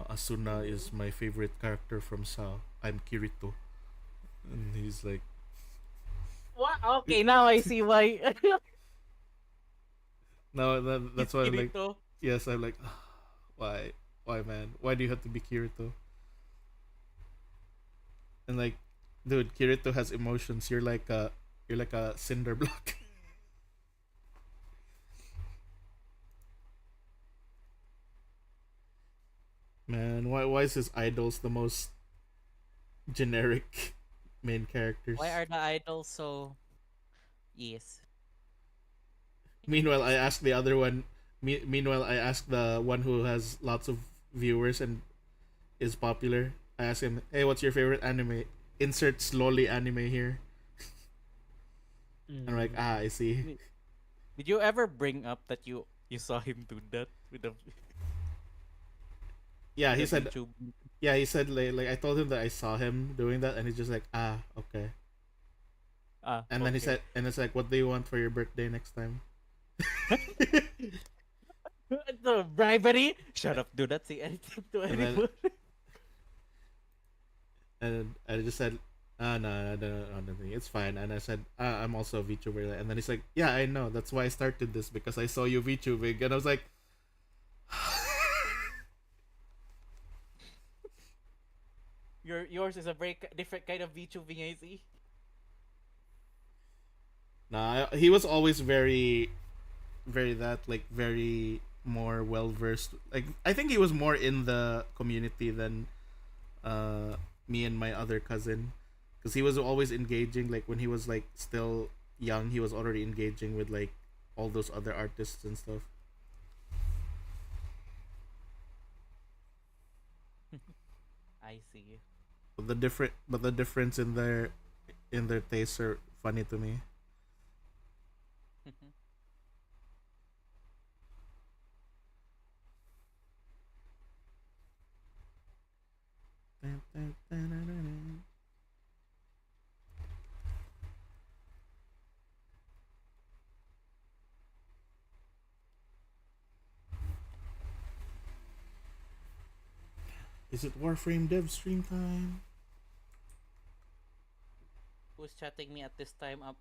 Asuna is my favorite character from Sao. I'm Kirito. And he's like, What? Okay, now I see why. no, that's why I'm like, Kirito. yes, I'm like, why, man? Why do you have to be Kirito? And like, dude, Kirito has emotions. You're like a cinder block. Man, why is his idols the most generic main characters? Why are the idols so? Yes. Meanwhile, I asked the other one. Meanwhile, I asked the one who has lots of viewers and is popular. I asked him, "Hey, what's your favorite anime?" Insert slowly anime here. I'm like, I see. Did you ever bring up that you saw him do that with the Yeah, he the said. YouTube? Yeah, he said like I told him that I saw him doing that, and he's just like, okay. And then he Okay. said, and it's like, what do you want for your birthday next time? The bribery. Shut up! Do not say anything to And then- anyone. And I just said, no, I don't think it's fine. And I said, I'm also a VTuber. And then he's like, yeah, I know. That's why I started this, because I saw you VTubing. And I was like, yours is a very different kind of VTubing, I see. Nah, he was always very, very that like very more well versed. Like I think he was more in the community than uh me and my other cousin, because he was always engaging. Like when he was like still young, he was already engaging with like all those other artists and stuff. I see. But the difference in their tastes are funny to me. Is it Warframe dev stream time? Who's chatting me at this time up?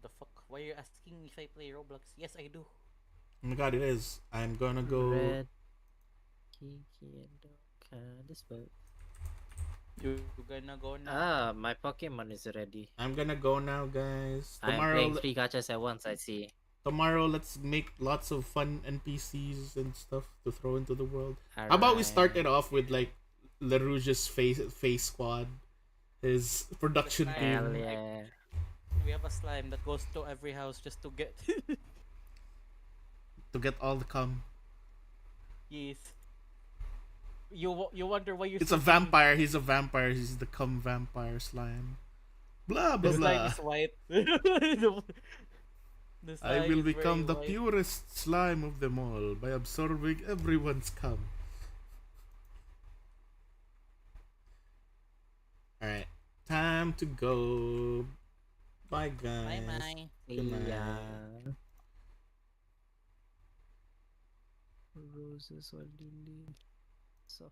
The fuck? Why are you asking if I play Roblox? Yes, I do. Oh my god, it is. I'm gonna go. Red, Kiki, and Doka. This boat. You gonna go now? Ah, my Pokemon is ready. I'm gonna go now, guys. I'm Tomorrow, playing 3 gachas at once, I see. tomorrow, let's make lots of fun NPCs and stuff to throw into the world. How about we start it off with like LaRouge's face squad, his production Hell Hell team. yeah. We have a slime that goes to every house just to get. To get all the cum. Yes. You wonder why you. It's a vampire. He's a vampire. He's the cum vampire slime. Blah blah The slime blah. is white. The I slime will is very become the white. purest slime of them all by absorbing everyone's cum. Alright. Time to go. Bye, guys. Bye bye. Good night. Yeah. Roses or lily. So.